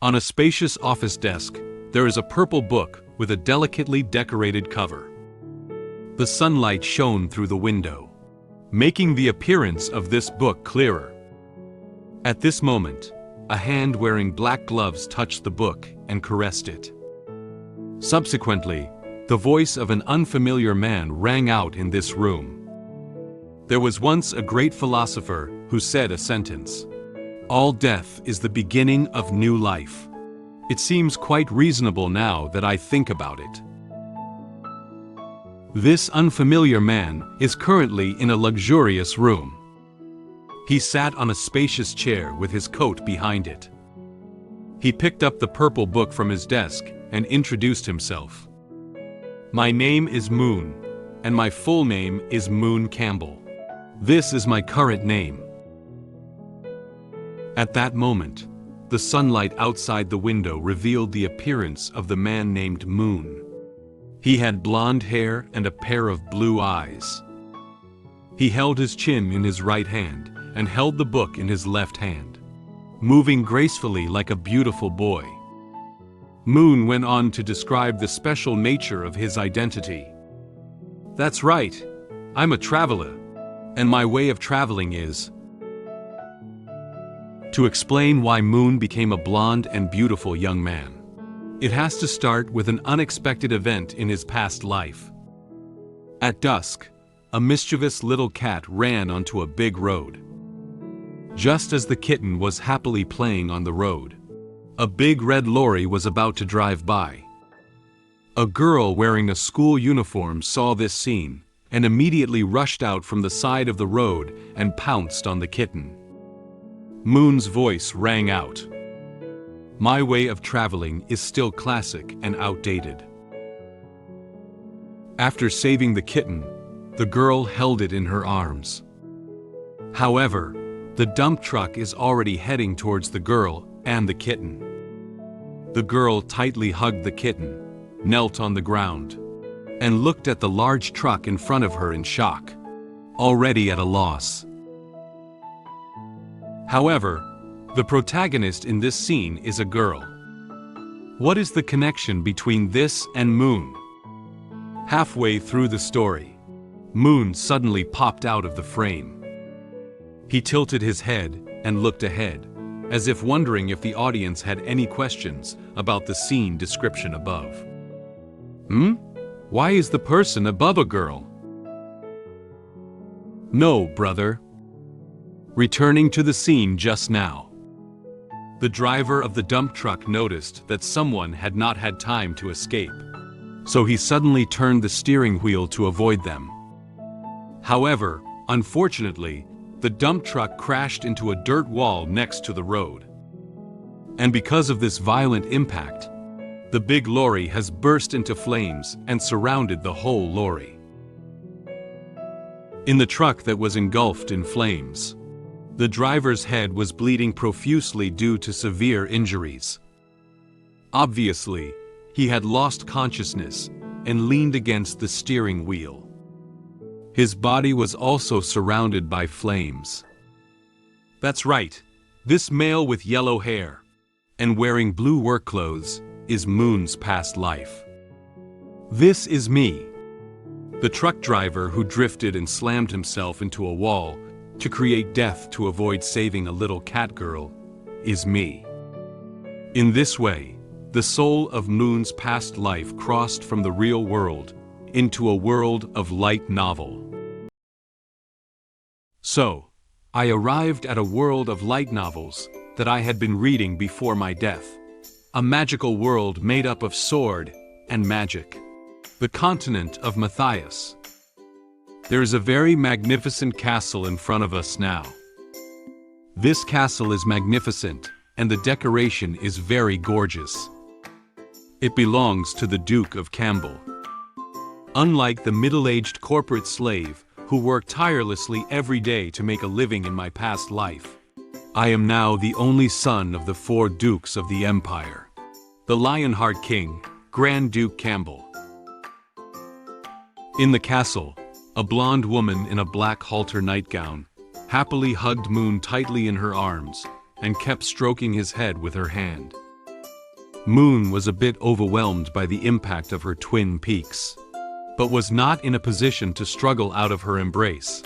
On a spacious office desk, there is a purple book with a delicately decorated cover. The sunlight shone through the window, making the appearance of this book clearer. At this moment, a hand wearing black gloves touched the book and caressed it. Subsequently, the voice of an unfamiliar man rang out in this room. There was once a great philosopher who said a sentence: "All death is the beginning of new life." It seems quite reasonable now that I think about it. This unfamiliar man is currently in a luxurious room. He sat on a spacious chair with his coat behind it. He picked up the purple book from his desk and introduced himself. "My name is Moen, and my full name is Moen Campbell. This is my current name." At that moment, the sunlight outside the window revealed the appearance of the man named Moen. He had blonde hair and a pair of blue eyes. He held his chin in his right hand and held the book in his left hand, moving gracefully like a beautiful boy. Moen went on to describe the special nature of his identity. "That's right, I'm a traveler, and my way of traveling is..." To explain why Moen became a blonde and beautiful young man, it has to start with an unexpected event in his past life. At dusk, a mischievous little cat ran onto a big road. Just as the kitten was happily playing on the road, a big red lorry was about to drive by. A girl wearing a school uniform saw this scene and immediately rushed out from the side of the road and pounced on the kitten. Moon's voice rang out. "My way of traveling is still classic and outdated." After saving the kitten, the girl held it in her arms. However, the dump truck is already heading towards the girl and the kitten. The girl tightly hugged the kitten, knelt on the ground, and looked at the large truck in front of her in shock, already at a loss. However, the protagonist in this scene is a girl. What is the connection between this and Moen? Halfway through the story, Moen suddenly popped out of the frame. He tilted his head and looked ahead, as if wondering if the audience had any questions about the scene description above. Why is the person above a girl? No, brother. Returning to the scene just now, the driver of the dump truck noticed that someone had not had time to escape, so he suddenly turned the steering wheel to avoid them. However, unfortunately, the dump truck crashed into a dirt wall next to the road. And because of this violent impact, the big lorry has burst into flames and surrounded the whole lorry. In the truck that was engulfed in flames, the driver's head was bleeding profusely due to severe injuries. Obviously, he had lost consciousness and leaned against the steering wheel. His body was also surrounded by flames. That's right, this male with yellow hair and wearing blue work clothes is Moon's past life. This is me, the truck driver who drifted and slammed himself into a wall to create death to avoid saving a little cat girl, is me. In this way, the soul of Moon's past life crossed from the real world into a world of light novel. So, I arrived at a world of light novels that I had been reading before my death. A magical world made up of sword and magic. The continent of Matthias. There is a very magnificent castle in front of us now. This castle is magnificent, and the decoration is very gorgeous. It belongs to the Duke of Campbell. Unlike the middle-aged corporate slave who worked tirelessly every day to make a living in my past life, I am now the only son of the 4 dukes of the empire. The Lionheart King, Grand Duke Campbell. In the castle, a blonde woman in a black halter nightgown happily hugged Moon tightly in her arms and kept stroking his head with her hand. Moon was a bit overwhelmed by the impact of her twin peaks, but was not in a position to struggle out of her embrace.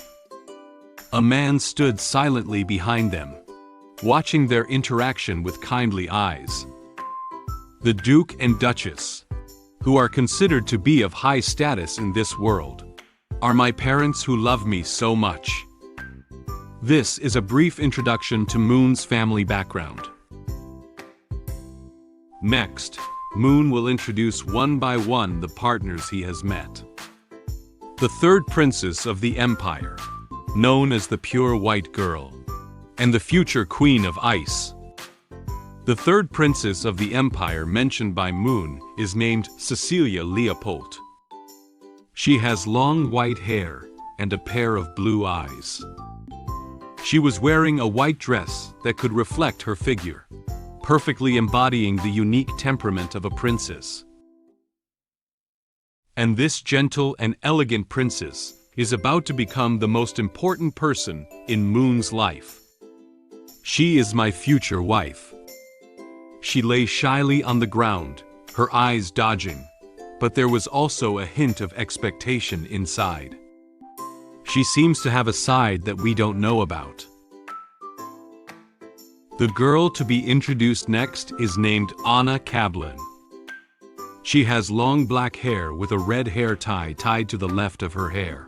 A man stood silently behind them, watching their interaction with kindly eyes. The Duke and Duchess, who are considered to be of high status in this world, are my parents who love me so much. This is a brief introduction to Moon's family background. Next, Moon will introduce one by one the partners he has met. The third princess of the Empire, known as the Pure White Girl, and the future Queen of Ice. The third princess of the Empire mentioned by Moon is named Cecilia Leopold. She has long white hair and a pair of blue eyes. She was wearing a white dress that could reflect her figure, perfectly embodying the unique temperament of a princess. And this gentle and elegant princess is about to become the most important person in Moon's life. She is my future wife. She lay shyly on the ground, her eyes dodging, but there was also a hint of expectation inside. She seems to have a side that we don't know about. The girl to be introduced next is named Anna Kablin. She has long black hair with a red hair tie tied to the left of her hair.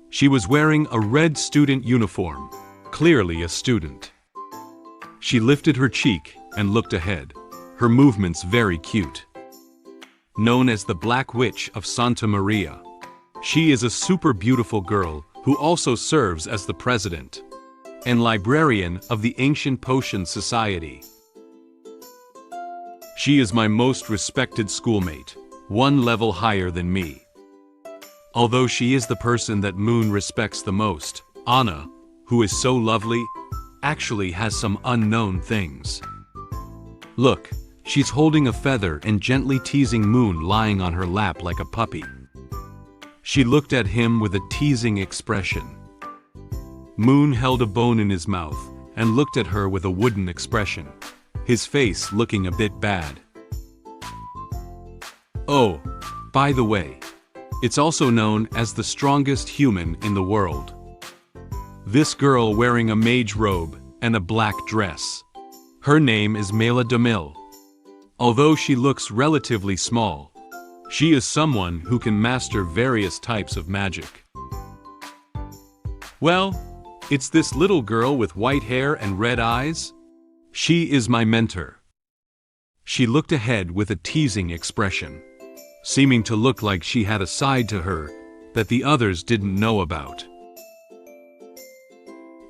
She was wearing a red student uniform, clearly a student. She lifted her cheek and looked ahead, her movements very cute. Known as the Black Witch of Santa Maria, she is a super beautiful girl who also serves as the president and librarian of the Ancient Potion Society. She is my most respected schoolmate, one level higher than me. Although she is the person that Moon respects the most, Anna, who is so lovely, actually has some unknown things. Look, she's holding a feather and gently teasing Moon lying on her lap like a puppy. She looked at him with a teasing expression. Moon held a bone in his mouth and looked at her with a wooden expression, his face looking a bit bad. Oh, by the way, it's also known as the strongest human in the world. This girl wearing a mage robe and a black dress. Her name is Mela Demille. Although she looks relatively small, she is someone who can master various types of magic. Well, it's this little girl with white hair and red eyes. She is my mentor. She looked ahead with a teasing expression, seeming to look like she had a side to her that the others didn't know about.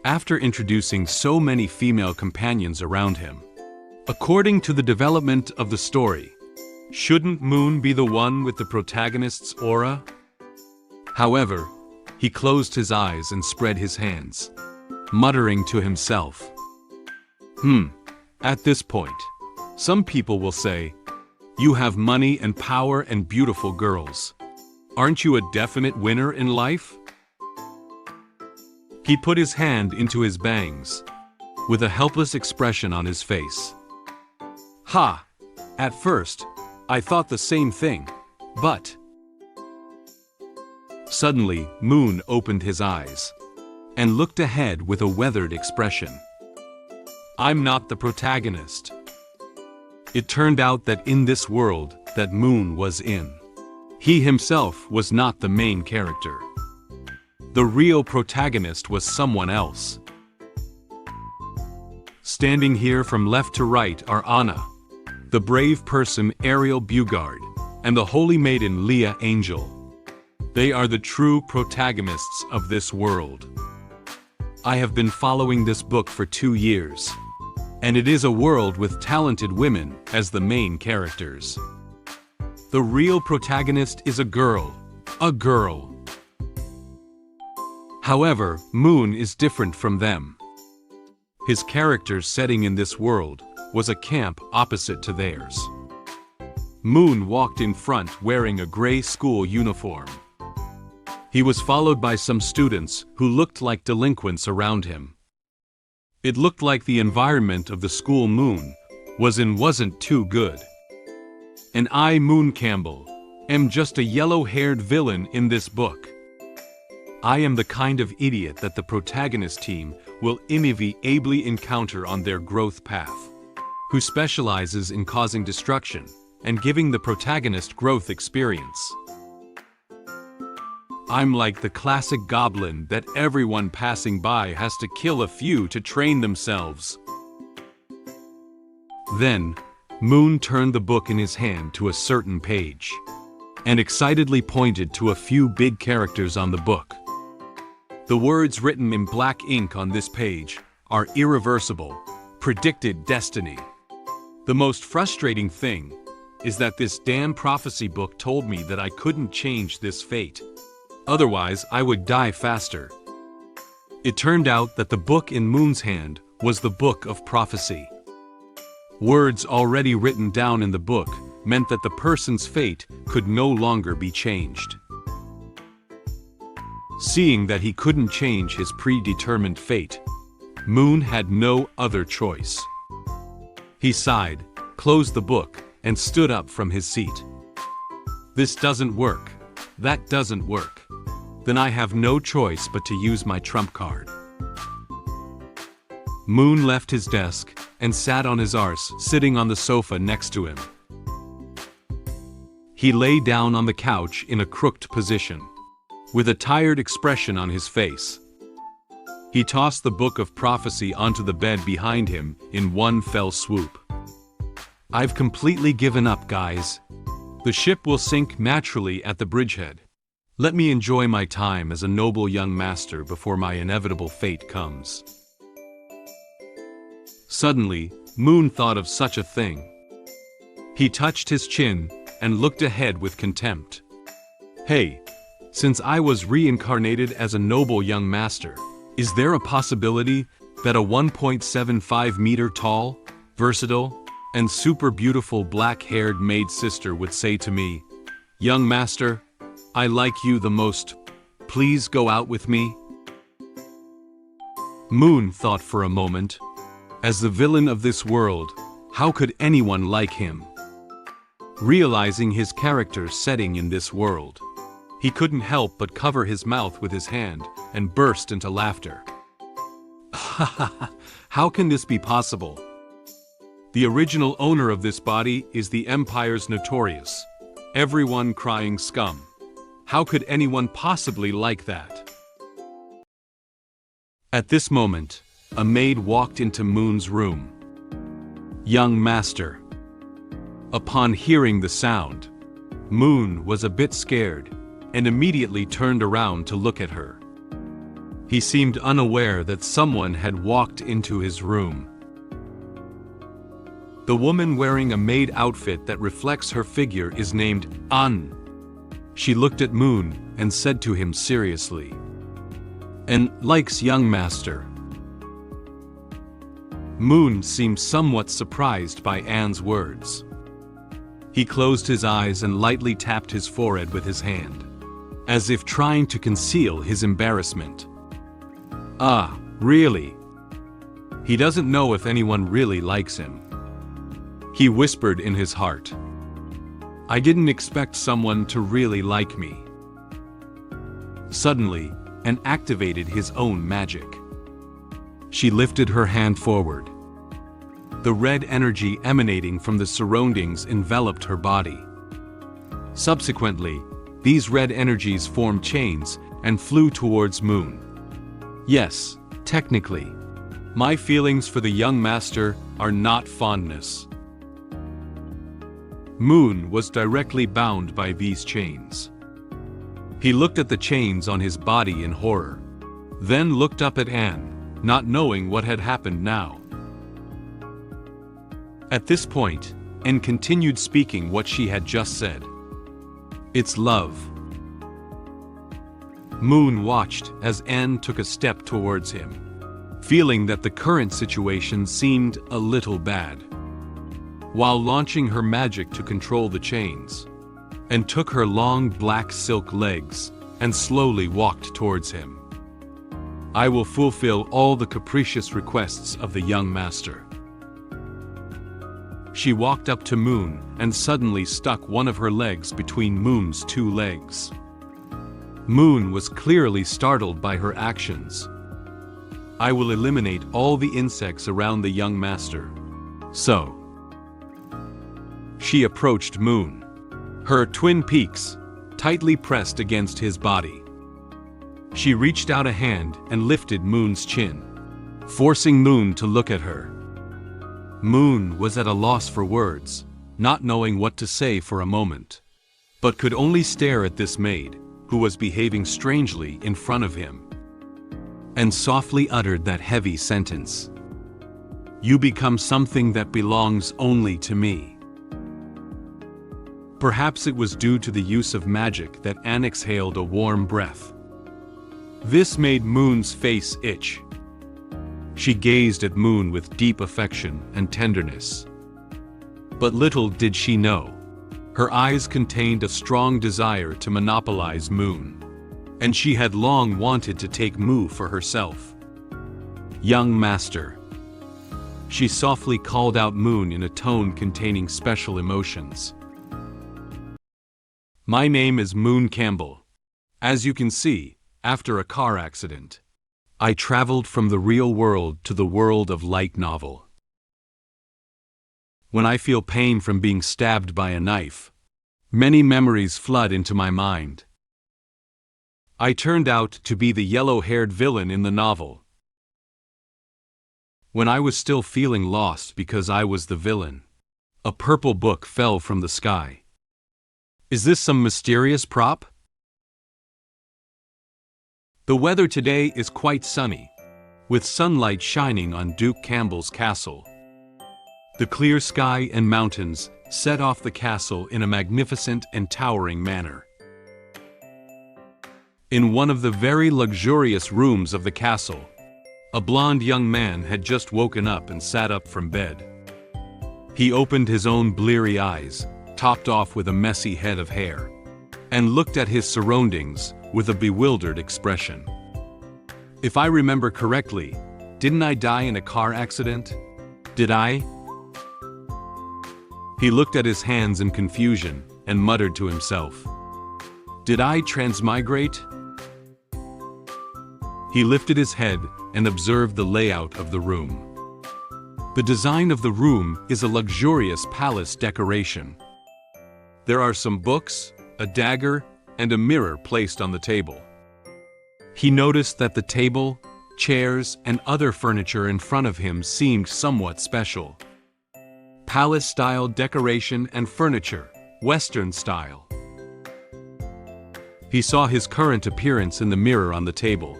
After introducing so many female companions around him, according to the development of the story, shouldn't Moon be the one with the protagonist's aura? However, he closed his eyes and spread his hands, muttering to himself. At this point, some people will say, "You have money and power and beautiful girls. Aren't you a definite winner in life?" He put his hand into his bangs, with a helpless expression on his face. Ha! At first, I thought the same thing, but... Suddenly, Moon opened his eyes and looked ahead with a weathered expression. I'm not the protagonist. It turned out that in this world that Moon was in, he himself was not the main character. The real protagonist was someone else. Standing here from left to right are Anna, the brave person Ariel Bugard, and the holy maiden Leah Angel. They are the true protagonists of this world. I have been following this book for 2 years, and it is a world with talented women as the main characters. The real protagonist is a girl. A girl. However, Moon is different from them. His character's setting in this world was a camp opposite to theirs. Moon walked in front wearing a gray school uniform. He was followed by some students who looked like delinquents around him. It looked like the environment of the school Moon wasn't too good. And I, Moon Campbell, am just a yellow-haired villain in this book. I am the kind of idiot that the protagonist team will inevitably encounter on their growth path, who specializes in causing destruction and giving the protagonist growth experience. I'm like the classic goblin that everyone passing by has to kill a few to train themselves. Then, Moon turned the book in his hand to a certain page, and excitedly pointed to a few big characters on the book. The words written in black ink on this page are irreversible, predicted destiny. The most frustrating thing is that this damn prophecy book told me that I couldn't change this fate. Otherwise, I would die faster. It turned out that the book in Moon's hand was the book of prophecy. Words already written down in the book meant that the person's fate could no longer be changed. Seeing that he couldn't change his predetermined fate, Moon had no other choice. He sighed, closed the book, and stood up from his seat. This doesn't work. That doesn't work. Then I have no choice but to use my trump card. Moon left his desk and sat on his arse, sitting on the sofa next to him. He lay down on the couch in a crooked position, with a tired expression on his face. He tossed the book of prophecy onto the bed behind him in one fell swoop. I've completely given up, guys. The ship will sink naturally at the bridgehead. Let me enjoy my time as a noble young master before my inevitable fate comes. Suddenly, Moon thought of such a thing. He touched his chin and looked ahead with contempt. Hey, since I was reincarnated as a noble young master, is there a possibility that a 1.75 meter tall, versatile, and super beautiful black-haired maid sister would say to me, "Young master, I like you the most. Please go out with me?" Moon thought for a moment. As the villain of this world, how could anyone like him? Realizing his character's setting in this world, he couldn't help but cover his mouth with his hand and burst into laughter. How can this be possible? The original owner of this body is the Empire's notorious, everyone crying scum. How could anyone possibly like that? At this moment, a maid walked into Moon's room. "Young master." Upon hearing the sound, Moon was a bit scared and immediately turned around to look at her. He seemed unaware that someone had walked into his room. The woman wearing a maid outfit that reflects her figure is named An. She looked at Moon and said to him seriously, "And likes young master." Moon seemed somewhat surprised by Anne's words. He closed his eyes and lightly tapped his forehead with his hand, as if trying to conceal his embarrassment. Ah, really? He doesn't know if anyone really likes him. He whispered in his heart. I didn't expect someone to really like me. Suddenly, Anne activated his own magic. She lifted her hand forward. The red energy emanating from the surroundings enveloped her body. Subsequently, these red energies formed chains and flew towards Moon. Yes, technically, my feelings for the young master are not fondness. Moon was directly bound by these chains. He looked at the chains on his body in horror, then looked up at Anne, not knowing what had happened now. At this point, Anne continued speaking what she had just said. It's love. Moon watched as Anne took a step towards him, feeling that the current situation seemed a little bad. While launching her magic to control the chains, Anne took her long black silk legs and slowly walked towards him. I will fulfill all the capricious requests of the young master. She walked up to Moen and suddenly stuck one of her legs between Moon's two legs. Moen was clearly startled by her actions. "I will eliminate all the insects around the young master." So, she approached Moen, her twin peaks tightly pressed against his body. She reached out a hand and lifted Moon's chin, forcing Moen to look at her. Moen was at a loss for words, not knowing what to say for a moment, but could only stare at this maid, who was behaving strangely in front of him, and softly uttered that heavy sentence. "You become something that belongs only to me." Perhaps it was due to the use of magic that Anne exhaled a warm breath. This made Moon's face itch. She gazed at Moen with deep affection and tenderness. But little did she know, her eyes contained a strong desire to monopolize Moen, and she had long wanted to take Mu for herself. "Young master." She softly called out Moen in a tone containing special emotions. "My name is Moen Campbell. As you can see, after a car accident, I traveled from the real world to the world of light novel. When I feel pain from being stabbed by a knife, many memories flood into my mind. I turned out to be the yellow-haired villain in the novel. When I was still feeling lost because I was the villain, a purple book fell from the sky. Is this some mysterious prop? The weather today is quite sunny, with sunlight shining on Duke Campbell's castle. The clear sky and mountains set off the castle in a magnificent and towering manner. In one of the very luxurious rooms of the castle, a blond young man had just woken up and sat up from bed. He opened his own bleary eyes, topped off with a messy head of hair, and looked at his surroundings with a bewildered expression. "If I remember correctly, didn't I die in a car accident? Did I?" He looked at his hands in confusion and muttered to himself, "Did I transmigrate?" He lifted his head and observed the layout of the room. The design of the room is a luxurious palace decoration. There are some books, a dagger, and a mirror placed on the table. He noticed that the table, chairs, and other furniture in front of him seemed somewhat special. Palace-style decoration and furniture, Western style. He saw his current appearance in the mirror on the table.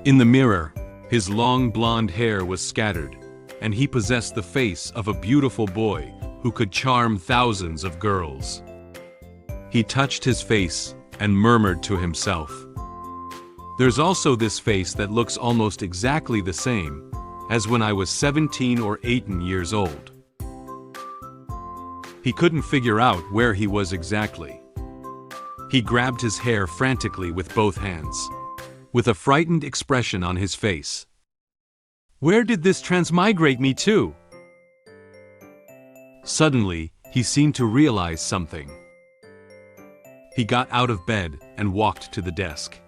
In the mirror, his long blonde hair was scattered, and he possessed the face of a beautiful boy who could charm thousands of girls. He touched his face and murmured to himself, "There's also this face that looks almost exactly the same as when I was 17 or 18 years old." He couldn't figure out where he was exactly. He grabbed his hair frantically with both hands, with a frightened expression on his face. Where did this transmigrate me to? Suddenly, he seemed to realize something. He got out of bed and walked to the desk.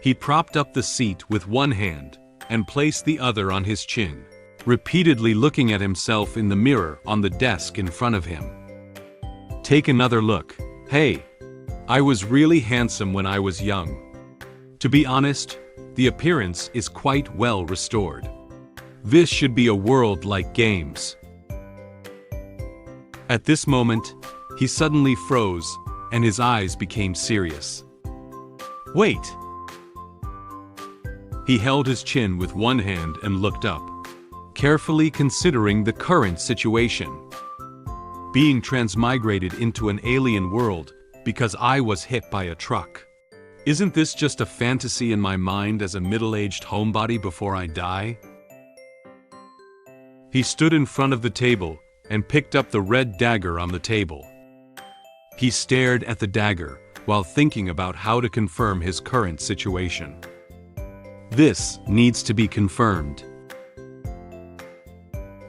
He propped up the seat with one hand and placed the other on his chin, repeatedly looking at himself in the mirror on the desk in front of him. "Take another look. Hey, I was really handsome when I was young. To be honest, the appearance is quite well restored. This should be a world like games." At this moment, he suddenly froze and his eyes became serious. "Wait!" He held his chin with one hand and looked up, carefully considering the current situation. Being transmigrated into an alien world because I was hit by a truck. Isn't this just a fantasy in my mind as a middle-aged homebody before I die? He stood in front of the table and picked up the red dagger on the table. He stared at the dagger while thinking about how to confirm his current situation. This needs to be confirmed.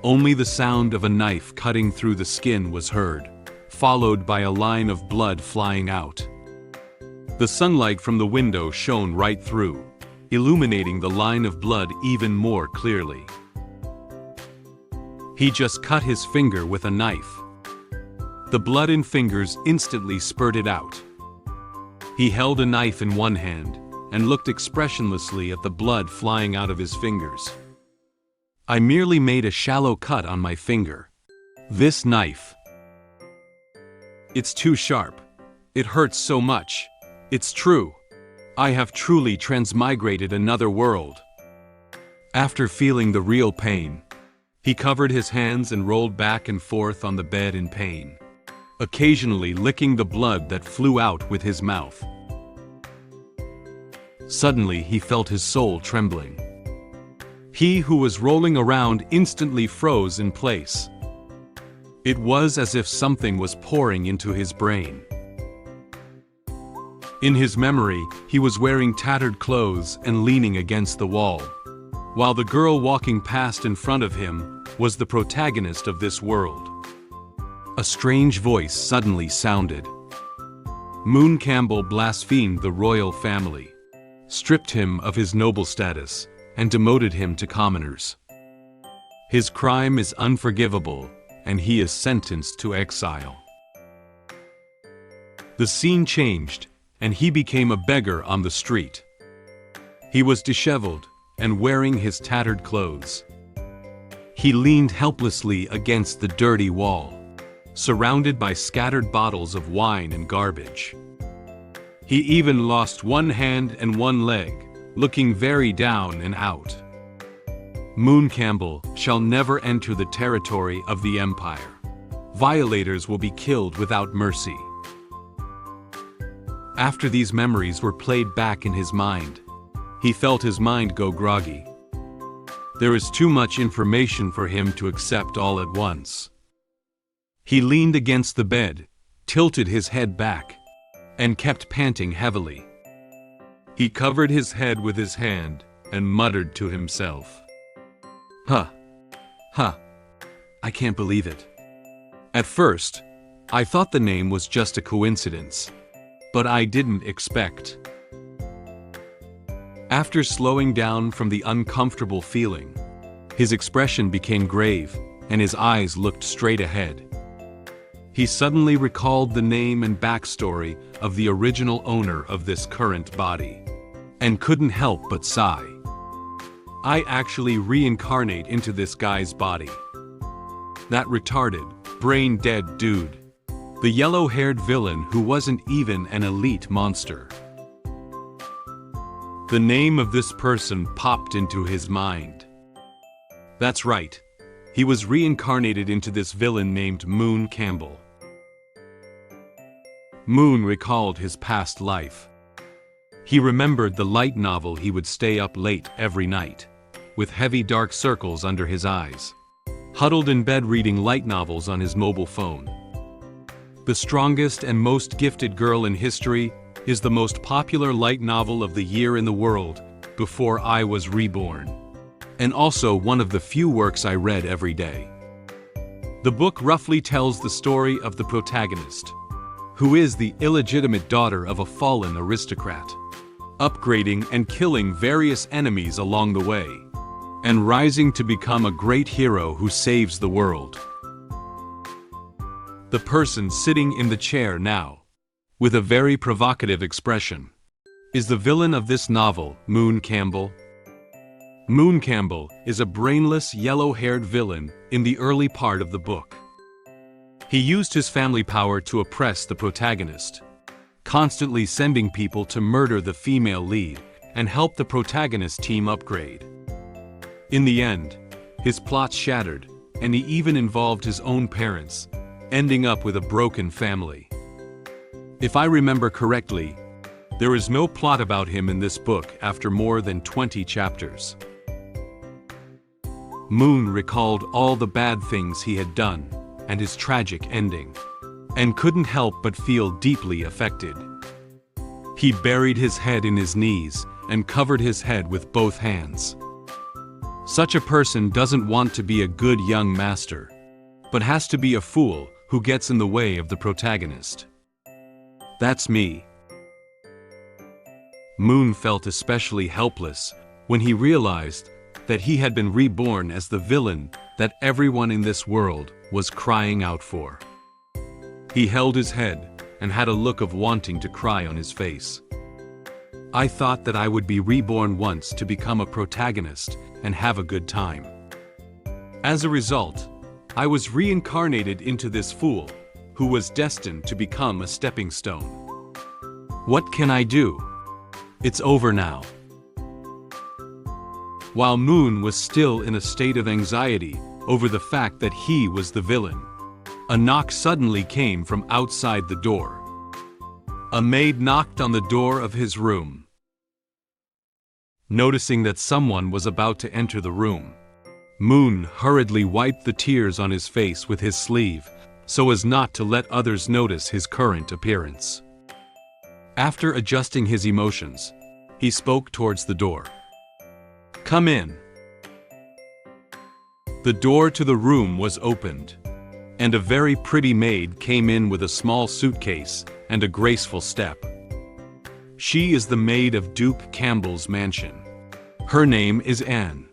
Only the sound of a knife cutting through the skin was heard, followed by a line of blood flying out. The sunlight from the window shone right through, illuminating the line of blood even more clearly. He just cut his finger with a knife. The blood and fingers instantly spurted out. He held a knife in one hand and looked expressionlessly at the blood flying out of his fingers. I merely made a shallow cut on my finger. This knife. It's too sharp. It hurts so much. It's true. I have truly transmigrated another world. After feeling the real pain, he covered his hands and rolled back and forth on the bed in pain, occasionally licking the blood that flew out with his mouth. Suddenly he felt his soul trembling. He who was rolling around instantly froze in place. It was as if something was pouring into his brain. In his memory, he was wearing tattered clothes and leaning against the wall, while the girl walking past in front of him was the protagonist of this world. A strange voice suddenly sounded. Moen Campbell blasphemed the royal family, stripped him of his noble status, and demoted him to commoners. His crime is unforgivable, and he is sentenced to exile. The scene changed, and he became a beggar on the street. He was disheveled and wearing his tattered clothes. He leaned helplessly against the dirty wall, surrounded by scattered bottles of wine and garbage. He even lost one hand and one leg, looking very down and out. Moen Campbell shall never enter the territory of the Empire. Violators will be killed without mercy. After these memories were played back in his mind, he felt his mind go groggy. There is too much information for him to accept all at once. He leaned against the bed, tilted his head back, and kept panting heavily. He covered his head with his hand and muttered to himself, "Huh. I can't believe it." At first, I thought the name was just a coincidence, but I didn't expect. After slowing down from the uncomfortable feeling, his expression became grave and his eyes looked straight ahead. He suddenly recalled the name and backstory of the original owner of this current body, and couldn't help but sigh. I actually reincarnate into this guy's body. That retarded, brain-dead dude. The yellow-haired villain who wasn't even an elite monster. The name of this person popped into his mind. That's right. He was reincarnated into this villain named Moen Campbell. Moen recalled his past life. He remembered the light novel he would stay up late every night, with heavy dark circles under his eyes, huddled in bed reading light novels on his mobile phone. The Strongest and Most Gifted Girl in History is the most popular light novel of the year in the world before I was reborn, and also one of the few works I read every day. The book roughly tells the story of the protagonist, who is the illegitimate daughter of a fallen aristocrat, upgrading and killing various enemies along the way, and rising to become a great hero who saves the world. The person sitting in the chair now, with a very provocative expression, is the villain of this novel, Moen Campbell. Moen Campbell is a brainless, yellow-haired villain in the early part of the book. He used his family power to oppress the protagonist, constantly sending people to murder the female lead and help the protagonist team upgrade. In the end, his plot shattered, and he even involved his own parents, ending up with a broken family. If I remember correctly, there is no plot about him in this book after more than 20 chapters. Moen recalled all the bad things he had done and his tragic ending, and couldn't help but feel deeply affected. He buried his head in his knees and covered his head with both hands. Such a person doesn't want to be a good young master, but has to be a fool who gets in the way of the protagonist. That's me. Moen felt especially helpless when he realized that he had been reborn as the villain that everyone in this world was crying out for. He held his head and had a look of wanting to cry on his face. I thought that I would be reborn once to become a protagonist and have a good time. As a result, I was reincarnated into this fool who was destined to become a stepping stone. What can I do? It's over now. While Moen was still in a state of anxiety over the fact that he was the villain, a knock suddenly came from outside the door. A maid knocked on the door of his room. Noticing that someone was about to enter the room, Moen hurriedly wiped the tears on his face with his sleeve so as not to let others notice his current appearance. After adjusting his emotions, he spoke towards the door. Come in. The door to the room was opened, and a very pretty maid came in with a small suitcase and a graceful step. She is the maid of Duke Campbell's mansion. Her name is Anne,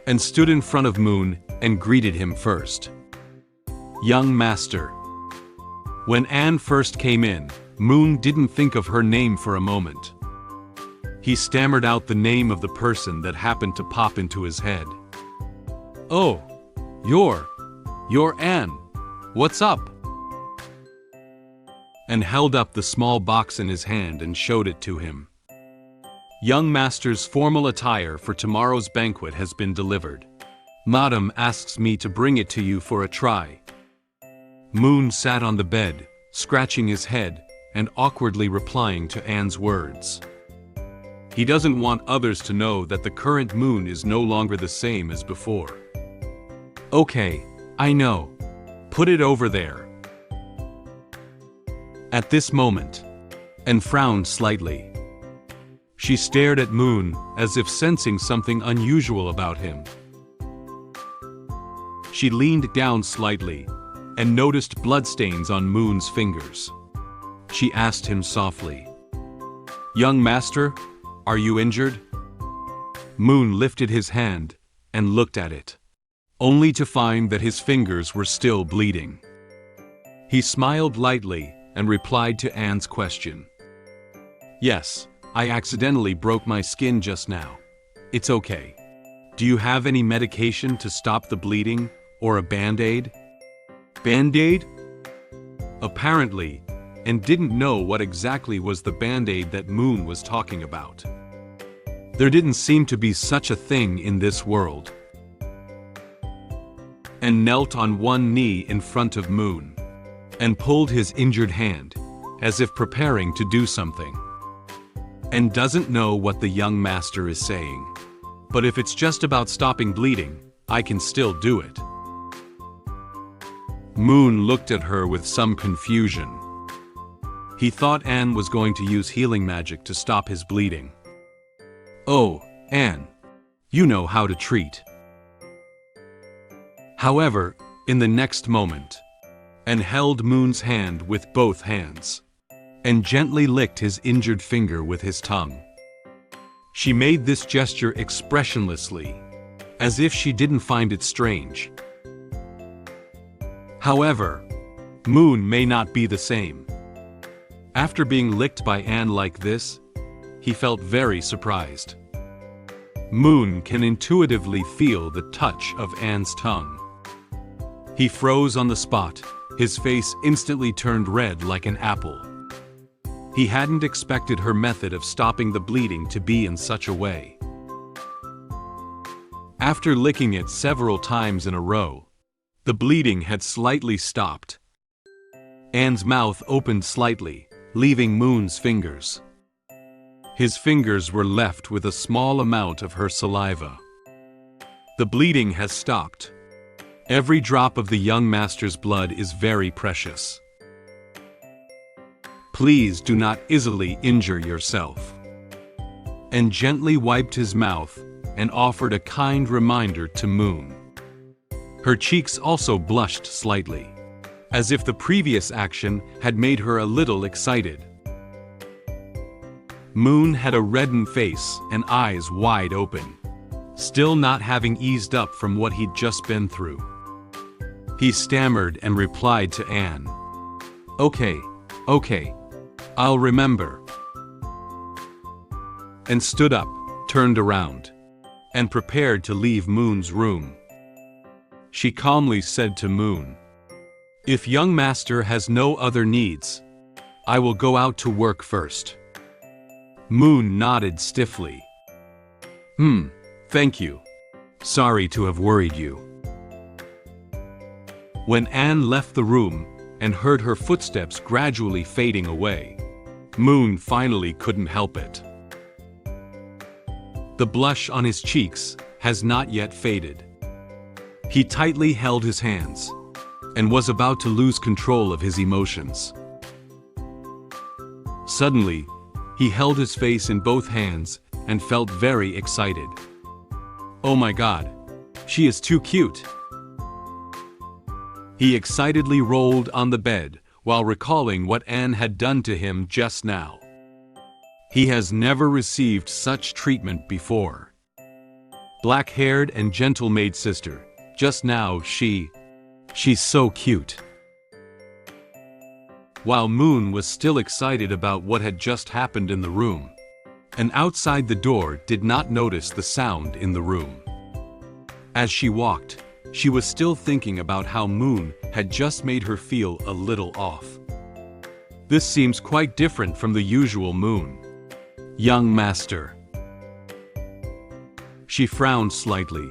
and stood in front of Moen and greeted him first. Young master. When Anne first came in, Moen didn't think of her name for a moment. He stammered out the name of the person that happened to pop into his head. Oh, you're Anne. What's up? And held up the small box in his hand and showed it to him. Young master's formal attire for tomorrow's banquet has been delivered. Madam asks me to bring it to you for a try. Moen sat on the bed, scratching his head and awkwardly replying to Anne's words. He doesn't want others to know that the current Moen is no longer the same as before. Okay, I know. Put it over there. At this moment, Anne frowned slightly. She stared at Moen as if sensing something unusual about him. She leaned down slightly and noticed bloodstains on Moon's fingers. She asked him softly, "Young master, are you injured?" Moen lifted his hand and looked at it, only to find that his fingers were still bleeding. He smiled lightly and replied to Anne's question. "Yes, I accidentally broke my skin just now. It's okay. Do you have any medication to stop the bleeding or a band-aid?" Band-aid? Apparently, Anne didn't know what exactly was the band-aid that Moen was talking about. There didn't seem to be such a thing in this world. Anne knelt on one knee in front of Moen and pulled his injured hand, as if preparing to do something. Anne doesn't know what the young master is saying, but if it's just about stopping bleeding, I can still do it. Moen looked at her with some confusion. He thought Anne was going to use healing magic to stop his bleeding. Oh, Anne, you know how to treat. However, in the next moment, Anne held Moon's hand with both hands and gently licked his injured finger with his tongue. She made this gesture expressionlessly, as if she didn't find it strange. However, Moen may not be the same. After being licked by Anne like this, he felt very surprised. Moen can intuitively feel the touch of Anne's tongue. He froze on the spot, his face instantly turned red like an apple. He hadn't expected her method of stopping the bleeding to be in such a way. After licking it several times in a row, the bleeding had slightly stopped. Anne's mouth opened slightly, leaving Moon's fingers. His fingers were left with a small amount of her saliva. The bleeding has stopped. Every drop of the young master's blood is very precious. Please do not easily injure yourself. And gently wiped his mouth and offered a kind reminder to Moen. Her cheeks also blushed slightly, as if the previous action had made her a little excited. Moen had a reddened face and eyes wide open, still not having eased up from what he'd just been through. He stammered and replied to Anne, "Okay, I'll remember," and stood up, turned around, and prepared to leave Moon's room. She calmly said to Moen, "If young master has no other needs, I will go out to work first." Moen nodded stiffly. Thank you. Sorry to have worried you." When Anne left the room and heard her footsteps gradually fading away, Moen finally couldn't help it. The blush on his cheeks has not yet faded. He tightly held his hands and was about to lose control of his emotions. Suddenly, he held his face in both hands and felt very excited. "Oh my God, she is too cute." He excitedly rolled on the bed while recalling what Anne had done to him just now. He has never received such treatment before. Black-haired and gentle maid sister, just now she's so cute. While Moen was still excited about what had just happened in the room, and outside the door did not notice the sound in the room. As she walked, she was still thinking about how Moen had just made her feel a little off. This seems quite different from the usual Moen. Young master. She frowned slightly,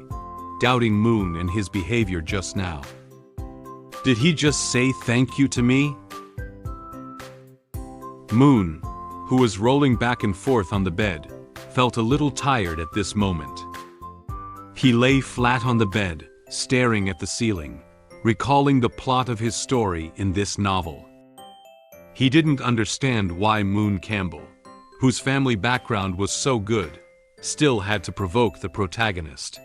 doubting Moen and his behavior just now. Did he just say thank you to me? Moen, who was rolling back and forth on the bed, felt a little tired at this moment. He lay flat on the bed, staring at the ceiling, recalling the plot of his story in this novel. He didn't understand why Moen Campbell, whose family background was so good, still had to provoke the protagonist.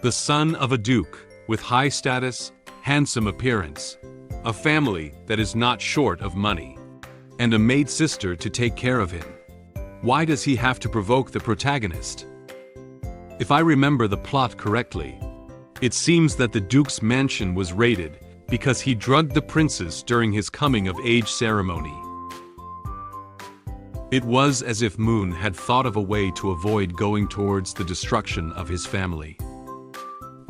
The son of a duke, with high status, handsome appearance, a family that is not short of money, and a maid sister to take care of him. Why does he have to provoke the protagonist? If I remember the plot correctly, it seems that the Duke's mansion was raided because he drugged the princess during his coming-of-age ceremony. It was as if Moen had thought of a way to avoid going towards the destruction of his family.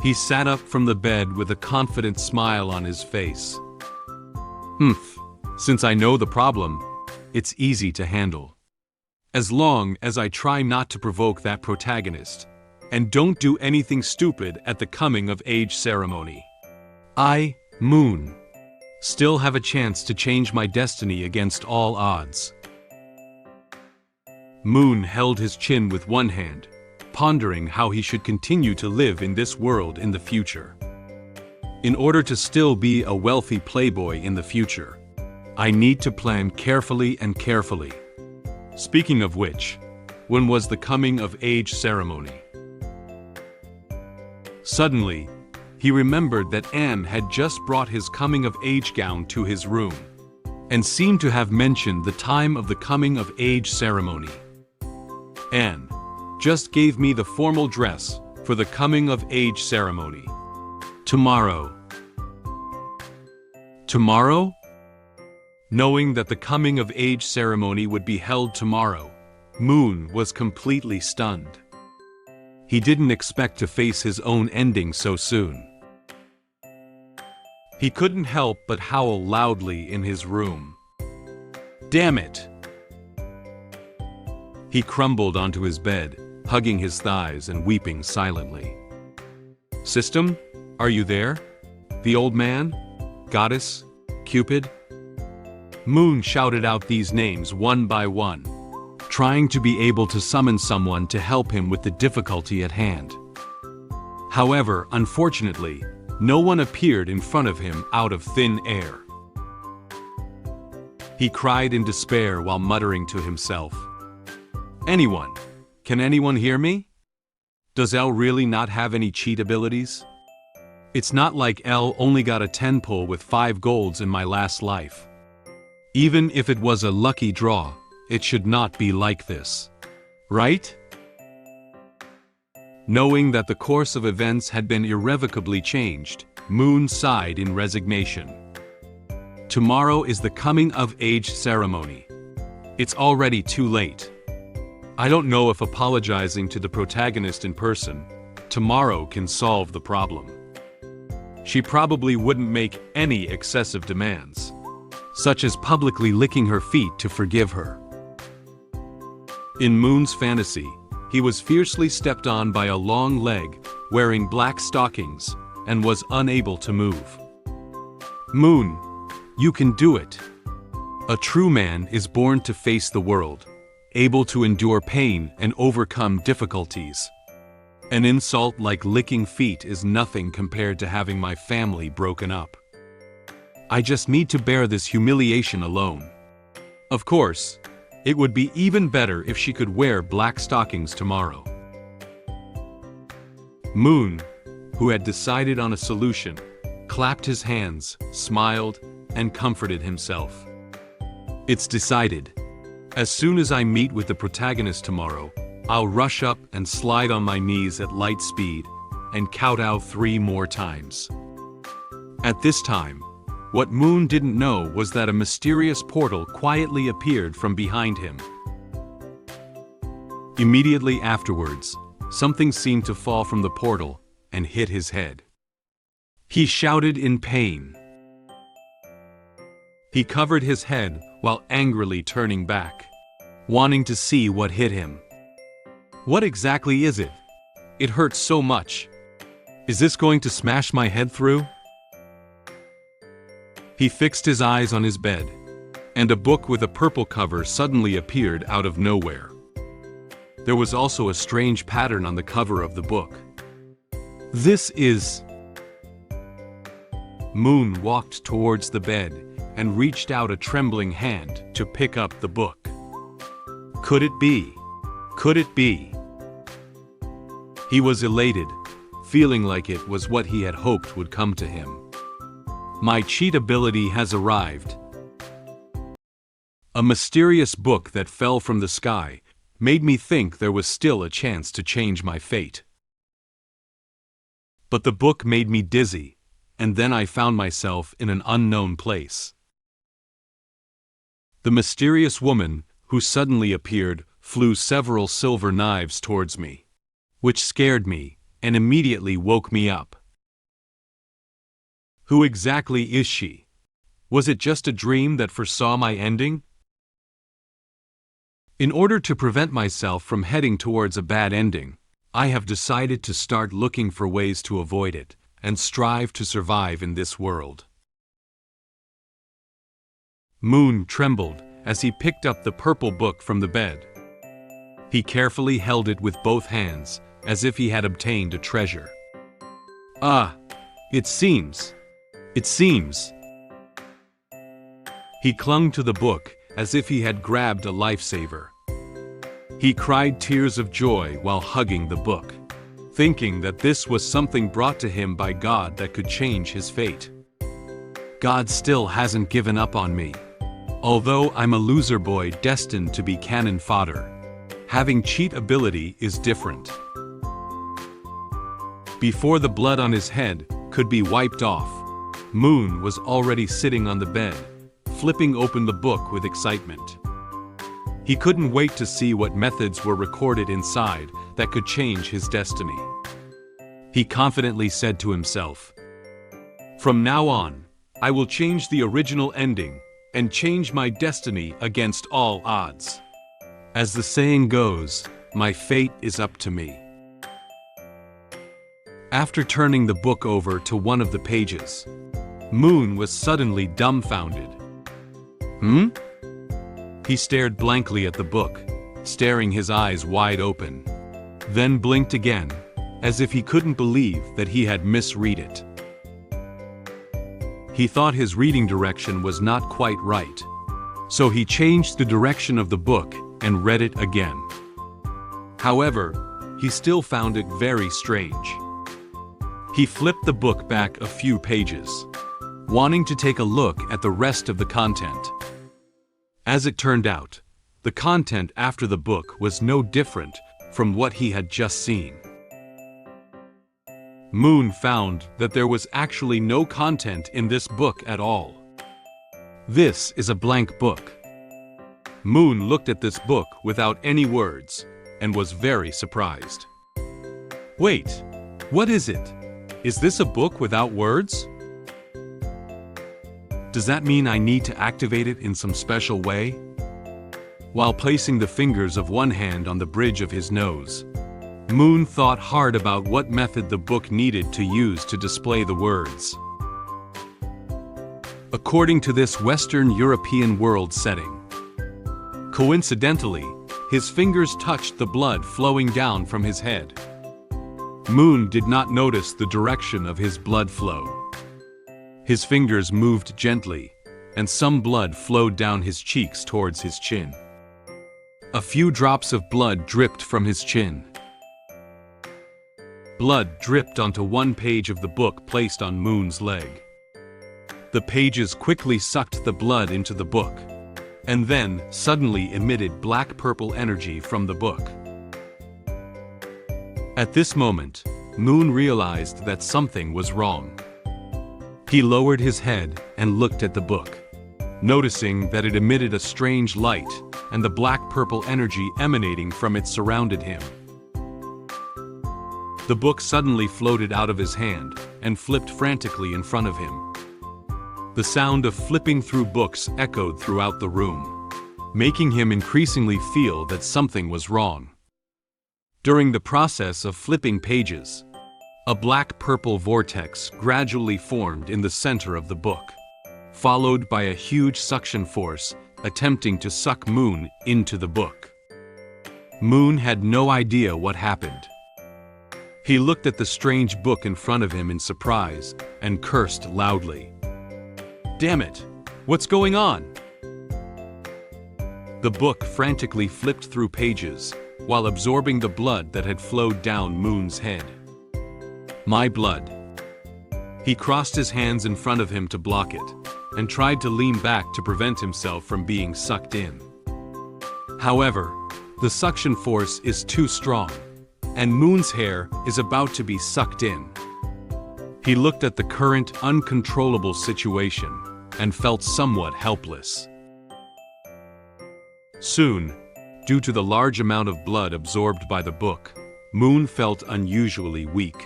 He sat up from the bed with a confident smile on his face. Since I know the problem, it's easy to handle. As long as I try not to provoke that protagonist, and don't do anything stupid at the coming-of-age ceremony. I, Moen, still have a chance to change my destiny against all odds. Moen held his chin with one hand, pondering how he should continue to live in this world in the future. In order to still be a wealthy playboy in the future, I need to plan carefully and carefully. Speaking of which, when was the coming-of-age ceremony? Suddenly, he remembered that Anne had just brought his coming-of-age gown to his room, and seemed to have mentioned the time of the coming-of-age ceremony. Anne just gave me the formal dress for the coming-of-age ceremony. Tomorrow. Tomorrow? Knowing that the coming-of-age ceremony would be held tomorrow, Moen was completely stunned. He didn't expect to face his own ending so soon. He couldn't help but howl loudly in his room. Damn it! He crumbled onto his bed, hugging his thighs and weeping silently. System, are you there? The old man? Goddess? Cupid? Moen shouted out these names one by one, trying to be able to summon someone to help him with the difficulty at hand. However, unfortunately, no one appeared in front of him out of thin air. He cried in despair while muttering to himself, "Anyone? Can anyone hear me?" Does Elle really not have any cheat abilities? It's not like Elle only got a 10 pull with 5 golds in my last life. Even if it was a lucky draw, it should not be like this. Right? Knowing that the course of events had been irrevocably changed, Moen sighed in resignation. Tomorrow is the coming-of-age ceremony. It's already too late. I don't know if apologizing to the protagonist in person tomorrow can solve the problem. She probably wouldn't make any excessive demands, such as publicly licking her feet to forgive her. In Moon's fantasy, he was fiercely stepped on by a long leg, wearing black stockings, and was unable to move. Moon, you can do it. A true man is born to face the world, able to endure pain and overcome difficulties. An insult like licking feet is nothing compared to having my family broken up. I just need to bear this humiliation alone. Of course, it would be even better if she could wear black stockings tomorrow. Moon, who had decided on a solution, clapped his hands, smiled, and comforted himself. It's decided. As soon as I meet with the protagonist tomorrow, I'll rush up and slide on my knees at light speed and kowtow 3 more times. At this time, what Moon didn't know was that a mysterious portal quietly appeared from behind him. Immediately afterwards, something seemed to fall from the portal and hit his head. He shouted in pain. He covered his head while angrily turning back, wanting to see what hit him. What exactly is it? It hurts so much. Is this going to smash my head through? He fixed his eyes on his bed, and a book with a purple cover suddenly appeared out of nowhere. There was also a strange pattern on the cover of the book. This is... Moon walked towards the bed and reached out a trembling hand to pick up the book. Could it be? Could it be? He was elated, feeling like it was what he had hoped would come to him. My cheat ability has arrived. A mysterious book that fell from the sky made me think there was still a chance to change my fate. But the book made me dizzy, and then I found myself in an unknown place. The mysterious woman, who suddenly appeared, flew several silver knives towards me, which scared me and immediately woke me up. Who exactly is she? Was it just a dream that foresaw my ending? In order to prevent myself from heading towards a bad ending, I have decided to start looking for ways to avoid it and strive to survive in this world. Moon trembled as he picked up the purple book from the bed. He carefully held it with both hands, as if he had obtained a treasure. Ah, it seems. He clung to the book as if he had grabbed a lifesaver. He cried tears of joy while hugging the book, thinking that this was something brought to him by God that could change his fate. God still hasn't given up on me. Although I'm a loser boy destined to be cannon fodder, having cheat ability is different. Before the blood on his head could be wiped off, Moon was already sitting on the bed, flipping open the book with excitement. He couldn't wait to see what methods were recorded inside that could change his destiny. He confidently said to himself, "From now on, I will change the original ending and change my destiny against all odds. As the saying goes, my fate is up to me." After turning the book over to one of the pages, Moon was suddenly dumbfounded. He stared blankly at the book, staring his eyes wide open, then blinked again, as if he couldn't believe that he had misread it. He thought his reading direction was not quite right, so he changed the direction of the book and read it again. However, he still found it very strange. He flipped the book back a few pages, wanting to take a look at the rest of the content. As it turned out, the content after the book was no different from what he had just seen. Moen found that there was actually no content in this book at all. This is a blank book. Moen looked at this book without any words and was very surprised. Wait, what is it? Is this a book without words? Does that mean I need to activate it in some special way? While placing the fingers of one hand on the bridge of his nose, Moen thought hard about what method the book needed to use to display the words. According to this Western European world setting, coincidentally, his fingers touched the blood flowing down from his head. Moen did not notice the direction of his blood flow. His fingers moved gently, and some blood flowed down his cheeks towards his chin. A few drops of blood dripped from his chin. Blood dripped onto one page of the book placed on Moon's leg. The pages quickly sucked the blood into the book, and then suddenly emitted black-purple energy from the book. At this moment, Moen realized that something was wrong. He lowered his head and looked at the book, noticing that it emitted a strange light, and the black-purple energy emanating from it surrounded him. The book suddenly floated out of his hand and flipped frantically in front of him. The sound of flipping through books echoed throughout the room, making him increasingly feel that something was wrong. During the process of flipping pages, a black-purple vortex gradually formed in the center of the book, followed by a huge suction force attempting to suck Moen into the book. Moen had no idea what happened. He looked at the strange book in front of him in surprise and cursed loudly. "Damn it! What's going on?" The book frantically flipped through pages while absorbing the blood that had flowed down Moon's head. "My blood." He crossed his hands in front of him to block it, and tried to lean back to prevent himself from being sucked in. However, the suction force is too strong, and Moon's hair is about to be sucked in. He looked at the current uncontrollable situation and felt somewhat helpless. Soon, due to the large amount of blood absorbed by the book, Moen felt unusually weak.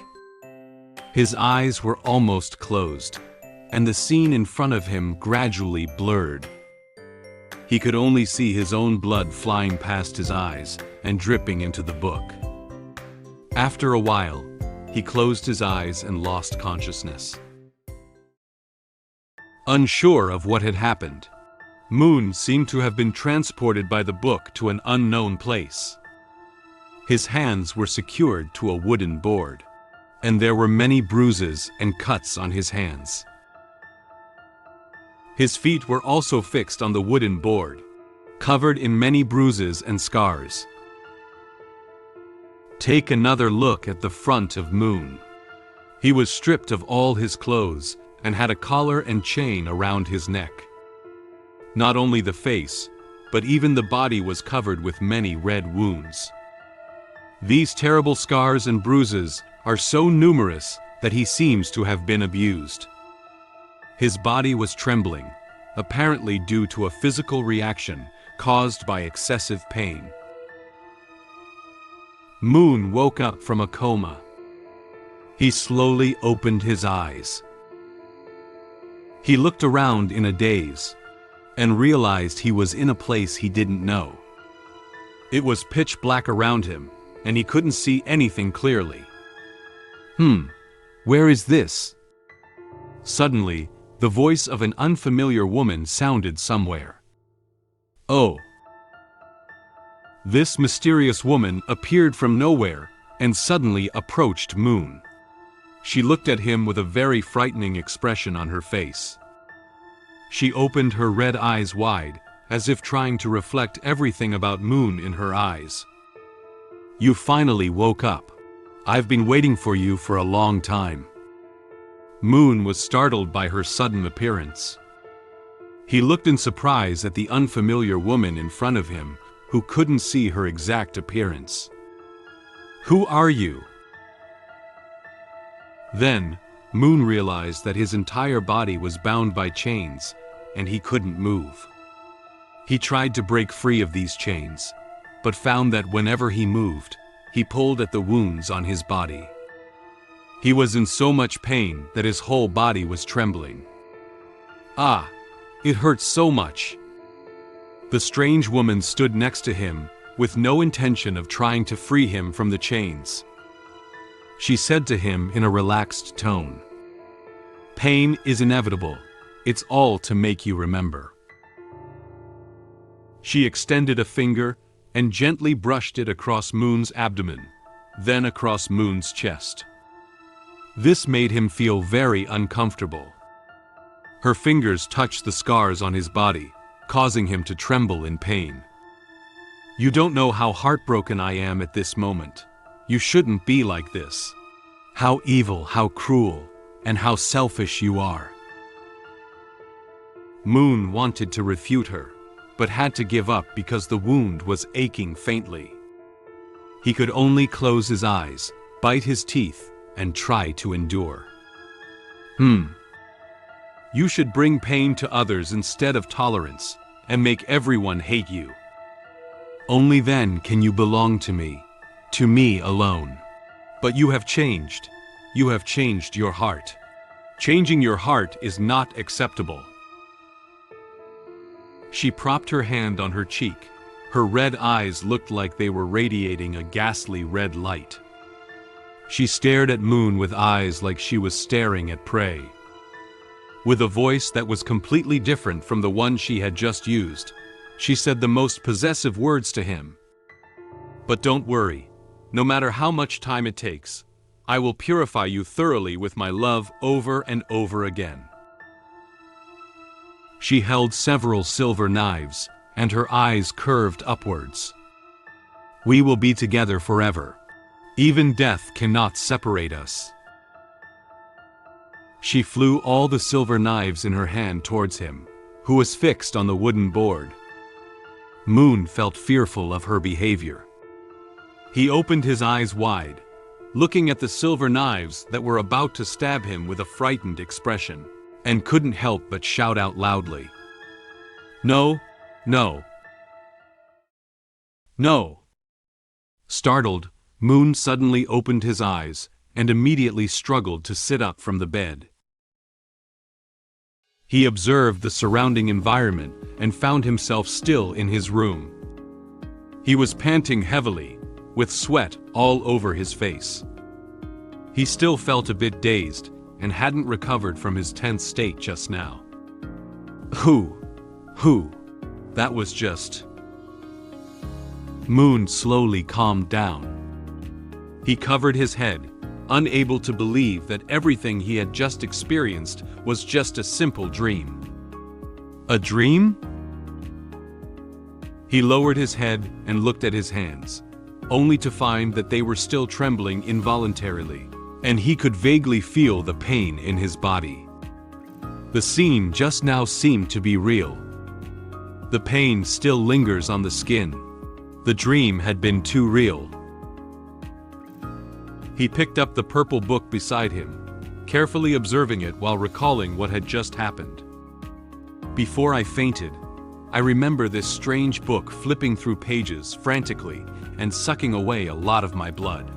His eyes were almost closed, and the scene in front of him gradually blurred. He could only see his own blood flying past his eyes and dripping into the book. After a while, he closed his eyes and lost consciousness. Unsure of what had happened, Moen seemed to have been transported by the book to an unknown place. His hands were secured to a wooden board, and there were many bruises and cuts on his hands. His feet were also fixed on the wooden board, covered in many bruises and scars. Take another look at the front of Moen. He was stripped of all his clothes and had a collar and chain around his neck. Not only the face, but even the body was covered with many red wounds. These terrible scars and bruises are so numerous that he seems to have been abused. His body was trembling, apparently due to a physical reaction caused by excessive pain. Moen woke up from a coma. He slowly opened his eyes. He looked around in a daze and realized he was in a place he didn't know. It was pitch black around him, and he couldn't see anything clearly. Where is this? Suddenly, the voice of an unfamiliar woman sounded somewhere. Oh! This mysterious woman appeared from nowhere and suddenly approached Moen. She looked at him with a very frightening expression on her face. She opened her red eyes wide, as if trying to reflect everything about Moen in her eyes. You finally woke up. I've been waiting for you for a long time." Moen was startled by her sudden appearance. He looked in surprise at the unfamiliar woman in front of him, who couldn't see her exact appearance. "Who are you?" Then, Moen realized that his entire body was bound by chains, and he couldn't move. He tried to break free of these chains, but found that whenever he moved, he pulled at the wounds on his body. He was in so much pain that his whole body was trembling. Ah, it hurt so much. The strange woman stood next to him, with no intention of trying to free him from the chains. She said to him in a relaxed tone, "Pain is inevitable. It's all to make you remember." She extended a finger and gently brushed it across Moon's abdomen, then across Moon's chest. This made him feel very uncomfortable. Her fingers touched the scars on his body, causing him to tremble in pain. "You don't know how heartbroken I am at this moment. You shouldn't be like this. How evil, how cruel, and how selfish you are." Moen wanted to refute her, but had to give up because the wound was aching faintly. He could only close his eyes, bite his teeth, and try to endure. You should bring pain to others instead of tolerance, and make everyone hate you. Only then can you belong to me alone. But you have changed. You have changed your heart. Changing your heart is not acceptable." She propped her hand on her cheek. Her red eyes looked like they were radiating a ghastly red light. She stared at Moen with eyes like she was staring at prey. With a voice that was completely different from the one she had just used, she said the most possessive words to him. "But don't worry. No matter how much time it takes, I will purify you thoroughly with my love over and over again." She held several silver knives, and her eyes curved upwards. "We will be together forever. Even death cannot separate us." She flew all the silver knives in her hand towards him, who was fixed on the wooden board. Moen felt fearful of her behavior. He opened his eyes wide, looking at the silver knives that were about to stab him with a frightened expression, and couldn't help but shout out loudly, "No, no, no!" Startled, Moen suddenly opened his eyes and immediately struggled to sit up from the bed. He observed the surrounding environment and found himself still in his room. He was panting heavily, with sweat all over his face. He still felt a bit dazed and hadn't recovered from his tense state just now. Who? That was just... Moen slowly calmed down. He covered his head, unable to believe that everything he had just experienced was just a simple dream. A dream? He lowered his head and looked at his hands, only to find that they were still trembling involuntarily, and he could vaguely feel the pain in his body. The scene just now seemed to be real. The pain still lingers on the skin. The dream had been too real. He picked up the purple book beside him, carefully observing it while recalling what had just happened. Before I fainted, I remember this strange book flipping through pages frantically and sucking away a lot of my blood.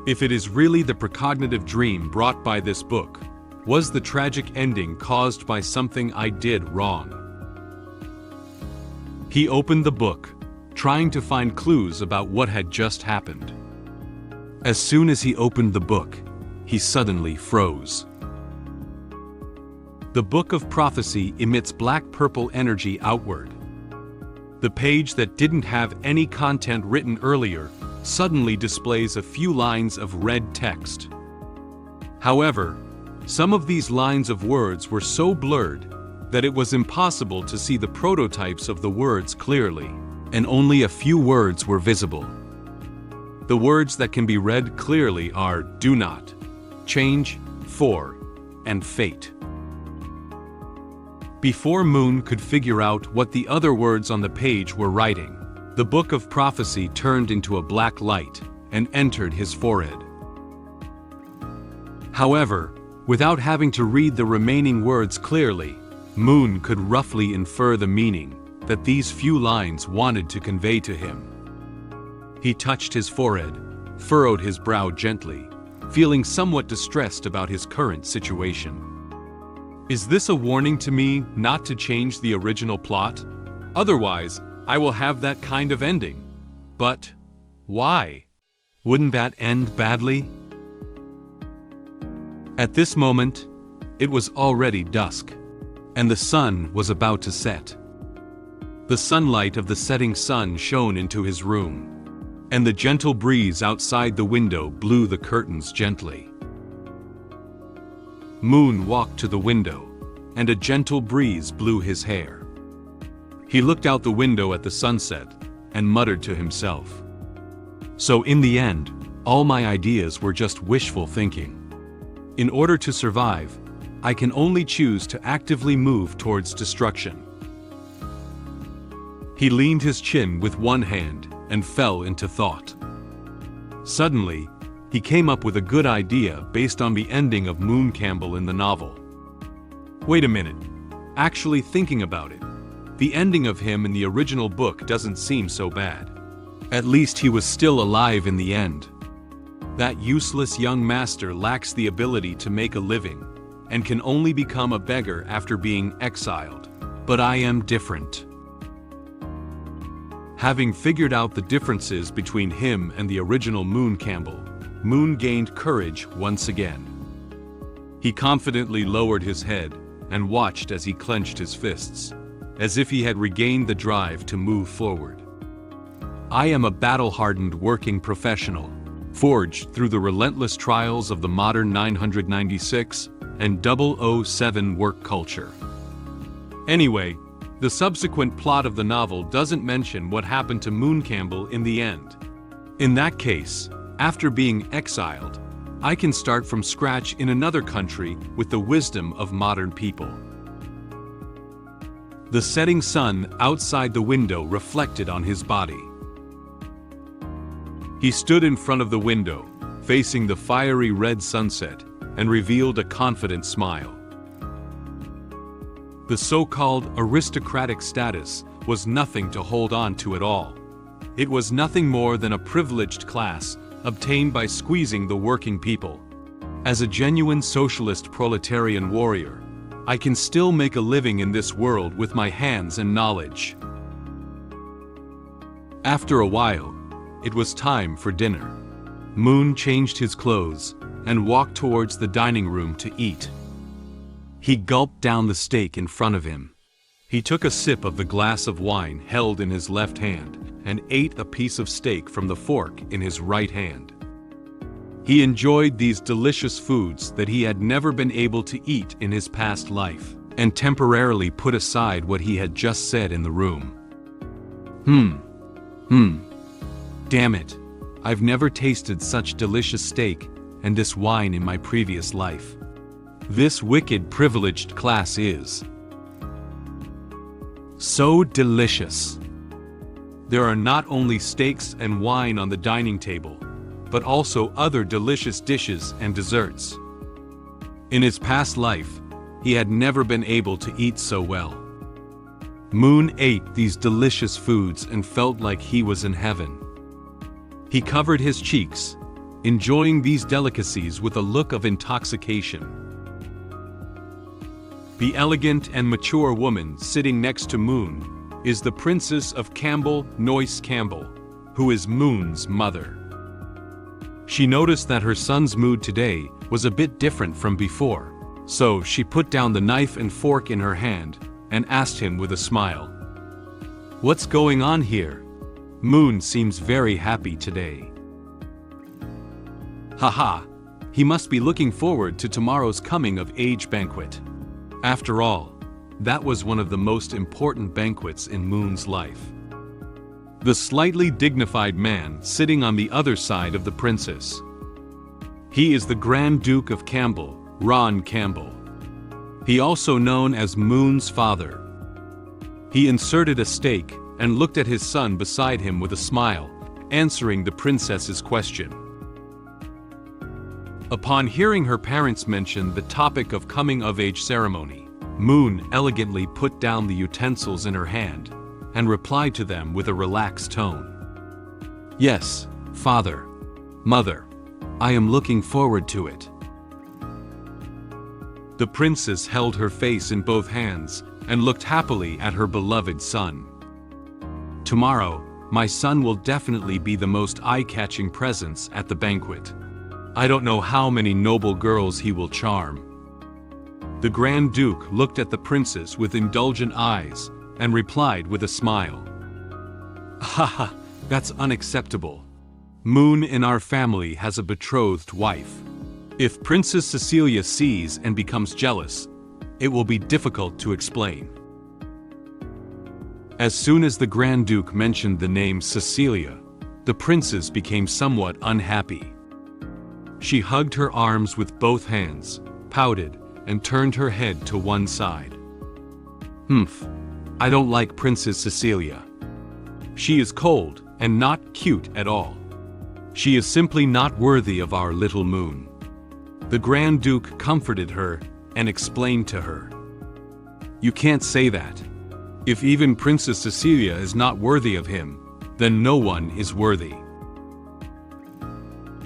If it is really the precognitive dream brought by this book, was the tragic ending caused by something I did wrong? He opened the book, trying to find clues about what had just happened. As soon as he opened the book, he suddenly froze. The Book of Prophecy emits black-purple energy outward. The page that didn't have any content written earlier suddenly displays a few lines of red text. However, some of these lines of words were so blurred that it was impossible to see the prototypes of the words clearly, and only a few words were visible. The words that can be read clearly are do not, change, for, and fate. Before Moen could figure out what the other words on the page were writing, the book of prophecy turned into a black light and entered his forehead. However, without having to read the remaining words clearly, Moen could roughly infer the meaning that these few lines wanted to convey to him. He touched his forehead, furrowed his brow gently, feeling somewhat distressed about his current situation. Is this a warning to me not to change the original plot? Otherwise, I will have that kind of ending. But why? Wouldn't that end badly? At this moment, it was already dusk, and the sun was about to set. The sunlight of the setting sun shone into his room, and the gentle breeze outside the window blew the curtains gently. Moen walked to the window, and a gentle breeze blew his hair. He looked out the window at the sunset and muttered to himself. So in the end, all my ideas were just wishful thinking. In order to survive, I can only choose to actively move towards destruction. He leaned his chin with one hand and fell into thought. Suddenly, he came up with a good idea based on the ending of Moen Campbell in the novel. Wait a minute. Actually thinking about it, the ending of him in the original book doesn't seem so bad. At least he was still alive in the end. That useless young master lacks the ability to make a living, and can only become a beggar after being exiled. But I am different. Having figured out the differences between him and the original Moen Campbell, Moen gained courage once again. He confidently lowered his head and watched as he clenched his fists, as if he had regained the drive to move forward. I am a battle-hardened working professional, forged through the relentless trials of the modern 996 and 007 work culture. Anyway, the subsequent plot of the novel doesn't mention what happened to Moen Campbell in the end. In that case, after being exiled, I can start from scratch in another country with the wisdom of modern people. The setting sun outside the window reflected on his body. He stood in front of the window, facing the fiery red sunset, and revealed a confident smile. The so-called aristocratic status was nothing to hold on to at all. It was nothing more than a privileged class obtained by squeezing the working people. As a genuine socialist proletarian warrior, I can still make a living in this world with my hands and knowledge. After a while, it was time for dinner. Moen changed his clothes and walked towards the dining room to eat. He gulped down the steak in front of him. He took a sip of the glass of wine held in his left hand and ate a piece of steak from the fork in his right hand. He enjoyed these delicious foods that he had never been able to eat in his past life, and temporarily put aside what he had just said in the room. Damn it, I've never tasted such delicious steak and this wine in my previous life. This wicked privileged class is so delicious. There are not only steaks and wine on the dining table, but also other delicious dishes and desserts. In his past life, he had never been able to eat so well. Moen ate these delicious foods and felt like he was in heaven. He covered his cheeks, enjoying these delicacies with a look of intoxication. The elegant and mature woman sitting next to Moen is the Princess of Campbell Noyce Campbell, who is Moen's mother. She noticed that her son's mood today was a bit different from before, so she put down the knife and fork in her hand and asked him with a smile, "What's going on here? Moen seems very happy today." Haha, he must be looking forward to tomorrow's coming-of-age banquet. After all, that was one of the most important banquets in Moen's life. the slightly dignified man sitting on the other side of the princess. He is the Grand Duke of Campbell, Ron Campbell. He also known as Moon's father. He inserted a stake and looked at his son beside him with a smile, answering the princess's question. Upon hearing her parents mention the topic of coming-of-age ceremony, Moon elegantly put down the utensils in her hand and replied to them with a relaxed tone. "Yes, father, mother, I am looking forward to it." The princess held her face in both hands and looked happily at her beloved son. "Tomorrow, my son will definitely be the most eye-catching presence at the banquet. I don't know how many noble girls he will charm." The Grand Duke looked at the princess with indulgent eyes and replied with a smile. "Haha, that's unacceptable. Moon in our family has a betrothed wife. If Princess Cecilia sees and becomes jealous, it will be difficult to explain." As soon as the Grand Duke mentioned the name Cecilia, the princess became somewhat unhappy. She hugged her arms with both hands, pouted, and turned her head to one side. I don't like Princess Cecilia. She is cold and not cute at all. She is simply not worthy of our little Moon." The Grand Duke comforted her and explained to her. "You can't say that. If even Princess Cecilia is not worthy of him, then no one is worthy."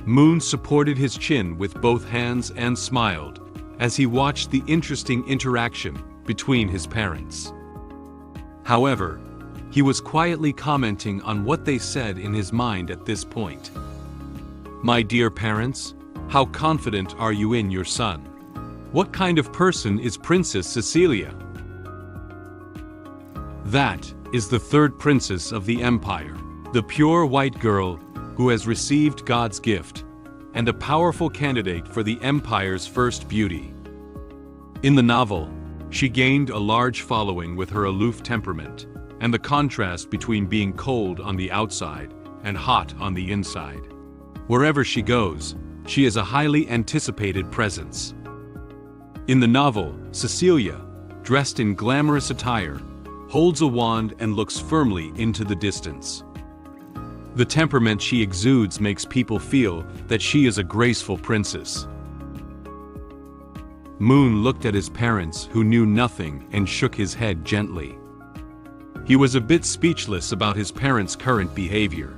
Moon supported his chin with both hands and smiled as he watched the interesting interaction between his parents. However, he was quietly commenting on what they said in his mind at this point. "My dear parents, how confident are you in your son? What kind of person is Princess Cecilia?" That is the third princess of the Empire, the pure white girl who has received God's gift, and a powerful candidate for the Empire's first beauty. In the novel, she gained a large following with her aloof temperament, and the contrast between being cold on the outside and hot on the inside. Wherever she goes, she is a highly anticipated presence. In the novel, Cecilia, dressed in glamorous attire, holds a wand and looks firmly into the distance. The temperament she exudes makes people feel that she is a graceful princess. Moon looked at his parents, who knew nothing, and shook his head gently. He was a bit speechless about his parents' current behavior.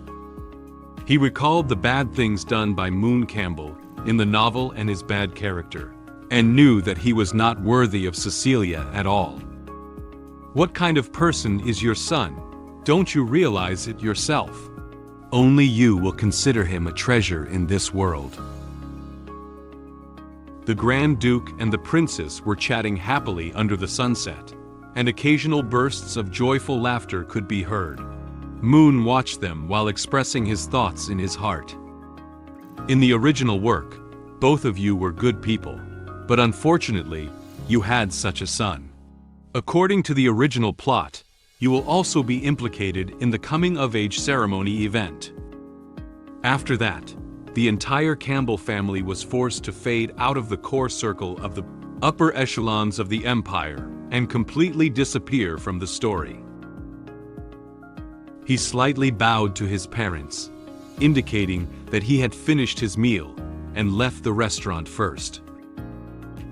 He recalled the bad things done by Moon Campbell in the novel and his bad character, and knew that he was not worthy of Cecilia at all. What kind of person is your son? Don't you realize it yourself? Only you will consider him a treasure in this world. The Grand Duke and the princess were chatting happily under the sunset, and occasional bursts of joyful laughter could be heard. Moon watched them while expressing his thoughts in his heart. In the original work, both of you were good people, but unfortunately, you had such a son. According to the original plot, you will also be implicated in the coming-of-age ceremony event. After that, the entire Campbell family was forced to fade out of the core circle of the upper echelons of the Empire and completely disappear from the story. He slightly bowed to his parents, indicating that he had finished his meal and left the restaurant first.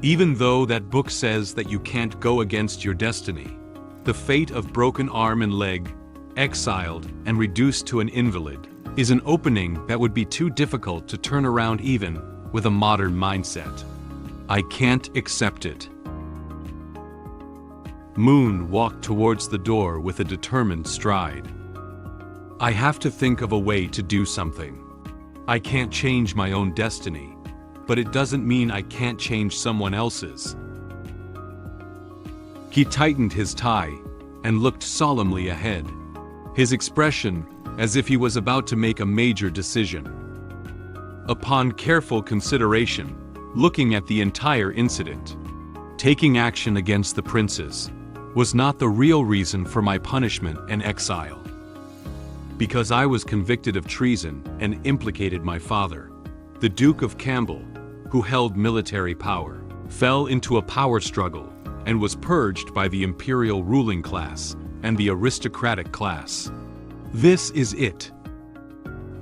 Even though that book says that you can't go against your destiny, the fate of broken arm and leg, exiled and reduced to an invalid, is an opening that would be too difficult to turn around even with a modern mindset. I can't accept it. Moon walked towards the door with a determined stride. I have to think of a way to do something. I can't change my own destiny, but it doesn't mean I can't change someone else's. He tightened his tie and looked solemnly ahead, his expression as if he was about to make a major decision. Upon careful consideration, looking at the entire incident, taking action against the princess was not the real reason for my punishment and exile. because I was convicted of treason and implicated my father. The Duke of Campbell, who held military power, fell into a power struggle and was purged by the imperial ruling class and the aristocratic class. This is it.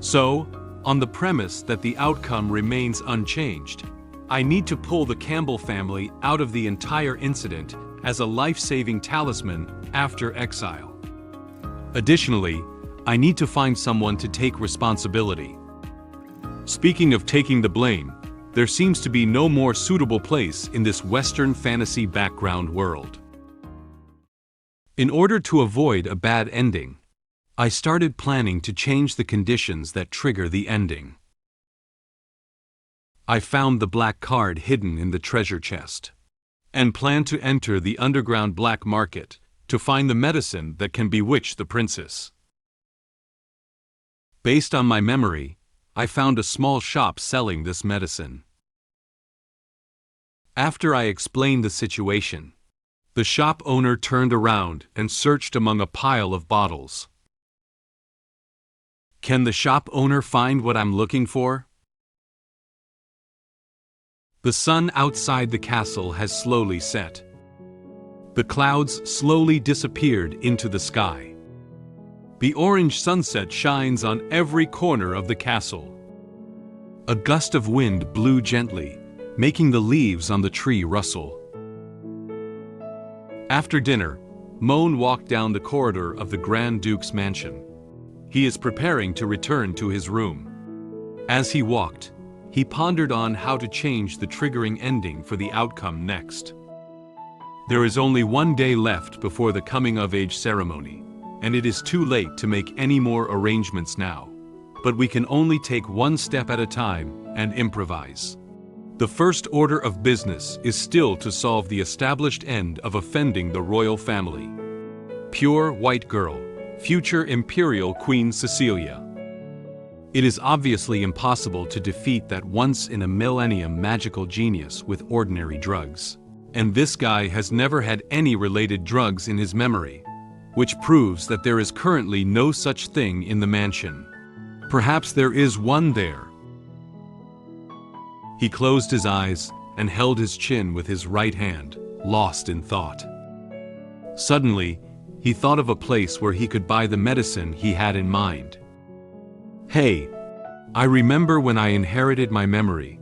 So, on the premise that the outcome remains unchanged, I need to pull the Campbell family out of the entire incident as a life-saving talisman after exile. Additionally, I need to find someone to take responsibility. Speaking of taking the blame, there seems to be no more suitable place in this Western fantasy background world. In order to avoid a bad ending, I started planning to change the conditions that trigger the ending. I found the black card hidden in the treasure chest, and planned to enter the underground black market to find the medicine that can bewitch the princess. Based on my memory, I found a small shop selling this medicine. After I explained the situation, the shop owner turned around and searched among a pile of bottles. Can the shop owner find what I'm looking for? The sun outside the castle has slowly set. The clouds slowly disappeared into the sky. The orange sunset shines on every corner of the castle. A gust of wind blew gently, making the leaves on the tree rustle. After dinner, Moen walked down the corridor of the Grand Duke's mansion. He is preparing to return to his room. As he walked, he pondered on how to change the triggering ending for the outcome next. There is only one day left before the coming-of-age ceremony, and it is too late to make any more arrangements now. But we can only take one step at a time and improvise. The first order of business is still to solve the established end of offending the royal family. Pure white girl, future imperial Queen Cecilia. It is obviously impossible to defeat that once-in-a-millennium magical genius with ordinary drugs. And this guy has never had any related drugs in his memory, which proves that there is currently no such thing in the mansion. Perhaps there is one there. He closed his eyes and held his chin with his right hand, lost in thought. Suddenly, he thought of a place where he could buy the medicine he had in mind. Hey, I remember when I inherited my memory,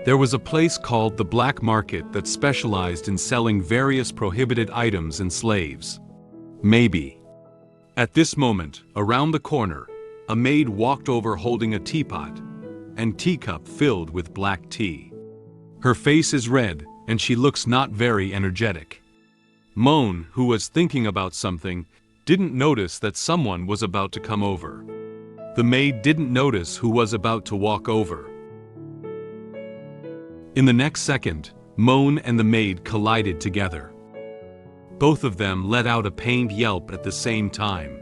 there was a place called the Black Market that specialized in selling various prohibited items and slaves. Maybe. At this moment, around the corner, a maid walked over holding a teapot and teacup filled with black tea. Her face is red, and she looks not very energetic. Moen, who was thinking about something, didn't notice that someone was about to come over. The maid didn't notice who was about to walk over. In the next second, Moen and the maid collided together. Both of them let out a pained yelp at the same time.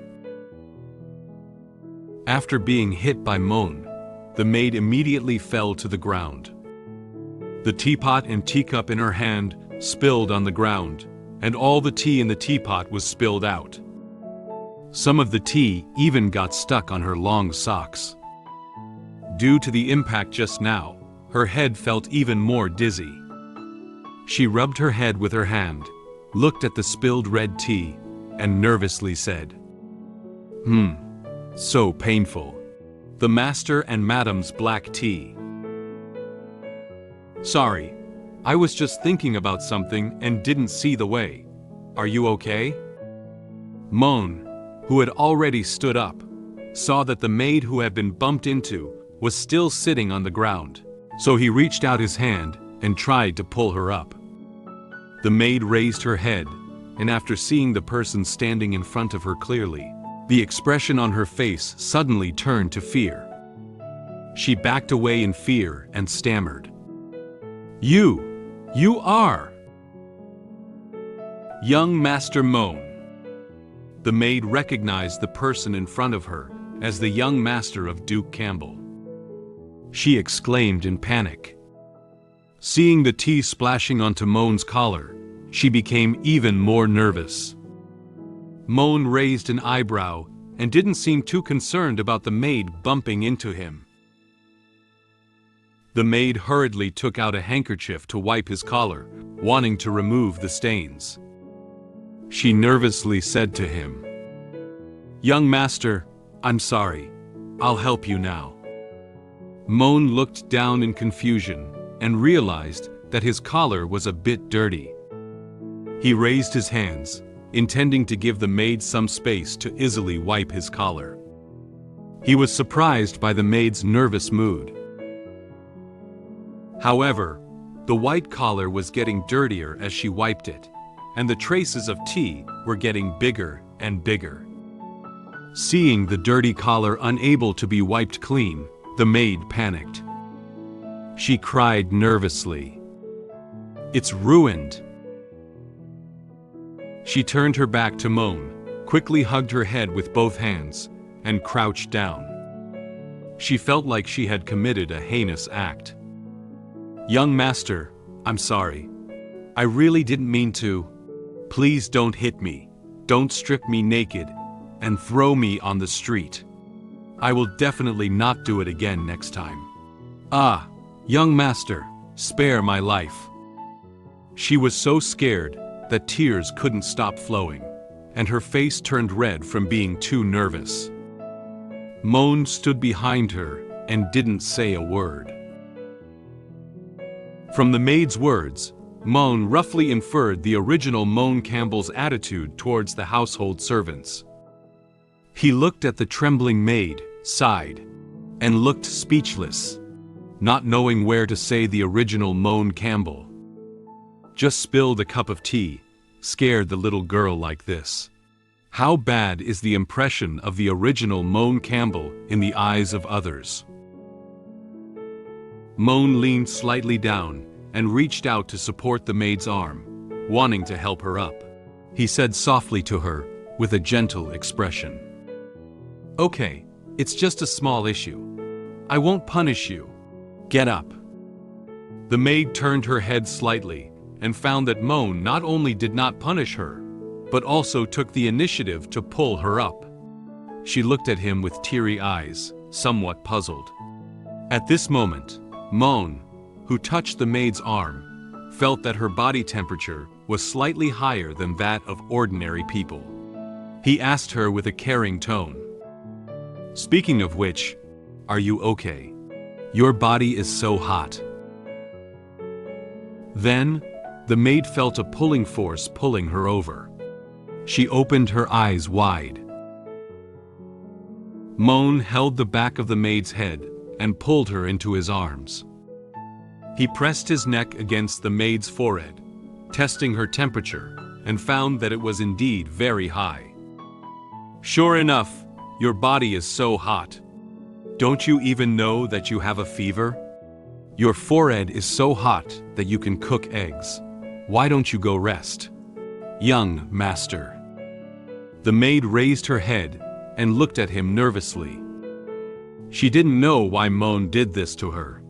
After being hit by Moen, the maid immediately fell to the ground. The teapot and teacup in her hand spilled on the ground, and all the tea in the teapot was spilled out. Some of the tea even got stuck on her long socks. Due to the impact just now, her head felt even more dizzy. She rubbed her head with her hand, looked at the spilled red tea, and nervously said, So painful. The master and madam's black tea. Sorry, I was just thinking about something and didn't see the way. Are you okay? Moen, who had already stood up, saw that the maid who had been bumped into was still sitting on the ground, so he reached out his hand and tried to pull her up. The maid raised her head, and after seeing the person standing in front of her clearly, the expression on her face suddenly turned to fear. She backed away in fear and stammered. You are young Master Moen. The maid recognized the person in front of her as the young master of Duke Campbell. She exclaimed in panic. Seeing the tea splashing onto Moen's collar, she became even more nervous. Moen raised an eyebrow and didn't seem too concerned about the maid bumping into him. The maid hurriedly took out a handkerchief to wipe his collar, wanting to remove the stains. She nervously said to him, "Young master, I'm sorry. I'll help you now." Moen looked down in confusion and realized that his collar was a bit dirty. He raised his hands, intending to give the maid some space to easily wipe his collar. He was surprised by the maid's nervous mood. However, the white collar was getting dirtier as she wiped it, and the traces of tea were getting bigger and bigger. Seeing the dirty collar unable to be wiped clean, the maid panicked. She cried nervously, "It's ruined." She turned her back to Moen, quickly hugged her head with both hands, and crouched down. She felt like she had committed a heinous act. "Young master, I'm sorry. I really didn't mean to. Please don't hit me, don't strip me naked, and throw me on the street. I will definitely not do it again next time. Ah, young master, spare my life." She was so scared that tears couldn't stop flowing, and her face turned red from being too nervous. Moen stood behind her and didn't say a word. From the maid's words, Moen roughly inferred the original Moen Campbell's attitude towards the household servants. He looked at the trembling maid, sighed, and looked speechless, not knowing where to say the original Moen Campbell. Just spilled a cup of tea, scared the little girl like this. How bad is the impression of the original Moen Campbell in the eyes of others? Moen leaned slightly down and reached out to support the maid's arm, wanting to help her up. He said softly to her, with a gentle expression, "Okay, it's just a small issue. I won't punish you. Get up." The maid turned her head slightly and found that Moen not only did not punish her, but also took the initiative to pull her up. She looked at him with teary eyes, somewhat puzzled. At this moment, Moen, who touched the maid's arm, felt that her body temperature was slightly higher than that of ordinary people. He asked her with a caring tone, "Speaking of which, are you okay? Your body is so hot." Then, the maid felt a pulling force pulling her over. She opened her eyes wide. Moen held the back of the maid's head and pulled her into his arms. He pressed his neck against the maid's forehead, testing her temperature, and found that it was indeed very high. "Sure enough, your body is so hot. Don't you even know that you have a fever? Your forehead is so hot that you can cook eggs. Why don't you go rest? Young master." The maid raised her head and looked at him nervously. She didn't know why Moen did this to her.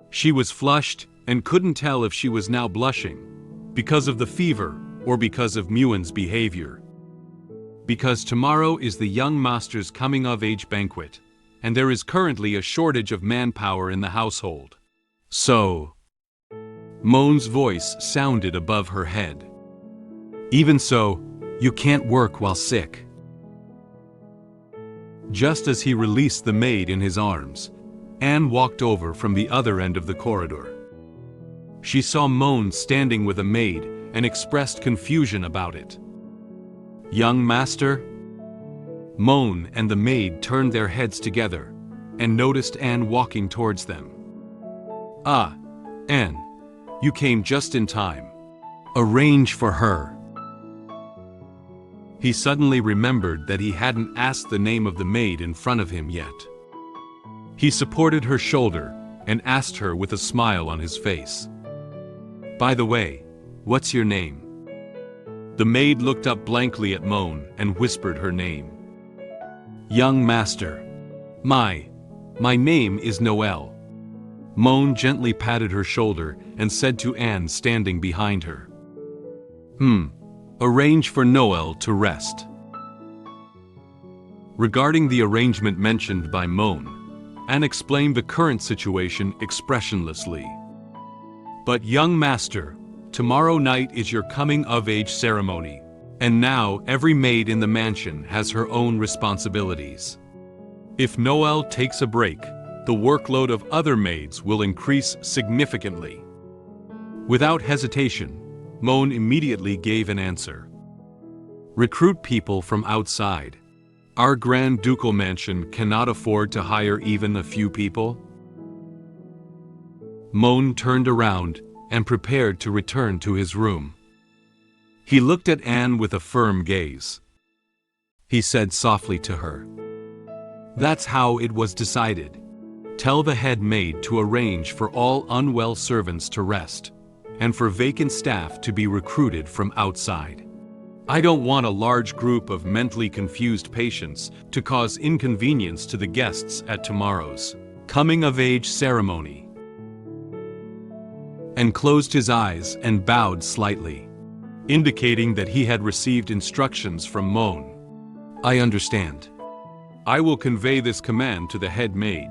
She was flushed and couldn't tell if she was now blushing, because of the fever or because of Moen's behavior. Because tomorrow is the young master's coming-of-age banquet, and there is currently a shortage of manpower in the household. So, Moen's voice sounded above her head. "Even so, you can't work while sick." Just as he released the maid in his arms, Anne walked over from the other end of the corridor. She saw Moen standing with a maid and expressed confusion about it. "Young master?" Moen and the maid turned their heads together and noticed Anne walking towards them. "Ah, Anne, you came just in time. Arrange for her." He suddenly remembered that he hadn't asked the name of the maid in front of him yet. He supported her shoulder and asked her with a smile on his face, "By the way, what's your name?" The maid looked up blankly at Moen and whispered her name. "Young master. My name is Noel." Moen gently patted her shoulder and said to Anne standing behind her, Arrange for Noel to rest." regarding the arrangement mentioned by Moen, and explained the current situation expressionlessly. "But young master, tomorrow night is your coming-of-age ceremony, and now every maid in the mansion has her own responsibilities. If Noel takes a break, the workload of other maids will increase significantly." Without hesitation, Moen immediately gave an answer. "Recruit people from outside. Our Grand Ducal mansion cannot afford to hire even a few people." Moen turned around and prepared to return to his room. He looked at Anne with a firm gaze. He said softly to her, "That's how it was decided. Tell the head maid to arrange for all unwell servants to rest, and for vacant staff to be recruited from outside. I don't want a large group of mentally confused patients to cause inconvenience to the guests at tomorrow's coming-of-age ceremony." And closed his eyes and bowed slightly, indicating that he had received instructions from Moen. "I understand. I will convey this command to the head maid."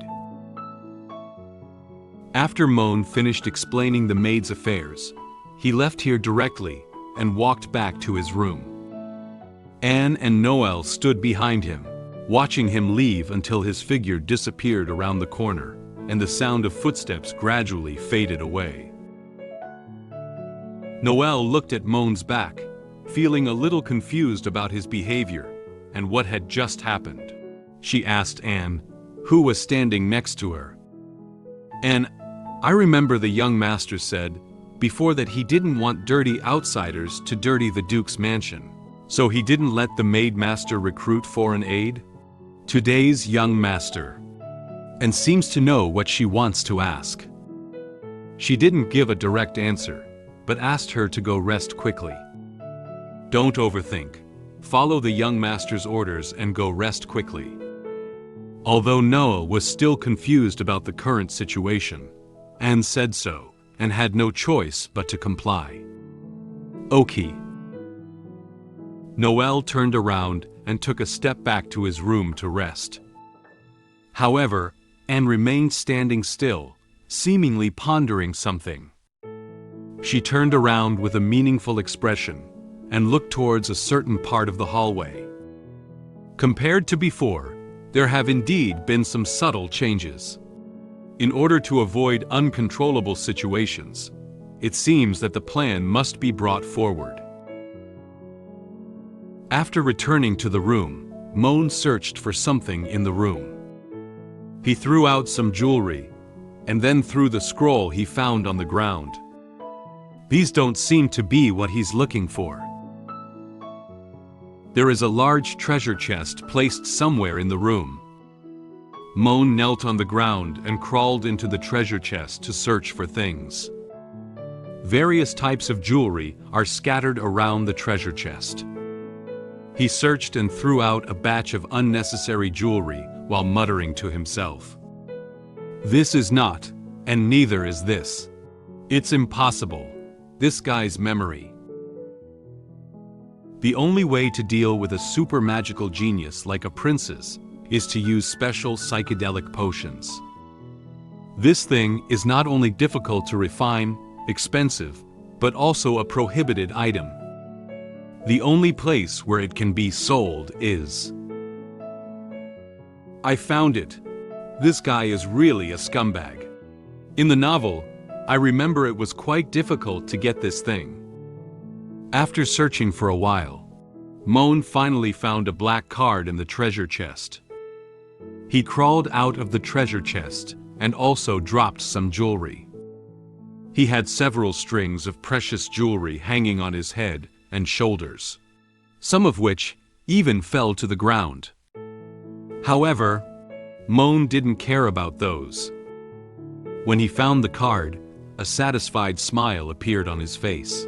After Moen finished explaining the maid's affairs, he left here directly and walked back to his room. Anne and Noel stood behind him, watching him leave until his figure disappeared around the corner and the sound of footsteps gradually faded away. Noel looked at Moen's back, feeling a little confused about his behavior and what had just happened. She asked Anne, who was standing next to her. "Anne, I remember the young master said before that he didn't want dirty outsiders to dirty the Duke's mansion. So he didn't let the maid master recruit foreign aid? Today's young master. And seems to know what she wants to ask." She didn't give a direct answer, but asked her to go rest quickly. "Don't overthink. Follow the young master's orders and go rest quickly." Although Noel was still confused about the current situation, Anne said so, and had no choice but to comply. "Okay." Noel turned around and took a step back to his room to rest. However, Anne remained standing still, seemingly pondering something. She turned around with a meaningful expression and looked towards a certain part of the hallway. Compared to before, there have indeed been some subtle changes. In order to avoid uncontrollable situations, it seems that the plan must be brought forward. After returning to the room, Moen searched for something in the room. He threw out some jewelry, and then threw the scroll he found on the ground. These don't seem to be what he's looking for. There is a large treasure chest placed somewhere in the room. Moen knelt on the ground and crawled into the treasure chest to search for things. Various types of jewelry are scattered around the treasure chest. He searched and threw out a batch of unnecessary jewelry while muttering to himself. "This is not, and neither is this. It's impossible. This guy's memory." The only way to deal with a super magical genius like a princess is to use special psychedelic potions. This thing is not only difficult to refine, expensive, but also a prohibited item. The only place where it can be sold is... "I found it. This guy is really a scumbag. In the novel, I remember it was quite difficult to get this thing." After searching for a while, Moen finally found a black card in the treasure chest. He crawled out of the treasure chest and also dropped some jewelry. He had several strings of precious jewelry hanging on his head and shoulders, some of which even fell to the ground. However, Moen didn't care about those. When he found the card, a satisfied smile appeared on his face.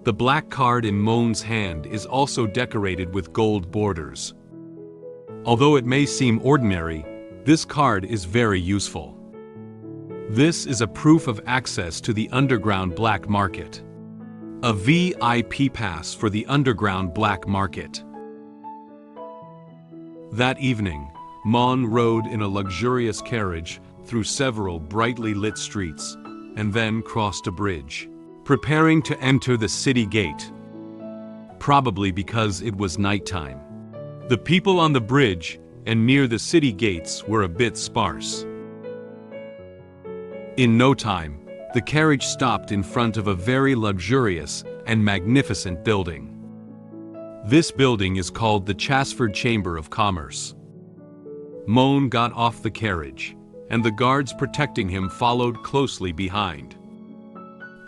The black card in Moen's hand is also decorated with gold borders. Although it may seem ordinary, this card is very useful. This is a proof of access to the underground black market. A VIP pass for the underground black market. That evening, Moen rode in a luxurious carriage through several brightly lit streets, and then crossed a bridge, preparing to enter the city gate. Probably because it was nighttime. The people on the bridge and near the city gates were a bit sparse. In no time, the carriage stopped in front of a very luxurious and magnificent building. This building is called the Chasford Chamber of Commerce. Moen got off the carriage, and the guards protecting him followed closely behind.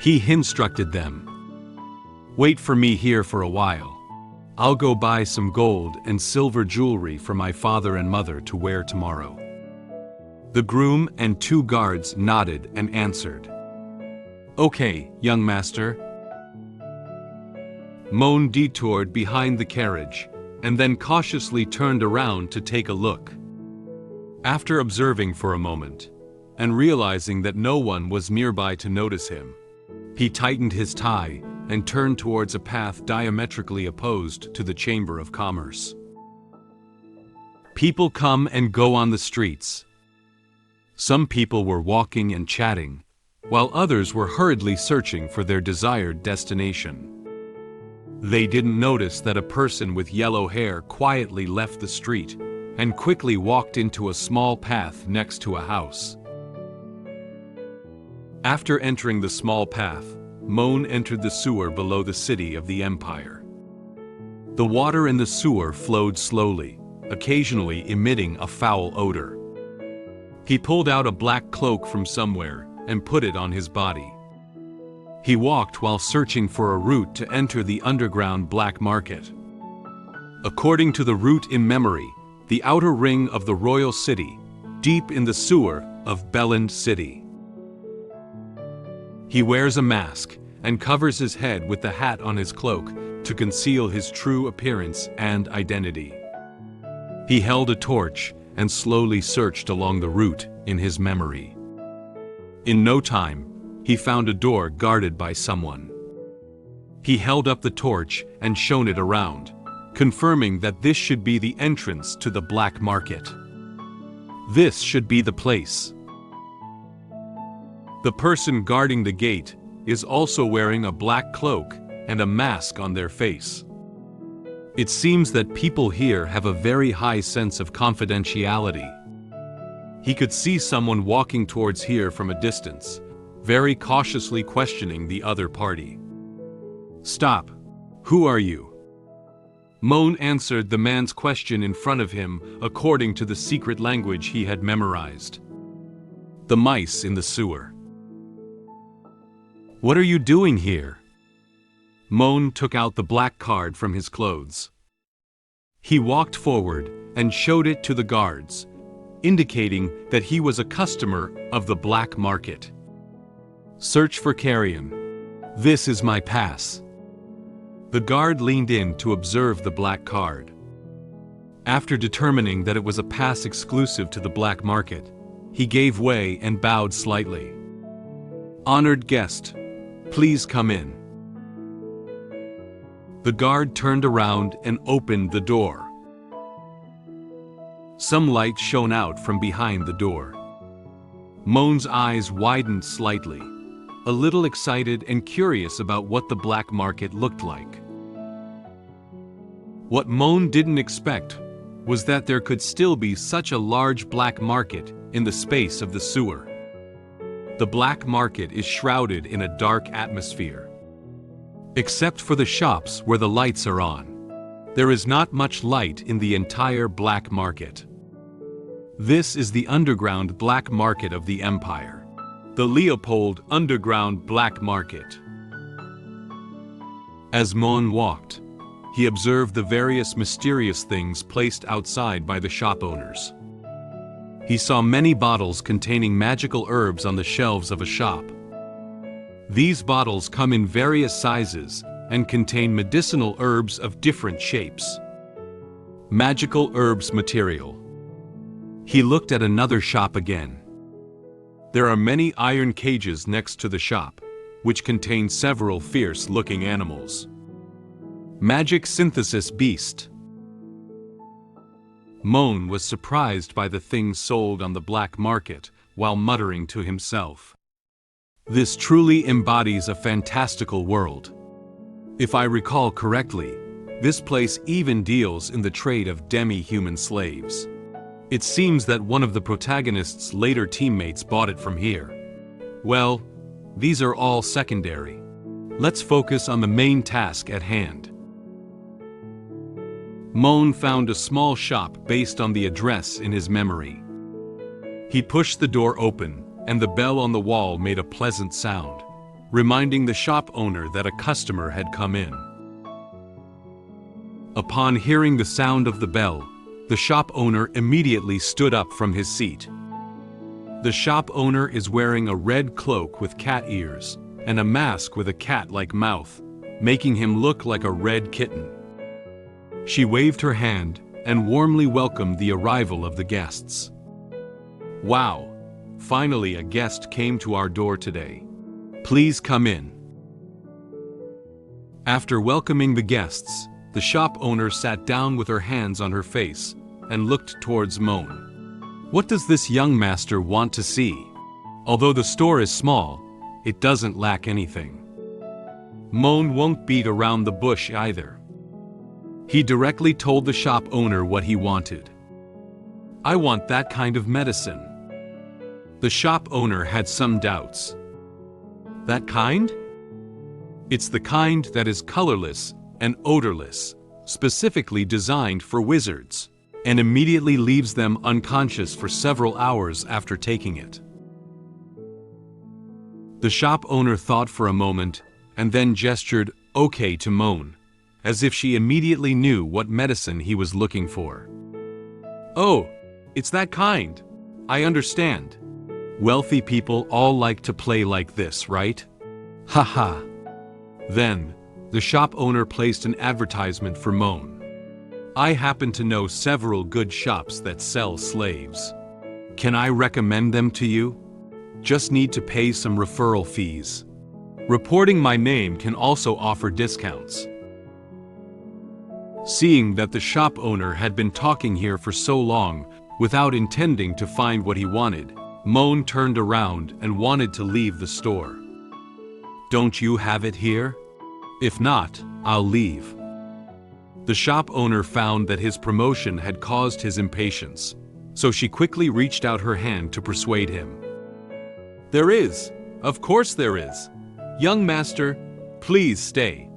He instructed them, "Wait for me here for a while. I'll go buy some gold and silver jewelry for my father and mother to wear tomorrow." The groom and 2 guards nodded and answered, "Okay, young master." Moen detoured behind the carriage and then cautiously turned around to take a look. After observing for a moment and realizing that no one was nearby to notice him, he tightened his tie and turned towards a path diametrically opposed to the Chamber of Commerce. People come and go on the streets. Some people were walking and chatting, while others were hurriedly searching for their desired destination. They didn't notice that a person with yellow hair quietly left the street and quickly walked into a small path next to a house. After entering the small path, Moen entered the sewer below the city of the Empire. The water in the sewer flowed slowly, occasionally emitting a foul odor. He pulled out a black cloak from somewhere and put it on his body. He walked while searching for a route to enter the underground black market. According to the route in memory, the outer ring of the royal city, deep in the sewer of Belland City. He wears a mask and covers his head with the hat on his cloak to conceal his true appearance and identity. He held a torch and slowly searched along the route in his memory. In no time, he found a door guarded by someone. He held up the torch and shone it around, confirming that this should be the entrance to the black market. This should be the place. The person guarding the gate is also wearing a black cloak and a mask on their face. It seems that people here have a very high sense of confidentiality. He could see someone walking towards here from a distance, very cautiously questioning the other party. "Stop. Who are you?" Moen answered the man's question in front of him according to the secret language he had memorized. "The mice in the sewer." "What are you doing here?" Moen took out the black card from his clothes. He walked forward and showed it to the guards, indicating that he was a customer of the black market. "Search for carrion. This is my pass." The guard leaned in to observe the black card. After determining that it was a pass exclusive to the black market, he gave way and bowed slightly. "Honored guest, please come in." The guard turned around and opened the door. Some light shone out from behind the door. Moen's eyes widened slightly, a little excited and curious about what the black market looked like. What Moen didn't expect was that there could still be such a large black market in the space of the sewer. The black market is shrouded in a dark atmosphere. Except for the shops where the lights are on, there is not much light in the entire black market. This is the underground black market of the Empire, the Leopold Underground Black Market. As Moen walked, he observed the various mysterious things placed outside by the shop owners. He saw many bottles containing magical herbs on the shelves of a shop. These bottles come in various sizes and contain medicinal herbs of different shapes. Magical herbs material. He looked at another shop again. There are many iron cages next to the shop, which contain several fierce-looking animals. Magic synthesis beast. Moen was surprised by the things sold on the black market, while muttering to himself. This truly embodies a fantastical world. If I recall correctly, this place even deals in the trade of demi-human slaves. It seems that one of the protagonist's later teammates bought it from here. Well, these are all secondary. Let's focus on the main task at hand. Moen found a small shop based on the address in his memory. He pushed the door open, and the bell on the wall made a pleasant sound, reminding the shop owner that a customer had come in. Upon hearing the sound of the bell, the shop owner immediately stood up from his seat. The shop owner is wearing a red cloak with cat ears and a mask with a cat-like mouth, making him look like a red kitten. She waved her hand and warmly welcomed the arrival of the guests. Wow! Finally a guest came to our door today. Please come in. After welcoming the guests, the shop owner sat down with her hands on her face and looked towards Moen. What does this young master want to see? Although the store is small, it doesn't lack anything. Moen won't beat around the bush either. He directly told the shop owner what he wanted. I want that kind of medicine. The shop owner had some doubts. That kind? It's the kind that is colorless and odorless, specifically designed for wizards, and immediately leaves them unconscious for several hours after taking it. The shop owner thought for a moment and then gestured okay to Moen, as if she immediately knew what medicine he was looking for. Oh, it's that kind. I understand. Wealthy people all like to play like this, right? Haha. Then, the shop owner placed an advertisement for Moen. I happen to know several good shops that sell slaves. Can I recommend them to you? Just need to pay some referral fees. Reporting my name can also offer discounts. Seeing that the shop owner had been talking here for so long without intending to find what he wanted, Moen turned around and wanted to leave the store. Don't you have it here? If not, I'll leave. The shop owner found that his promotion had caused his impatience, so she quickly reached out her hand to persuade him. There is. Of course there is. Young master, please stay.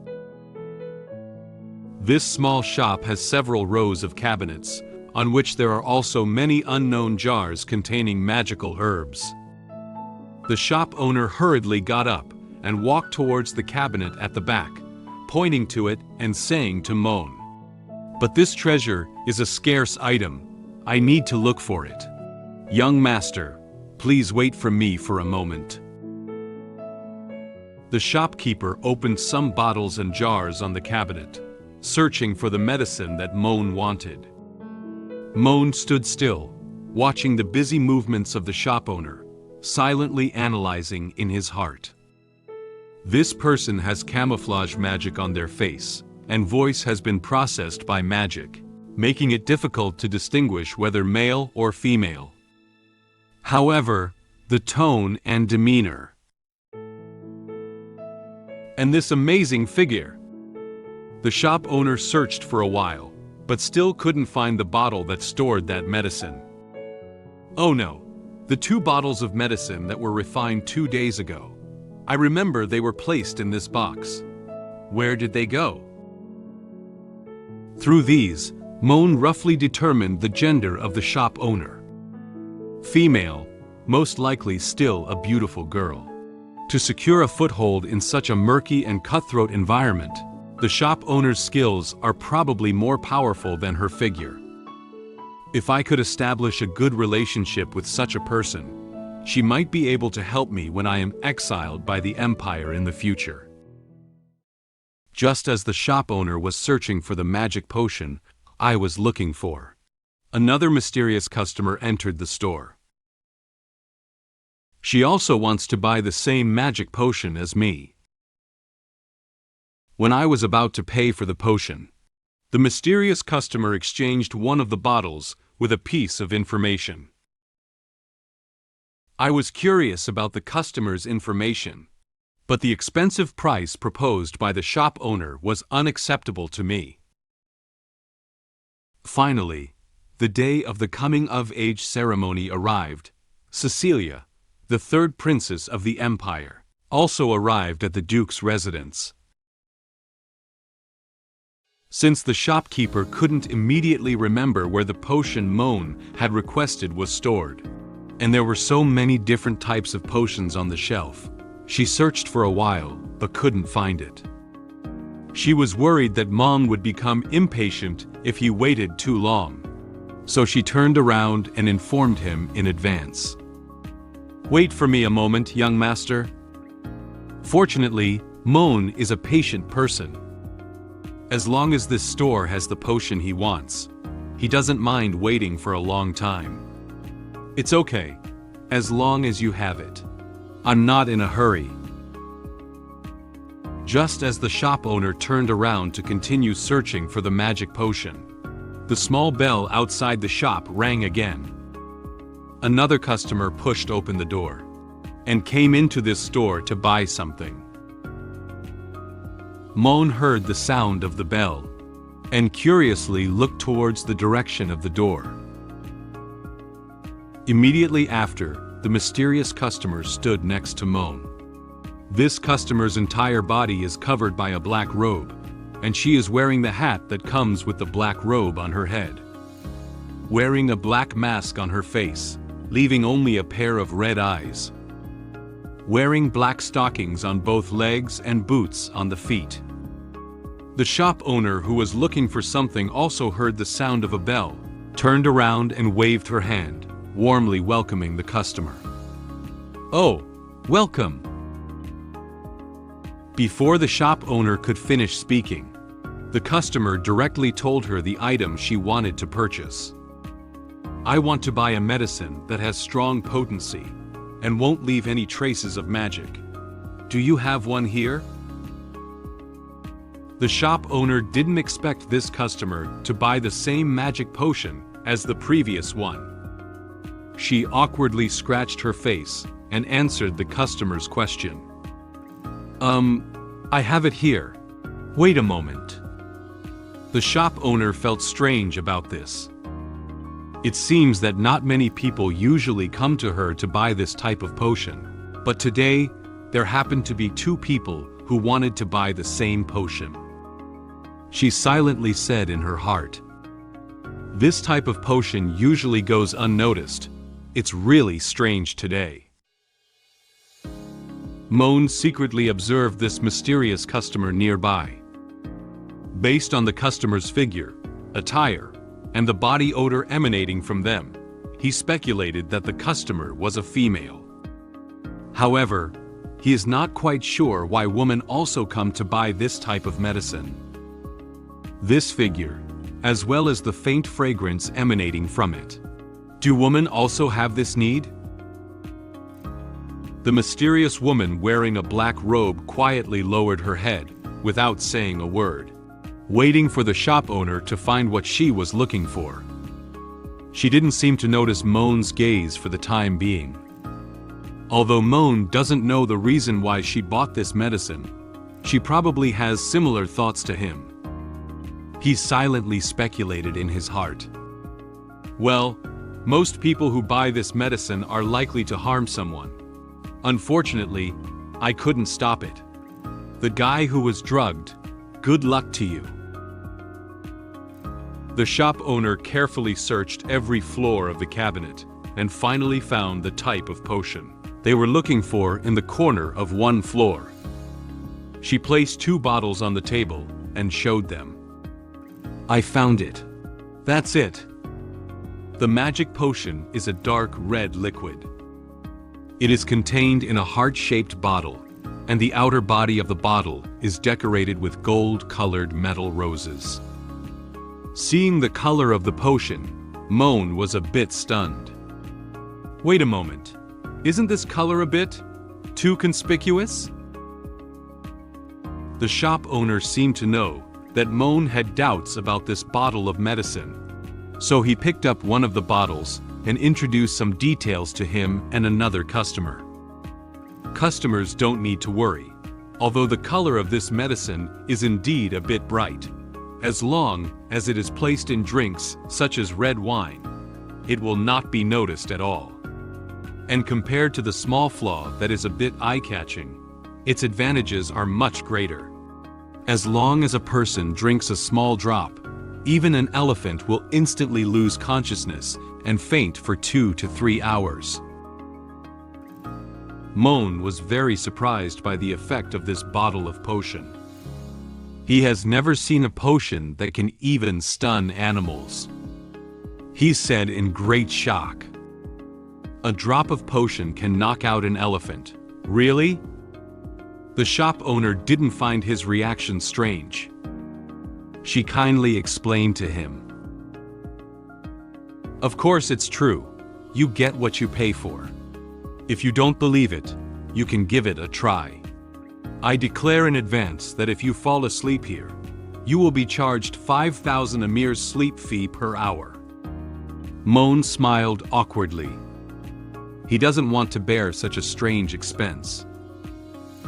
This small shop has several rows of cabinets, on which there are also many unknown jars containing magical herbs. The shop owner hurriedly got up and walked towards the cabinet at the back, pointing to it and saying to Moen, "But this treasure is a scarce item. I need to look for it. Young master, please wait for me for a moment." The shopkeeper opened some bottles and jars on the cabinet, searching for the medicine that Moen wanted. Moen stood still, watching the busy movements of the shop owner, silently analyzing in his heart. This person has camouflage magic on their face, and voice has been processed by magic, making it difficult to distinguish whether male or female. However, the tone and demeanor. And this amazing figure. The shop owner searched for a while, but still couldn't find the bottle that stored that medicine. Oh no, the 2 bottles of medicine that were refined 2 days ago. I remember they were placed in this box. Where did they go? Through these, Moen roughly determined the gender of the shop owner. Female, most likely still a beautiful girl. To secure a foothold in such a murky and cutthroat environment, the shop owner's skills are probably more powerful than her figure. If I could establish a good relationship with such a person, she might be able to help me when I am exiled by the Empire in the future. Just as the shop owner was searching for the magic potion I was looking for, another mysterious customer entered the store. She also wants to buy the same magic potion as me. When I was about to pay for the potion, The mysterious customer exchanged one of the bottles with a piece of information. I was curious about the customer's information, but the expensive price proposed by the shop owner was unacceptable to me. Finally, the day of the coming-of-age ceremony arrived. Cecilia, the third princess of the empire, also arrived at the duke's residence. Since the shopkeeper couldn't immediately remember where the potion Moen had requested was stored, and there were so many different types of potions on the shelf, she searched for a while but couldn't find it. She was worried that Moen would become impatient if he waited too long, so she turned around and informed him in advance. "Wait for me a moment, young master." Fortunately, Moen is a patient person. As long as this store has the potion he wants, he doesn't mind waiting for a long time. "It's okay, as long as you have it. I'm not in a hurry." Just as the shop owner turned around to continue searching for the magic potion, the small bell outside the shop rang again. Another customer pushed open the door and came into this store to buy something. Moen heard the sound of the bell and curiously looked towards the direction of the door. Immediately after, the mysterious customer stood next to Moen. This customer's entire body is covered by a black robe, and she is wearing the hat that comes with the black robe on her head. Wearing a black mask on her face, leaving only a pair of red eyes. Wearing black stockings on both legs and boots on the feet. The shop owner, who was looking for something, also heard the sound of a bell, turned around and waved her hand, warmly welcoming the customer. "Oh, welcome." Before the shop owner could finish speaking, the customer directly told her the item she wanted to purchase. "I want to buy a medicine that has strong potency and won't leave any traces of magic. Do you have one here?" The shop owner didn't expect this customer to buy the same magic potion as the previous one. She awkwardly scratched her face and answered the customer's question. I have it here. Wait a moment." The shop owner felt strange about this. It seems that not many people usually come to her to buy this type of potion, but today, there happened to be two people who wanted to buy the same potion. She silently said in her heart, "This type of potion usually goes unnoticed. It's really strange today." Moen secretly observed this mysterious customer nearby. Based on the customer's figure, attire, and the body odor emanating from them, he speculated that the customer was a female. However, he is not quite sure why women also come to buy this type of medicine. This figure, as well as the faint fragrance emanating from it. Do women also have this need? The mysterious woman wearing a black robe quietly lowered her head, without saying a word, waiting for the shop owner to find what she was looking for. She didn't seem to notice Moen's gaze for the time being. Although Moen doesn't know the reason why she bought this medicine, she probably has similar thoughts to him. He silently speculated in his heart. Well, most people who buy this medicine are likely to harm someone. Unfortunately, I couldn't stop it. The guy who was drugged, good luck to you. The shop owner carefully searched every floor of the cabinet and finally found the type of potion they were looking for in the corner of one floor. She placed 2 bottles on the table and showed them. "I found it. That's it. The magic potion is a dark red liquid. It is contained in a heart-shaped bottle, and the outer body of the bottle is decorated with gold-colored metal roses." Seeing the color of the potion, Moen was a bit stunned. "Wait a moment. Isn't this color a bit too conspicuous?" The shop owner seemed to know that Moen had doubts about this bottle of medicine. So he picked up one of the bottles and introduced some details to him and another customer. Customers don't need to worry, although the color of this medicine is indeed a bit bright. As long as it is placed in drinks such as red wine, it will not be noticed at all. And compared to the small flaw that is a bit eye-catching, its advantages are much greater. As long as a person drinks a small drop, even an elephant will instantly lose consciousness and faint for 2 to 3 hours. Moen was very surprised by the effect of this bottle of potion. He has never seen a potion that can even stun animals. He said in great shock, "A drop of potion can knock out an elephant. Really?" The shop owner didn't find his reaction strange. She kindly explained to him, "Of course it's true. You get what you pay for. If you don't believe it, you can give it a try. I declare in advance that if you fall asleep here, you will be charged 5,000 Emir's sleep fee per hour." Moen smiled awkwardly. He doesn't want to bear such a strange expense.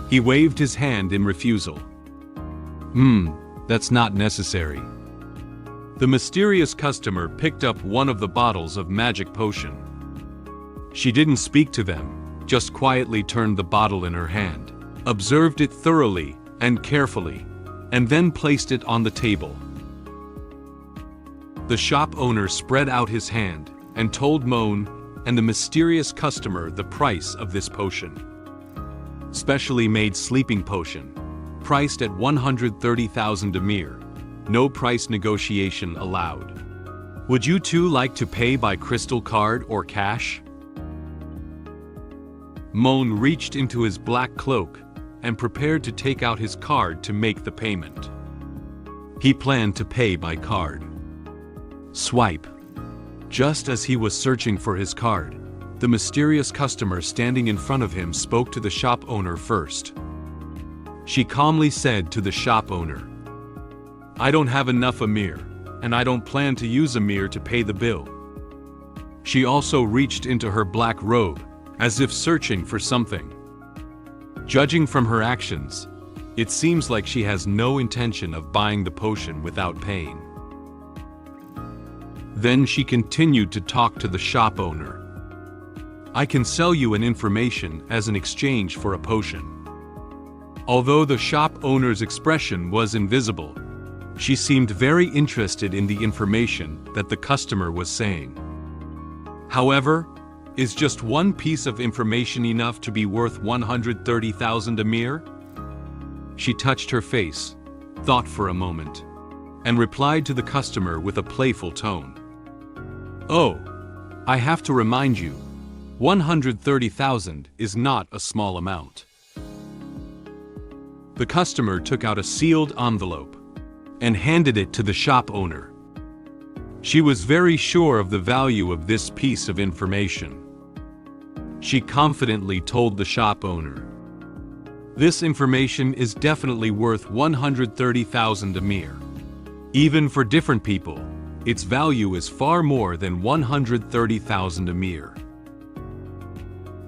He waved his hand in refusal. That's not necessary." The mysterious customer picked up one of the bottles of magic potion. She didn't speak to them, just quietly turned the bottle in her hand, observed it thoroughly and carefully, and then placed it on the table. The shop owner spread out his hand and told Moen and the mysterious customer the price of this potion. Specially made sleeping potion, priced at 130,000 Emir, no price negotiation allowed. Would you two like to pay by crystal card or cash? Moen reached into his black cloak and prepared to take out his card to make the payment. He planned to pay by card. Swipe. Just as he was searching for his card, the mysterious customer standing in front of him spoke to the shop owner first. She calmly said to the shop owner, "I don't have enough Emir, and I don't plan to use Emir to pay the bill." She also reached into her black robe, as if searching for something. Judging from her actions, it seems like she has no intention of buying the potion without paying. Then she continued to talk to the shop owner. "I can sell you an information as an exchange for a potion." Although the shop owner's expression was invisible, she seemed very interested in the information that the customer was saying. However, is just one piece of information enough to be worth 130,000 Emir? She touched her face, thought for a moment, and replied to the customer with a playful tone. "Oh, I have to remind you, 130,000 is not a small amount." The customer took out a sealed envelope and handed it to the shop owner. She was very sure of the value of this piece of information. She confidently told the shop owner, "This information is definitely worth 130,000 Emir. Even for different people, its value is far more than 130,000 Emir."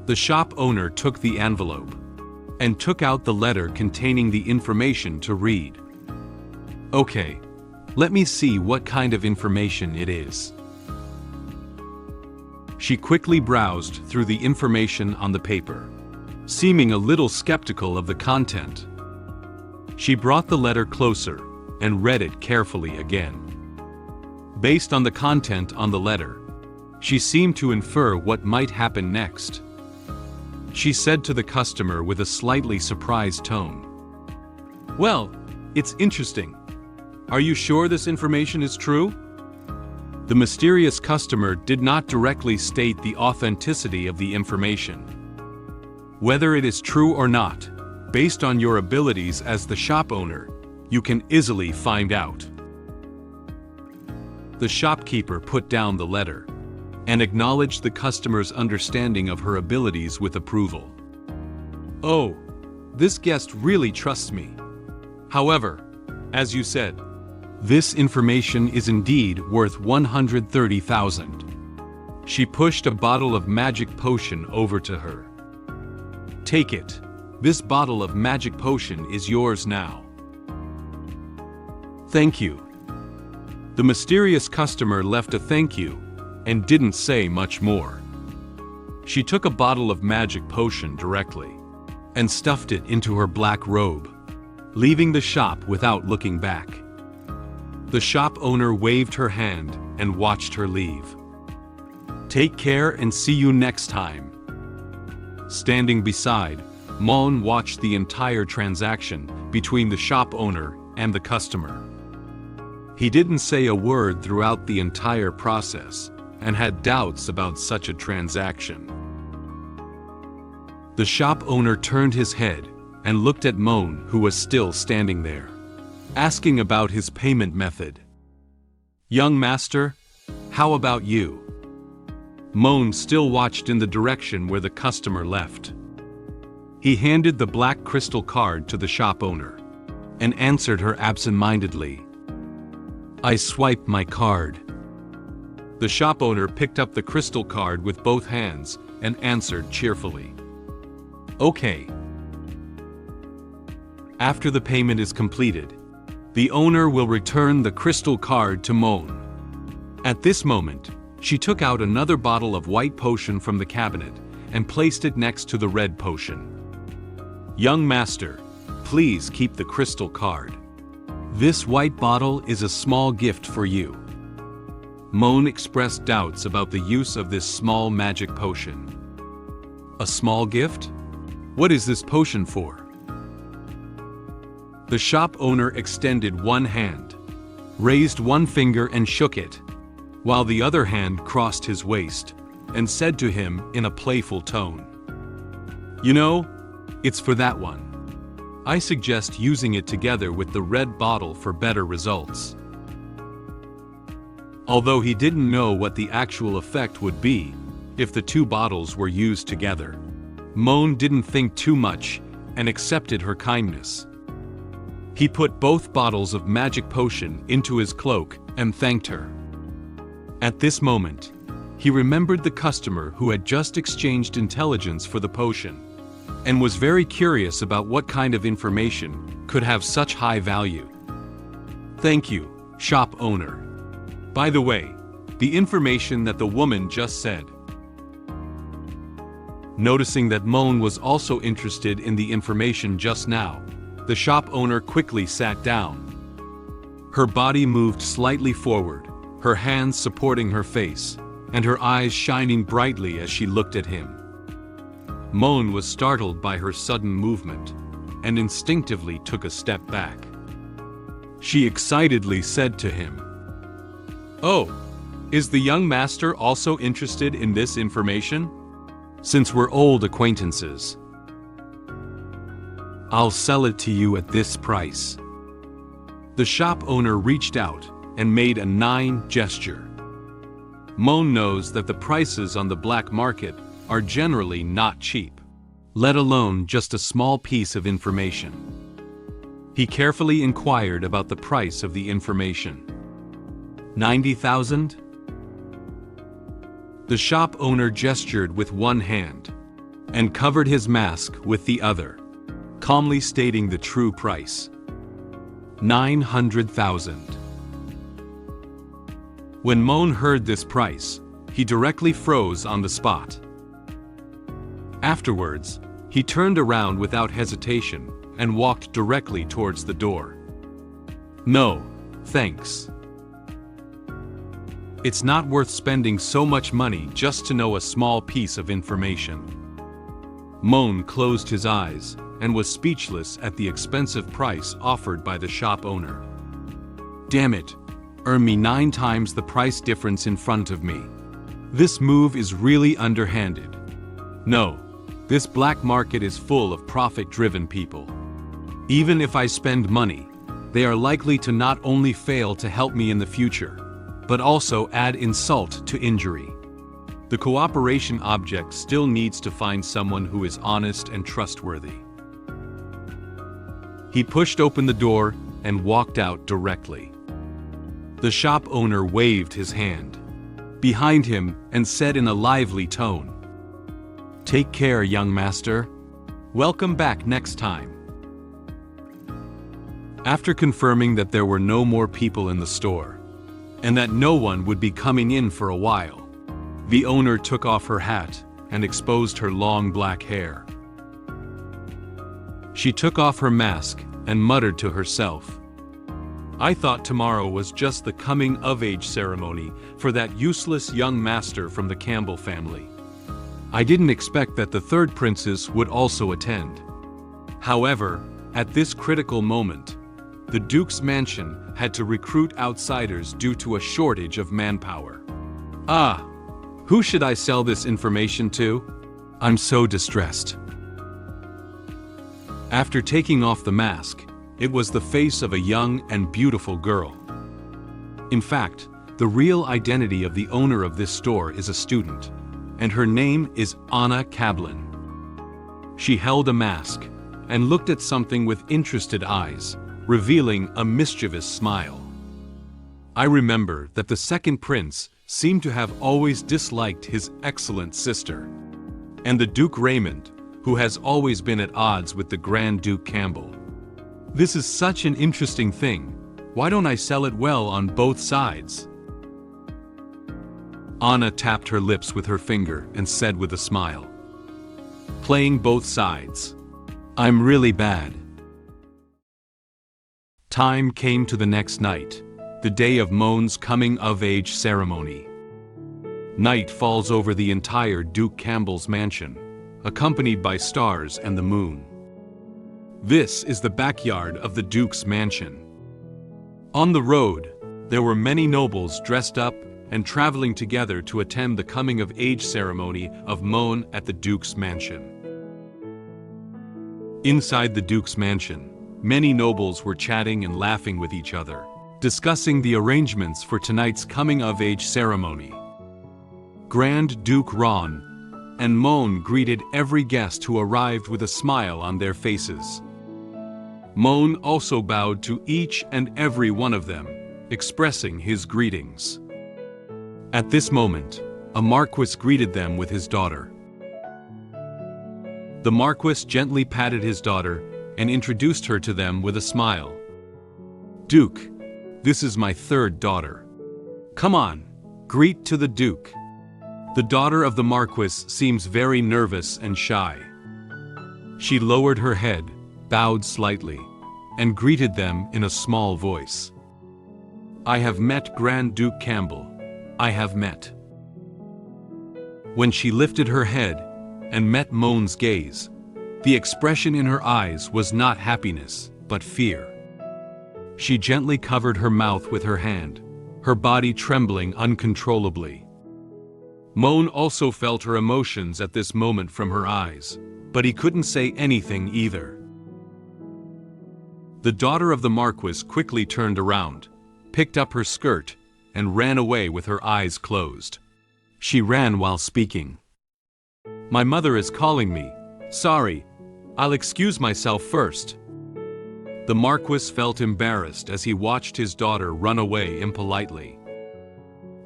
The shop owner took the envelope and took out the letter containing the information to read. "Okay, let me see what kind of information it is." She quickly browsed through the information on the paper, seeming a little skeptical of the content. She brought the letter closer and read it carefully again. Based on the content on the letter, she seemed to infer what might happen next. She said to the customer with a slightly surprised tone, "Well, it's interesting. Are you sure this information is true?" The mysterious customer did not directly state the authenticity of the information. Whether it is true or not, based on your abilities as the shop owner, you can easily find out. The shopkeeper put down the letter and acknowledged the customer's understanding of her abilities with approval. "Oh, this guest really trusts me. However, As you said, this information is indeed worth 130,000. She pushed a bottle of magic potion over to her. Take it. This bottle of magic potion is yours now. Thank you. The mysterious customer left a thank you and didn't say much more. She took a bottle of magic potion directly and stuffed it into her black robe, leaving the shop without looking back. The shop owner waved her hand and watched her leave. Take care and see you next time. Standing beside, Moen watched the entire transaction between the shop owner and the customer. He didn't say a word throughout the entire process and had doubts about such a transaction. The shop owner turned his head and looked at Moen, who was still standing there, asking about his payment method. Young master, how about you? Moen still watched in the direction where the customer left. He handed the black crystal card to the shop owner and answered her absent-mindedly. I swipe my card. The shop owner picked up the crystal card with both hands and answered cheerfully. Okay. After the payment is completed, the owner will return the crystal card to Moen. At this moment, she took out another bottle of white potion from the cabinet and placed it next to the red potion. Young master, please keep the crystal card. This white bottle is a small gift for you. Moen expressed doubts about the use of this small magic potion. A small gift? What is this potion for? The shop owner extended one hand, raised one finger and shook it, while the other hand crossed his waist, and said to him in a playful tone, You know, it's for that one. I suggest using it together with the red bottle for better results. Although he didn't know what the actual effect would be if the two bottles were used together, Moen didn't think too much and accepted her kindness. He put both bottles of magic potion into his cloak and thanked her. At this moment, he remembered the customer who had just exchanged intelligence for the potion, and was very curious about what kind of information could have such high value. Thank you, shop owner. By the way, the information that the woman just said. Noticing that Moen was also interested in the information just now, the shop owner quickly sat down. Her body moved slightly forward, her hands supporting her face, and her eyes shining brightly as she looked at him. Moen was startled by her sudden movement, and instinctively took a step back. She excitedly said to him, Oh, is the young master also interested in this information? Since we're old acquaintances, I'll sell it to you at this price. The shop owner reached out and made a 9 gesture. Moen knows that the prices on the black market are generally not cheap, let alone just a small piece of information. He carefully inquired about the price of the information. 90,000? The shop owner gestured with one hand and covered his mask with the other, calmly stating the true price. 900,000. When Moen heard this price, he directly froze on the spot. Afterwards, he turned around without hesitation and walked directly towards the door. No, thanks. It's not worth spending so much money just to know a small piece of information. Moen closed his eyes and was speechless at the expensive price offered by the shop owner. Damn it, earn me 9 times the price difference in front of me. This move is really underhanded. No, this black market is full of profit-driven people. Even if I spend money, they are likely to not only fail to help me in the future, but also add insult to injury. The cooperation object still needs to find someone who is honest and trustworthy. He pushed open the door and walked out directly. The shop owner waved his hand behind him and said in a lively tone, "Take care, young master. Welcome back next time." After confirming that there were no more people in the store, and that no one would be coming in for a while, the owner took off her hat and exposed her long black hair. She took off her mask and muttered to herself, "I thought tomorrow was just the coming-of-age ceremony for that useless young master from the Campbell family. I didn't expect that the third princess would also attend." However, at this critical moment, the Duke's mansion had to recruit outsiders due to a shortage of manpower. Who should I sell this information to? I'm so distressed. After taking off the mask, it was the face of a young and beautiful girl. In fact, the real identity of the owner of this store is a student, and her name is Anna Kablin. She held a mask and looked at something with interested eyes, revealing a mischievous smile. I remember that the second prince seemed to have always disliked his excellent sister, and the Duke Raymond, who has always been at odds with the Grand Duke Campbell. This is such an interesting thing. Why don't I sell it well on both sides? Anna tapped her lips with her finger and said with a smile, "Playing both sides. I'm really bad." Time came to the next night, the day of Moen's coming-of-age ceremony. Night falls over the entire Duke Campbell's mansion, accompanied by stars and the moon. This is the backyard of the Duke's mansion. On the road, there were many nobles dressed up and traveling together to attend the coming-of-age ceremony of Moen at the Duke's mansion. Inside the Duke's mansion, many nobles were chatting and laughing with each other, discussing the arrangements for tonight's coming-of-age ceremony. Grand Duke Ron and Moen greeted every guest who arrived with a smile on their faces. Moen also bowed to each and every one of them, expressing his greetings. At this moment, a marquis greeted them with his daughter. The marquis gently patted his daughter and introduced her to them with a smile. "Duke, this is my third daughter. Come on, greet to the Duke." The daughter of the marquis seems very nervous and shy. She lowered her head, bowed slightly, and greeted them in a small voice. "I have met Grand Duke Campbell. I have met." When she lifted her head and met Moen's gaze, the expression in her eyes was not happiness, but fear. She gently covered her mouth with her hand, her body trembling uncontrollably. Moen also felt her emotions at this moment from her eyes, but he couldn't say anything either. The daughter of the marquis quickly turned around, picked up her skirt, and ran away with her eyes closed. She ran while speaking. "My mother is calling me. Sorry, I'll excuse myself first." The marquis felt embarrassed as he watched his daughter run away impolitely.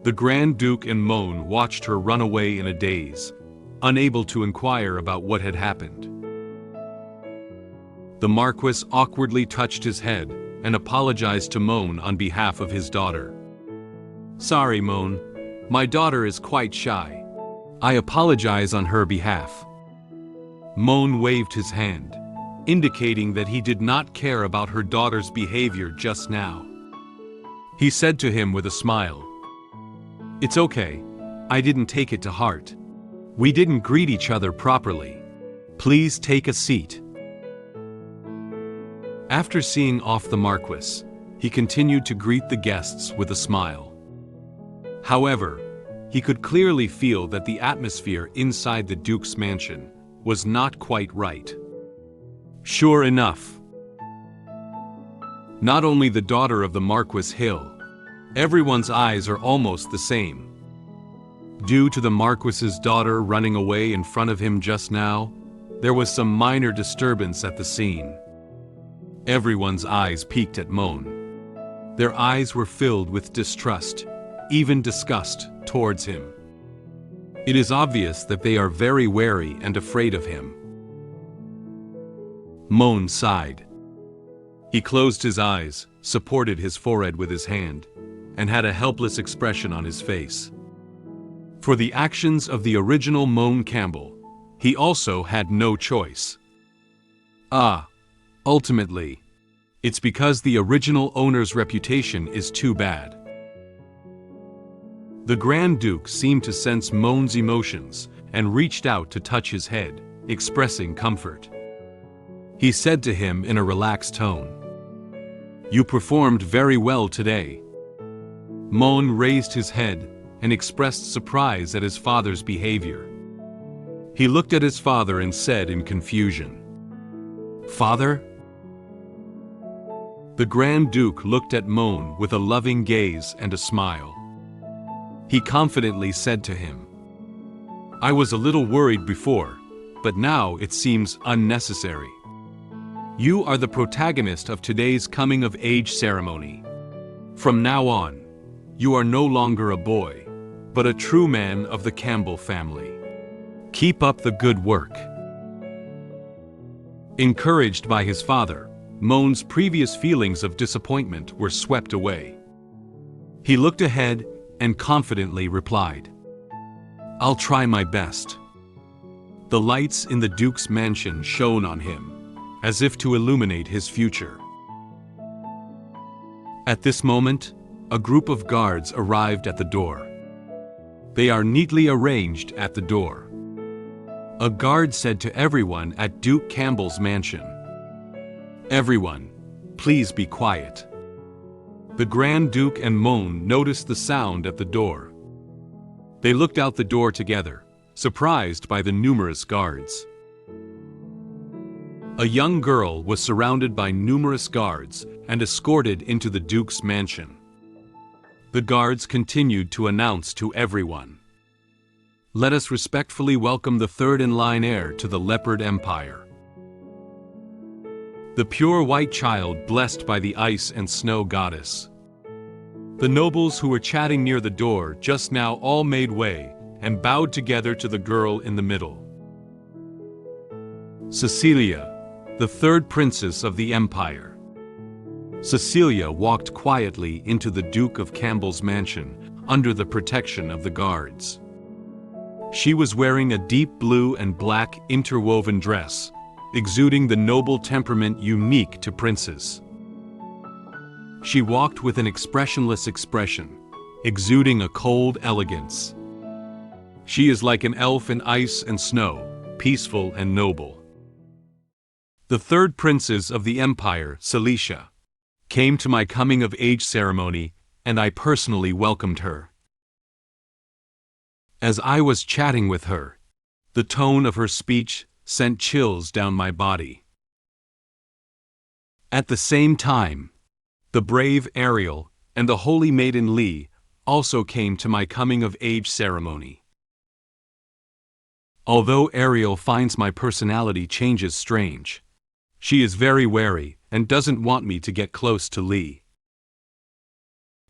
The Grand Duke and Moen watched her run away in a daze, unable to inquire about what had happened. The marquis awkwardly touched his head and apologized to Moen on behalf of his daughter. "Sorry, Moen. My daughter is quite shy. I apologize on her behalf." Moen waved his hand, indicating that he did not care about her daughter's behavior just now. He said to him with a smile, "It's okay. I didn't take it to heart. We didn't greet each other properly. Please take a seat." After seeing off the marquis, he continued to greet the guests with a smile. However, he could clearly feel that the atmosphere inside the Duke's mansion was not quite right. Sure enough, not only the daughter of the Marquis Hill, everyone's eyes are almost the same. Due to the Marquis's daughter running away in front of him just now, there was some minor disturbance at the scene. Everyone's eyes peeked at Moen. Their eyes were filled with distrust, even disgust, towards him. It is obvious that they are very wary and afraid of him. Moen sighed. He closed his eyes, supported his forehead with his hand, and had a helpless expression on his face. For the actions of the original Moen Campbell, he also had no choice. Ultimately, it's because the original owner's reputation is too bad. The Grand Duke seemed to sense Moen's emotions and reached out to touch his head, expressing comfort. He said to him in a relaxed tone, "You performed very well today." Moen raised his head and expressed surprise at his father's behavior. He looked at his father and said in confusion, "Father?" The Grand Duke looked at Moen with a loving gaze and a smile. He confidently said to him, "I was a little worried before, but now it seems unnecessary. You are the protagonist of today's coming-of-age ceremony. From now on, you are no longer a boy, but a true man of the Campbell family. Keep up the good work." Encouraged by his father, Moen's previous feelings of disappointment were swept away. He looked ahead and confidently replied, "I'll try my best." The lights in the Duke's mansion shone on him, as if to illuminate his future. At this moment, a group of guards arrived at the door. They are neatly arranged at the door. A guard said to everyone at Duke Campbell's mansion, "Everyone, please be quiet." The Grand Duke and Moen noticed the sound at the door. They looked out the door together, surprised by the numerous guards. A young girl was surrounded by numerous guards and escorted into the Duke's mansion. The guards continued to announce to everyone, "Let us respectfully welcome the third-in-line heir to the Leopard Empire. The pure white child blessed by the ice and snow goddess." The nobles who were chatting near the door just now all made way and bowed together to the girl in the middle. Cecilia, the third princess of the empire. Cecilia walked quietly into the Duke of Campbell's mansion under the protection of the guards. She was wearing a deep blue and black interwoven dress, exuding the noble temperament unique to princes. She walked with an expressionless expression, exuding a cold elegance. She is like an elf in ice and snow, peaceful and noble. The third princess of the empire, Cecilia, came to my coming-of-age ceremony, and I personally welcomed her. As I was chatting with her, the tone of her speech sent chills down my body. At the same time, the brave Ariel and the holy maiden Lee also came to my coming-of-age ceremony. Although Ariel finds my personality changes strange, she is very wary and doesn't want me to get close to Lee.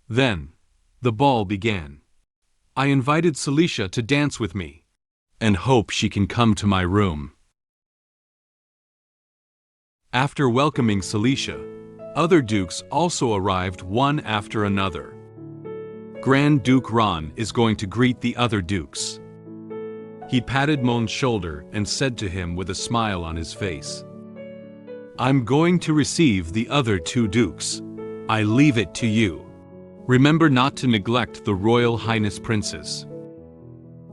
Then, the ball began. I invited Cecilia to dance with me, and hope she can come to my room. After welcoming Cecilia, other dukes also arrived one after another. Grand Duke Ron is going to greet the other dukes. He patted Moen's shoulder and said to him with a smile on his face, "I'm going to receive the other two dukes. I leave it to you. Remember not to neglect the Royal Highness Princess."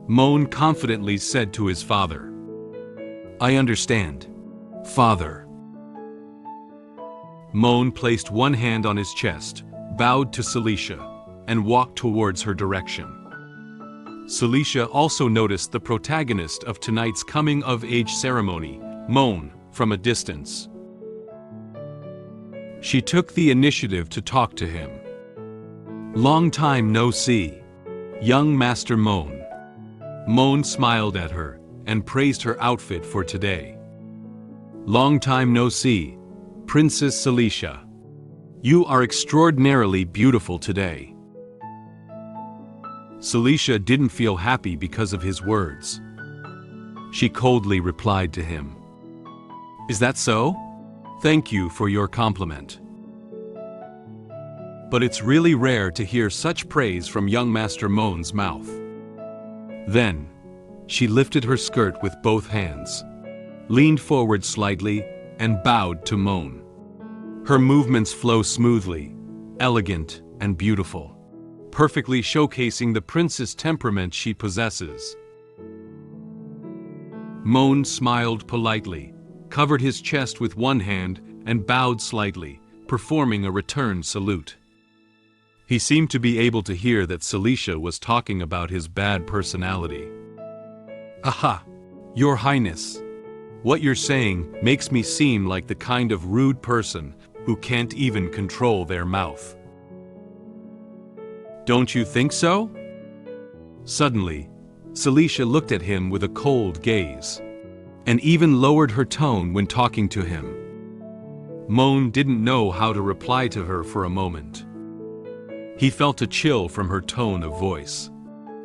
Moen confidently said to his father, "I understand, father." Moen placed one hand on his chest, bowed to Cecilia, and walked towards her direction. Cecilia also noticed the protagonist of tonight's coming-of-age ceremony, Moen, from a distance. She took the initiative to talk to him. "Long time no see, young Master Moen." Moen smiled at her and praised her outfit for today. "Long time no see, Princess Cecilia. You are extraordinarily beautiful today. Cecilia didn't feel happy because of his words. She coldly replied to him. Is that so? Thank you for your compliment. But it's really rare to hear such praise from young Master Moen's mouth. Then, she lifted her skirt with both hands, leaned forward slightly, and bowed to Moen. Her movements flow smoothly, elegant, and beautiful, perfectly showcasing the princess temperament she possesses. Moen smiled politely, covered his chest with one hand, and bowed slightly, performing a return salute. He seemed to be able to hear that Cecilia was talking about his bad personality. Aha! Your Highness, what you're saying makes me seem like the kind of rude person who can't even control their mouth. Don't you think so? Suddenly, Cecilia looked at him with a cold gaze, and even lowered her tone when talking to him. Moen didn't know how to reply to her for a moment. He felt a chill from her tone of voice,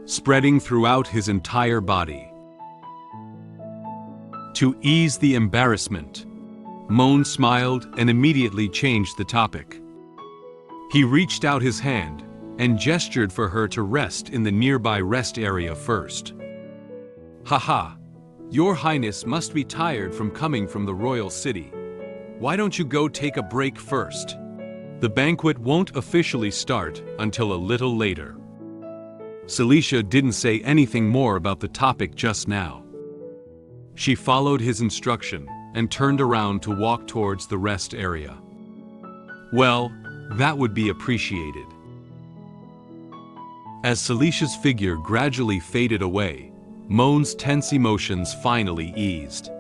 spreading throughout his entire body. To ease the embarrassment, Moen smiled and immediately changed the topic. He reached out his hand and gestured for her to rest in the nearby rest area first. Haha, Your Highness must be tired from coming from the royal city. Why don't you go take a break first? The banquet won't officially start until a little later. Cecilia didn't say anything more about the topic just now. She followed his instruction and turned around to walk towards the rest area. Well, that would be appreciated. As Celicia's figure gradually faded away, Moen's tense emotions finally eased.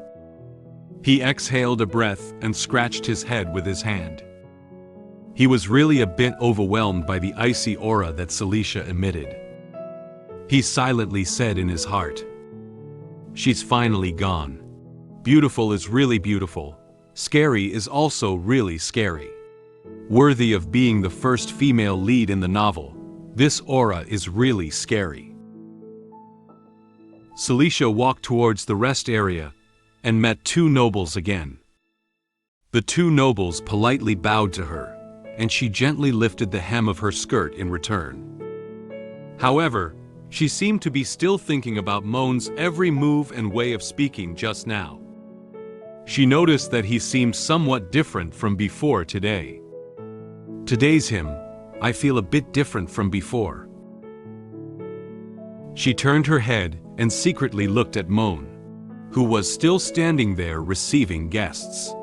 He exhaled a breath and scratched his head with his hand. He was really a bit overwhelmed by the icy aura that Cecilia emitted. He silently said in his heart, "She's finally gone. Beautiful is really beautiful. Scary is also really scary. Worthy of being the first female lead in the novel, this aura is really scary." Cecilia walked towards the rest area and met two nobles again. The two nobles politely bowed to her, and she gently lifted the hem of her skirt in return. However, she seemed to be still thinking about Moen's every move and way of speaking just now. She noticed that he seemed somewhat different from before today. Today's him, I feel a bit different from before. She turned her head and secretly looked at Moen, who was still standing there receiving guests.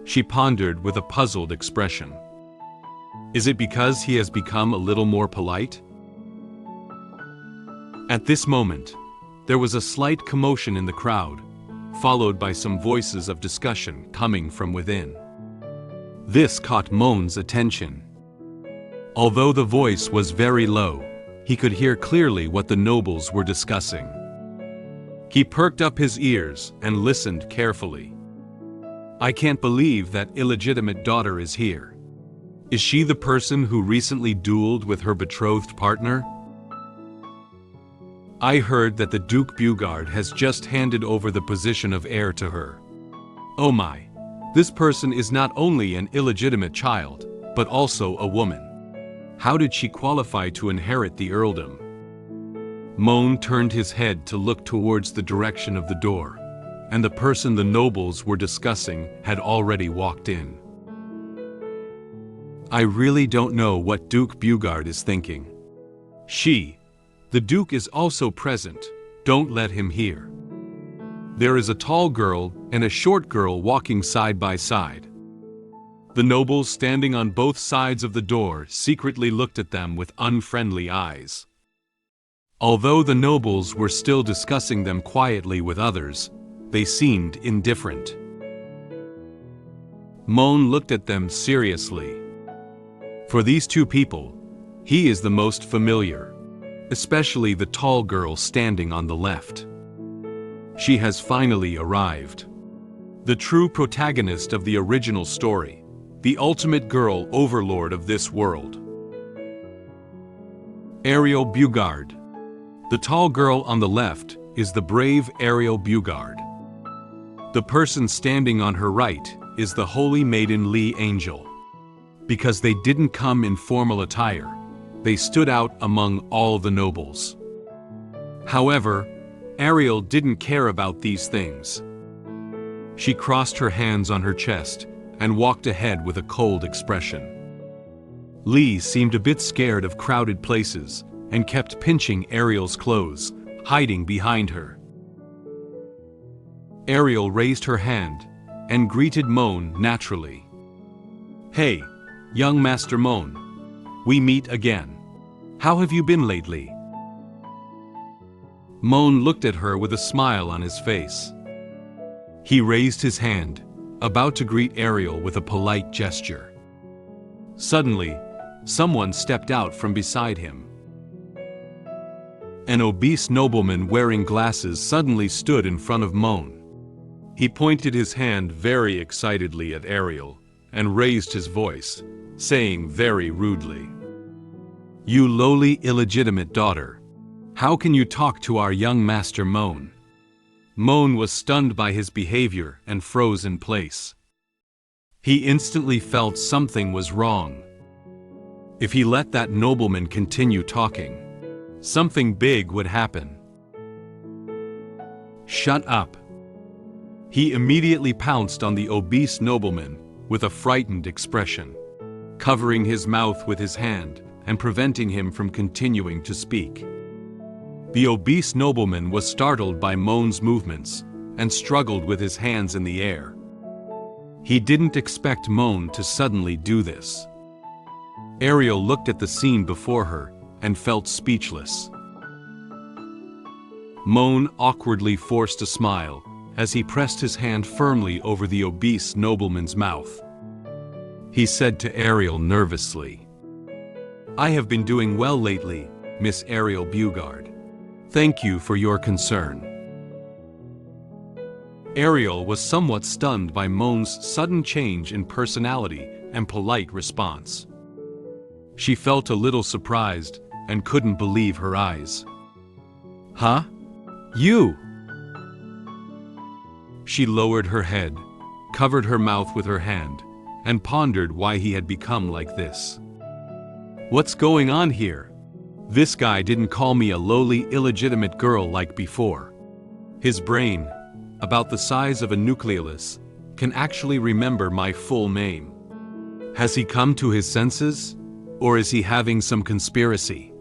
She pondered with a puzzled expression. Is it because he has become a little more polite? At this moment, there was a slight commotion in the crowd, followed by some voices of discussion coming from within. This caught Moen's attention. Although the voice was very low, he could hear clearly what the nobles were discussing. He perked up his ears and listened carefully. I can't believe that illegitimate daughter is here. Is she the person who recently dueled with her betrothed partner? I heard that the Duke Bugard has just handed over the position of heir to her. Oh my, this person is not only an illegitimate child, but also a woman. How did she qualify to inherit the earldom? Moen turned his head to look towards the direction of the door, and the person the nobles were discussing had already walked in. I really don't know what Duke Bugard is thinking. The Duke is also present, don't let him hear. There is a tall girl and a short girl walking side by side. The nobles standing on both sides of the door secretly looked at them with unfriendly eyes. Although the nobles were still discussing them quietly with others, they seemed indifferent. Moen looked at them seriously. For these two people, he is the most familiar, especially the tall girl standing on the left. She has finally arrived. The true protagonist of the original story, the ultimate girl overlord of this world. Ariel Bugard. The tall girl on the left is the brave Ariel Bugard. The person standing on her right is the holy maiden Lee Angel. Because they didn't come in formal attire, they stood out among all the nobles. However, Ariel didn't care about these things. She crossed her hands on her chest and walked ahead with a cold expression. Lee seemed a bit scared of crowded places and kept pinching Ariel's clothes, hiding behind her. Ariel raised her hand and greeted Moen naturally. "Hey, young Master Moen. We meet again. How have you been lately?" Moen looked at her with a smile on his face. He raised his hand, about to greet Ariel with a polite gesture. Suddenly, someone stepped out from beside him. An obese nobleman wearing glasses suddenly stood in front of Moen. He pointed his hand very excitedly at Ariel and raised his voice, saying very rudely, "You lowly illegitimate daughter, how can you talk to our young master Moen?" Moen was stunned by his behavior and froze in place. He instantly felt something was wrong. If he let that nobleman continue talking, something big would happen. "Shut up." He immediately pounced on the obese nobleman with a frightened expression, covering his mouth with his hand and preventing him from continuing to speak. The obese nobleman was startled by Moen's movements and struggled with his hands in the air. He didn't expect Moen to suddenly do this. Ariel looked at the scene before her and felt speechless. Moen awkwardly forced a smile as he pressed his hand firmly over the obese nobleman's mouth. He said to Ariel nervously, "I have been doing well lately, Miss Ariel Bugard. Thank you for your concern." Ariel was somewhat stunned by Moen's sudden change in personality and polite response. She felt a little surprised and couldn't believe her eyes. "Huh? You?" She lowered her head, covered her mouth with her hand, and pondered why he had become like this. "What's going on here? This guy didn't call me a lowly, illegitimate girl like before." His brain, about the size of a nucleolus, can actually remember my full name. Has he come to his senses? Or is he having some conspiracy?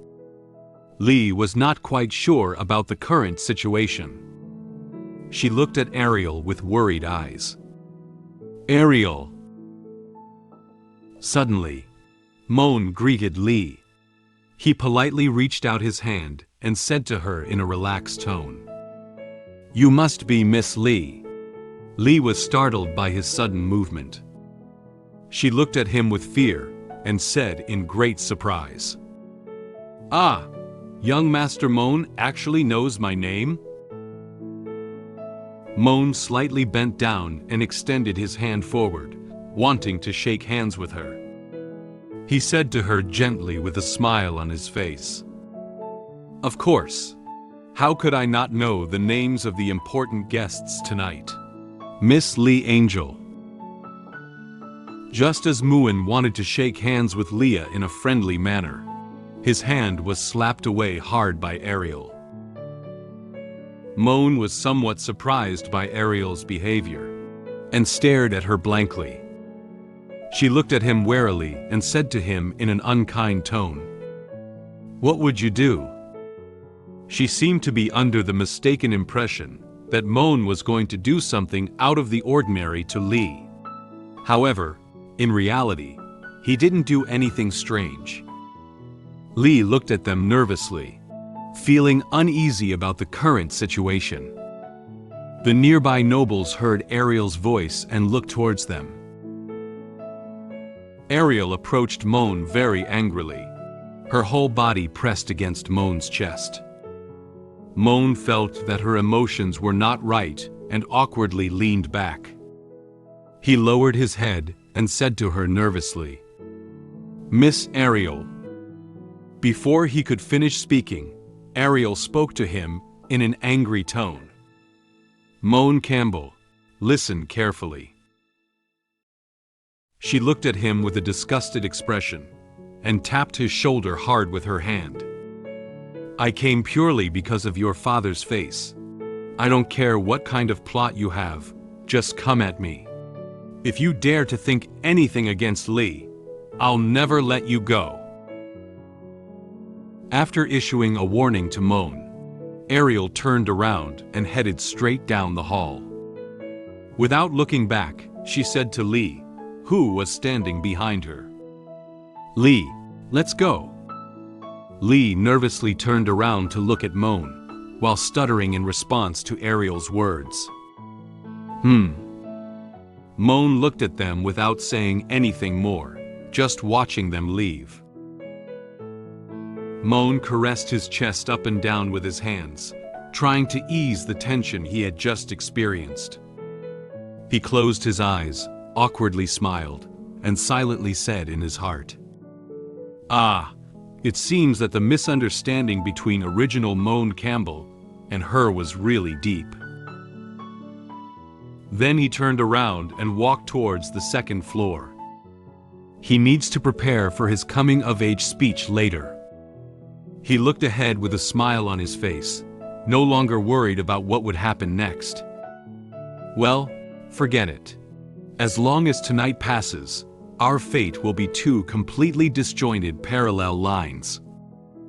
Lee was not quite sure about the current situation. She looked at Ariel with worried eyes. "Ariel!" Suddenly, Moen greeted Lee. He politely reached out his hand and said to her in a relaxed tone, "You must be Miss Lee." Lee was startled by his sudden movement. She looked at him with fear and said in great surprise, "Ah, young Master Moen actually knows my name?" Moen slightly bent down and extended his hand forward, wanting to shake hands with her. He said to her gently with a smile on his face, "Of course. How could I not know the names of the important guests tonight? Miss Lee Angel." Just as Moen wanted to shake hands with Leah in a friendly manner, his hand was slapped away hard by Ariel. Moen was somewhat surprised by Ariel's behavior and stared at her blankly. She looked at him warily and said to him in an unkind tone, "What would you do?" She seemed to be under the mistaken impression that Moen was going to do something out of the ordinary to Lee. However, in reality, he didn't do anything strange. Lee looked at them nervously, feeling uneasy about the current situation. The nearby nobles heard Ariel's voice and looked towards them. Ariel approached Moen very angrily, her whole body pressed against Moen's chest. Moen felt that her emotions were not right and awkwardly leaned back. He lowered his head and said to her nervously, "Miss Ariel." Before he could finish speaking, Ariel spoke to him in an angry tone. "Moen Campbell, listen carefully." She looked at him with a disgusted expression and tapped his shoulder hard with her hand. "I came purely because of your father's face. I don't care what kind of plot you have, just come at me. If you dare to think anything against Lee, I'll never let you go." After issuing a warning to Moen, Ariel turned around and headed straight down the hall. Without looking back, she said to Lee, who was standing behind her, "Lee, let's go." Lee nervously turned around to look at Moen, while stuttering in response to Ariel's words. Moen looked at them without saying anything more, just watching them leave. Moen caressed his chest up and down with his hands, trying to ease the tension he had just experienced. He closed his eyes, awkwardly smiled, and silently said in his heart, "Ah, it seems that the misunderstanding between original Moen Campbell and her was really deep." Then he turned around and walked towards the second floor. He needs to prepare for his coming-of-age speech later. He looked ahead with a smile on his face, no longer worried about what would happen next. Well, forget it. As long as tonight passes, our fate will be two completely disjointed parallel lines.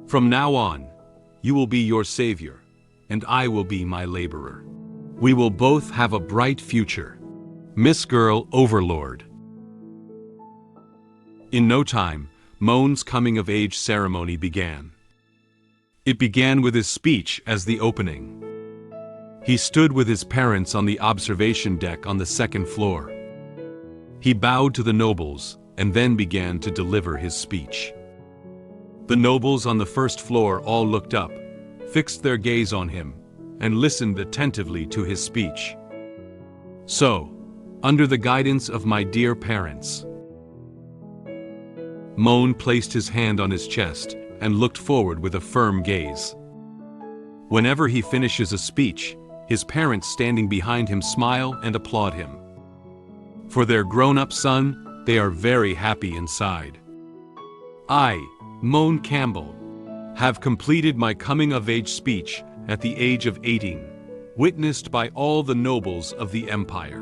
From now on, you will be your savior, and I will be my laborer. We will both have a bright future. Miss Girl Overlord. In no time, Moen's coming-of-age ceremony began. It began with his speech as the opening. He stood with his parents on the observation deck on the second floor. He bowed to the nobles and then began to deliver his speech. The nobles on the first floor all looked up, fixed their gaze on him, and listened attentively to his speech. So, under the guidance of my dear parents. Moen placed his hand on his chest and looked forward with a firm gaze. Whenever he finishes a speech, his parents standing behind him smile and applaud him. For their grown-up son, they are very happy inside. I, Moen Campbell, have completed my coming-of-age speech at the age of 18, witnessed by all the nobles of the empire.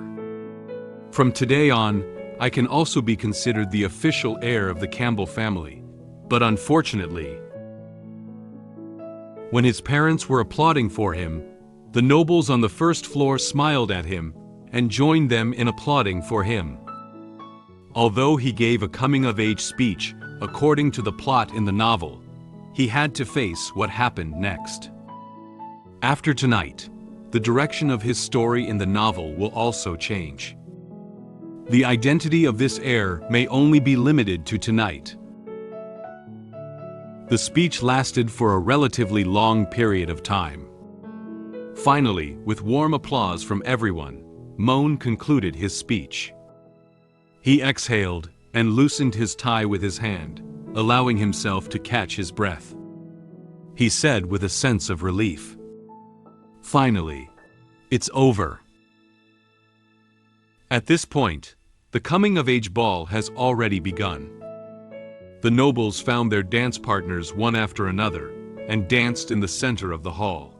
From today on, I can also be considered the official heir of the Campbell family, but unfortunately, when his parents were applauding for him, the nobles on the first floor smiled at him and joined them in applauding for him. Although he gave a coming-of-age speech according to the plot in the novel, he had to face what happened next. After tonight, the direction of his story in the novel will also change. The identity of this heir may only be limited to tonight. The speech lasted for a relatively long period of time. Finally, with warm applause from everyone, Moen concluded his speech. He exhaled and loosened his tie with his hand, allowing himself to catch his breath. He said with a sense of relief, "Finally, it's over." At this point, the coming-of-age ball has already begun. The nobles found their dance partners one after another and danced in the center of the hall.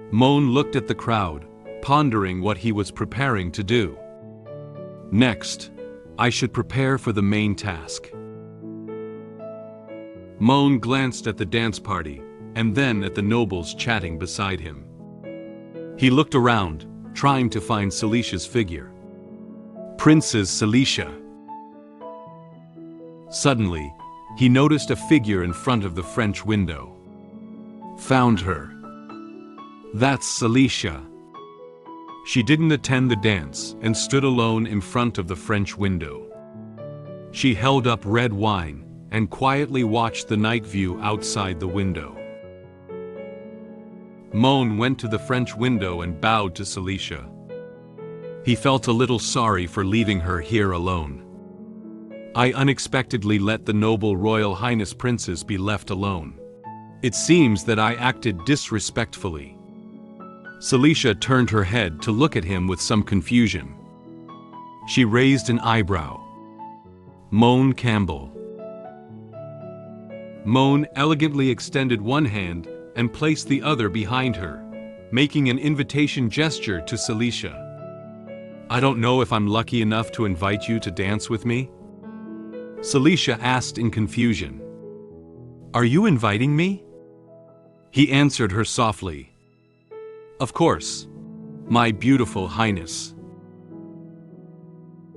Moen looked at the crowd, pondering what he was preparing to do. Next, I should prepare for the main task. Moen glanced at the dance party and then at the nobles chatting beside him. He looked around, trying to find Celicia's figure. Princess Cecilia. Suddenly, he noticed a figure in front of the French window. Found her. That's Cecilia. She didn't attend the dance and stood alone in front of the French window. She held up red wine and quietly watched the night view outside the window. Moen went to the French window and bowed to Cecilia. He felt a little sorry for leaving her here alone. I unexpectedly let the noble Royal Highness Princess be left alone. It seems that I acted disrespectfully. Cecilia turned her head to look at him with some confusion. She raised an eyebrow. Moen Campbell. Moen elegantly extended one hand and placed the other behind her, making an invitation gesture to Cecilia. I don't know if I'm lucky enough to invite you to dance with me? Cecilia asked in confusion. Are you inviting me? He answered her softly. Of course, my beautiful highness.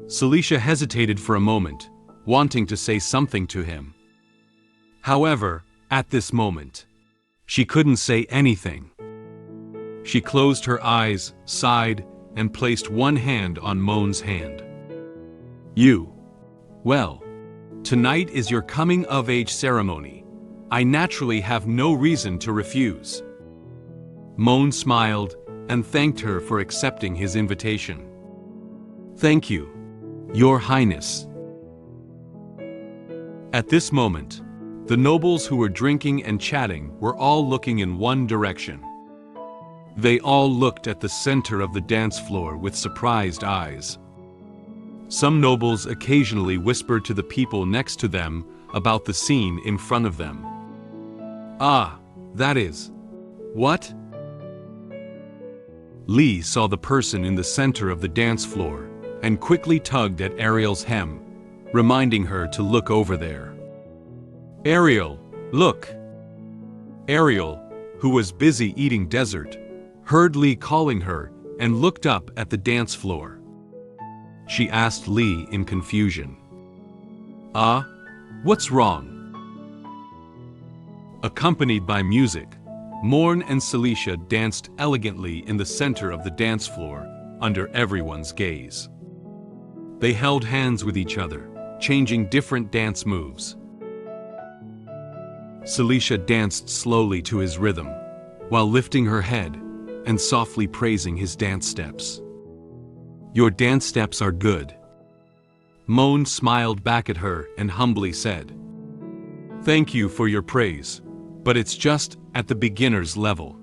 Cecilia hesitated for a moment, wanting to say something to him. However, at this moment, she couldn't say anything. She closed her eyes, sighed, and placed one hand on Moen's hand. Well, tonight is your coming-of-age ceremony. I naturally have no reason to refuse. Moen smiled and thanked her for accepting his invitation. Thank you, Your Highness. At this moment, the nobles who were drinking and chatting were all looking in one direction. They all looked at the center of the dance floor with surprised eyes. Some nobles occasionally whispered to the people next to them about the scene in front of them. Ah, that is. What? Lee saw the person in the center of the dance floor and quickly tugged at Ariel's hem, reminding her to look over there. Ariel, look! Ariel, who was busy eating dessert, heard Lee calling her and looked up at the dance floor. She asked Lee in confusion. What's wrong? Accompanied by music, Moen and Cecilia danced elegantly in the center of the dance floor under everyone's gaze. They held hands with each other, changing different dance moves. Cecilia danced slowly to his rhythm, while lifting her head and softly praising his dance steps. Your dance steps are good. Moen smiled back at her and humbly said, Thank you for your praise, but it's just at the beginner's level.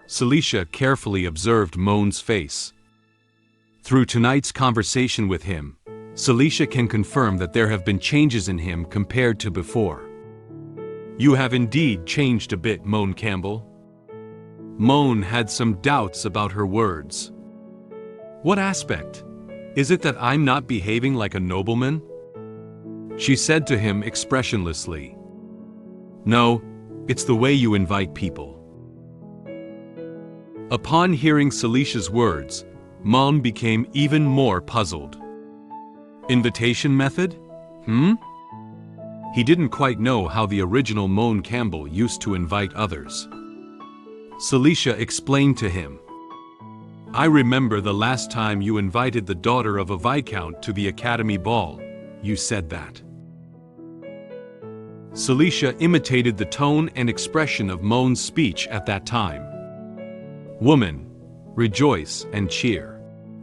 Cecilia carefully observed Moen's face. Through tonight's conversation with him, Cecilia can confirm that there have been changes in him compared to before. You have indeed changed a bit, Moen Campbell. Moen had some doubts about her words. What aspect? Is it that I'm not behaving like a nobleman? She said to him expressionlessly. No, it's the way you invite people. Upon hearing Celicia's words, Moen became even more puzzled. Invitation method? He didn't quite know how the original Moen Campbell used to invite others. Cecilia explained to him. I remember the last time you invited the daughter of a viscount to the academy ball, you said that. Cecilia imitated the tone and expression of Moen's speech at that time. Woman, rejoice and cheer.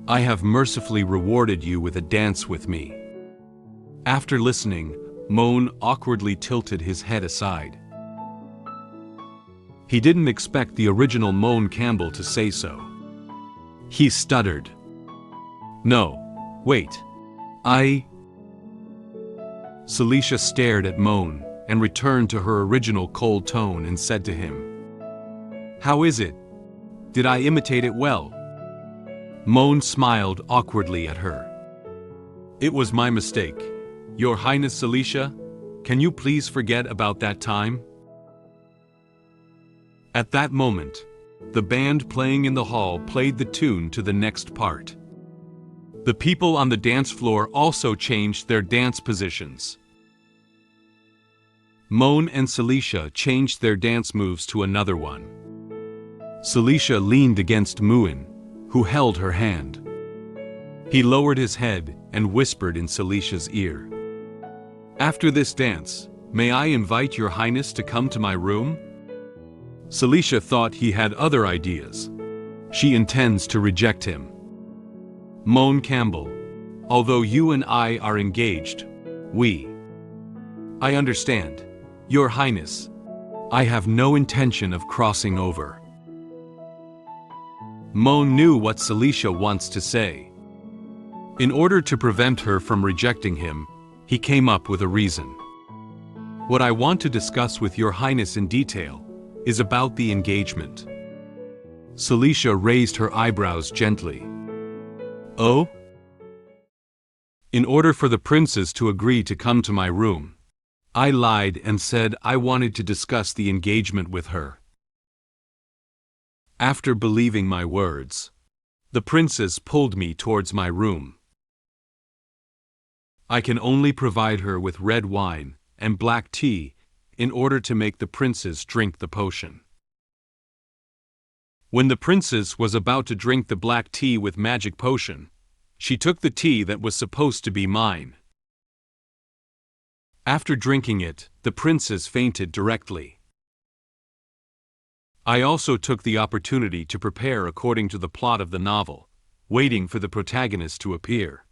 I have mercifully rewarded you with a dance with me. After listening, Moen awkwardly tilted his head aside. He didn't expect the original Moen Campbell to say so. He stuttered. No, wait. Cecilia stared at Moen and returned to her original cold tone and said to him, How is it? Did I imitate it well? Moen smiled awkwardly at her. It was my mistake. Your Highness Cecilia, can you please forget about that time? At that moment, the band playing in the hall played the tune to the next part. The people on the dance floor also changed their dance positions. Moen and Cecilia changed their dance moves to another one. Cecilia leaned against Moen, who held her hand. He lowered his head and whispered in Celicia's ear. After this dance, may I invite your Highness to come to my room? Cecilia thought he had other ideas. She intends to reject him. Moen Campbell. Although you and I are engaged, I understand, Your Highness. I have no intention of crossing over. Moen knew what Cecilia wants to say. In order to prevent her from rejecting him, he came up with a reason. What I want to discuss with Your Highness in detail is about the engagement. Cecilia raised her eyebrows gently. Oh? In order for the princes to agree to come to my room, I lied and said I wanted to discuss the engagement with her. After believing my words, the princes pulled me towards my room. I can only provide her with red wine and black tea in order to make the princes drink the potion. When the princess was about to drink the black tea with magic potion, she took the tea that was supposed to be mine. After drinking it, the princess fainted directly. I also took the opportunity to prepare according to the plot of the novel, waiting for the protagonist to appear.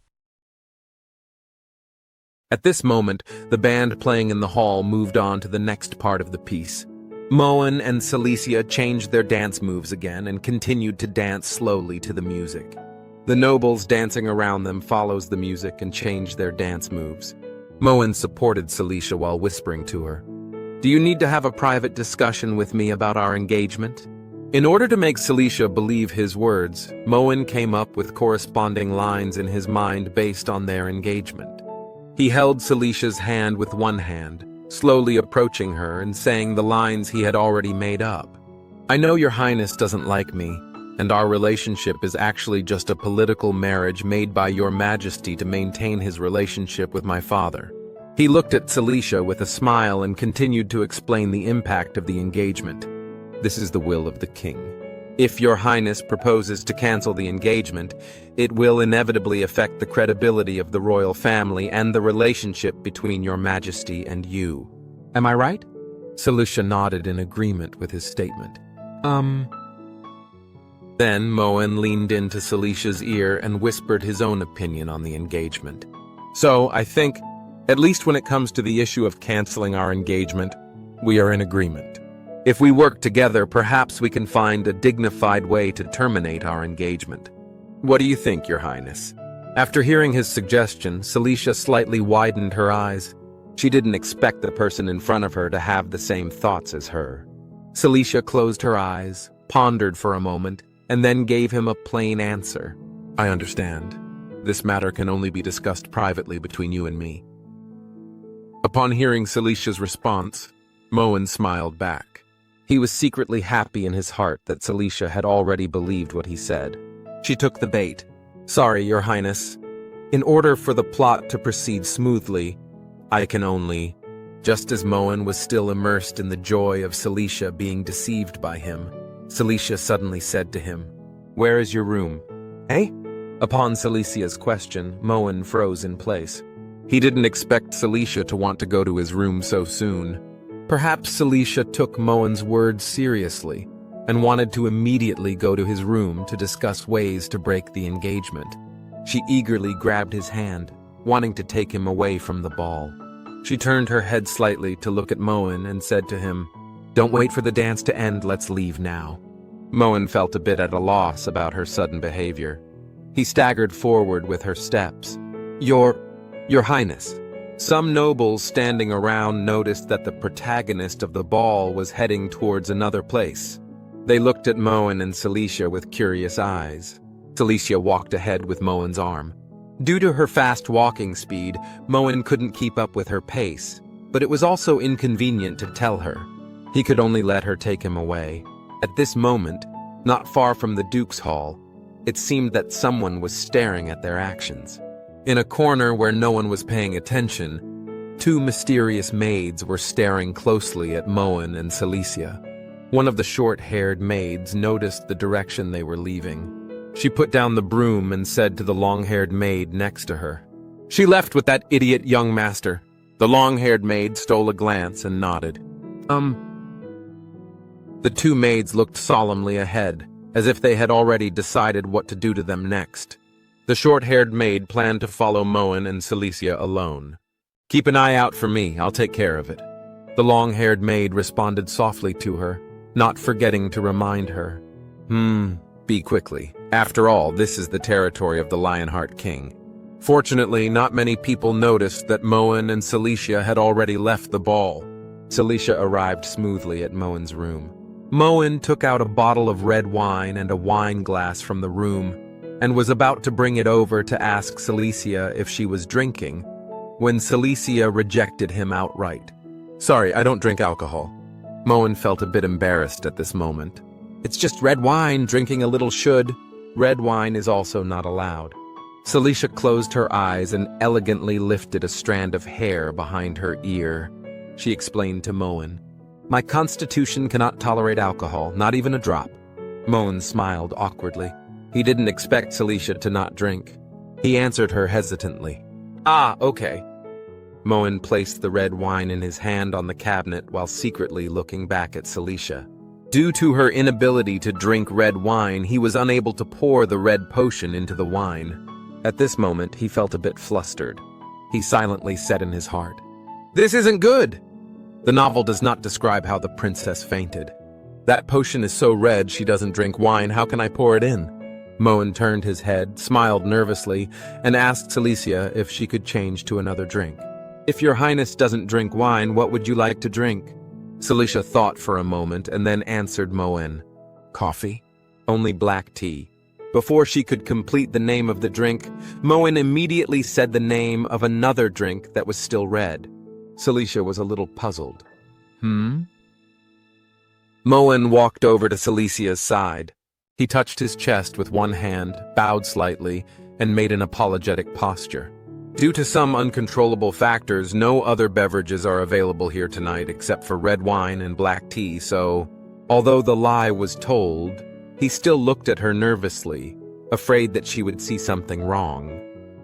At this moment, the band playing in the hall moved on to the next part of the piece. Moen and Cecilia changed their dance moves again and continued to dance slowly to the music. The nobles dancing around them follows the music and change their dance moves. Moen supported Cecilia while whispering to her, "Do you need to have a private discussion with me about our engagement?" In order to make Cecilia believe his words, Moen came up with corresponding lines in his mind based on their engagement. He held Celicia's hand with one hand, slowly approaching her and saying the lines he had already made up. "I know Your Highness doesn't like me, and our relationship is actually just a political marriage made by Your Majesty to maintain his relationship with my father." He looked at Cecilia with a smile and continued to explain the impact of the engagement. "This is the will of the king. If Your Highness proposes to cancel the engagement, it will inevitably affect the credibility of the royal family and the relationship between Your Majesty and you. Am I right?" Cecilia nodded in agreement with his statement. Then Moen leaned into Celicia's ear and whispered his own opinion on the engagement. "So, I think, at least when it comes to the issue of canceling our engagement, we are in agreement. If we work together, perhaps we can find a dignified way to terminate our engagement. What do you think, Your Highness?" After hearing his suggestion, Cecilia slightly widened her eyes. She didn't expect the person in front of her to have the same thoughts as her. Cecilia closed her eyes, pondered for a moment, and then gave him a plain answer. "I understand. This matter can only be discussed privately between you and me." Upon hearing Celicia's response, Moen smiled back. He was secretly happy in his heart that Cecilia had already believed what he said. She took the bait. "Sorry, Your Highness. In order for the plot to proceed smoothly, I can only..." Just as Moen was still immersed in the joy of Cecilia being deceived by him, Cecilia suddenly said to him, "Where is your room?" "Eh?" Upon Celicia's question, Moen froze in place. He didn't expect Cecilia to want to go to his room so soon. Perhaps Cecilia took Moen's words seriously and wanted to immediately go to his room to discuss ways to break the engagement. She eagerly grabbed his hand, wanting to take him away from the ball. She turned her head slightly to look at Moen and said to him, "Don't wait for the dance to end, let's leave now." Moen felt a bit at a loss about her sudden behavior. He staggered forward with her steps. Your Highness." Some nobles standing around noticed that the protagonist of the ball was heading towards another place. They looked at Moen and Cecilia with curious eyes. Cecilia walked ahead with Moen's arm. Due to her fast walking speed, Moen couldn't keep up with her pace, but it was also inconvenient to tell her. He could only let her take him away. At this moment, not far from the Duke's Hall, it seemed that someone was staring at their actions. In a corner where no one was paying attention, two mysterious maids were staring closely at Moen and Cecilia. One of the short-haired maids noticed the direction they were leaving. She put down the broom and said to the long-haired maid next to her, "She left with that idiot young master." The long-haired maid stole a glance and nodded. The two maids looked solemnly ahead, as if they had already decided what to do to them next. The short-haired maid planned to follow Moen and Cecilia alone. "Keep an eye out for me, I'll take care of it." The long-haired maid responded softly to her, not forgetting to remind her. Be quickly. After all, this is the territory of the Lionheart King. Fortunately, not many people noticed that Moen and Cecilia had already left the ball. Cecilia arrived smoothly at Moen's room. Moen took out a bottle of red wine and a wine glass from the room, and was about to bring it over to ask Cecilia if she was drinking, when Cecilia rejected him outright. "Sorry, I don't drink alcohol." Moen felt a bit embarrassed at this moment. "It's just red wine, drinking a little should." Red wine is also not allowed. Cecilia closed her eyes and elegantly lifted a strand of hair behind her ear. She explained to Moen, "My constitution cannot tolerate alcohol, not even a drop." Moen smiled awkwardly. He didn't expect Cecilia to not drink. He answered her hesitantly. "Ah, okay." Moen placed the red wine in his hand on the cabinet while secretly looking back at Cecilia. Due to her inability to drink red wine, he was unable to pour the red potion into the wine. At this moment, he felt a bit flustered. He silently said in his heart, "This isn't good!" The novel does not describe how the princess fainted. "That potion is so red she doesn't drink wine, how can I pour it in?" Moen turned his head, smiled nervously, and asked Cecilia if she could change to another drink. "If your highness doesn't drink wine, what would you like to drink?" Cecilia thought for a moment and then answered Moen, "Coffee? Only black tea." Before she could complete the name of the drink, Moen immediately said the name of another drink that was still red. Cecilia was a little puzzled. Moen walked over to Celicia's side. He touched his chest with one hand, bowed slightly, and made an apologetic posture. Due to some uncontrollable factors, no other beverages are available here tonight except for red wine and black tea, so, although the lie was told, he still looked at her nervously, afraid that she would see something wrong.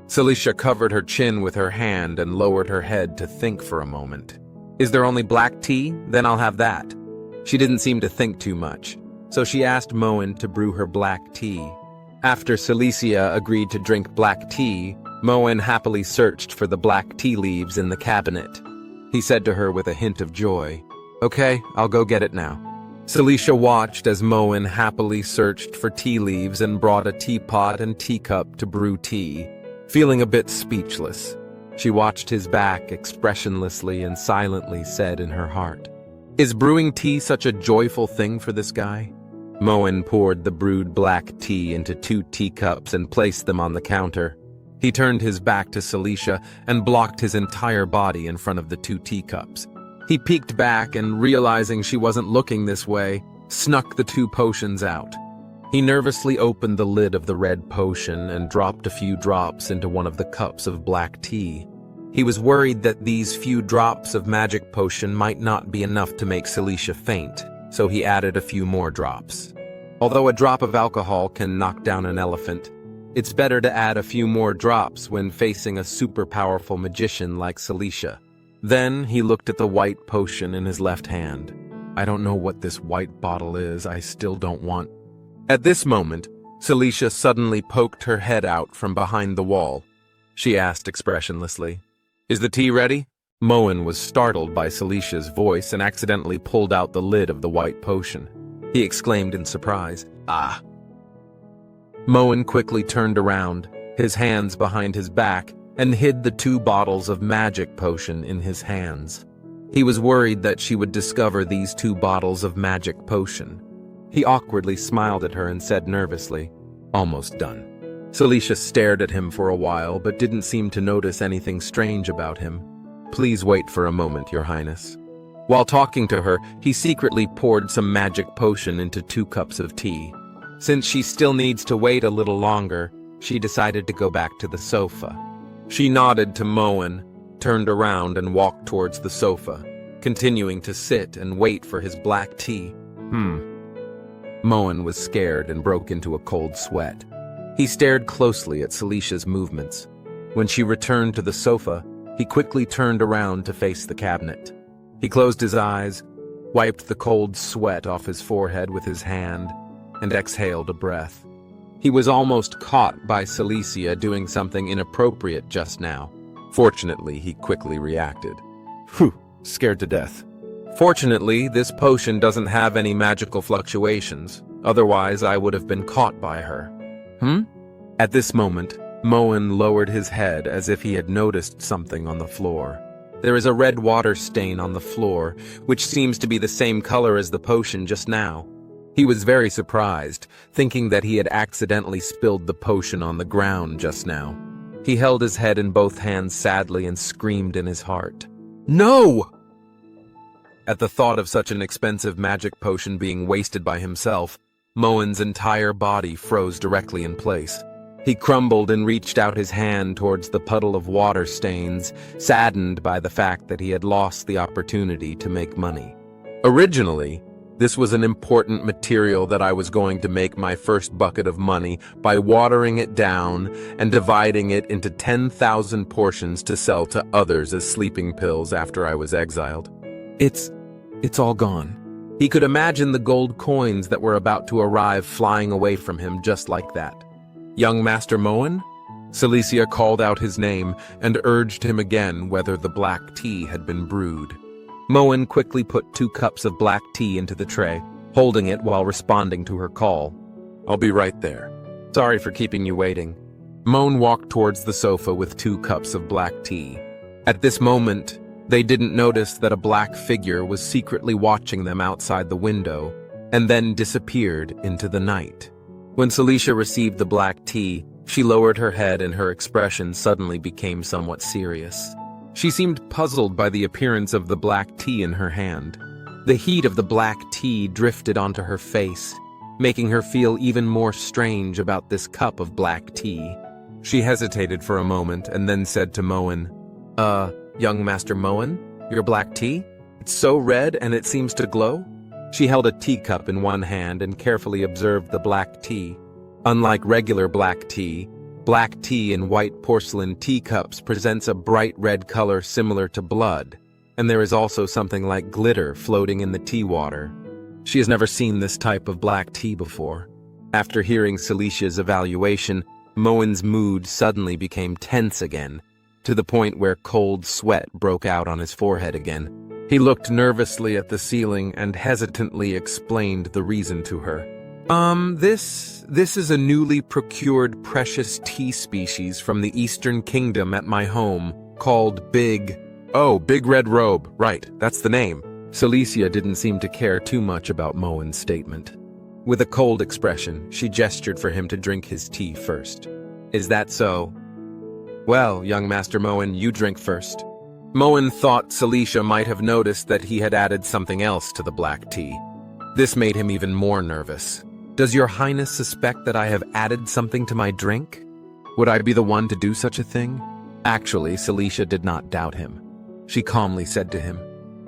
Cecilia covered her chin with her hand and lowered her head to think for a moment. "Is there only black tea? Then I'll have that." She didn't seem to think too much, so she asked Moen to brew her black tea. After Cecilia agreed to drink black tea, Moen happily searched for the black tea leaves in the cabinet. He said to her with a hint of joy, "Okay, I'll go get it now." Cecilia watched as Moen happily searched for tea leaves and brought a teapot and teacup to brew tea. Feeling a bit speechless, she watched his back expressionlessly and silently said in her heart, "Is brewing tea such a joyful thing for this guy?" Moen poured the brewed black tea into 2 teacups and placed them on the counter. He turned his back to Cecilia and blocked his entire body in front of the 2 teacups. He peeked back and, realizing she wasn't looking this way, snuck the 2 potions out. He nervously opened the lid of the red potion and dropped a few drops into one of the cups of black tea. He was worried that these few drops of magic potion might not be enough to make Cecilia faint, so he added a few more drops. Although a drop of alcohol can knock down an elephant, it's better to add a few more drops when facing a super powerful magician like Cecilia. Then he looked at the white potion in his left hand. "I don't know what this white bottle is, I still don't want." At this moment, Cecilia suddenly poked her head out from behind the wall. She asked expressionlessly, "Is the tea ready?" Moen was startled by Celicia's voice and accidentally pulled out the lid of the white potion. He exclaimed in surprise, "Ah!" Moen quickly turned around, his hands behind his back, and hid the 2 bottles of magic potion in his hands. He was worried that she would discover these 2 bottles of magic potion. He awkwardly smiled at her and said nervously, "Almost done." Cecilia stared at him for a while but didn't seem to notice anything strange about him. "Please wait for a moment, Your Highness." While talking to her, he secretly poured some magic potion into 2 cups of tea. Since she still needs to wait a little longer, she decided to go back to the sofa. She nodded to Moen, turned around and walked towards the sofa, continuing to sit and wait for his black tea. Moen was scared and broke into a cold sweat. He stared closely at Celicia's movements. When she returned to the sofa, he quickly turned around to face the cabinet. He closed his eyes, wiped the cold sweat off his forehead with his hand, and exhaled a breath. He was almost caught by Cecilia doing something inappropriate just now. Fortunately, he quickly reacted. Phew, scared to death. Fortunately, this potion doesn't have any magical fluctuations, otherwise I would have been caught by her. At this moment, Moen lowered his head as if he had noticed something on the floor. There is a red water stain on the floor, which seems to be the same color as the potion just now. He was very surprised, thinking that he had accidentally spilled the potion on the ground just now. He held his head in both hands sadly and screamed in his heart, "No!" At the thought of such an expensive magic potion being wasted by himself, Moen's entire body froze directly in place. He crumbled and reached out his hand towards the puddle of water stains, saddened by the fact that he had lost the opportunity to make money. Originally, this was an important material that I was going to make my first bucket of money by watering it down and dividing it into 10,000 portions to sell to others as sleeping pills after I was exiled. It's all gone. He could imagine the gold coins that were about to arrive flying away from him just like that. "Young Master Moen?" Cecilia called out his name and urged him again whether the black tea had been brewed. Moen quickly put 2 cups of black tea into the tray, holding it while responding to her call. "I'll be right there. Sorry for keeping you waiting." Moen walked towards the sofa with 2 cups of black tea. At this moment, they didn't notice that a black figure was secretly watching them outside the window, and then disappeared into the night. When Cecilia received the black tea, she lowered her head and her expression suddenly became somewhat serious. She seemed puzzled by the appearance of the black tea in her hand. The heat of the black tea drifted onto her face, making her feel even more strange about this cup of black tea. She hesitated for a moment and then said to Moen, Young Master Moen, your black tea? It's so red and it seems to glow?" She held a teacup in one hand and carefully observed the black tea. Unlike regular black tea in white porcelain teacups presents a bright red color similar to blood, and there is also something like glitter floating in the tea water. She has never seen this type of black tea before. After hearing Celicia's evaluation, Moen's mood suddenly became tense again, to the point where cold sweat broke out on his forehead again. He looked nervously at the ceiling and hesitantly explained the reason to her. This is a newly procured precious tea species from the Eastern Kingdom at my home, called Big Red Robe, right, that's the name." Cecilia didn't seem to care too much about Moen's statement. With a cold expression, she gestured for him to drink his tea first. "Is that so? Well, young Master Moen, you drink first." Moen thought Cecilia might have noticed that he had added something else to the black tea. This made him even more nervous. "Does your highness suspect that I have added something to my drink? Would I be the one to do such a thing?" Actually, Cecilia did not doubt him. She calmly said to him,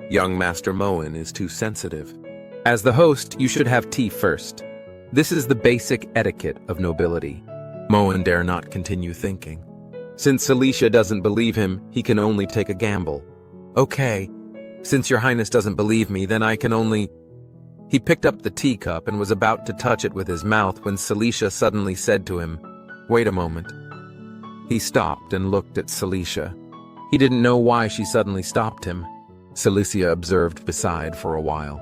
"Young Master Moen is too sensitive. As the host, you should have tea first. This is the basic etiquette of nobility." Moen dare not continue thinking. Since Cecilia doesn't believe him, he can only take a gamble. "Okay, since your highness doesn't believe me, then I can only—" He picked up the teacup and was about to touch it with his mouth when Cecilia suddenly said to him, "Wait a moment." He stopped and looked at Cecilia. He didn't know why she suddenly stopped him. Cecilia observed beside for a while.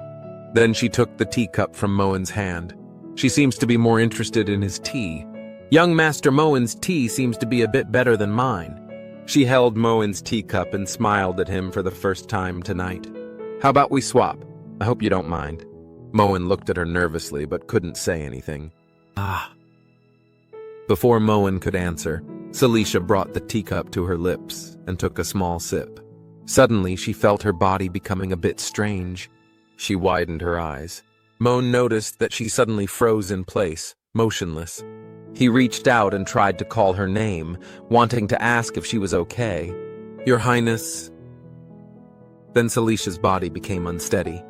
Then she took the teacup from Moen's hand. She seems to be more interested in his tea. "Young Master Moen's tea seems to be a bit better than mine." She held Moen's teacup and smiled at him for the first time tonight. "How about we swap? I hope you don't mind." Moen looked at her nervously but couldn't say anything. Before Moen could answer, Cecilia brought the teacup to her lips and took a small sip. Suddenly, she felt her body becoming a bit strange. She widened her eyes. Moen noticed that she suddenly froze in place, motionless. He reached out and tried to call her name, wanting to ask if she was okay. "Your Highness." Then Celicia's body became unsteady.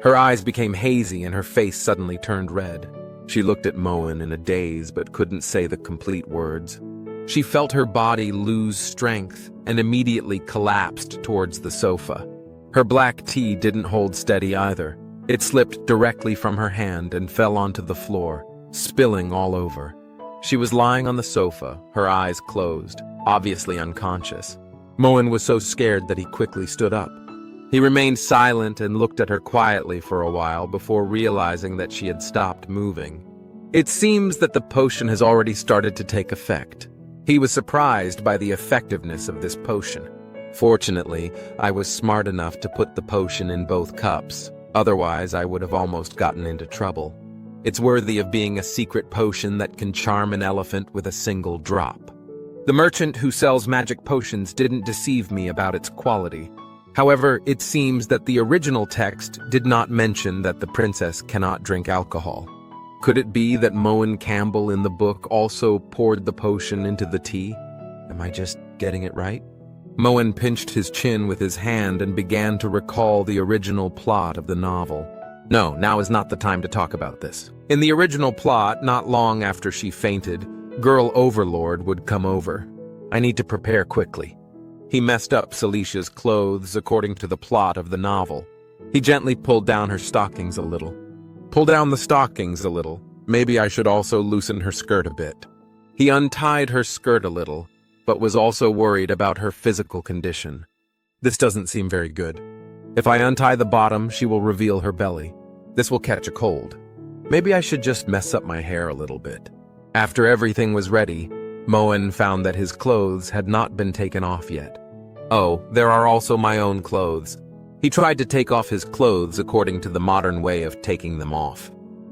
Her eyes became hazy and her face suddenly turned red. She looked at Moen in a daze but couldn't say the complete words. She felt her body lose strength and immediately collapsed towards the sofa. Her black tea didn't hold steady either. It slipped directly from her hand and fell onto the floor, spilling all over. She was lying on the sofa, her eyes closed, obviously unconscious. Moen was so scared that he quickly stood up. He remained silent and looked at her quietly for a while before realizing that she had stopped moving. It seems that the potion has already started to take effect. He was surprised by the effectiveness of this potion. Fortunately, I was smart enough to put the potion in both cups. Otherwise, I would have almost gotten into trouble. It's worthy of being a secret potion that can charm an elephant with a single drop. The merchant who sells magic potions didn't deceive me about its quality. However, it seems that the original text did not mention that the princess cannot drink alcohol. Could it be that Moen Campbell in the book also poured the potion into the tea? Am I just getting it right? Moen pinched his chin with his hand and began to recall the original plot of the novel. No, now is not the time to talk about this. In the original plot, not long after she fainted, Girl Overlord would come over. I need to prepare quickly. He messed up Celicia's clothes according to the plot of the novel. He gently pulled down her stockings a little. Pull down the stockings a little. Maybe I should also loosen her skirt a bit. He untied her skirt a little, but was also worried about her physical condition. This doesn't seem very good. If I untie the bottom, she will reveal her belly. This will catch a cold. Maybe I should just mess up my hair a little bit. After everything was ready, Moen found that his clothes had not been taken off yet. Oh, there are also my own clothes. He tried to take off his clothes according to the modern way of taking them off.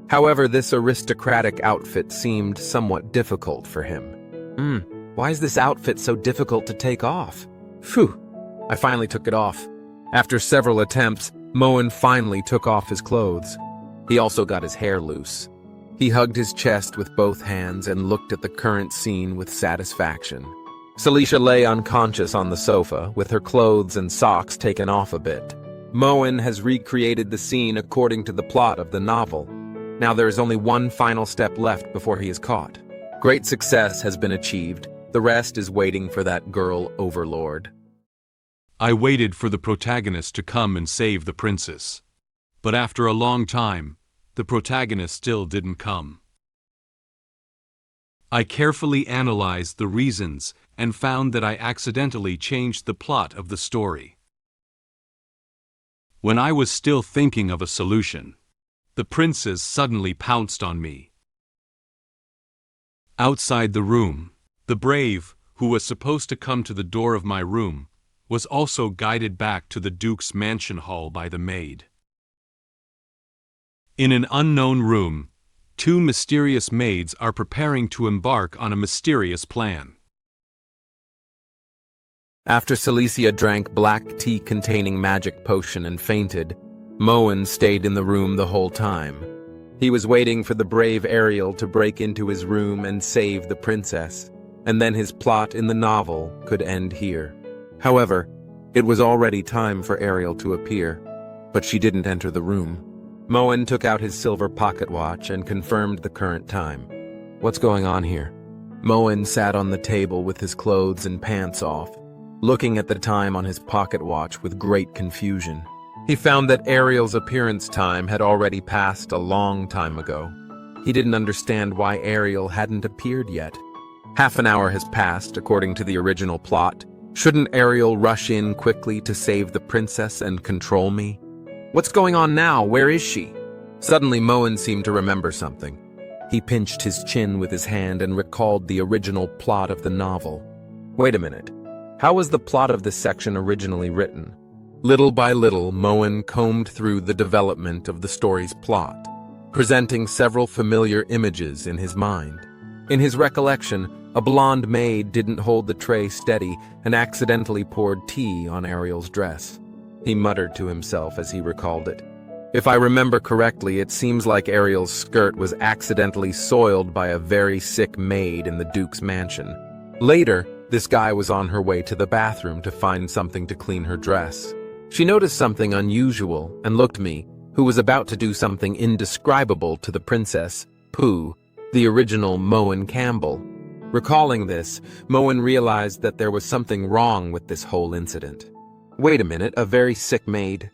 However, this aristocratic outfit seemed somewhat difficult for him. Why is this outfit so difficult to take off? Phew, I finally took it off. After several attempts, Moen finally took off his clothes. He also got his hair loose. He hugged his chest with both hands and looked at the current scene with satisfaction. Cecilia lay unconscious on the sofa, with her clothes and socks taken off a bit. Moen has recreated the scene according to the plot of the novel. Now there is only one final step left before he is caught. Great success has been achieved. The rest is waiting for that girl Overlord. I waited for the protagonist to come and save the princess. But after a long time, the protagonist still didn't come. I carefully analyzed the reasons and found that I accidentally changed the plot of the story. When I was still thinking of a solution, the princess suddenly pounced on me. Outside the room, the brave, who was supposed to come to the door of my room, was also guided back to the Duke's mansion hall by the maid. In an unknown room, two mysterious maids are preparing to embark on a mysterious plan. After Cecilia drank black tea containing magic potion and fainted, Moen stayed in the room the whole time. He was waiting for the brave Ariel to break into his room and save the princess, and then his plot in the novel could end here. However, it was already time for Ariel to appear, but she didn't enter the room. Moen took out his silver pocket watch and confirmed the current time. What's going on here? Moen sat on the table with his clothes and pants off, looking at the time on his pocket watch with great confusion. He found that Ariel's appearance time had already passed a long time ago. He didn't understand why Ariel hadn't appeared yet. Half an hour has passed, according to the original plot. Shouldn't Ariel rush in quickly to save the princess and control me? What's going on now? Where is she? Suddenly, Moen seemed to remember something. He pinched his chin with his hand and recalled the original plot of the novel. Wait a minute. How was the plot of this section originally written? Little by little, Moen combed through the development of the story's plot, presenting several familiar images in his mind. In his recollection, a blonde maid didn't hold the tray steady and accidentally poured tea on Ariel's dress. He muttered to himself as he recalled it. If I remember correctly, it seems like Ariel's skirt was accidentally soiled by a very sick maid in the Duke's mansion. Later, this guy was on her way to the bathroom to find something to clean her dress. She noticed something unusual and looked me, who was about to do something indescribable to the princess, Pooh, the original Moen Campbell. Recalling this, Moen realized that there was something wrong with this whole incident. Wait a minute, a very sick maid?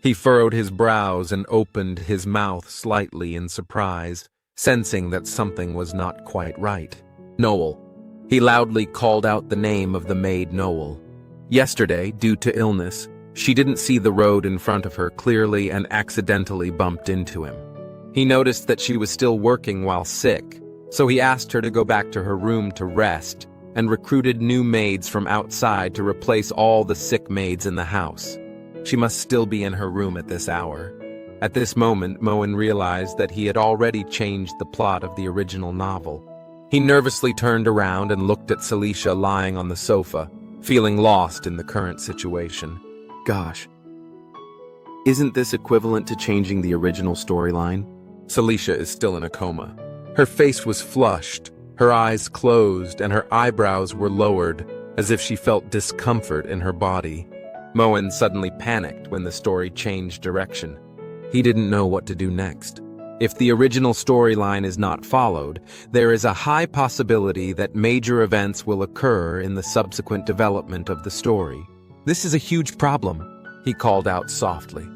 He furrowed his brows and opened his mouth slightly in surprise, sensing that something was not quite right. Noel. He loudly called out the name of the maid Noel. Yesterday, due to illness, she didn't see the road in front of her clearly and accidentally bumped into him. He noticed that she was still working while sick, so he asked her to go back to her room to rest and recruited new maids from outside to replace all the sick maids in the house. She must still be in her room at this hour. At this moment, Moen realized that he had already changed the plot of the original novel. He nervously turned around and looked at Cecilia lying on the sofa, feeling lost in the current situation. Gosh. Isn't this equivalent to changing the original storyline? Cecilia is still in a coma. Her face was flushed, her eyes closed, and her eyebrows were lowered, as if she felt discomfort in her body. Moen suddenly panicked when the story changed direction. He didn't know what to do next. If the original storyline is not followed, there is a high possibility that major events will occur in the subsequent development of the story. This is a huge problem, he called out softly.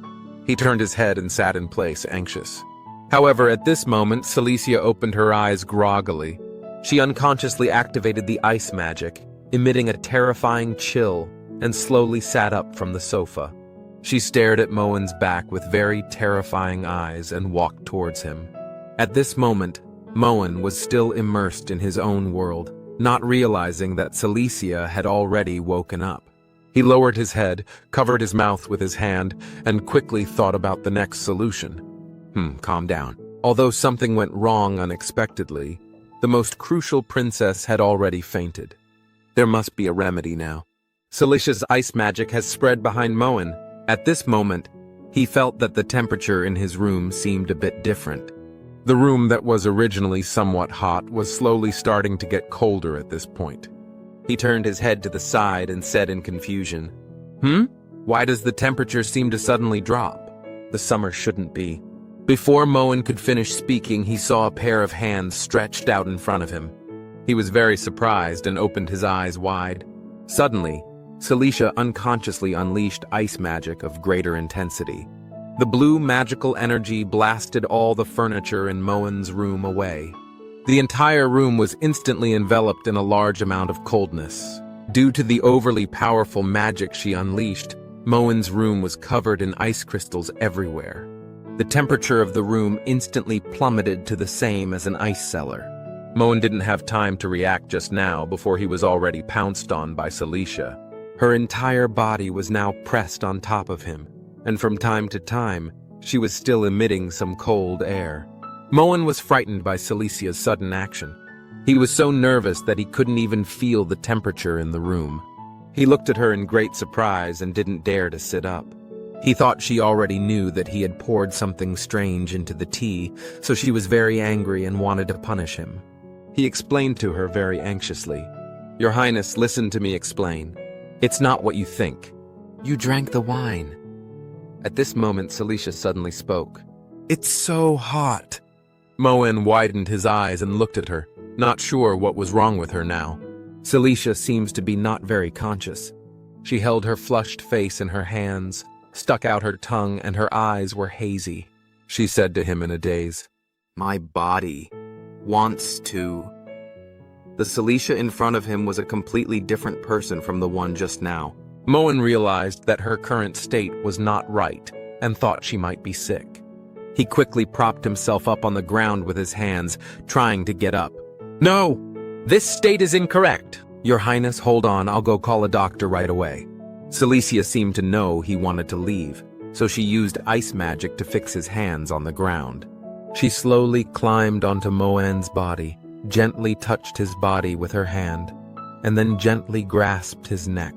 He turned his head and sat in place, anxious. However, at this moment, Cecilia opened her eyes groggily. She unconsciously activated the ice magic, emitting a terrifying chill, and slowly sat up from the sofa. She stared at Moen's back with very terrifying eyes and walked towards him. At this moment, Moen was still immersed in his own world, not realizing that Cecilia had already woken up. He lowered his head, covered his mouth with his hand, and quickly thought about the next solution. Calm down. Although something went wrong unexpectedly, the most crucial princess had already fainted. There must be a remedy now. Celicia's ice magic has spread behind Moen. At this moment, he felt that the temperature in his room seemed a bit different. The room that was originally somewhat hot was slowly starting to get colder at this point. He turned his head to the side and said in confusion, Why does the temperature seem to suddenly drop? The summer shouldn't be. Before Moen could finish speaking, he saw a pair of hands stretched out in front of him. He was very surprised and opened his eyes wide. Suddenly, Cecilia unconsciously unleashed ice magic of greater intensity. The blue magical energy blasted all the furniture in Moen's room away. The entire room was instantly enveloped in a large amount of coldness. Due to the overly powerful magic she unleashed, Moen's room was covered in ice crystals everywhere. The temperature of the room instantly plummeted to the same as an ice cellar. Moen didn't have time to react just now before he was already pounced on by Cecilia. Her entire body was now pressed on top of him, and from time to time, she was still emitting some cold air. Moen was frightened by Celicia's sudden action. He was so nervous that he couldn't even feel the temperature in the room. He looked at her in great surprise and didn't dare to sit up. He thought she already knew that he had poured something strange into the tea, so she was very angry and wanted to punish him. He explained to her very anxiously, "Your Highness, listen to me explain. It's not what you think. You drank the wine." At this moment, Cecilia suddenly spoke. "It's so hot." Moen widened his eyes and looked at her, not sure what was wrong with her now. Cecilia seems to be not very conscious. She held her flushed face in her hands, stuck out her tongue, and her eyes were hazy. She said to him in a daze, "My body wants to..." The Cecilia in front of him was a completely different person from the one just now. Moen realized that her current state was not right and thought she might be sick. He quickly propped himself up on the ground with his hands, trying to get up. "No! This state is incorrect! Your Highness, hold on, I'll go call a doctor right away." Cecilia seemed to know he wanted to leave, so she used ice magic to fix his hands on the ground. She slowly climbed onto Moen's body, gently touched his body with her hand, and then gently grasped his neck.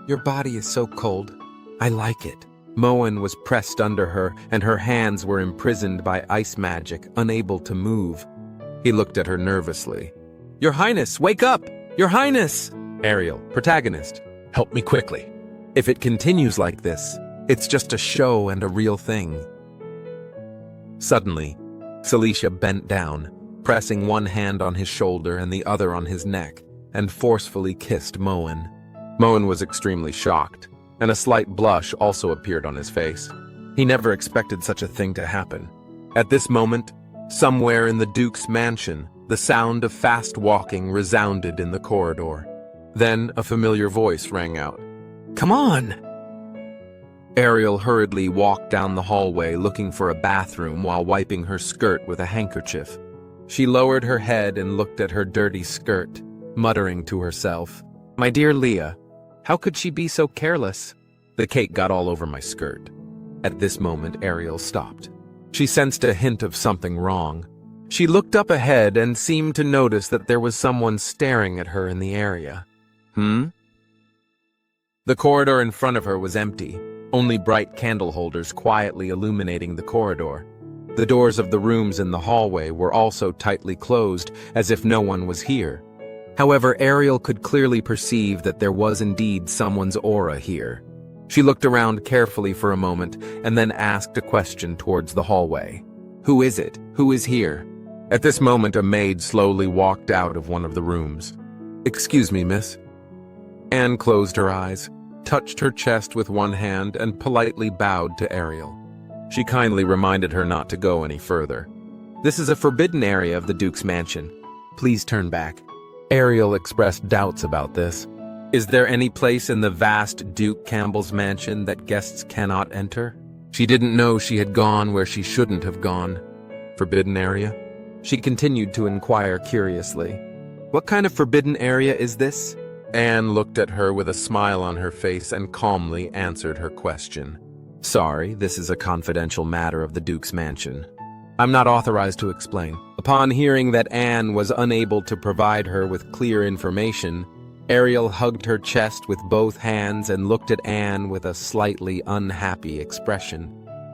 "Your body is so cold. I like it." Moen was pressed under her, and her hands were imprisoned by ice magic, unable to move. He looked at her nervously. "Your Highness, wake up! Your Highness!" "Ariel, protagonist, help me quickly. If it continues like this, it's just a show and a real thing." Suddenly, Cecilia bent down, pressing one hand on his shoulder and the other on his neck, and forcefully kissed Moen. Moen was extremely shocked, and a slight blush also appeared on his face. He never expected such a thing to happen. At this moment, Somewhere in the Duke's mansion, the sound of fast walking resounded in the corridor. Then a familiar voice rang out. "Come on!" Ariel hurriedly walked down the hallway looking for a bathroom while wiping her skirt with a handkerchief. She lowered her head and looked at her dirty skirt, muttering to herself, "My dear Leah, how could she be so careless? The cake got all over my skirt." At this moment, Ariel stopped. She sensed a hint of something wrong. She looked up ahead and seemed to notice that there was someone staring at her in the area. The corridor in front of her was empty, only bright candle holders quietly illuminating the corridor. The doors of the rooms in the hallway were also tightly closed, as if no one was here. However, Ariel could clearly perceive that there was indeed someone's aura here. She looked around carefully for a moment and then asked a question towards the hallway. "Who is it? Who is here?" At this moment, a maid slowly walked out of one of the rooms. "Excuse me, miss." Anne closed her eyes, touched her chest with one hand, and politely bowed to Ariel. She kindly reminded her not to go any further. "This is a forbidden area of the Duke's mansion. Please turn back." Ariel expressed doubts about this. Is there any place in the vast Duke Campbell's mansion that guests cannot enter? She didn't know she had gone where she shouldn't have gone. Forbidden area? She continued to inquire curiously. "What kind of forbidden area is this?" Anne looked at her with a smile on her face and calmly answered her question. "Sorry, this is a confidential matter of the Duke's mansion. I'm not authorized to explain." Upon hearing that Anne was unable to provide her with clear information, Ariel hugged her chest with both hands and looked at Anne with a slightly unhappy expression.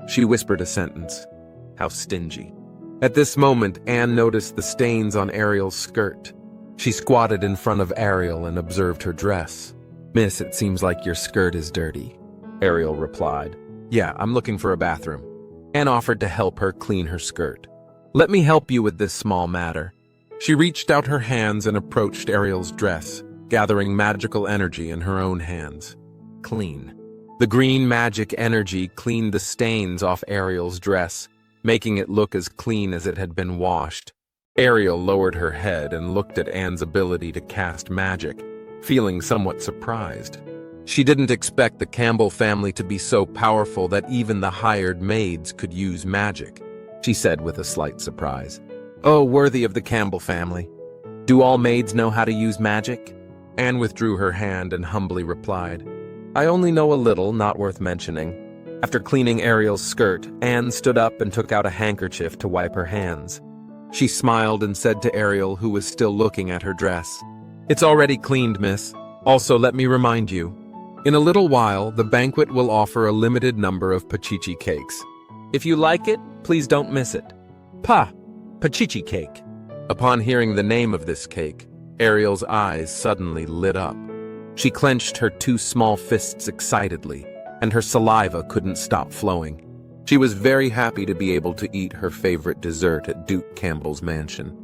She whispered a sentence. How stingy. At this moment, Anne noticed the stains on Ariel's skirt. She squatted in front of Ariel and observed her dress. "Miss, it seems like your skirt is dirty," Ariel replied. "Yeah, I'm looking for a bathroom." Anne offered to help her clean her skirt. "Let me help you with this small matter." She reached out her hands and approached Ariel's dress, gathering magical energy in her own hands. Clean. The green magic energy cleaned the stains off Ariel's dress, making it look as clean as it had been washed. Ariel lowered her head and looked at Anne's ability to cast magic, feeling somewhat surprised. She didn't expect the Campbell family to be so powerful that even the hired maids could use magic, she said with a slight surprise. "Oh, worthy of the Campbell family. Do all maids know how to use magic?" Anne withdrew her hand and humbly replied, "I only know a little, not worth mentioning." After cleaning Ariel's skirt, Anne stood up and took out a handkerchief to wipe her hands. She smiled and said to Ariel, who was still looking at her dress, "It's already cleaned, miss. Also, let me remind you, in a little while, the banquet will offer a limited number of pachichi cakes. If you like it, please don't miss it." Pachichi cake. Upon hearing the name of this cake, Ariel's eyes suddenly lit up. She clenched her two small fists excitedly, and her saliva couldn't stop flowing. She was very happy to be able to eat her favorite dessert at Duke Campbell's mansion.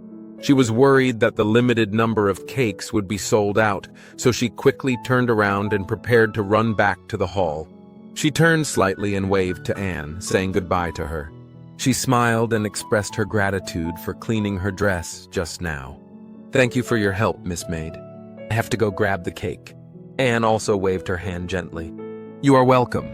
She was worried that the limited number of cakes would be sold out, so she quickly turned around and prepared to run back to the hall. She turned slightly and waved to Anne, saying goodbye to her. She smiled and expressed her gratitude for cleaning her dress just now. "Thank you for your help, Miss Maid. I have to go grab the cake." Anne also waved her hand gently. "You are welcome.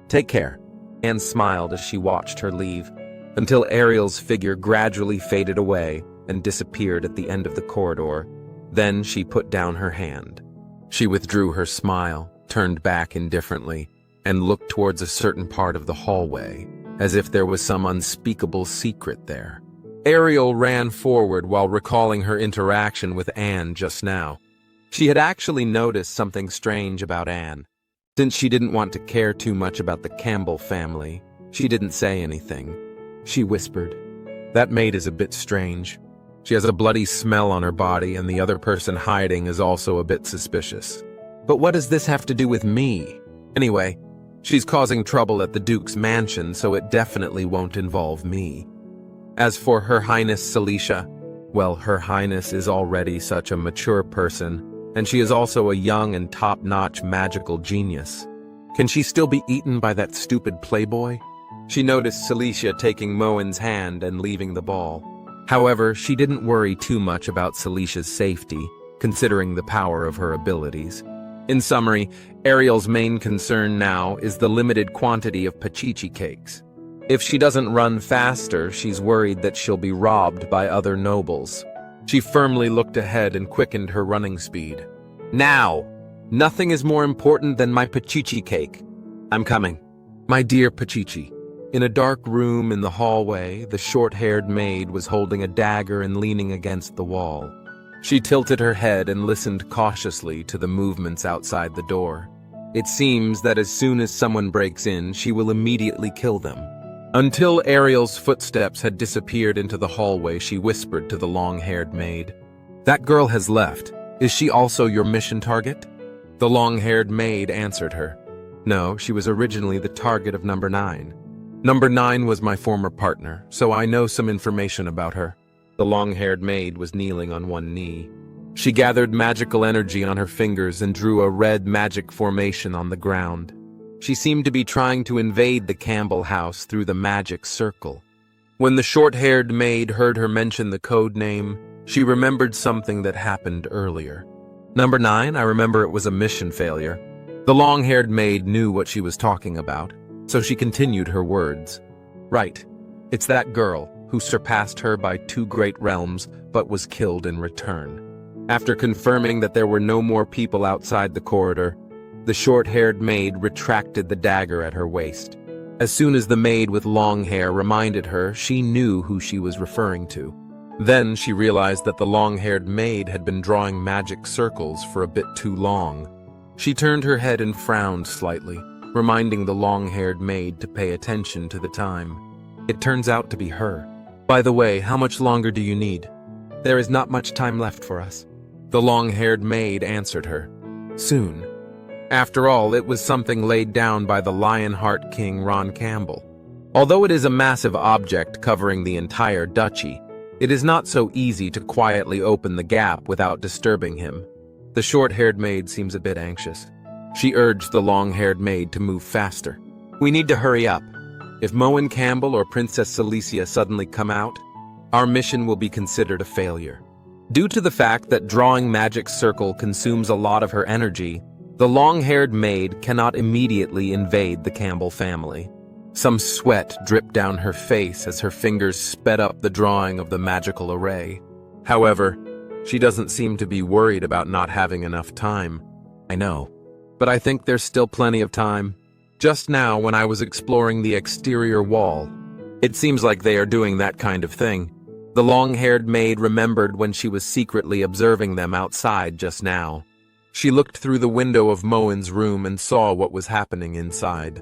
Take care." Anne smiled as she watched her leave, until Ariel's figure gradually faded away and disappeared at the end of the corridor. Then she put down her hand. She withdrew her smile, turned back indifferently, and looked towards a certain part of the hallway, as if there was some unspeakable secret there. Ariel ran forward while recalling her interaction with Anne just now. She had actually noticed something strange about Anne. Since she didn't want to care too much about the Campbell family, she didn't say anything. She whispered, "That maid is a bit strange. She has a bloody smell on her body, and the other person hiding is also a bit suspicious. But what does this have to do with me? Anyway, she's causing trouble at the Duke's mansion, so it definitely won't involve me. As for Her Highness Cecilia, well, Her Highness is already such a mature person, and she is also a young and top-notch magical genius. Can she still be eaten by that stupid playboy? She noticed Cecilia taking Moen's hand and leaving the ball. However, she didn't worry too much about Celicia's safety, considering the power of her abilities. In summary, Ariel's main concern now is the limited quantity of pachichi cakes. If she doesn't run faster, she's worried that she'll be robbed by other nobles. She firmly looked ahead and quickened her running speed. Now! Nothing is more important than my pachichi cake. I'm coming. My dear Pachichi. In a dark room in the hallway, the short-haired maid was holding a dagger and leaning against the wall. She tilted her head and listened cautiously to the movements outside the door. It seems that as soon as someone breaks in, she will immediately kill them. Until Ariel's footsteps had disappeared into the hallway, she whispered to the long-haired maid. That girl has left. Is she also your mission target? The long-haired maid answered her. No, she was originally the target of number 9. Number 9 was my former partner, so I know some information about her. The long-haired maid was kneeling on one knee. She gathered magical energy on her fingers and drew a red magic formation on the ground. She seemed to be trying to invade the Campbell house through the magic circle. When the short-haired maid heard her mention the code name, she remembered something that happened earlier. Number 9, I remember it was a mission failure. The long-haired maid knew what she was talking about, so she continued her words. Right, it's that girl who surpassed her by 2 great realms but was killed in return. After confirming that there were no more people outside the corridor, the short-haired maid retracted the dagger at her waist. As soon as the maid with long hair reminded her, she knew who she was referring to. Then she realized that the long-haired maid had been drawing magic circles for a bit too long. She turned her head and frowned slightly, reminding the long-haired maid to pay attention to the time. It turns out to be her. By the way, how much longer do you need? There is not much time left for us. The long-haired maid answered her. Soon. After all, it was something laid down by the Lionheart King Ron Campbell. Although it is a massive object covering the entire duchy, it is not so easy to quietly open the gap without disturbing him. The short-haired maid seems a bit anxious. She urged the long-haired maid to move faster. We need to hurry up. If Moen Campbell or Princess Cecilia suddenly come out, our mission will be considered a failure. Due to the fact that drawing magic circle consumes a lot of her energy, the long-haired maid cannot immediately invade the Campbell family. Some sweat dripped down her face as her fingers sped up the drawing of the magical array. However, she doesn't seem to be worried about not having enough time. I know, but I think there's still plenty of time. Just now, when I was exploring the exterior wall, it seems like they are doing that kind of thing. The long-haired maid remembered when she was secretly observing them outside just now. She looked through the window of Moen's room and saw what was happening inside.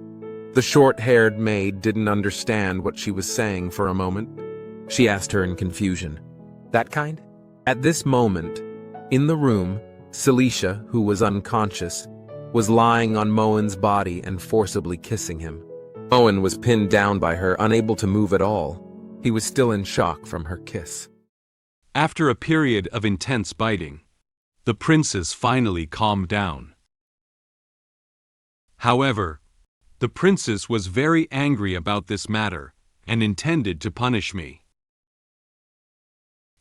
The short-haired maid didn't understand what she was saying for a moment. She asked her in confusion. That kind? At this moment, in the room, Cecilia, who was unconscious, was lying on Moen's body and forcibly kissing him. Moen was pinned down by her, unable to move at all. He was still in shock from her kiss. After a period of intense biting, the princess finally calmed down. However, the princess was very angry about this matter and intended to punish me.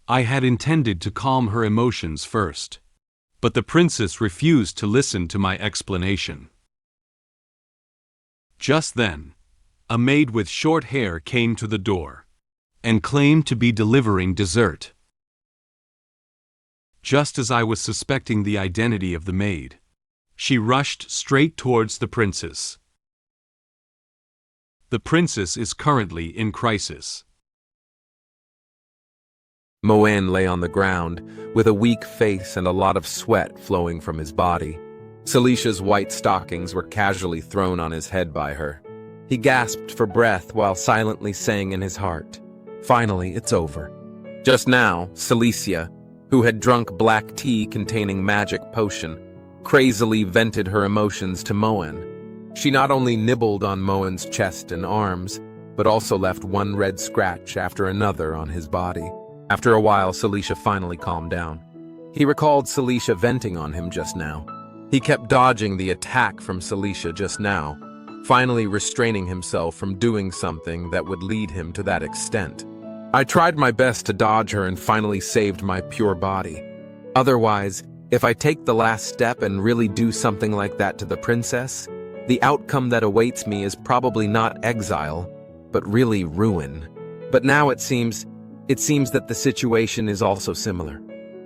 I had intended to calm her emotions first, but the princess refused to listen to my explanation. Just then, a maid with short hair came to the door and claimed to be delivering dessert. Just as I was suspecting the identity of the maid, she rushed straight towards the princess. The princess is currently in crisis. Moen lay on the ground, with a weak face and a lot of sweat flowing from his body. Celicia's white stockings were casually thrown on his head by her. He gasped for breath while silently saying in his heart, "Finally, it's over." Just now, Cecilia, who had drunk black tea containing magic potion, crazily vented her emotions to Moen. She not only nibbled on Moen's chest and arms, but also left one red scratch after another on his body. After a while, Cecilia finally calmed down. He recalled Cecilia venting on him just now. He kept dodging the attack from Cecilia just now. finally restraining himself from doing something that would lead him to that extent. I tried my best to dodge her and finally saved my pure body. Otherwise, if I take the last step and really do something like that to the princess, the outcome that awaits me is probably not exile, but really ruin. But now it seems that the situation is also similar.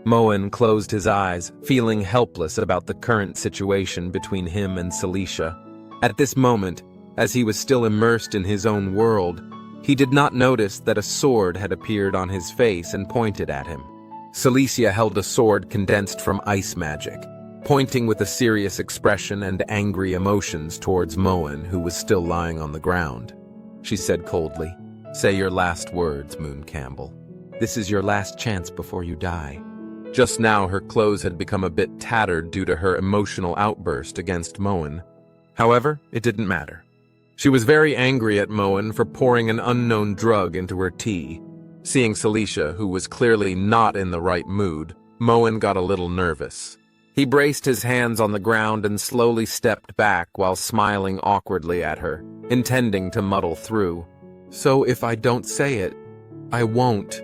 Moen closed his eyes, feeling helpless about the current situation between him and Cecilia. At this moment, as he was still immersed in his own world, he did not notice that a sword had appeared on his face and pointed at him. Cecilia held a sword condensed from ice magic, pointing with a serious expression and angry emotions towards Moen, who was still lying on the ground. She said coldly, "Say your last words, Moon Campbell. This is your last chance before you die." Just now her clothes had become a bit tattered due to her emotional outburst against Moen. However, it didn't matter. She was very angry at Moen for pouring an unknown drug into her tea. Seeing Cecilia, who was clearly not in the right mood, Moen got a little nervous. He braced his hands on the ground and slowly stepped back while smiling awkwardly at her, intending to muddle through. "So if I don't say it, I won't."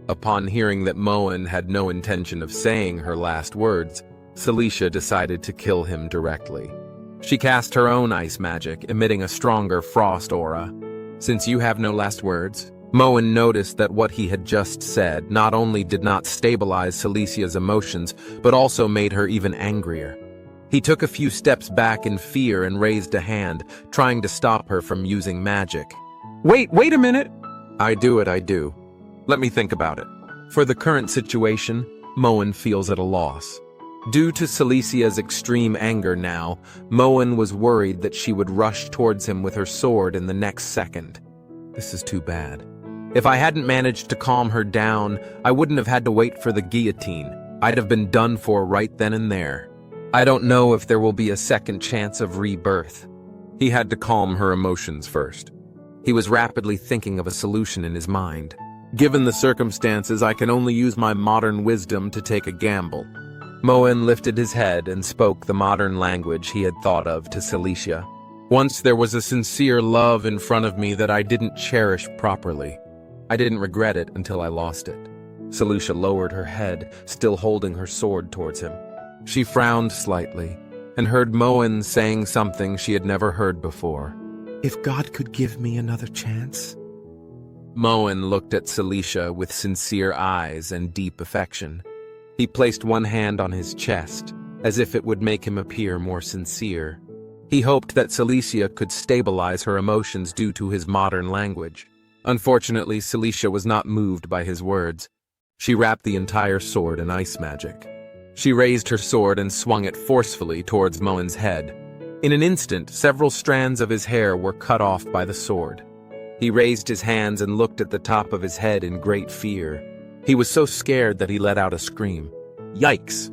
Upon hearing that Moen had no intention of saying her last words, Cecilia decided to kill him directly. She cast her own ice magic, emitting a stronger frost aura. "Since you have no last words," Moen noticed that what he had just said not only did not stabilize Celicia's emotions, but also made her even angrier. He took a few steps back in fear and raised a hand, trying to stop her from using magic. Wait a minute! I do. Let me think about it." For the current situation, Moen feels at a loss. Due to Celicia's extreme anger now, Moen was worried that she would rush towards him with her sword in the next second. This is too bad. If I hadn't managed to calm her down, I wouldn't have had to wait for the guillotine. I'd have been done for right then and there. I don't know if there will be a second chance of rebirth. He had to calm her emotions first. He was rapidly thinking of a solution in his mind. Given the circumstances, I can only use my modern wisdom to take a gamble. Moen lifted his head and spoke the modern language he had thought of to Cecilia. Once there was a sincere love in front of me that I didn't cherish properly. I didn't regret it until I lost it. Cecilia lowered her head, still holding her sword towards him. She frowned slightly and heard Moen saying something she had never heard before. "If God could give me another chance?" Moen looked at Cecilia with sincere eyes and deep affection. He placed one hand on his chest, as if it would make him appear more sincere. He hoped that Cecilia could stabilize her emotions due to his modern language. Unfortunately, Cecilia was not moved by his words. She wrapped the entire sword in ice magic. She raised her sword and swung it forcefully towards Moen's head. In an instant, several strands of his hair were cut off by the sword. He raised his hands and looked at the top of his head in great fear. He was so scared that he let out a scream. Yikes!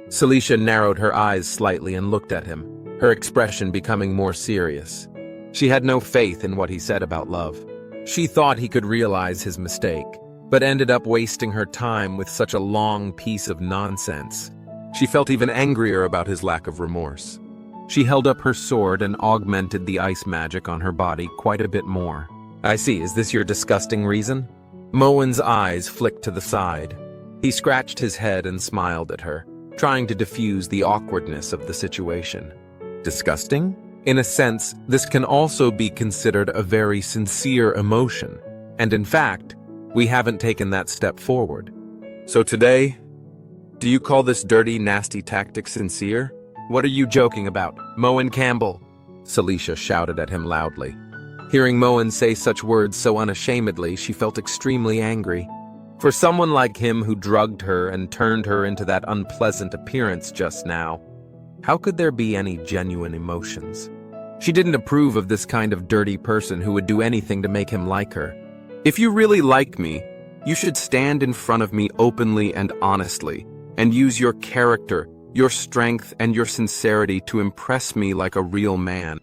Cecilia narrowed her eyes slightly and looked at him, her expression becoming more serious. She had no faith in what he said about love. She thought he could realize his mistake, but ended up wasting her time with such a long piece of nonsense. She felt even angrier about his lack of remorse. She held up her sword and augmented the ice magic on her body quite a bit more. "I see, is this your disgusting reason?" Moen's eyes flicked to the side. He scratched his head and smiled at her, trying to diffuse the awkwardness of the situation. Disgusting? In a sense, this can also be considered a very sincere emotion, and in fact, we haven't taken that step forward. So today, do you call this dirty, nasty tactic sincere? What are you joking about, Moen Campbell? Cecilia shouted at him loudly. Hearing Moen say such words so unashamedly, she felt extremely angry. For someone like him who drugged her and turned her into that unpleasant appearance just now, how could there be any genuine emotions? She didn't approve of this kind of dirty person who would do anything to make him like her. If you really like me, you should stand in front of me openly and honestly, and use your character, your strength, and your sincerity to impress me like a real man.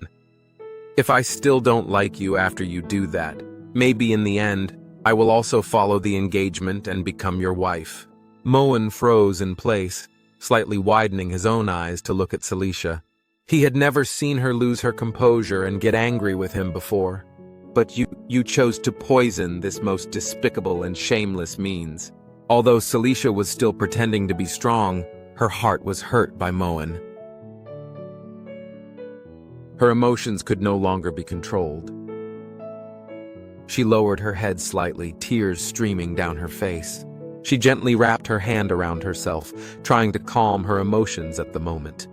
If I still don't like you after you do that, maybe in the end, I will also follow the engagement and become your wife. Moen froze in place, slightly widening his own eyes to look at Cecilia. He had never seen her lose her composure and get angry with him before. But you chose to poison this most despicable and shameless means. Although Cecilia was still pretending to be strong, her heart was hurt by Moen. Her emotions could no longer be controlled. She lowered her head slightly, tears streaming down her face. She gently wrapped her hand around herself, trying to calm her emotions at the moment.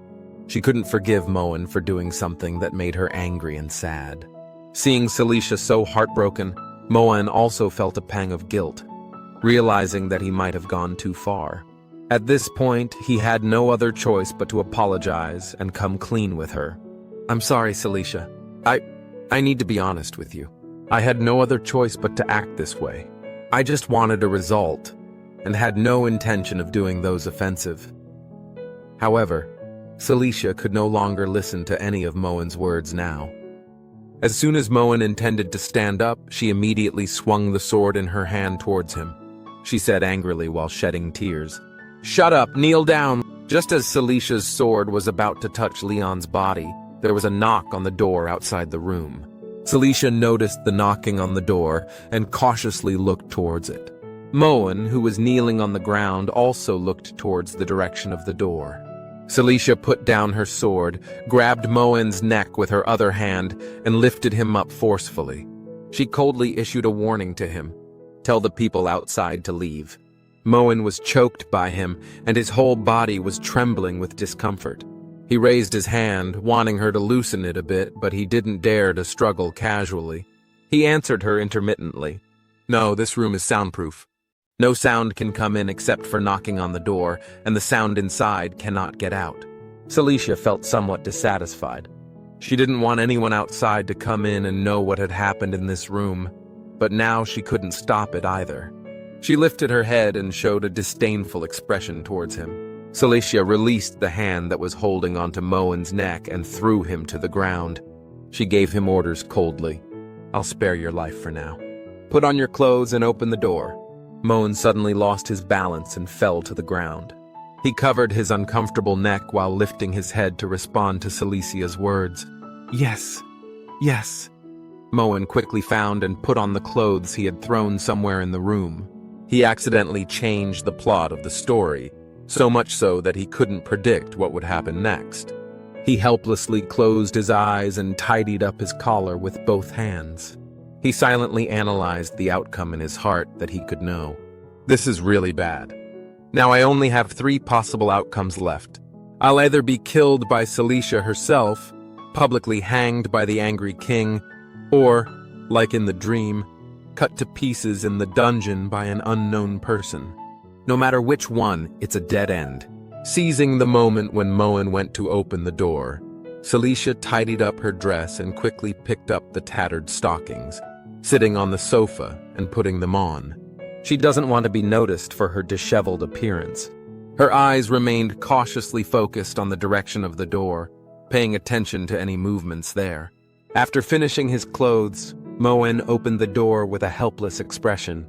She couldn't forgive Moen for doing something that made her angry and sad. Seeing Cecilia so heartbroken, Moen also felt a pang of guilt, realizing that he might have gone too far. At this point, he had no other choice but to apologize and come clean with her. "I'm sorry, Cecilia. I need to be honest with you. I had no other choice but to act this way. I just wanted a result, and had no intention of doing those offensive." However, Cecilia could no longer listen to any of Moen's words now. As soon as Moen intended to stand up, she immediately swung the sword in her hand towards him. She said angrily while shedding tears, "Shut up, kneel down." Just as Celicia's sword was about to touch Leon's body, there was a knock on the door outside the room. Cecilia noticed the knocking on the door and cautiously looked towards it. Moen, who was kneeling on the ground, also looked towards the direction of the door. Cecilia put down her sword, grabbed Moen's neck with her other hand, and lifted him up forcefully. She coldly issued a warning to him. "Tell the people outside to leave." Moen was choked by him, and his whole body was trembling with discomfort. He raised his hand, wanting her to loosen it a bit, but he didn't dare to struggle casually. He answered her intermittently. "No, this room is soundproof. No sound can come in except for knocking on the door, and the sound inside cannot get out." Cecilia felt somewhat dissatisfied. She didn't want anyone outside to come in and know what had happened in this room, but now she couldn't stop it either. She lifted her head and showed a disdainful expression towards him. Cecilia released the hand that was holding onto Moen's neck and threw him to the ground. She gave him orders coldly. "I'll spare your life for now. Put on your clothes and open the door." Moen suddenly lost his balance and fell to the ground. He covered his uncomfortable neck while lifting his head to respond to Celicia's words. "Yes, yes." Moen quickly found and put on the clothes he had thrown somewhere in the room. He accidentally changed the plot of the story, so much so that he couldn't predict what would happen next. He helplessly closed his eyes and tidied up his collar with both hands. He silently analyzed the outcome in his heart that he could know. "This is really bad. Now I only have 3 possible outcomes left. I'll either be killed by Cecilia herself, publicly hanged by the angry king, or, like in the dream, cut to pieces in the dungeon by an unknown person. No matter which one, it's a dead end." Seizing the moment when Moen went to open the door, Cecilia tidied up her dress and quickly picked up the tattered stockings, sitting on the sofa and putting them on. She doesn't want to be noticed for her disheveled appearance. Her eyes remained cautiously focused on the direction of the door, paying attention to any movements there. After finishing his clothes, Moen opened the door with a helpless expression.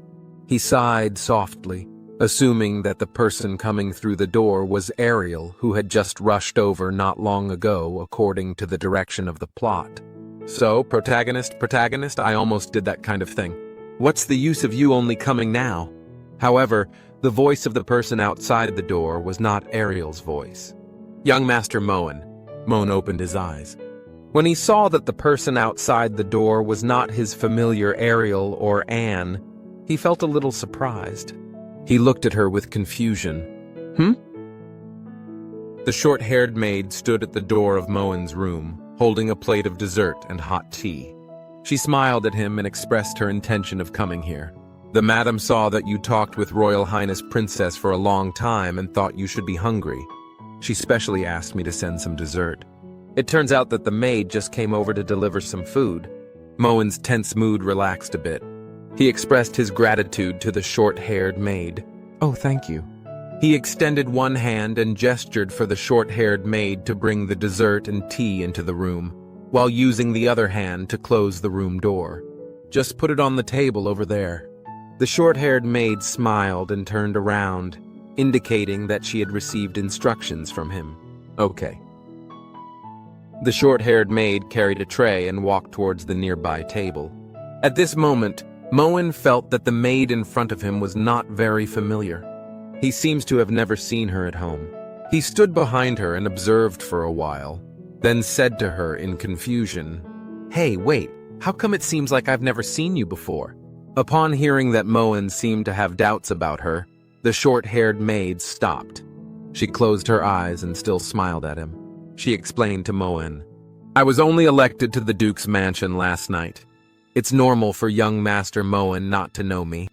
He sighed softly, assuming that the person coming through the door was Ariel, who had just rushed over not long ago according to the direction of the plot. "So, protagonist, I almost did that kind of thing. What's the use of you only coming now?" However, the voice of the person outside the door was not Ariel's voice. "Young Master Moen." Moen opened his eyes. When he saw that the person outside the door was not his familiar Ariel or Anne, he felt a little surprised. He looked at her with confusion. The short-haired maid stood at the door of Moen's room, holding a plate of dessert and hot tea. She smiled at him and expressed her intention of coming here. "The madam saw that you talked with Royal Highness Princess for a long time and thought you should be hungry. She specially asked me to send some dessert. It turns out that the maid just came over to deliver some food." Moen's tense mood relaxed a bit. He expressed his gratitude to the short-haired maid. "Oh, thank you." He extended one hand and gestured for the short-haired maid to bring the dessert and tea into the room, while using the other hand to close the room door. "Just put it on the table over there." The short-haired maid smiled and turned around, indicating that she had received instructions from him. "Okay." The short-haired maid carried a tray and walked towards the nearby table. At this moment, Moen felt that the maid in front of him was not very familiar. He seems to have never seen her at home. He stood behind her and observed for a while, then said to her in confusion, "Hey, wait, how come it seems like I've never seen you before?" Upon hearing that Moen seemed to have doubts about her, the short-haired maid stopped. She closed her eyes and still smiled at him. She explained to Moen, "I was only elected to the Duke's mansion last night. It's normal for young Master Moen not to know me."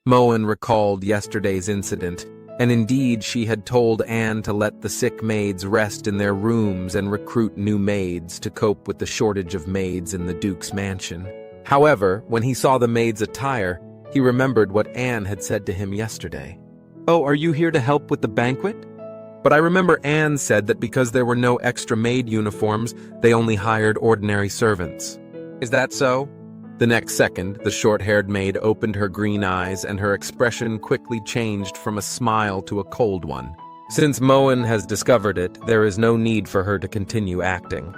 Moen recalled yesterday's incident, and indeed she had told Anne to let the sick maids rest in their rooms and recruit new maids to cope with the shortage of maids in the Duke's mansion. However, when he saw the maid's attire, he remembered what Anne had said to him yesterday. "Oh, are you here to help with the banquet?" "But I remember Anne said that because there were no extra maid uniforms, they only hired ordinary servants. Is that so?" The next second, the short-haired maid opened her green eyes and her expression quickly changed from a smile to a cold one. Since Moen has discovered it, there is no need for her to continue acting.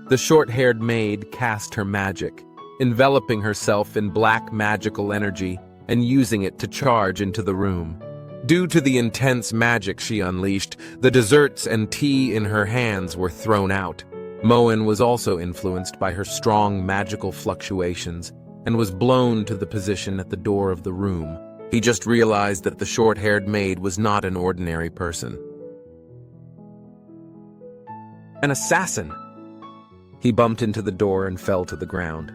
The short-haired maid cast her magic, enveloping herself in black magical energy and using it to charge into the room. Due to the intense magic she unleashed, the desserts and tea in her hands were thrown out. Moen was also influenced by her strong magical fluctuations and was blown to the position at the door of the room. He just realized that the short-haired maid was not an ordinary person. An assassin! He bumped into the door and fell to the ground.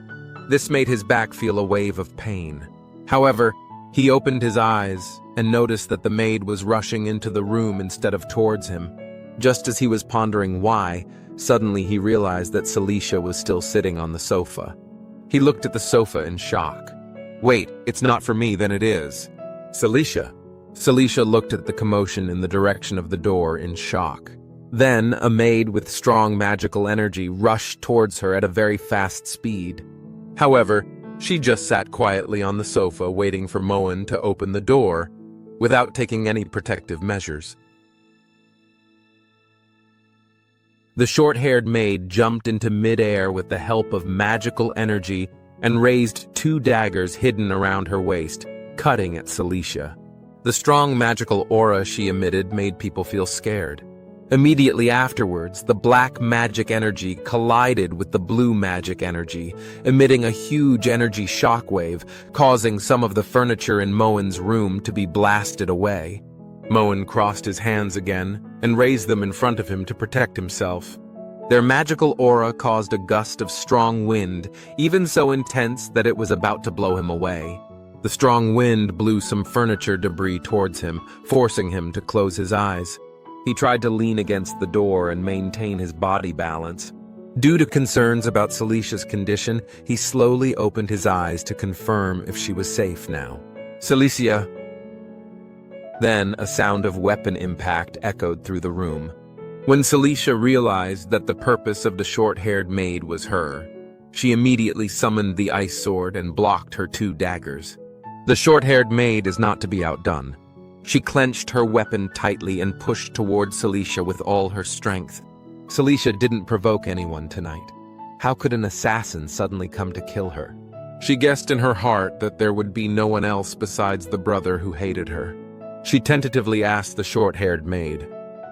This made his back feel a wave of pain. However, he opened his eyes and noticed that the maid was rushing into the room instead of towards him. Just as he was pondering why, suddenly he realized that Cecilia was still sitting on the sofa. He looked at the sofa in shock. "Wait, it's not for me, then it is." "Cecilia." Cecilia looked at the commotion in the direction of the door in shock. Then, a maid with strong magical energy rushed towards her at a very fast speed. However, she just sat quietly on the sofa waiting for Moen to open the door, without taking any protective measures. The short-haired maid jumped into mid-air with the help of magical energy and raised 2 daggers hidden around her waist, cutting at Cecilia. The strong magical aura she emitted made people feel scared. Immediately afterwards, the black magic energy collided with the blue magic energy, emitting a huge energy shockwave, causing some of the furniture in Moen's room to be blasted away. Moen crossed his hands again and raised them in front of him to protect himself. Their magical aura caused a gust of strong wind, even so intense that it was about to blow him away. The strong wind blew some furniture debris towards him, forcing him to close his eyes. He tried to lean against the door and maintain his body balance. Due to concerns about Celicia's condition, he slowly opened his eyes to confirm if she was safe now. "Cecilia." Then a sound of weapon impact echoed through the room. When Cecilia realized that the purpose of the short-haired maid was her, she immediately summoned the ice sword and blocked her 2 daggers. The short-haired maid is not to be outdone. She clenched her weapon tightly and pushed toward Cecilia with all her strength. Cecilia didn't provoke anyone tonight. How could an assassin suddenly come to kill her? She guessed in her heart that there would be no one else besides the brother who hated her. She tentatively asked the short-haired maid,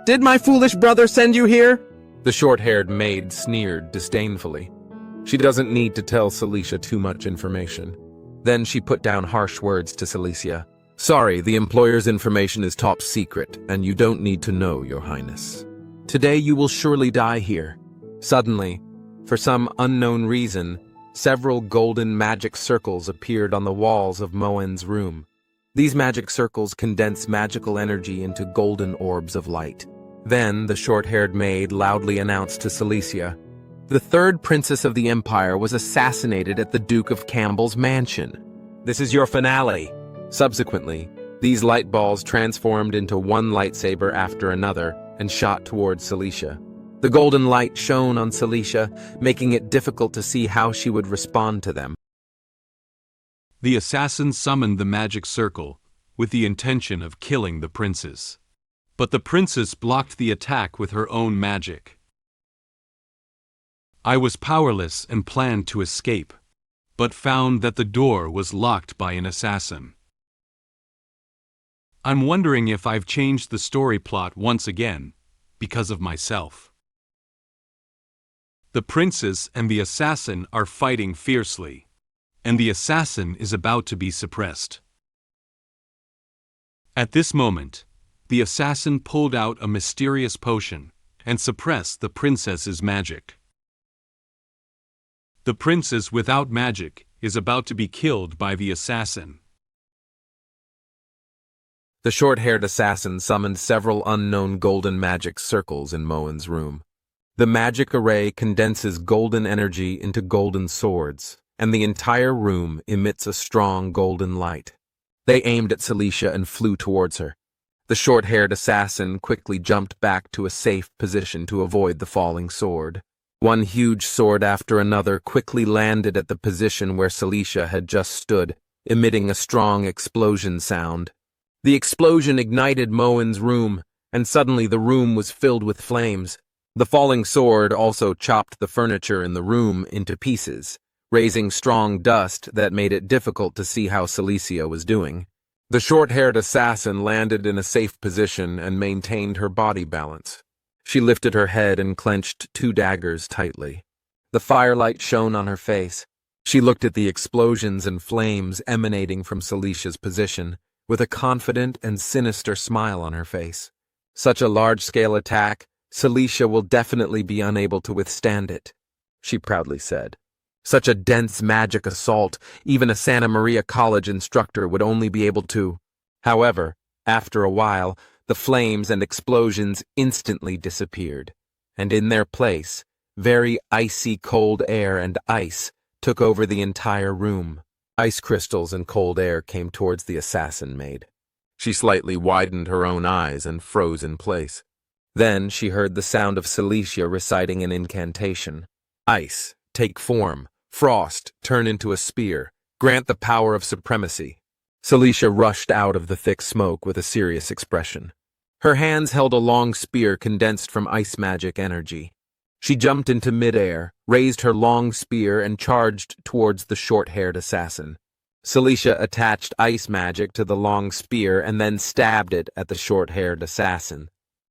"Did my foolish brother send you here?" The short-haired maid sneered disdainfully. She doesn't need to tell Cecilia too much information. Then she put down harsh words to Cecilia. "Sorry, the employer's information is top secret, and you don't need to know, Your Highness. Today you will surely die here." Suddenly, for some unknown reason, several golden magic circles appeared on the walls of Moen's room. These magic circles condense magical energy into golden orbs of light. Then the short-haired maid loudly announced to Cecilia, "The 3rd princess of the Empire was assassinated at the Duke of Campbell's mansion. This is your finale." Subsequently, these light balls transformed into one lightsaber after another and shot towards Cecilia. The golden light shone on Cecilia, making it difficult to see how she would respond to them. The assassin summoned the magic circle with the intention of killing the princess. But the princess blocked the attack with her own magic. I was powerless and planned to escape, but found that the door was locked by an assassin. I'm wondering if I've changed the story plot once again, because of myself. The princess and the assassin are fighting fiercely, and the assassin is about to be suppressed. At this moment, the assassin pulled out a mysterious potion and suppressed the princess's magic. The princess without magic is about to be killed by the assassin. The short-haired assassin summoned several unknown golden magic circles in Moen's room. The magic array condenses golden energy into golden swords, and the entire room emits a strong golden light. They aimed at Cecilia and flew towards her. The short-haired assassin quickly jumped back to a safe position to avoid the falling sword. One huge sword after another quickly landed at the position where Cecilia had just stood, emitting a strong explosion sound. The explosion ignited Moen's room, and suddenly the room was filled with flames. The falling sword also chopped the furniture in the room into pieces, raising strong dust that made it difficult to see how Cecilia was doing. The short-haired assassin landed in a safe position and maintained her body balance. She lifted her head and clenched 2 daggers tightly. The firelight shone on her face. She looked at the explosions and flames emanating from Celicia's position, with a confident and sinister smile on her face. Such a large-scale attack, Cecilia will definitely be unable to withstand it, she proudly said. Such a dense magic assault, even a Santa Maria College instructor would only be able to. However, after a while, the flames and explosions instantly disappeared, and in their place, very icy cold air and ice took over the entire room. Ice crystals and cold air came towards the assassin maid. She slightly widened her own eyes and froze in place. Then she heard the sound of Cecilia reciting an incantation. Ice, take form. Frost, turn into a spear. Grant the power of supremacy. Cecilia rushed out of the thick smoke with a serious expression. Her hands held a long spear condensed from ice magic energy. She jumped into midair, raised her long spear, and charged towards the short-haired assassin. Cecilia attached ice magic to the long spear and then stabbed it at the short-haired assassin.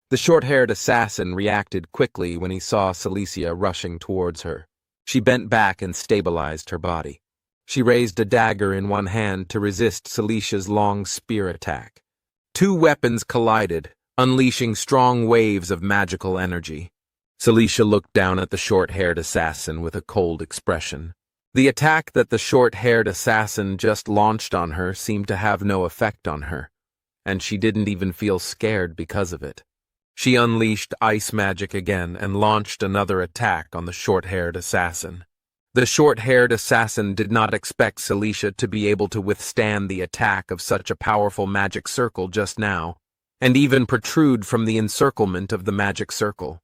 The short-haired assassin reacted quickly when he saw Cecilia rushing towards her. She bent back and stabilized her body. She raised a dagger in one hand to resist Celicia's long spear attack. 2 weapons collided, unleashing strong waves of magical energy. Cecilia looked down at the short-haired assassin with a cold expression. The attack that the short-haired assassin just launched on her seemed to have no effect on her, and she didn't even feel scared because of it. She unleashed ice magic again and launched another attack on the short-haired assassin. The short-haired assassin did not expect Cecilia to be able to withstand the attack of such a powerful magic circle just now, and even protrude from the encirclement of the magic circle.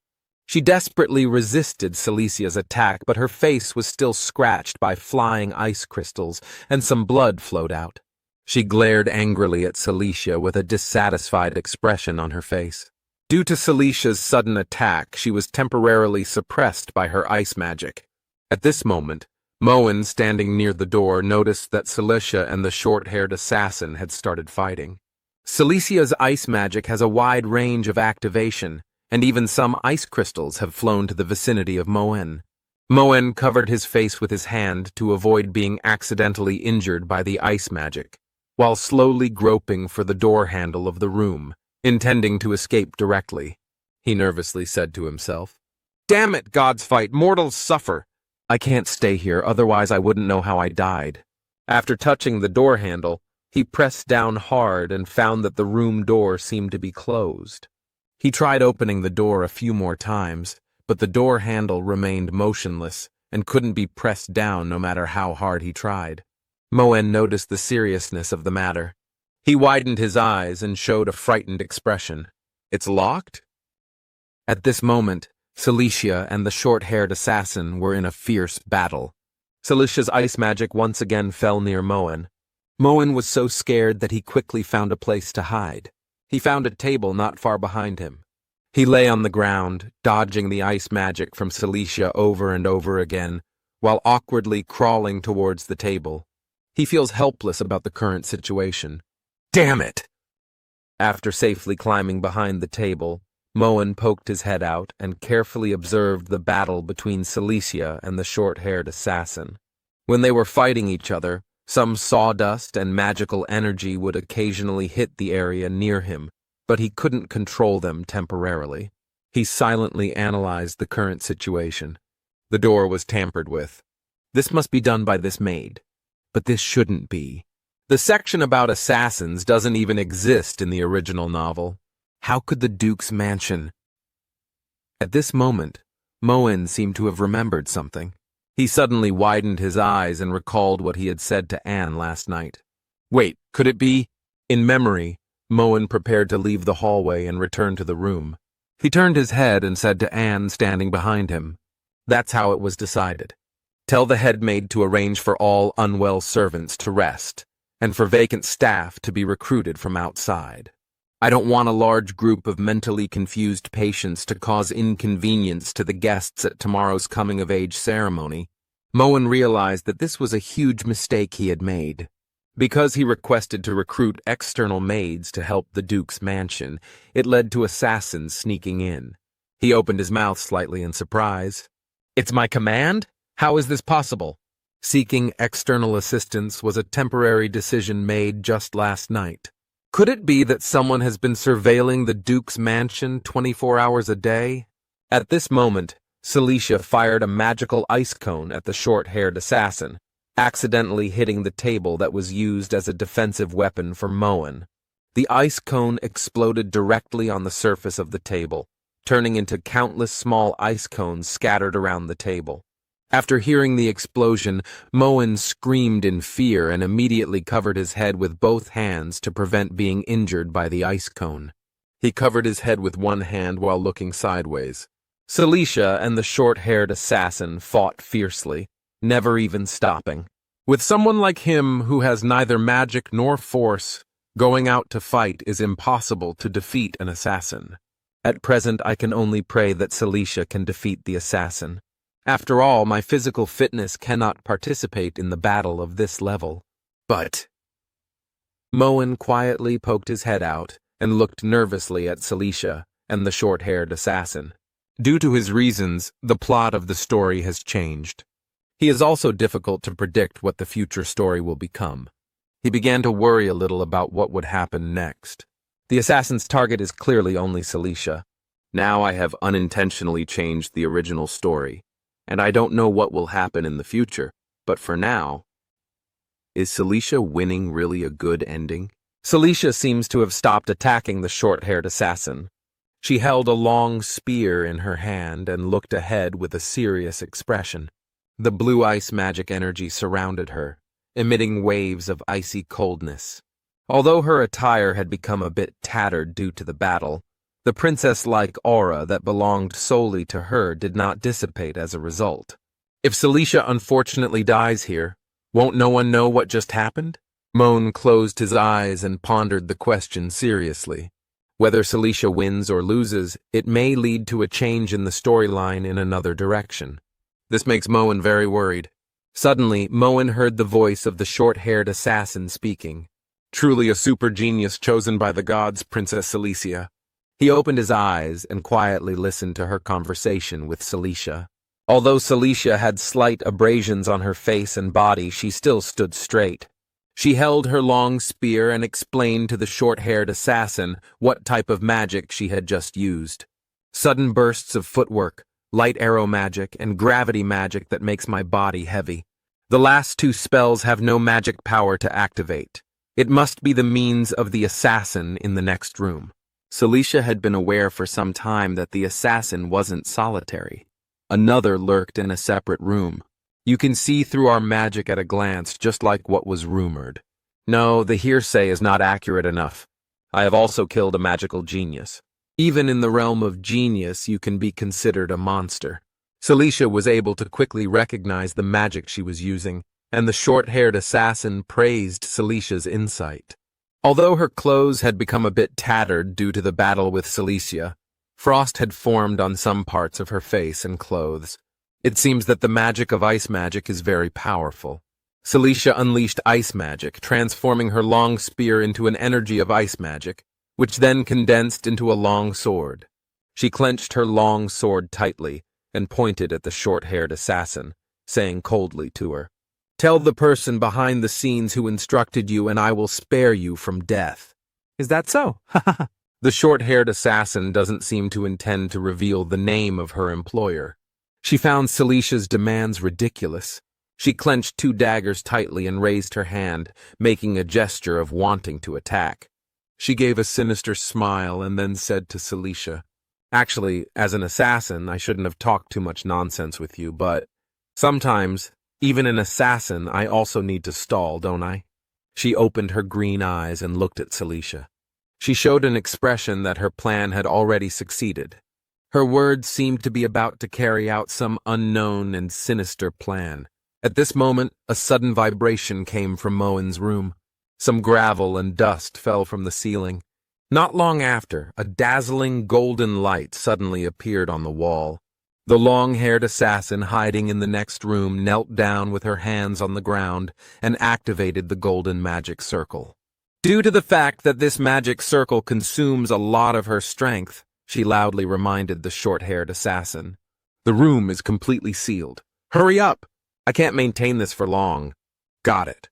She desperately resisted Celicia's attack, but her face was still scratched by flying ice crystals, and some blood flowed out. She glared angrily at Cecilia with a dissatisfied expression on her face. Due to Celicia's sudden attack, she was temporarily suppressed by her ice magic. At this moment, Moen, standing near the door, noticed that Cecilia and the short-haired assassin had started fighting. Celicia's ice magic has a wide range of activation, and even some ice crystals have flown to the vicinity of Moen. Moen covered his face with his hand to avoid being accidentally injured by the ice magic, while slowly groping for the door handle of the room, intending to escape directly. He nervously said to himself, "Damn it, God's fight, mortals suffer. I can't stay here, otherwise I wouldn't know how I died." After touching the door handle, he pressed down hard and found that the room door seemed to be closed. He tried opening the door a few more times, but the door handle remained motionless and couldn't be pressed down no matter how hard he tried. Moen noticed the seriousness of the matter. He widened his eyes and showed a frightened expression. "It's locked?" At this moment, Cecilia and the short-haired assassin were in a fierce battle. Celicia's ice magic once again fell near Moen. Moen was so scared that he quickly found a place to hide. He found a table not far behind him. He lay on the ground, dodging the ice magic from Cecilia over and over again, while awkwardly crawling towards the table. He feels helpless about the current situation. Damn it! After safely climbing behind the table, Moen poked his head out and carefully observed the battle between Cecilia and the short-haired assassin. When they were fighting each other, some sawdust and magical energy would occasionally hit the area near him, but he couldn't control them temporarily. He silently analyzed the current situation. The door was tampered with. This must be done by this maid. But this shouldn't be. The section about assassins doesn't even exist in the original novel. How could the Duke's mansion? At this moment, Moen seemed to have remembered something. He suddenly widened his eyes and recalled what he had said to Anne last night. Wait, could it be? In memory, Moen prepared to leave the hallway and return to the room. He turned his head and said to Anne standing behind him, "That's how it was decided. Tell the head maid to arrange for all unwell servants to rest, and for vacant staff to be recruited from outside. I don't want a large group of mentally confused patients to cause inconvenience to the guests at tomorrow's coming-of-age ceremony." Moen realized that this was a huge mistake he had made. Because he requested to recruit external maids to help the Duke's mansion, it led to assassins sneaking in. He opened his mouth slightly in surprise. "It's my command? How is this possible?" Seeking external assistance was a temporary decision made just last night. Could it be that someone has been surveilling the Duke's mansion 24 hours a day? At this moment, Cecilia fired a magical ice cone at the short-haired assassin, accidentally hitting the table that was used as a defensive weapon for Moen. The ice cone exploded directly on the surface of the table, turning into countless small ice cones scattered around the table. After hearing the explosion, Moen screamed in fear and immediately covered his head with both hands to prevent being injured by the ice cone. He covered his head with one hand while looking sideways. Cecilia and the short-haired assassin fought fiercely, never even stopping. With someone like him who has neither magic nor force, going out to fight is impossible to defeat an assassin. At present, I can only pray that Cecilia can defeat the assassin. After all, my physical fitness cannot participate in the battle of this level. But Moen quietly poked his head out and looked nervously at Cecilia and the short-haired assassin. Due to his reasons, the plot of the story has changed. He is also difficult to predict what the future story will become. He began to worry a little about what would happen next. The assassin's target is clearly only Cecilia. Now I have unintentionally changed the original story, and I don't know what will happen in the future, but for now, is Cecilia winning really a good ending? Cecilia seems to have stopped attacking the short-haired assassin. She held a long spear in her hand and looked ahead with a serious expression. The blue ice magic energy surrounded her, emitting waves of icy coldness. Although her attire had become a bit tattered due to the battle, the princess-like aura that belonged solely to her did not dissipate as a result. If Cecilia unfortunately dies here, won't no one know what just happened? Moen closed his eyes and pondered the question seriously. Whether Cecilia wins or loses, it may lead to a change in the storyline in another direction. This makes Moen very worried. Suddenly, Moen heard the voice of the short-haired assassin speaking. Truly a super genius chosen by the gods, Princess Cecilia. He opened his eyes and quietly listened to her conversation with Cecilia. Although Cecilia had slight abrasions on her face and body, she still stood straight. She held her long spear and explained to the short-haired assassin what type of magic she had just used. Sudden bursts of footwork, light arrow magic, and gravity magic that makes my body heavy. The last two spells have no magic power to activate. It must be the means of the assassin in the next room. Cecilia had been aware for some time that the assassin wasn't solitary. Another lurked in a separate room. You can see through our magic at a glance, just like what was rumored. No, the hearsay is not accurate enough. I have also killed a magical genius. Even in the realm of genius, you can be considered a monster. Cecilia was able to quickly recognize the magic she was using, and the short-haired assassin praised Celicia's insight. Although her clothes had become a bit tattered due to the battle with Cecilia, Frost had formed on some parts of her face and clothes. It seems that the magic of ice magic is very powerful. Cecilia unleashed ice magic, transforming her long spear into an energy of ice magic, which then condensed into a long sword. She clenched her long sword tightly and pointed at the short-haired assassin, saying coldly to her, "Tell the person behind the scenes who instructed you, and I will spare you from death." "Is that so?" The short-haired assassin doesn't seem to intend to reveal the name of her employer. She found Celicia's demands ridiculous. She clenched 2 daggers tightly and raised her hand, making a gesture of wanting to attack. She gave a sinister smile and then said to Cecilia, "Actually, as an assassin, I shouldn't have talked too much nonsense with you, but sometimes, even an assassin, I also need to stall, don't I?" She opened her green eyes and looked at Cecilia. She showed an expression that her plan had already succeeded. Her words seemed to be about to carry out some unknown and sinister plan. At this moment, a sudden vibration came from Moen's room. Some gravel and dust fell from the ceiling. Not long after, a dazzling golden light suddenly appeared on the wall. The long-haired assassin hiding in the next room knelt down with her hands on the ground and activated the golden magic circle. Due to the fact that this magic circle consumes a lot of her strength, she loudly reminded the short-haired assassin, "The room is completely sealed. Hurry up! I can't maintain this for long." "Got it."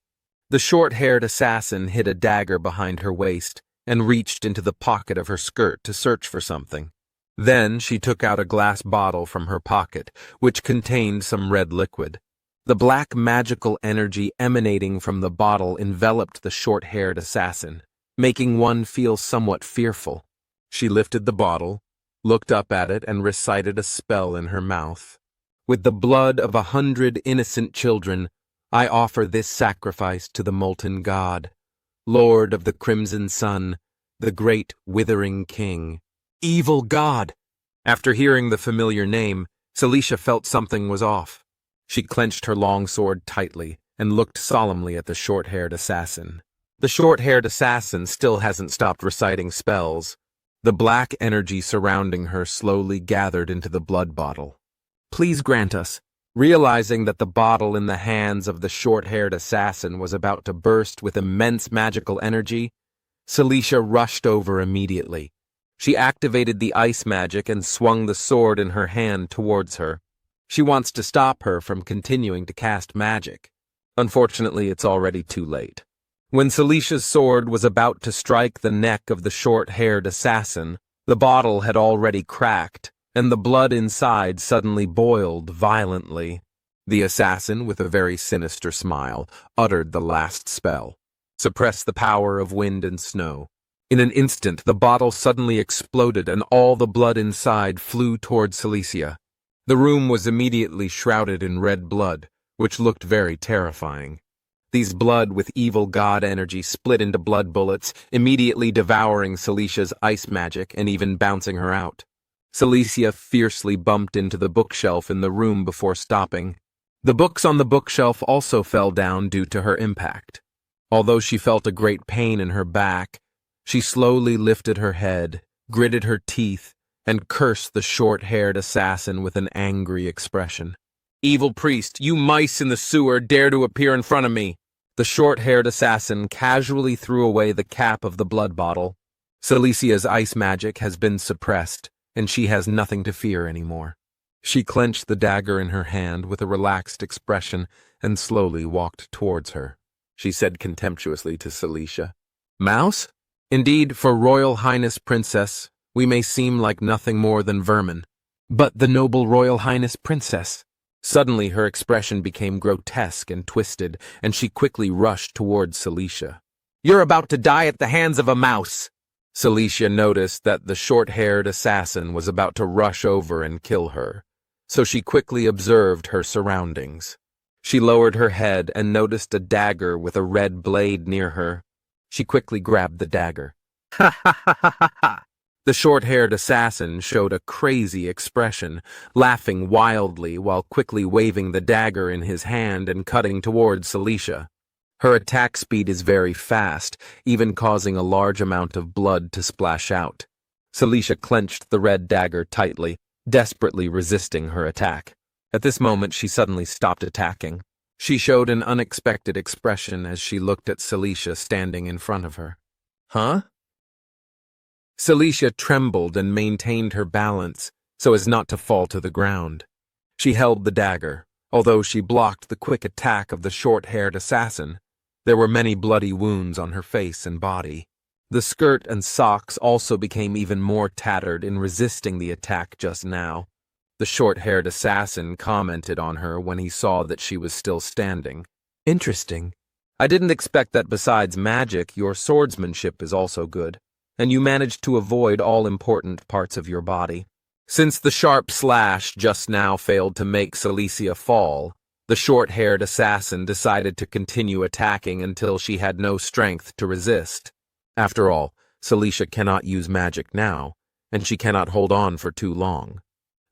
The short-haired assassin hid a dagger behind her waist and reached into the pocket of her skirt to search for something. Then she took out a glass bottle from her pocket, which contained some red liquid. The black magical energy emanating from the bottle enveloped the short-haired assassin, making one feel somewhat fearful. She lifted the bottle, looked up at it, and recited a spell in her mouth. "With the blood of 100 innocent children, I offer this sacrifice to the molten god, Lord of the Crimson Sun, the great withering king." Evil god! After hearing the familiar name, Cecilia felt something was off. She clenched her long sword tightly and looked solemnly at the short-haired assassin. The short-haired assassin still hasn't stopped reciting spells. The black energy surrounding her slowly gathered into the blood bottle. "Please grant us." Realizing that the bottle in the hands of the short-haired assassin was about to burst with immense magical energy, Cecilia rushed over immediately. She activated the ice magic and swung the sword in her hand towards her. She wants to stop her from continuing to cast magic. Unfortunately, it's already too late. When Celicia's sword was about to strike the neck of the short-haired assassin, the bottle had already cracked, and the blood inside suddenly boiled violently. The assassin, with a very sinister smile, uttered the last spell. Suppress the power of wind and snow. In an instant, the bottle suddenly exploded and all the blood inside flew toward Cecilia. The room was immediately shrouded in red blood, which looked very terrifying. These blood with evil god energy split into blood bullets, immediately devouring Celicia's ice magic and even bouncing her out. Cecilia fiercely bumped into the bookshelf in the room before stopping. The books on the bookshelf also fell down due to her impact. Although she felt a great pain in her back, she slowly lifted her head, gritted her teeth, and cursed the short-haired assassin with an angry expression. "Evil priest, you mice in the sewer dare to appear in front of me!" The short-haired assassin casually threw away the cap of the blood bottle. Celicia's ice magic has been suppressed, and she has nothing to fear anymore. She clenched the dagger in her hand with a relaxed expression and slowly walked towards her. She said contemptuously to Cecilia, "Mouse? Indeed, for Royal Highness Princess, we may seem like nothing more than vermin. But the noble Royal Highness Princess." Suddenly her expression became grotesque and twisted, and she quickly rushed towards Cecilia. "You're about to die at the hands of a mouse!" Cecilia noticed that the short-haired assassin was about to rush over and kill her, so she quickly observed her surroundings. She lowered her head and noticed a dagger with a red blade near her. She quickly grabbed the dagger. "Ha ha ha ha ha ha!" The short-haired assassin showed a crazy expression, laughing wildly while quickly waving the dagger in his hand and cutting towards Cecilia. Her attack speed is very fast, even causing a large amount of blood to splash out. Cecilia clenched the red dagger tightly, desperately resisting her attack. At this moment, she suddenly stopped attacking. She showed an unexpected expression as she looked at Cecilia standing in front of her. Huh? Cecilia trembled and maintained her balance so as not to fall to the ground. She held the dagger, although she blocked the quick attack of the short-haired assassin. There were many bloody wounds on her face and body. The skirt and socks also became even more tattered in resisting the attack just now. The short-haired assassin commented on her when he saw that she was still standing. Interesting. I didn't expect that besides magic, your swordsmanship is also good, and you managed to avoid all important parts of your body. Since the sharp slash just now failed to make Cecilia fall, the short-haired assassin decided to continue attacking until she had no strength to resist. After all, Cecilia cannot use magic now, and she cannot hold on for too long.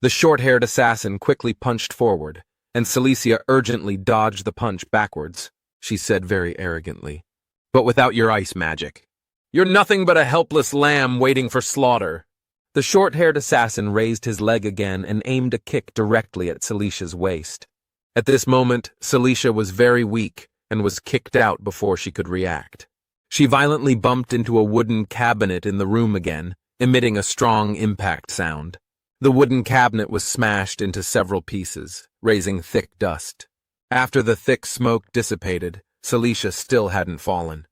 The short-haired assassin quickly punched forward, and Cecilia urgently dodged the punch backwards. She said very arrogantly, "But without your ice magic. You're nothing but a helpless lamb waiting for slaughter." The short-haired assassin raised his leg again and aimed a kick directly at Celicia's waist. At this moment, Cecilia was very weak and was kicked out before she could react. She violently bumped into a wooden cabinet in the room again, emitting a strong impact sound. The wooden cabinet was smashed into several pieces, raising thick dust. After the thick smoke dissipated, Cecilia still hadn't fallen.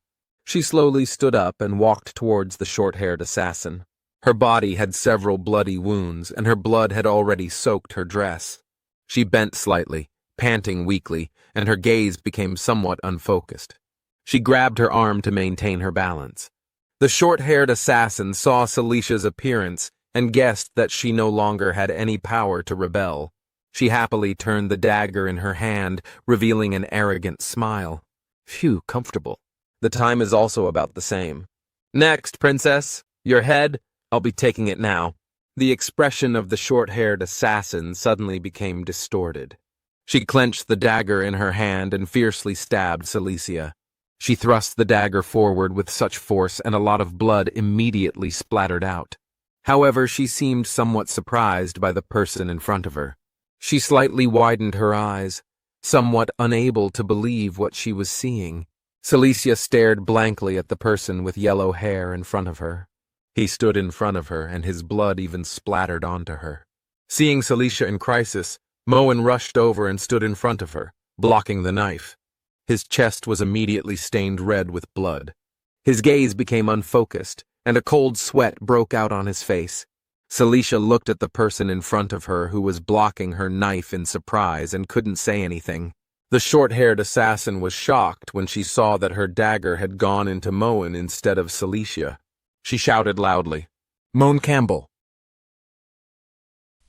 She slowly stood up and walked towards the short-haired assassin. Her body had several bloody wounds, and her blood had already soaked her dress. She bent slightly, panting weakly, and her gaze became somewhat unfocused. She grabbed her arm to maintain her balance. The short-haired assassin saw Celicia's appearance and guessed that she no longer had any power to rebel. She happily turned the dagger in her hand, revealing an arrogant smile. Phew, comfortable. The time is also about the same. Next, princess, your head. I'll be taking it now. The expression of the short-haired assassin suddenly became distorted. She clenched the dagger in her hand and fiercely stabbed Cecilia. She thrust the dagger forward with such force and a lot of blood immediately splattered out. However, she seemed somewhat surprised by the person in front of her. She slightly widened her eyes, somewhat unable to believe what she was seeing. Cecilia stared blankly at the person with yellow hair in front of her. He stood in front of her, and his blood even splattered onto her. Seeing Cecilia in crisis, Moen rushed over and stood in front of her, blocking the knife. His chest was immediately stained red with blood. His gaze became unfocused, and a cold sweat broke out on his face. Cecilia looked at the person in front of her who was blocking her knife in surprise and couldn't say anything. The short-haired assassin was shocked when she saw that her dagger had gone into Moen instead of Cecilia. She shouted loudly, "Moen Campbell!"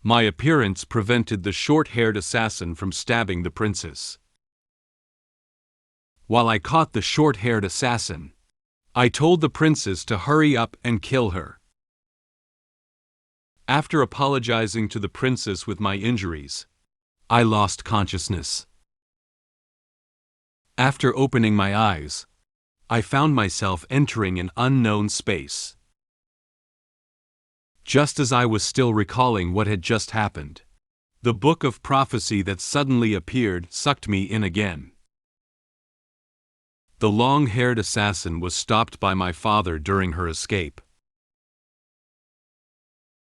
My appearance prevented the short-haired assassin from stabbing the princess. While I caught the short-haired assassin, I told the princess to hurry up and kill her. After apologizing to the princess with my injuries, I lost consciousness. After opening my eyes, I found myself entering an unknown space. Just as I was still recalling what had just happened, the book of prophecy that suddenly appeared sucked me in again. The long-haired assassin was stopped by my father during her escape.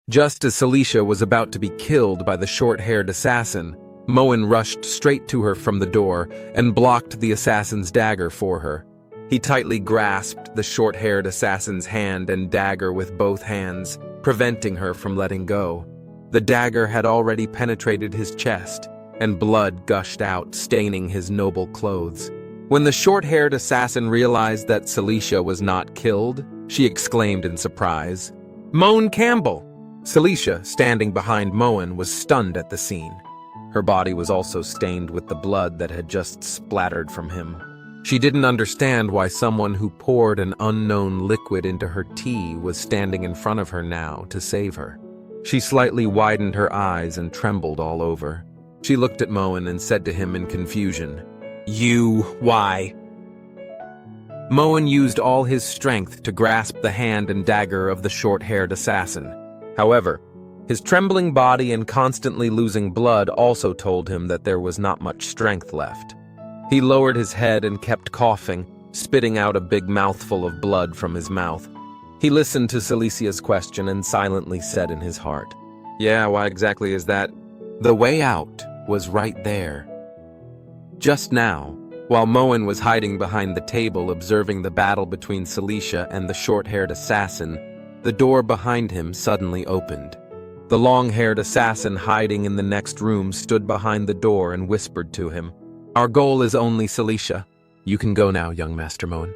Just as Cecilia was about to be killed by the short-haired assassin, Moen rushed straight to her from the door and blocked the assassin's dagger for her. He tightly grasped the short-haired assassin's hand and dagger with both hands, preventing her from letting go. The dagger had already penetrated his chest, and blood gushed out, staining his noble clothes. When the short-haired assassin realized that Cecilia was not killed, she exclaimed in surprise, "Moen Campbell!" Cecilia, standing behind Moen, was stunned at the scene. Her body was also stained with the blood that had just splattered from him. She didn't understand why someone who poured an unknown liquid into her tea was standing in front of her now to save her. She slightly widened her eyes and trembled all over. She looked at Moen and said to him in confusion, "You, why?" Moen used all his strength to grasp the hand and dagger of the short-haired assassin. However, his trembling body and constantly losing blood also told him that there was not much strength left. He lowered his head and kept coughing, spitting out a big mouthful of blood from his mouth. He listened to Celicia's question and silently said in his heart, "Yeah, why exactly is that?" The way out was right there. Just now, while Moen was hiding behind the table observing the battle between Cecilia and the short-haired assassin, the door behind him suddenly opened. The long-haired assassin hiding in the next room stood behind the door and whispered to him, "Our goal is only Cecilia. You can go now, young Master Moen."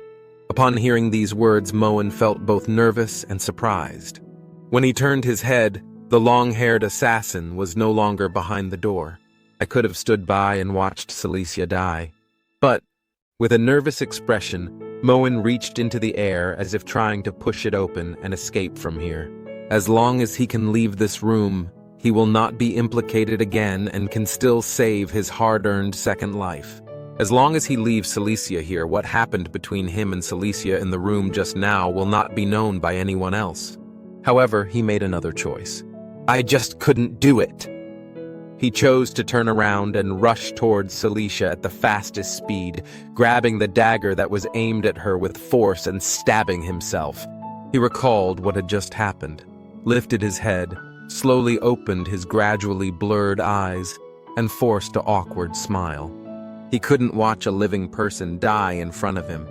Upon hearing these words, Moen felt both nervous and surprised. When he turned his head, the long-haired assassin was no longer behind the door. I could have stood by and watched Cecilia die. But, with a nervous expression, Moen reached into the air as if trying to push it open and escape from here. As long as he can leave this room, he will not be implicated again and can still save his hard-earned second life. As long as he leaves Cecilia here, what happened between him and Cecilia in the room just now will not be known by anyone else. However, he made another choice. I just couldn't do it. He chose to turn around and rush towards Cecilia at the fastest speed, grabbing the dagger that was aimed at her with force and stabbing himself. He recalled what had just happened, lifted his head, slowly opened his gradually blurred eyes, and forced an awkward smile. He couldn't watch a living person die in front of him.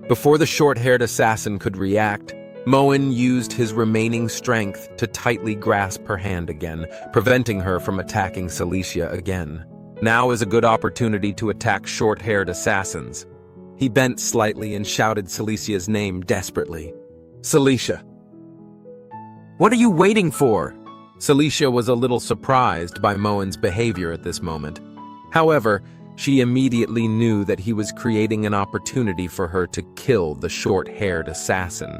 Before the short-haired assassin could react, Moen used his remaining strength to tightly grasp her hand again, preventing her from attacking Cecilia again. Now is a good opportunity to attack short-haired assassins. He bent slightly and shouted Celicia's name desperately. "Cecilia! What are you waiting for?" Cecilia was a little surprised by Moen's behavior at this moment. However, she immediately knew that he was creating an opportunity for her to kill the short-haired assassin.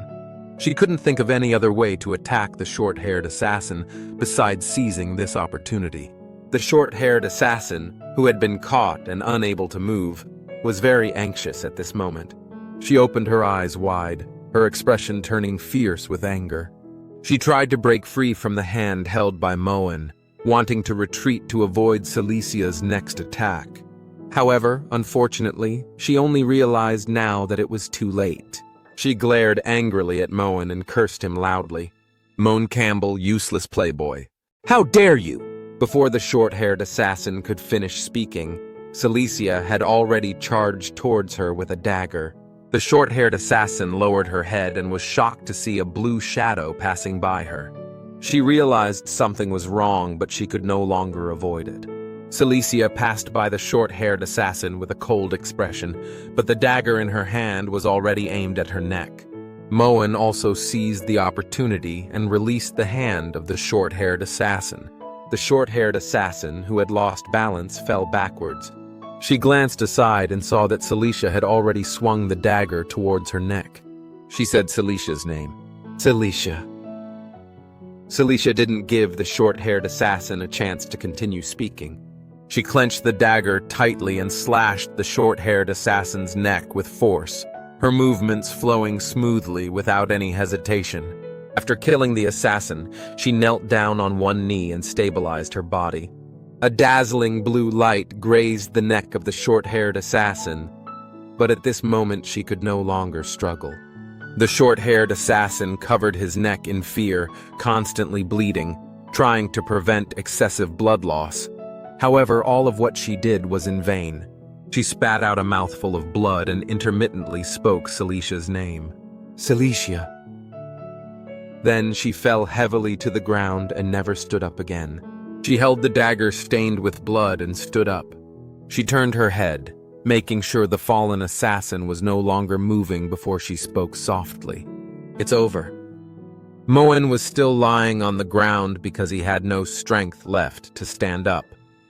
She couldn't think of any other way to attack the short-haired assassin besides seizing this opportunity. The short-haired assassin, who had been caught and unable to move, was very anxious at this moment. She opened her eyes wide, her expression turning fierce with anger. She tried to break free from the hand held by Moen, wanting to retreat to avoid Celicia's next attack. However, unfortunately, she only realized now that it was too late. She glared angrily at Moen and cursed him loudly. "Moen Campbell, useless playboy. How dare you!" Before the short-haired assassin could finish speaking, Cecilia had already charged towards her with a dagger. The short-haired assassin lowered her head and was shocked to see a blue shadow passing by her. She realized something was wrong, but she could no longer avoid it. Cecilia passed by the short-haired assassin with a cold expression, but the dagger in her hand was already aimed at her neck. Moen also seized the opportunity and released the hand of the short-haired assassin. The short-haired assassin, who had lost balance, fell backwards. She glanced aside and saw that Cecilia had already swung the dagger towards her neck. She said Celicia's name. "Cecilia." Cecilia didn't give the short-haired assassin a chance to continue speaking. She clenched the dagger tightly and slashed the short-haired assassin's neck with force, her movements flowing smoothly without any hesitation. After killing the assassin, she knelt down on one knee and stabilized her body. A dazzling blue light grazed the neck of the short-haired assassin, but at this moment she could no longer struggle. The short-haired assassin covered his neck in fear, constantly bleeding, trying to prevent excessive blood loss. However, all of what she did was in vain. She spat out a mouthful of blood and intermittently spoke Celicia's name. "Cecilia." Then she fell heavily to the ground and never stood up again. She held the dagger stained with blood and stood up. She turned her head, making sure the fallen assassin was no longer moving before she spoke softly. "It's over." Moen was still lying on the ground because he had no strength left to stand up.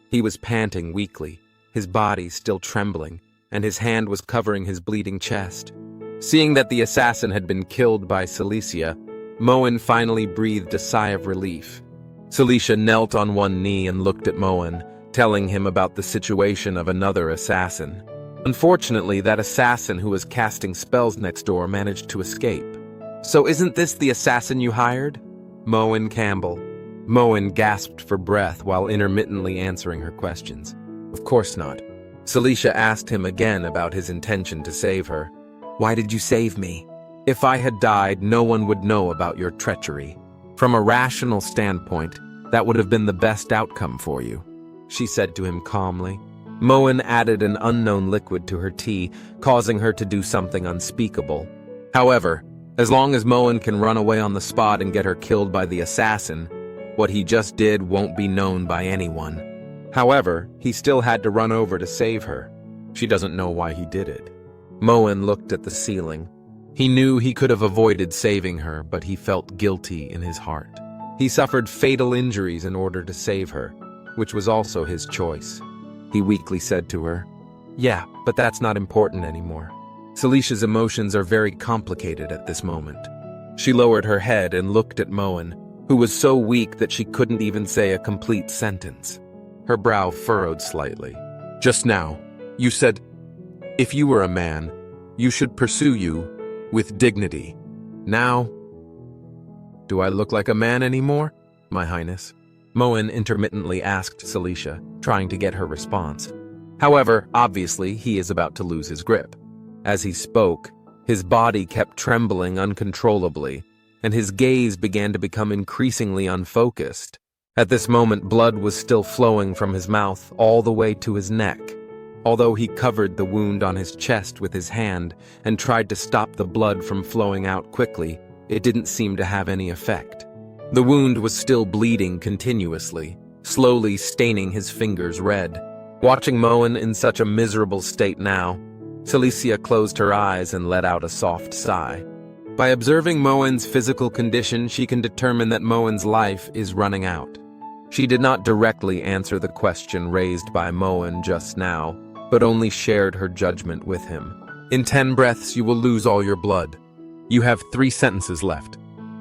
He was panting weakly, his body still trembling, and his hand was covering his bleeding chest. Seeing that the assassin had been killed by Cecilia, Moen finally breathed a sigh of relief. Cecilia knelt on one knee and looked at Moen, telling him about the situation of another assassin. Unfortunately, that assassin who was casting spells next door managed to escape. So isn't this the assassin you hired? Moen Campbell. Moen gasped for breath while intermittently answering her questions. Of course not. Cecilia asked him again about his intention to save her. Why did you save me? If I had died, no one would know about your treachery. From a rational standpoint, that would have been the best outcome for you, she said to him calmly. Moen added an unknown liquid to her tea, causing her to do something unspeakable. However, as long as Moen can run away on the spot and get her killed by the assassin, what he just did won't be known by anyone. However, he still had to run over to save her. She doesn't know why he did it. Moen looked at the ceiling. He knew he could have avoided saving her, but he felt guilty in his heart. He suffered fatal injuries in order to save her, which was also his choice. He weakly said to her, "Yeah, but that's not important anymore." Celicia's emotions are very complicated at this moment. She lowered her head and looked at Moen, who was so weak that she couldn't even say a complete sentence. Her brow furrowed slightly. Just now, you said, if you were a man, you should pursue you with dignity. Now, do I look like a man anymore, My Highness? Moen intermittently asked Cecilia, trying to get her response. However, obviously, he is about to lose his grip. As he spoke, his body kept trembling uncontrollably, and his gaze began to become increasingly unfocused. At this moment, blood was still flowing from his mouth all the way to his neck. Although he covered the wound on his chest with his hand and tried to stop the blood from flowing out quickly, it didn't seem to have any effect. The wound was still bleeding continuously, slowly staining his fingers red. Watching Moen in such a miserable state now, Cecilia closed her eyes and let out a soft sigh. By observing Moen's physical condition, she can determine that Moen's life is running out. She did not directly answer the question raised by Moen just now, but only shared her judgment with him. In 10 breaths, you will lose all your blood. You have 3 sentences left.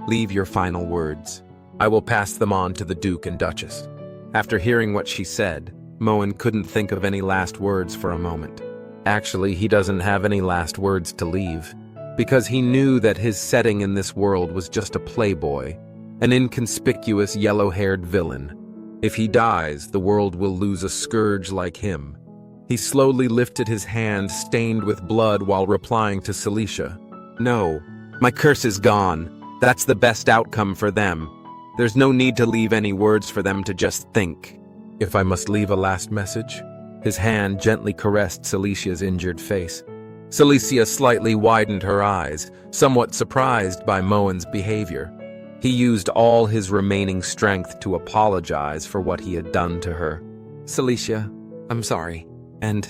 Leave your final words. I will pass them on to the Duke and Duchess. After hearing what she said, Moen couldn't think of any last words for a moment. Actually, he doesn't have any last words to leave, because he knew that his setting in this world was just a playboy, an inconspicuous yellow-haired villain. If he dies, the world will lose a scourge like him. He slowly lifted his hand stained with blood while replying to Cecilia. No, my curse is gone. That's the best outcome for them. There's no need to leave any words for them to just think. If I must leave a last message? His hand gently caressed Celicia's injured face. Cecilia slightly widened her eyes, somewhat surprised by Moen's behavior. He used all his remaining strength to apologize for what he had done to her. Cecilia, I'm sorry, and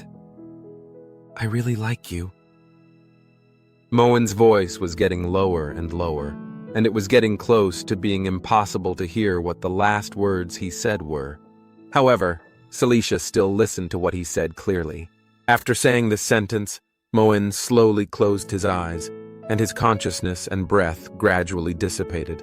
I really like you. Moen's voice was getting lower and lower, and it was getting close to being impossible to hear what the last words he said were. However, Cecilia still listened to what he said clearly. After saying this sentence, Moen slowly closed his eyes, and his consciousness and breath gradually dissipated,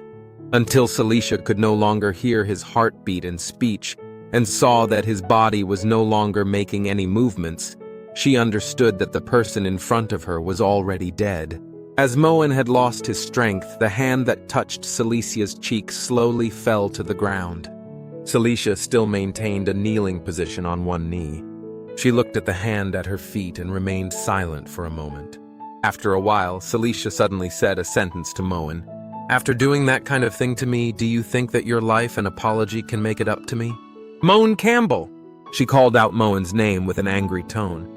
until Cecilia could no longer hear his heartbeat and speech, and saw that his body was no longer making any movements. She understood that the person in front of her was already dead. As Moen had lost his strength, the hand that touched Celicia's cheek slowly fell to the ground. Cecilia still maintained a kneeling position on one knee. She looked at the hand at her feet and remained silent for a moment. After a while, Cecilia suddenly said a sentence to Moen. After doing that kind of thing to me, do you think that your life and apology can make it up to me? Moen Campbell! She called out Moen's name with an angry tone.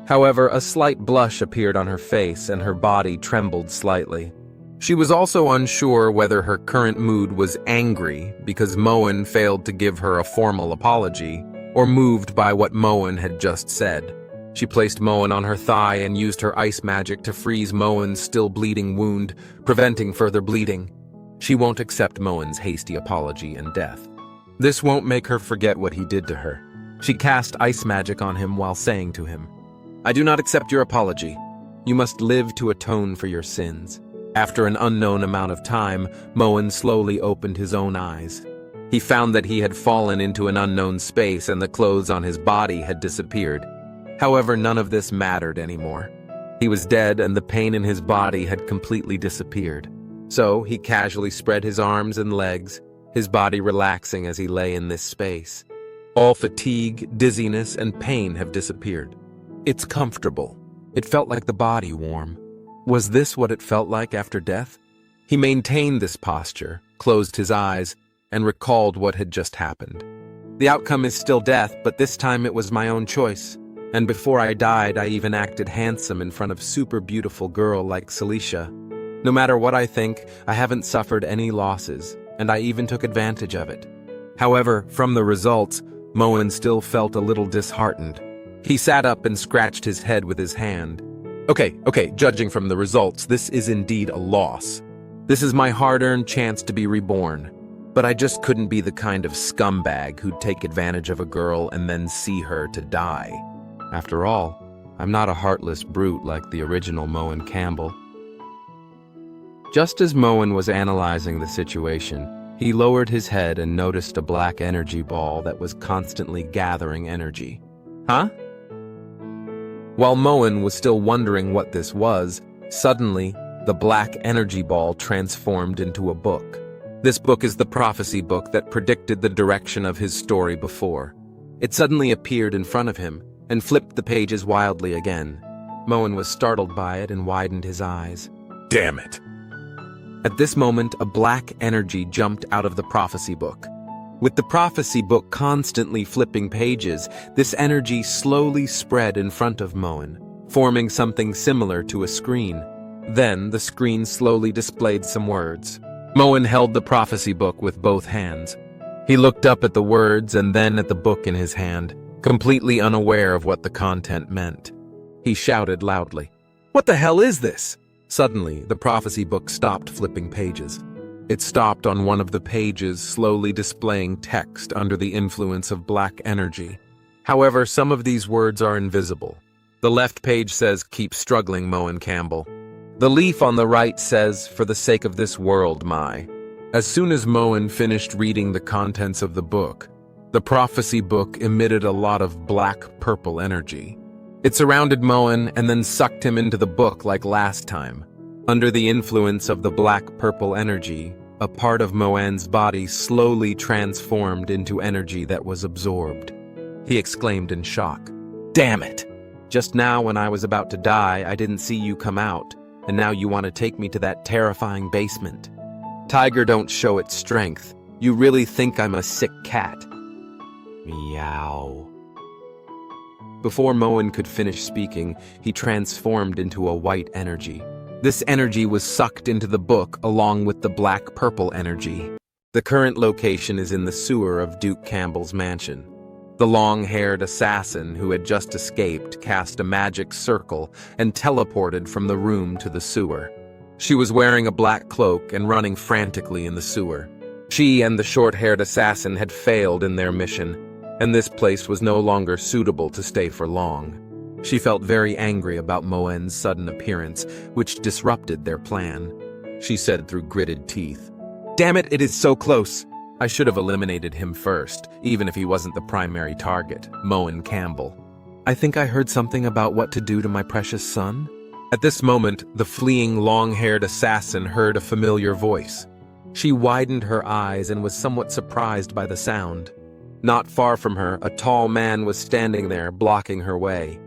However, a slight blush appeared on her face and her body trembled slightly. She was also unsure whether her current mood was angry because Moen failed to give her a formal apology, or moved by what Moen had just said. She placed Moen on her thigh and used her ice magic to freeze Moen's still bleeding wound, preventing further bleeding. She won't accept Moen's hasty apology and death. This won't make her forget what he did to her. She cast ice magic on him while saying to him, I do not accept your apology. You must live to atone for your sins. After an unknown amount of time, Moen slowly opened his own eyes. He found that he had fallen into an unknown space and the clothes on his body had disappeared. However, none of this mattered anymore. He was dead and the pain in his body had completely disappeared. So he casually spread his arms and legs, his body relaxing as he lay in this space. All fatigue, dizziness, and pain have disappeared. It's comfortable. It felt like the body warm. Was this what it felt like after death? He maintained this posture, closed his eyes, and recalled what had just happened. The outcome is still death, but this time it was my own choice. And before I died, I even acted handsome in front of super beautiful girl like Cecilia. No matter what I think, I haven't suffered any losses, and I even took advantage of it. However, from the results, Moen still felt a little disheartened. He sat up and scratched his head with his hand. Okay, judging from the results, this is indeed a loss. This is my hard-earned chance to be reborn. But I just couldn't be the kind of scumbag who'd take advantage of a girl and then see her to die. After all, I'm not a heartless brute like the original Moen Campbell. Just as Moen was analyzing the situation, he lowered his head and noticed a black energy ball that was constantly gathering energy. Huh? While Moen was still wondering what this was, suddenly, the black energy ball transformed into a book. This book is the prophecy book that predicted the direction of his story before. It suddenly appeared in front of him and flipped the pages wildly again. Moen was startled by it and widened his eyes. Damn it! At this moment, a black energy jumped out of the prophecy book. With the prophecy book constantly flipping pages, this energy slowly spread in front of Moen, forming something similar to a screen. Then, the screen slowly displayed some words. Moen held the prophecy book with both hands. He looked up at the words and then at the book in his hand, completely unaware of what the content meant. He shouted loudly, "What the hell is this?" Suddenly, the prophecy book stopped flipping pages. It stopped on one of the pages, slowly displaying text under the influence of black energy. However, some of these words are invisible. The left page says, "Keep struggling, Moen Campbell." The leaf on the right says, "For the sake of this world, my." As soon as Moen finished reading the contents of the book, the prophecy book emitted a lot of black-purple energy. It surrounded Moen and then sucked him into the book like last time. Under the influence of the black-purple energy, a part of Moen's body slowly transformed into energy that was absorbed. He exclaimed in shock, "Damn it! Just now when I was about to die, I didn't see you come out, and now you want to take me to that terrifying basement. Tiger don't show its strength. You really think I'm a sick cat." Meow. Before Moen could finish speaking, he transformed into a white energy. This energy was sucked into the book along with the black-purple energy. The current location is in the sewer of Duke Campbell's mansion. The long-haired assassin who had just escaped cast a magic circle and teleported from the room to the sewer. She was wearing a black cloak and running frantically in the sewer. She and the short-haired assassin had failed in their mission, and this place was no longer suitable to stay for long. She felt very angry about Moen's sudden appearance, which disrupted their plan. She said through gritted teeth, "Damn it, it is so close. I should have eliminated him first, even if he wasn't the primary target, Moen Campbell. I think I heard something about what to do to my precious son." At this moment, the fleeing long-haired assassin heard a familiar voice. She widened her eyes and was somewhat surprised by the sound. Not far from her, a tall man was standing there, blocking her way.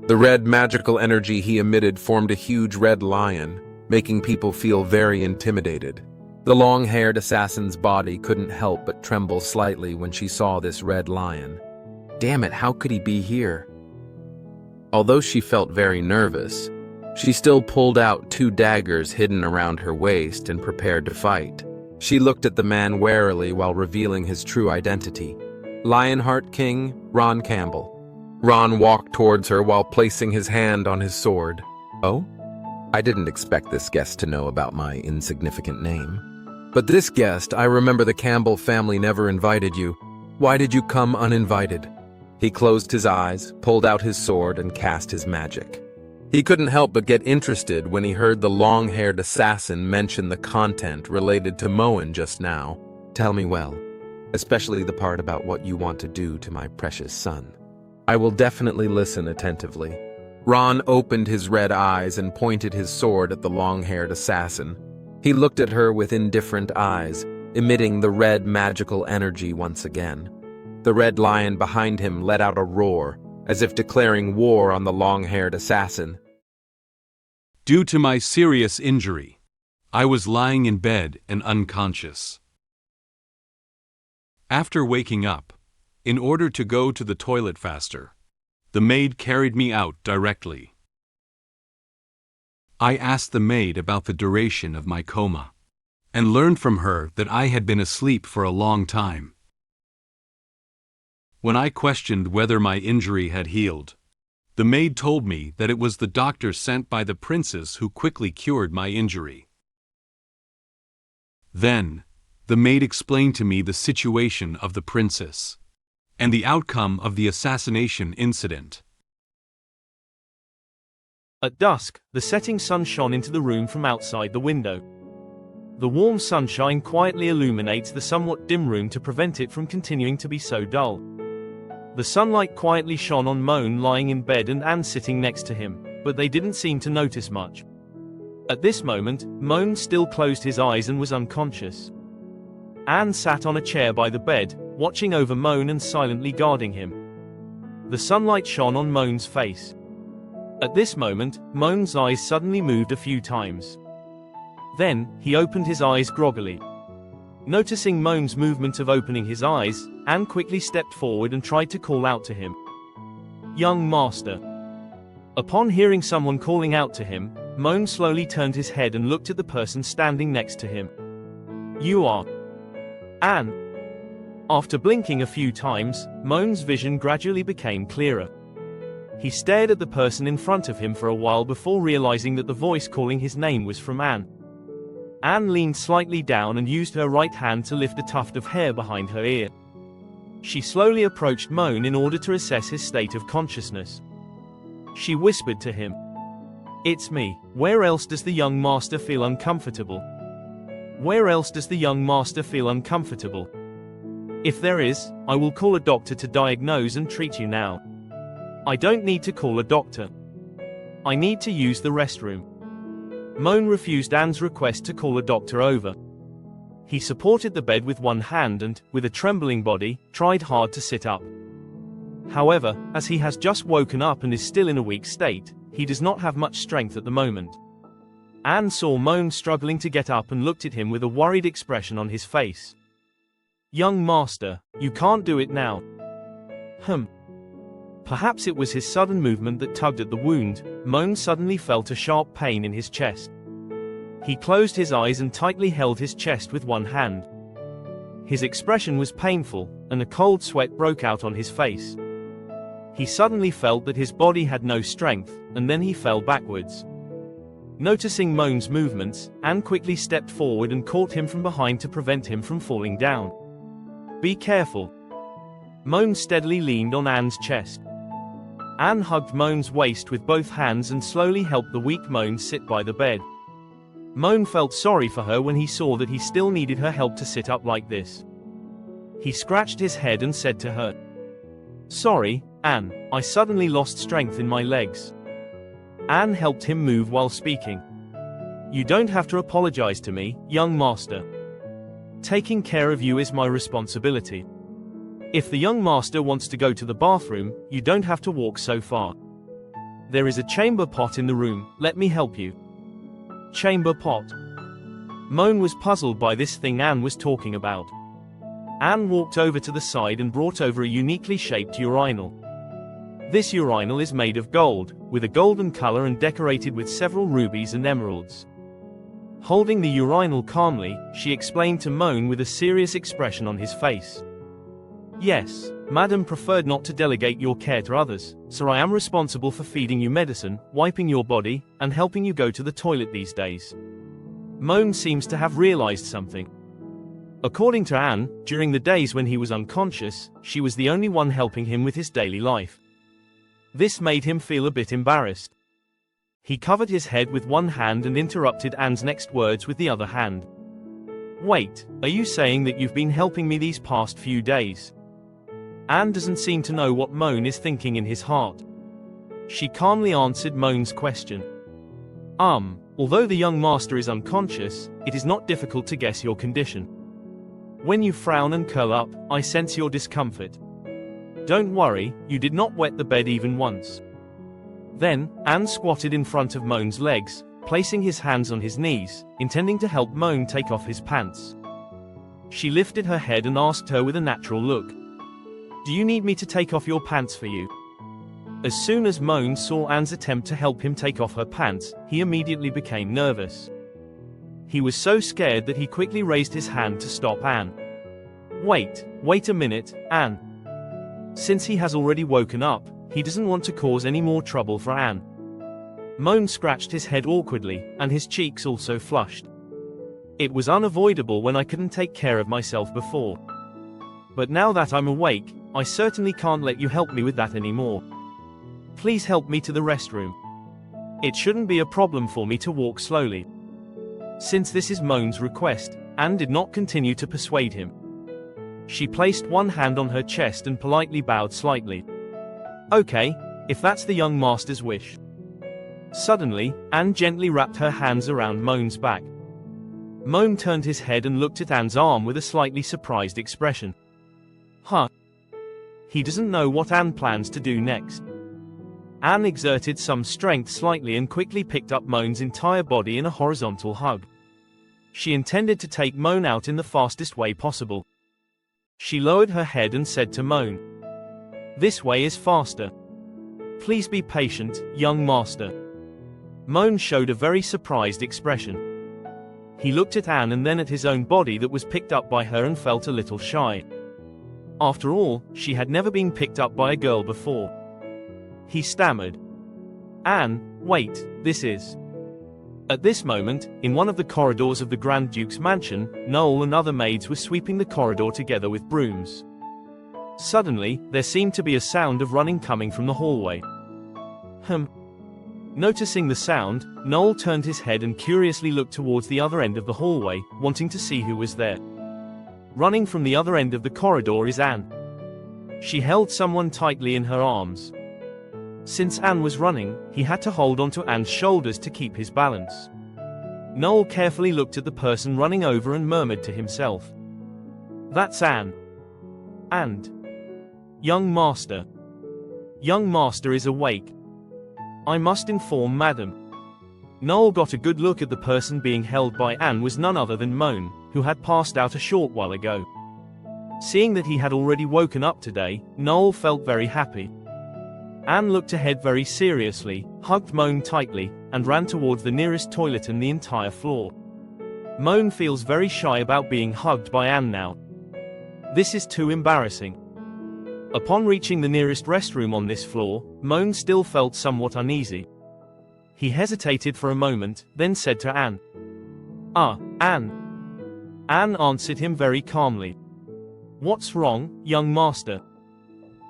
The red magical energy he emitted formed a huge red lion, making people feel very intimidated. The long-haired assassin's body couldn't help but tremble slightly when she saw this red lion. Damn it, how could he be here? Although she felt very nervous, she still pulled out 2 daggers hidden around her waist and prepared to fight. She looked at the man warily while revealing his true identity. Lionheart King, Ron Campbell. Ron walked towards her while placing his hand on his sword. "Oh? I didn't expect this guest to know about my insignificant name. But this guest, I remember the Campbell family never invited you. Why did you come uninvited?" He closed his eyes, pulled out his sword, and cast his magic. He couldn't help but get interested when he heard the long-haired assassin mention the content related to Moen just now. "Tell me well, especially the part about what you want to do to my precious son." I will definitely listen attentively. Ron opened his red eyes and pointed his sword at the long-haired assassin. He looked at her with indifferent eyes, emitting the red magical energy once again. The red lion behind him let out a roar, as if declaring war on the long-haired assassin. Due to my serious injury, I was lying in bed and unconscious. After waking up, in order to go to the toilet faster, the maid carried me out directly. I asked the maid about the duration of my coma, and learned from her that I had been asleep for a long time. When I questioned whether my injury had healed, the maid told me that it was the doctor sent by the princess who quickly cured my injury. Then, the maid explained to me the situation of the princess, and the outcome of the assassination incident. At dusk, the setting sun shone into the room from outside the window. The warm sunshine quietly illuminates the somewhat dim room to prevent it from continuing to be so dull. The sunlight quietly shone on Moen lying in bed and Anne sitting next to him, but they didn't seem to notice much. At this moment, Moen still closed his eyes and was unconscious. Anne sat on a chair by the bed, watching over Moen and silently guarding him. The sunlight shone on Moen's face. At this moment, Moen's eyes suddenly moved a few times. Then, he opened his eyes groggily. Noticing Moen's movement of opening his eyes, Anne quickly stepped forward and tried to call out to him. "Young master." Upon hearing someone calling out to him, Moen slowly turned his head and looked at the person standing next to him. "You are Anne." After blinking a few times, Moen's vision gradually became clearer. He stared at the person in front of him for a while before realizing that the voice calling his name was from Anne. Anne leaned slightly down and used her right hand to lift a tuft of hair behind her ear. She slowly approached Moen in order to assess his state of consciousness. She whispered to him, "It's me. Where else does the young master feel uncomfortable? Where else does the young master feel uncomfortable? If there is, I will call a doctor to diagnose and treat you now. I don't need to call a doctor. I need to use the restroom." Moen refused Anne's request to call a doctor over. He supported the bed with one hand and, with a trembling body, tried hard to sit up. However, as he has just woken up and is still in a weak state, he does not have much strength at the moment. Anne saw Moen struggling to get up and looked at him with a worried expression on his face. "Young master, you can't do it now." Perhaps it was his sudden movement that tugged at the wound. Moen suddenly felt a sharp pain in his chest. He closed his eyes and tightly held his chest with one hand. His expression was painful, and a cold sweat broke out on his face. He suddenly felt that his body had no strength, and then he fell backwards. Noticing Moen's movements, Anne quickly stepped forward and caught him from behind to prevent him from falling down. "Be careful." Moen steadily leaned on Anne's chest. Anne hugged Moen's waist with both hands and slowly helped the weak Moen sit by the bed. Moen felt sorry for her when he saw that he still needed her help to sit up like this. He scratched his head and said to her, "Sorry, Anne, I suddenly lost strength in my legs." Anne helped him move while speaking. "You don't have to apologize to me, young master. Taking care of you is my responsibility. If the young master wants to go to the bathroom, you don't have to walk so far. There is a chamber pot in the room, let me help you." Chamber pot. Moen was puzzled by this thing Anne was talking about. Anne walked over to the side and brought over a uniquely shaped urinal. This urinal is made of gold, with a golden color and decorated with several rubies and emeralds. Holding the urinal calmly, she explained to Moen with a serious expression on his face. "Yes, Madam preferred not to delegate your care to others, so I am responsible for feeding you medicine, wiping your body, and helping you go to the toilet these days." Moen seems to have realized something. According to Anne, during the days when he was unconscious, she was the only one helping him with his daily life. This made him feel a bit embarrassed. He covered his head with one hand and interrupted Anne's next words with the other hand. "Wait, are you saying that you've been helping me these past few days?" Anne doesn't seem to know what Moen is thinking in his heart. She calmly answered Moen's question. Although the young master is unconscious, it is not difficult to guess your condition. When you frown and curl up, I sense your discomfort. Don't worry, you did not wet the bed even once. Then, Anne squatted in front of Moen's legs, placing his hands on his knees, intending to help Moen take off his pants. She lifted her head and asked her with a natural look. Do you need me to take off your pants for you? As soon as Moen saw Anne's attempt to help him take off her pants, he immediately became nervous. He was so scared that he quickly raised his hand to stop Anne. Wait a minute, Anne. Since he has already woken up, he doesn't want to cause any more trouble for Anne. Moen scratched his head awkwardly, and his cheeks also flushed. It was unavoidable when I couldn't take care of myself before. But now that I'm awake, I certainly can't let you help me with that anymore. Please help me to the restroom. It shouldn't be a problem for me to walk slowly. Since this is Moen's request, Anne did not continue to persuade him. She placed one hand on her chest and politely bowed slightly. Okay, if that's the young master's wish. Suddenly, Anne gently wrapped her hands around Moen's back. Moen turned his head and looked at Anne's arm with a slightly surprised expression. He doesn't know what Anne plans to do next. Anne exerted some strength slightly and quickly picked up Moen's entire body in a horizontal hug. She intended to take Moen out in the fastest way possible. She lowered her head and said to Moen, "This way is faster. Please be patient, young master." Moen showed a very surprised expression. He looked at Anne and then at his own body that was picked up by her and felt a little shy. After all, she had never been picked up by a girl before. He stammered, "Anne, wait, this is..." At this moment, in one of the corridors of the Grand Duke's mansion, Noel and other maids were sweeping the corridor together with brooms. Suddenly, there seemed to be a sound of running coming from the hallway. Noticing the sound, Noel turned his head and curiously looked towards the other end of the hallway, wanting to see who was there. Running from the other end of the corridor is Anne. She held someone tightly in her arms. Since Anne was running, he had to hold onto Anne's shoulders to keep his balance. Noel carefully looked at the person running over and murmured to himself, "That's Anne. And young master. Young master is awake. I must inform Madam." Noel got a good look at the person being held by Anne was none other than Moen, who had passed out a short while ago. Seeing that he had already woken up today, Noel felt very happy. Anne looked ahead very seriously, hugged Moen tightly, and ran towards the nearest toilet and the entire floor. Moen feels very shy about being hugged by Anne now. This is too embarrassing. Upon reaching the nearest restroom on this floor, Moen still felt somewhat uneasy. He hesitated for a moment, then said to Anne, Anne." Anne answered him very calmly. "What's wrong, young master?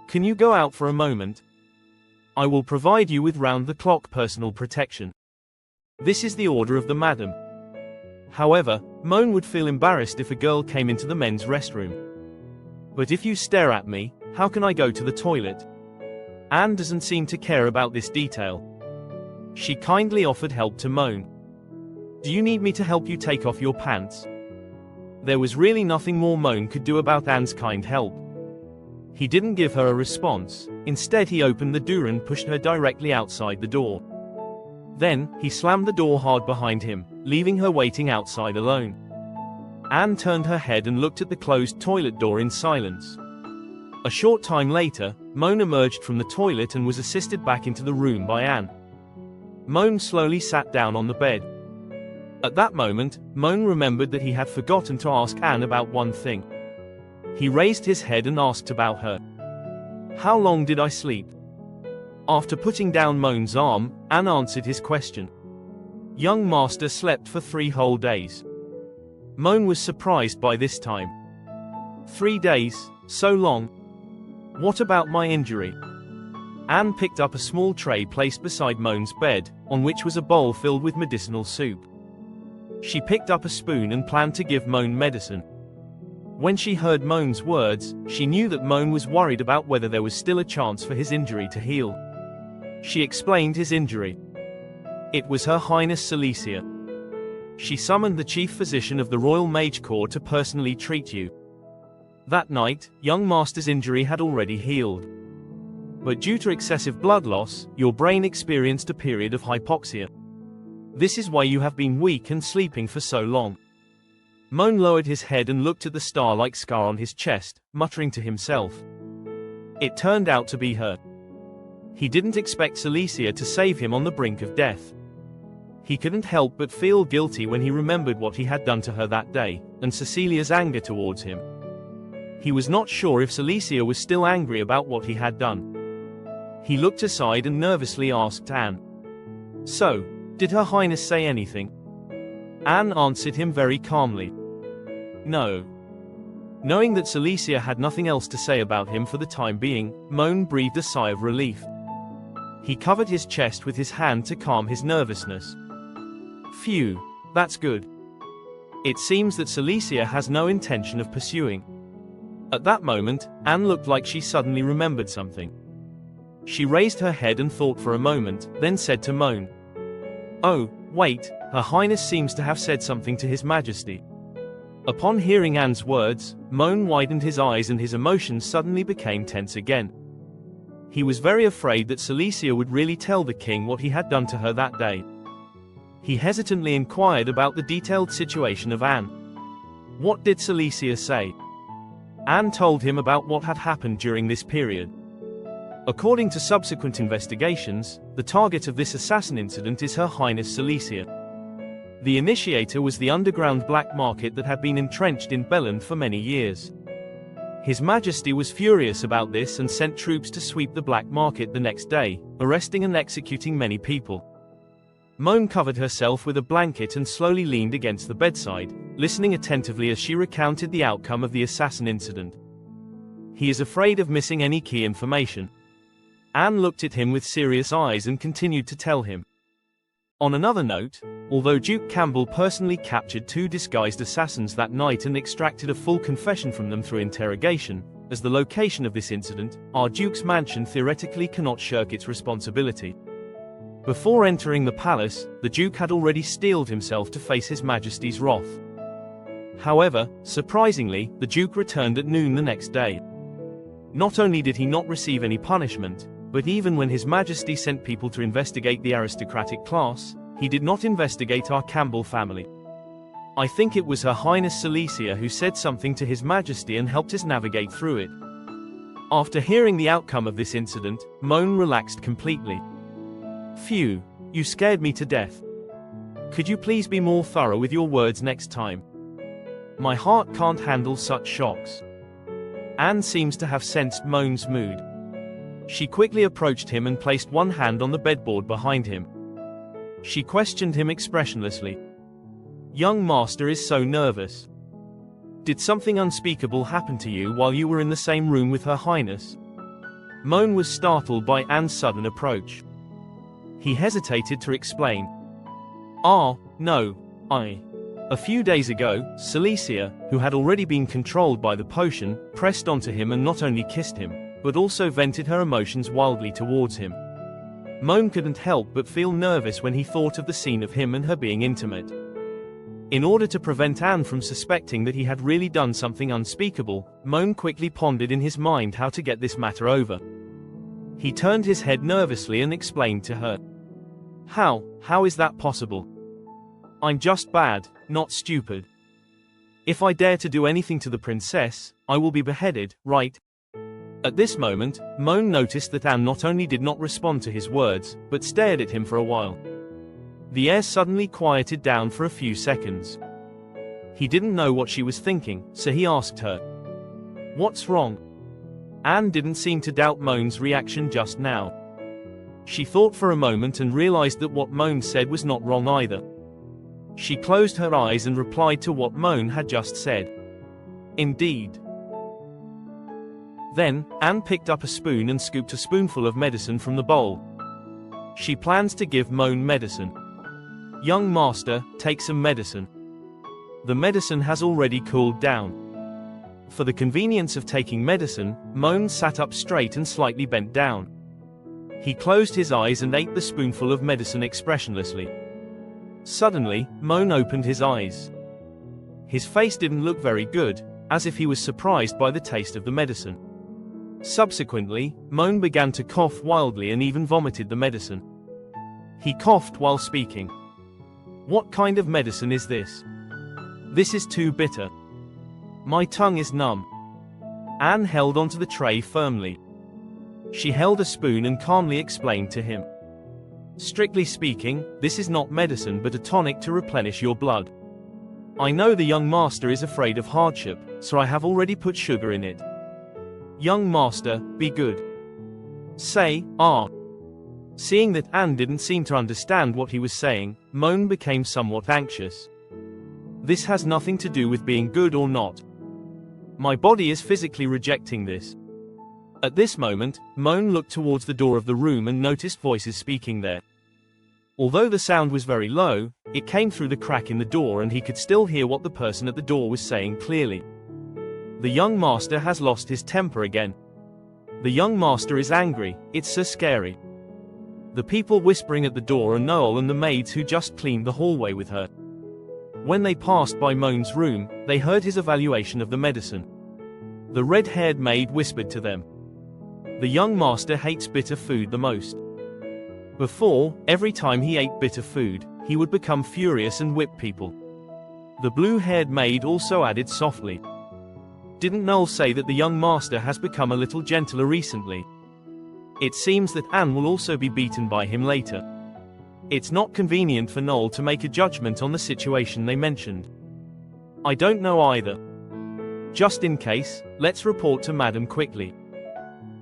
Can you go out for a moment? I will provide you with round-the-clock personal protection. This is the order of the madam." However, Moen would feel embarrassed if a girl came into the men's restroom. "But if you stare at me, how can I go to the toilet?" Anne doesn't seem to care about this detail. She kindly offered help to Moen. "Do you need me to help you take off your pants?" There was really nothing more Moen could do about Anne's kind help. He didn't give her a response. Instead, he opened the door and pushed her directly outside the door. Then, he slammed the door hard behind him, leaving her waiting outside alone. Anne turned her head and looked at the closed toilet door in silence. A short time later, Moen emerged from the toilet and was assisted back into the room by Anne. Moen slowly sat down on the bed. At that moment, Moen remembered that he had forgotten to ask Anne about one thing. He raised his head and asked about her. "How long did I sleep?" After putting down Moen's arm, Anne answered his question. "Young master slept for 3 whole days." Moen was surprised by this time. 3 days? So long? What about my injury? Anne picked up a small tray placed beside Moen's bed, on which was a bowl filled with medicinal soup. She picked up a spoon and planned to give Moen medicine. When she heard Moen's words, she knew that Moen was worried about whether there was still a chance for his injury to heal. She explained his injury. It was Her Highness Cecilia. She summoned the chief physician of the Royal Mage Corps to personally treat you. That night, young master's injury had already healed. But due to excessive blood loss, your brain experienced a period of hypoxia. This is why you have been weak and sleeping for so long. Moen lowered his head and looked at the star-like scar on his chest, muttering to himself. It turned out to be her. He didn't expect Cecilia to save him on the brink of death. He couldn't help but feel guilty when he remembered what he had done to her that day, and Cecilia's anger towards him. He was not sure if Cecilia was still angry about what he had done. He looked aside and nervously asked Anne. So, did Her Highness say anything? Anne answered him very calmly. No. Knowing that Cecilia had nothing else to say about him for the time being, Moen breathed a sigh of relief. He covered his chest with his hand to calm his nervousness. Phew, that's good. It seems that Cecilia has no intention of pursuing. At that moment, Anne looked like she suddenly remembered something. She raised her head and thought for a moment, then said to Moen. Oh, wait, Her Highness seems to have said something to His Majesty. Upon hearing Anne's words, Moen widened his eyes and his emotions suddenly became tense again. He was very afraid that Cecilia would really tell the king what he had done to her that day. He hesitantly inquired about the detailed situation of Anne. What did Cecilia say? Anne told him about what had happened during this period. According to subsequent investigations, the target of this assassin incident is Her Highness Cecilia. The initiator was the underground black market that had been entrenched in Belland for many years. His Majesty was furious about this and sent troops to sweep the black market the next day, arresting and executing many people. Moen covered herself with a blanket and slowly leaned against the bedside, listening attentively as she recounted the outcome of the assassin incident. He is afraid of missing any key information. Anne looked at him with serious eyes and continued to tell him. On another note, although Duke Campbell personally captured 2 disguised assassins that night and extracted a full confession from them through interrogation, as the location of this incident, our Duke's mansion theoretically cannot shirk its responsibility. Before entering the palace, the Duke had already steeled himself to face His Majesty's wrath. However, surprisingly, the Duke returned at noon the next day. Not only did he not receive any punishment, but even when His Majesty sent people to investigate the aristocratic class, he did not investigate our Campbell family. I think it was Her Highness Cecilia who said something to His Majesty and helped us navigate through it. After hearing the outcome of this incident, Moen relaxed completely. Phew, you scared me to death. Could you please be more thorough with your words next time? My heart can't handle such shocks. Anne seems to have sensed Moen's mood. She quickly approached him and placed one hand on the bedboard behind him. She questioned him expressionlessly. Young master is so nervous. Did something unspeakable happen to you while you were in the same room with Her Highness? Moen was startled by Anne's sudden approach. He hesitated to explain. No, A few days ago, Cecilia, who had already been controlled by the potion, pressed onto him and not only kissed him, but also vented her emotions wildly towards him. Moen couldn't help but feel nervous when he thought of the scene of him and her being intimate. In order to prevent Anne from suspecting that he had really done something unspeakable, Moen quickly pondered in his mind how to get this matter over. He turned his head nervously and explained to her. How is that possible? I'm just bad, not stupid. If I dare to do anything to the princess, I will be beheaded, right? At this moment, Moen noticed that Anne not only did not respond to his words, but stared at him for a while. The air suddenly quieted down for a few seconds. He didn't know what she was thinking, so he asked her. What's wrong? Anne didn't seem to doubt Moen's reaction just now. She thought for a moment and realized that what Moen said was not wrong either. She closed her eyes and replied to what Moen had just said. Indeed. Then, Anne picked up a spoon and scooped a spoonful of medicine from the bowl. She plans to give Moen medicine. Young master, take some medicine. The medicine has already cooled down. For the convenience of taking medicine, Moen sat up straight and slightly bent down. He closed his eyes and ate the spoonful of medicine expressionlessly. Suddenly, Moen opened his eyes. His face didn't look very good, as if he was surprised by the taste of the medicine. Subsequently, Moen began to cough wildly and even vomited the medicine. He coughed while speaking. "What kind of medicine is this? This is too bitter. My tongue is numb." Anne held onto the tray firmly. She held a spoon and calmly explained to him. "Strictly speaking, this is not medicine but a tonic to replenish your blood. I know the young master is afraid of hardship, so I have already put sugar in it. Young master, be good. Say, ah." Seeing that Anne didn't seem to understand what he was saying, Moen became somewhat anxious. "This has nothing to do with being good or not. My body is physically rejecting this." At this moment, Moen looked towards the door of the room and noticed voices speaking there. Although the sound was very low, it came through the crack in the door and he could still hear what the person at the door was saying clearly. "The young master has lost his temper again. The young master is angry, it's so scary." The people whispering at the door are Noel and the maids who just cleaned the hallway with her. When they passed by Moen's room, they heard his evaluation of the medicine. The red-haired maid whispered to them. "The young master hates bitter food the most. Before, every time he ate bitter food, he would become furious and whip people." The blue-haired maid also added softly. "Didn't Noel say that the young master has become a little gentler recently? It seems that Anne will also be beaten by him later. It's not convenient for Noel to make a judgment on the situation they mentioned. I don't know either. Just in case, let's report to Madam quickly."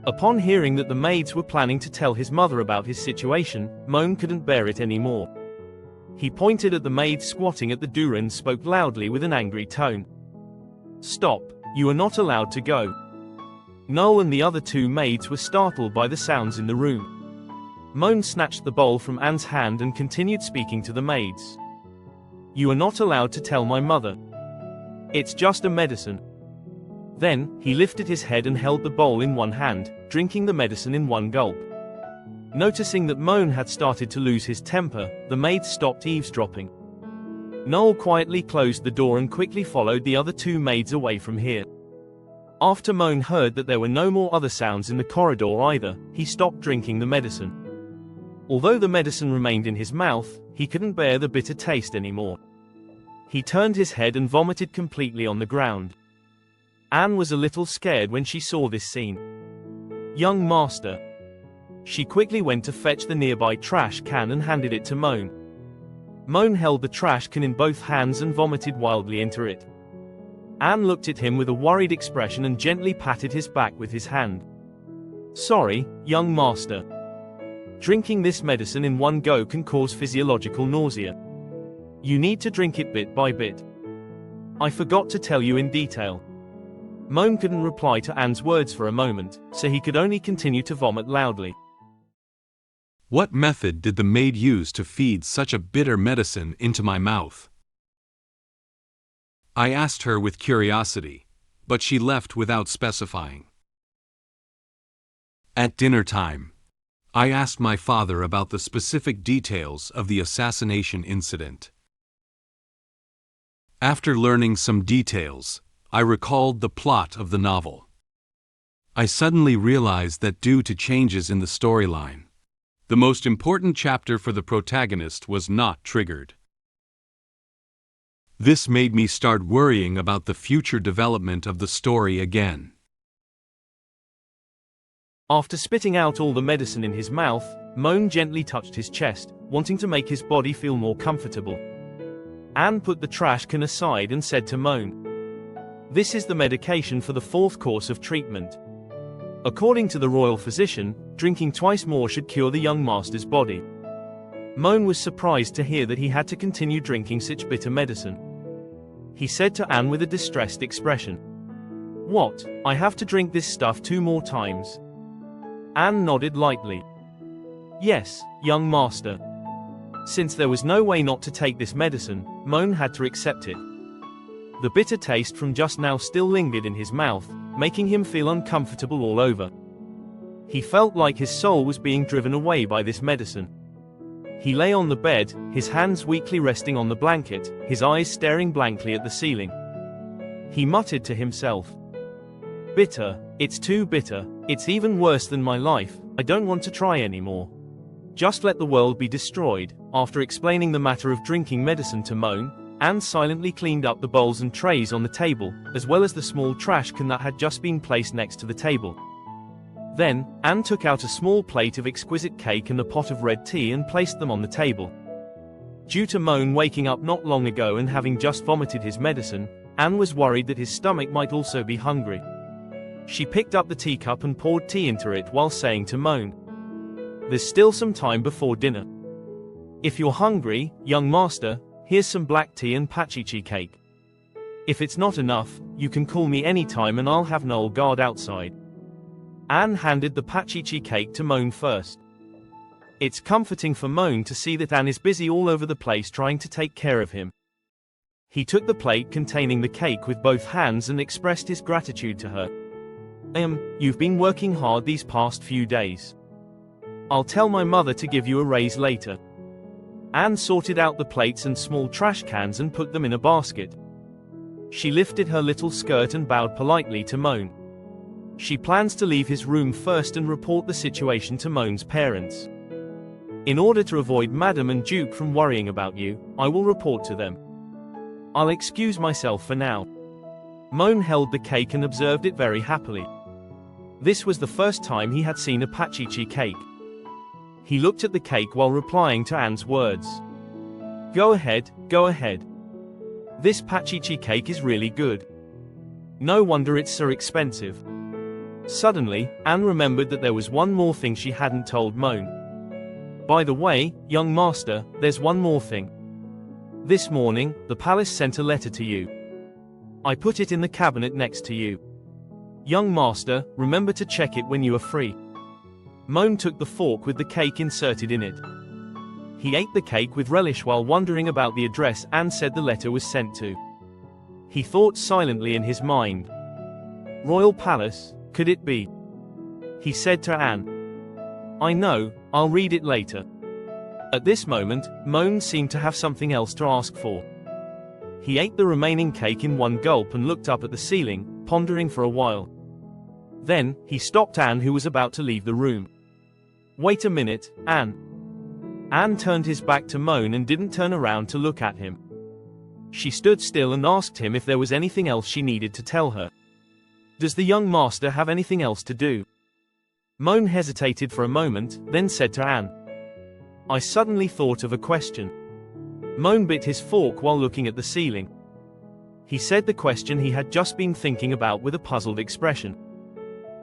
Upon hearing that the maids were planning to tell his mother about his situation, Moen couldn't bear it anymore. He pointed at the maid squatting at the door and spoke loudly with an angry tone. "Stop, you are not allowed to go." Noel and the other two maids were startled by the sounds in the room. Moen snatched the bowl from Anne's hand and continued speaking to the maids. "You are not allowed to tell my mother. It's just a medicine." Then, he lifted his head and held the bowl in one hand, drinking the medicine in one gulp. Noticing that Moen had started to lose his temper, the maids stopped eavesdropping. Noel quietly closed the door and quickly followed the other two maids away from here. After Moen heard that there were no more other sounds in the corridor either, he stopped drinking the medicine. Although the medicine remained in his mouth, he couldn't bear the bitter taste anymore. He turned his head and vomited completely on the ground. Anne was a little scared when she saw this scene. "Young master." She quickly went to fetch the nearby trash can and handed it to Moen. Moen held the trash can in both hands and vomited wildly into it. Anne looked at him with a worried expression and gently patted his back with his hand. "Sorry, young master. Drinking this medicine in one go can cause physiological nausea. You need to drink it bit by bit. I forgot to tell you in detail." Moen couldn't reply to Anne's words for a moment, so he could only continue to vomit loudly. What method did the maid use to feed such a bitter medicine into my mouth? I asked her with curiosity, but she left without specifying. At dinner time, I asked my father about the specific details of the assassination incident. After learning some details, I recalled the plot of the novel. I suddenly realized that due to changes in the storyline, the most important chapter for the protagonist was not triggered. This made me start worrying about the future development of the story again. After spitting out all the medicine in his mouth, Moen gently touched his chest, wanting to make his body feel more comfortable. Anne put the trash can aside and said to Moen, "This is the medication for the 4th course of treatment. According to the royal physician, drinking twice more should cure the young master's body." Moen was surprised to hear that he had to continue drinking such bitter medicine. He said to Anne with a distressed expression, "What, I have to drink this stuff 2 more times?" Anne nodded lightly. "Yes, young master." Since there was no way not to take this medicine, Moen had to accept it. The bitter taste from just now still lingered in his mouth, making him feel uncomfortable all over. He felt like his soul was being driven away by this medicine. He lay on the bed, his hands weakly resting on the blanket, his eyes staring blankly at the ceiling. He muttered to himself. Bitter, it's too bitter, it's even worse than my life, I don't want to try anymore. Just let the world be destroyed. After explaining the matter of drinking medicine to Moen, Anne silently cleaned up the bowls and trays on the table, as well as the small trash can that had just been placed next to the table. Then, Anne took out a small plate of exquisite cake and a pot of red tea and placed them on the table. Due to Moen waking up not long ago and having just vomited his medicine, Anne was worried that his stomach might also be hungry. She picked up the teacup and poured tea into it while saying to Moen, "There's still some time before dinner. If you're hungry, young master, here's some black tea and pachichi cake. If it's not enough, you can call me anytime and I'll have Noel guard outside." Anne handed the pachichi cake to Moen first. It's comforting for Moen to see that Anne is busy all over the place trying to take care of him. He took the plate containing the cake with both hands and expressed his gratitude to her. You've been working hard these past few days. I'll tell my mother to give you a raise later." Anne sorted out the plates and small trash cans and put them in a basket. She lifted her little skirt and bowed politely to Moen. She plans to leave his room first and report the situation to Moen's parents. In order to avoid Madam and Duke from worrying about you, I will report to them. I'll excuse myself for now. Moen held the cake and observed it very happily. This was the first time he had seen a pachichi cake. He looked at the cake while replying to Anne's words. Go ahead, go ahead. This pachichi cake is really good. No wonder it's so expensive. Suddenly, Anne remembered that there was one more thing she hadn't told Moen. By the way, young master, there's one more thing. This morning, the palace sent a letter to you. I put it in the cabinet next to you. Young master, remember to check it when you are free. Moen took the fork with the cake inserted in it. He ate the cake with relish while wondering about the address Anne said the letter was sent to. He thought silently in his mind. Royal Palace, could it be? He said to Anne. I know, I'll read it later. At this moment, Moen seemed to have something else to ask for. He ate the remaining cake in one gulp and looked up at the ceiling, pondering for a while. Then, he stopped Anne, who was about to leave the room. Wait a minute, Anne. Anne turned his back to Moen and didn't turn around to look at him. She stood still and asked him if there was anything else she needed to tell her. Does the young master have anything else to do? Moen hesitated for a moment, then said to Anne. I suddenly thought of a question. Moen bit his fork while looking at the ceiling. He said the question he had just been thinking about with a puzzled expression.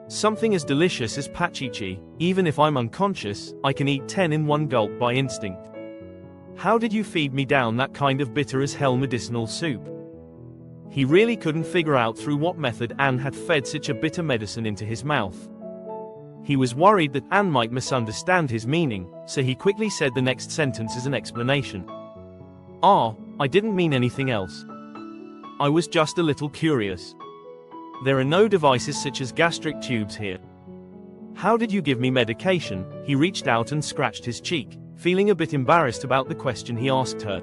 Something as delicious as pachichi, even if I'm unconscious, I can eat 10 in one gulp by instinct. How did you feed me down that kind of bitter as hell medicinal soup? He really couldn't figure out through what method Anne had fed such a bitter medicine into his mouth. He was worried that Anne might misunderstand his meaning, so he quickly said the next sentence as an explanation. I didn't mean anything else. I was just a little curious. There are no devices such as gastric tubes here. How did you give me medication? He reached out and scratched his cheek, feeling a bit embarrassed about the question he asked her.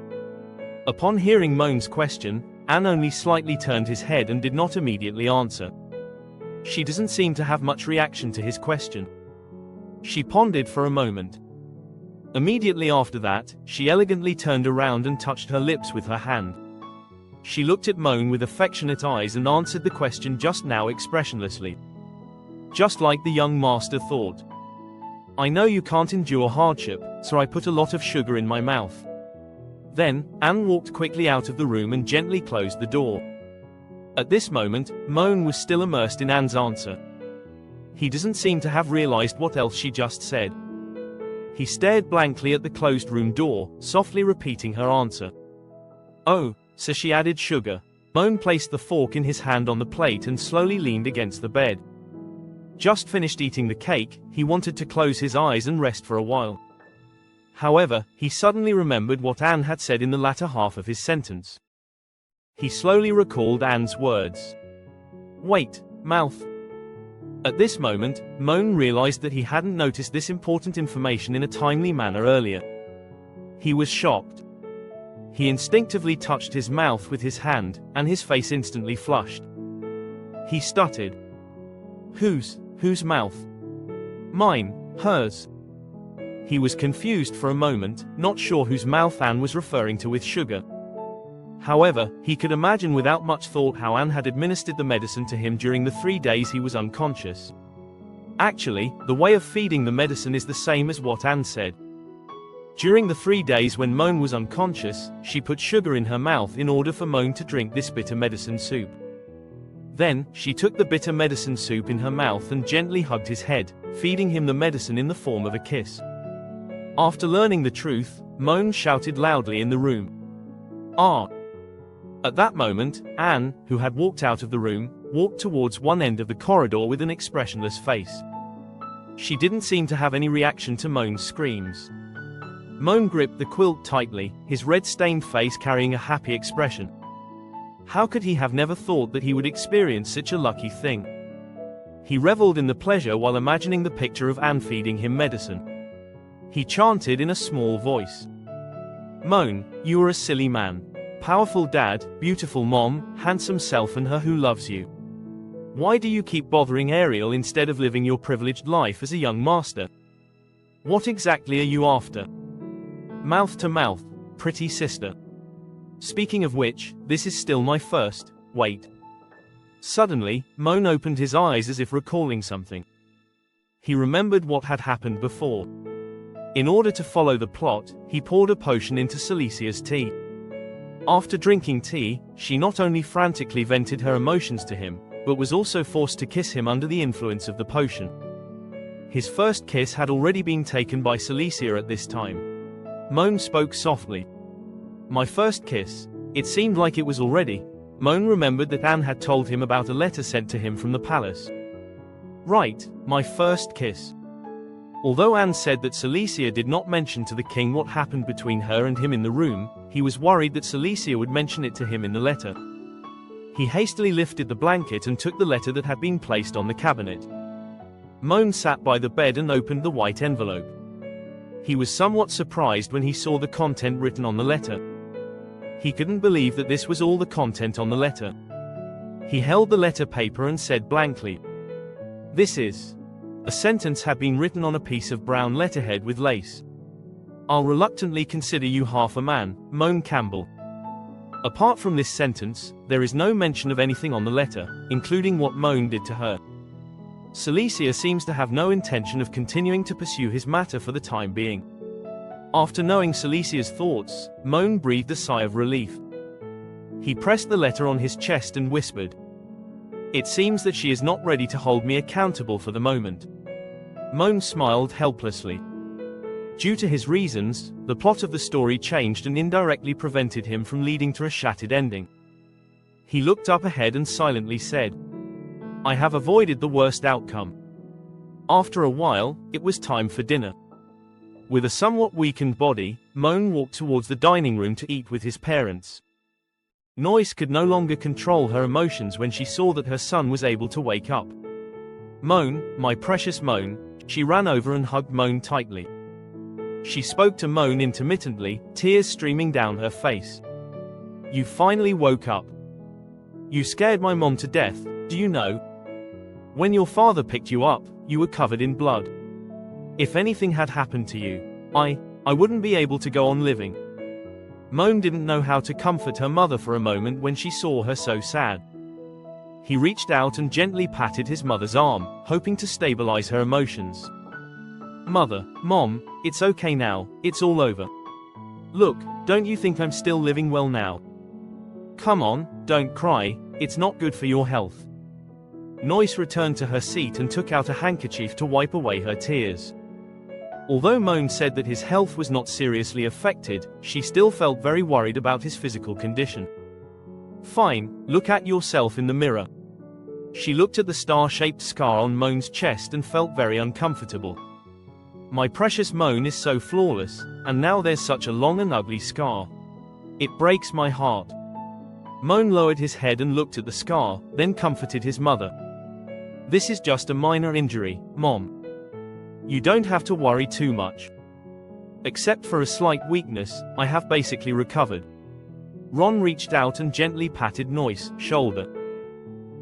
Upon hearing Moen's question, Anne only slightly turned his head and did not immediately answer. She doesn't seem to have much reaction to his question. She pondered for a moment. Immediately after that, she elegantly turned around and touched her lips with her hand. She looked at Moen with affectionate eyes and answered the question just now expressionlessly. Just like the young master thought. I know you can't endure hardship, so I put a lot of sugar in my mouth. Then, Anne walked quickly out of the room and gently closed the door. At this moment, Moen was still immersed in Anne's answer. He doesn't seem to have realized what else she just said. He stared blankly at the closed room door, softly repeating her answer. Oh, so she added sugar. Moen placed the fork in his hand on the plate and slowly leaned against the bed. Just finished eating the cake, he wanted to close his eyes and rest for a while. However, he suddenly remembered what Anne had said in the latter half of his sentence. He slowly recalled Anne's words. Wait, mouth. At this moment, Moen realized that he hadn't noticed this important information in a timely manner earlier. He was shocked. He instinctively touched his mouth with his hand, and his face instantly flushed. He stuttered. Whose mouth? Mine, hers. He was confused for a moment, not sure whose mouth Anne was referring to with sugar. However, he could imagine without much thought how Anne had administered the medicine to him during the 3 days he was unconscious. Actually, the way of feeding the medicine is the same as what Anne said. During the 3 days when Moen was unconscious, she put sugar in her mouth in order for Moen to drink this bitter medicine soup. Then, she took the bitter medicine soup in her mouth and gently hugged his head, feeding him the medicine in the form of a kiss. After learning the truth, Moen shouted loudly in the room. Ah! At that moment, Anne, who had walked out of the room, walked towards one end of the corridor with an expressionless face. She didn't seem to have any reaction to Moen's screams. Moen gripped the quilt tightly, his red-stained face carrying a happy expression. How could he have never thought that he would experience such a lucky thing? He reveled in the pleasure while imagining the picture of Anne feeding him medicine. He chanted in a small voice. Moen, you are a silly man. Powerful dad, beautiful mom, handsome self and her who loves you. Why do you keep bothering Ariel instead of living your privileged life as a young master? What exactly are you after? Mouth to mouth, pretty sister. Speaking of which, this is still my first, wait. Suddenly, Moen opened his eyes as if recalling something. He remembered what had happened before. In order to follow the plot, he poured a potion into Celicia's tea. After drinking tea, she not only frantically vented her emotions to him, but was also forced to kiss him under the influence of the potion. His first kiss had already been taken by Cecilia at this time. Moen spoke softly. My first kiss. It seemed like it was already. Moen remembered that Anne had told him about a letter sent to him from the palace. Right, my first kiss. Although Anne said that Cecilia did not mention to the king what happened between her and him in the room, he was worried that Cecilia would mention it to him in the letter. He hastily lifted the blanket and took the letter that had been placed on the cabinet. Moen sat by the bed and opened the white envelope. He was somewhat surprised when he saw the content written on the letter. He couldn't believe that this was all the content on the letter. He held the letter paper and said blankly, "This is..." A sentence had been written on a piece of brown letterhead with lace. I'll reluctantly consider you half a man, Moen Campbell. Apart from this sentence, there is no mention of anything on the letter, including what Moen did to her. Cecilia seems to have no intention of continuing to pursue his matter for the time being. After knowing Celicia's thoughts, Moen breathed a sigh of relief. He pressed the letter on his chest and whispered, "It seems that she is not ready to hold me accountable for the moment." Moen smiled helplessly. Due to his reasons, the plot of the story changed and indirectly prevented him from leading to a shattered ending. He looked up ahead and silently said, I have avoided the worst outcome. After a while, it was time for dinner. With a somewhat weakened body, Moen walked towards the dining room to eat with his parents. Noyce could no longer control her emotions when she saw that her son was able to wake up. Moen, my precious Moen, she ran over and hugged Moen tightly. She spoke to Moen intermittently, tears streaming down her face. You finally woke up. You scared my mom to death, do you know? When your father picked you up, you were covered in blood. If anything had happened to you, I wouldn't be able to go on living. Moen didn't know how to comfort her mother for a moment when she saw her so sad. He reached out and gently patted his mother's arm, hoping to stabilize her emotions. Mother, Mom, it's okay now, it's all over. Look, don't you think I'm still living well now? Come on, don't cry, it's not good for your health. Noyce returned to her seat and took out a handkerchief to wipe away her tears. Although Moen said that his health was not seriously affected, she still felt very worried about his physical condition. Fine, look at yourself in the mirror. She looked at the star-shaped scar on Moen's chest and felt very uncomfortable. My precious Moen is so flawless, and now there's such a long and ugly scar. It breaks my heart. Moen lowered his head and looked at the scar, then comforted his mother. "This is just a minor injury, Mom. You don't have to worry too much. Except for a slight weakness, I have basically recovered." Ron reached out and gently patted Noy's shoulder.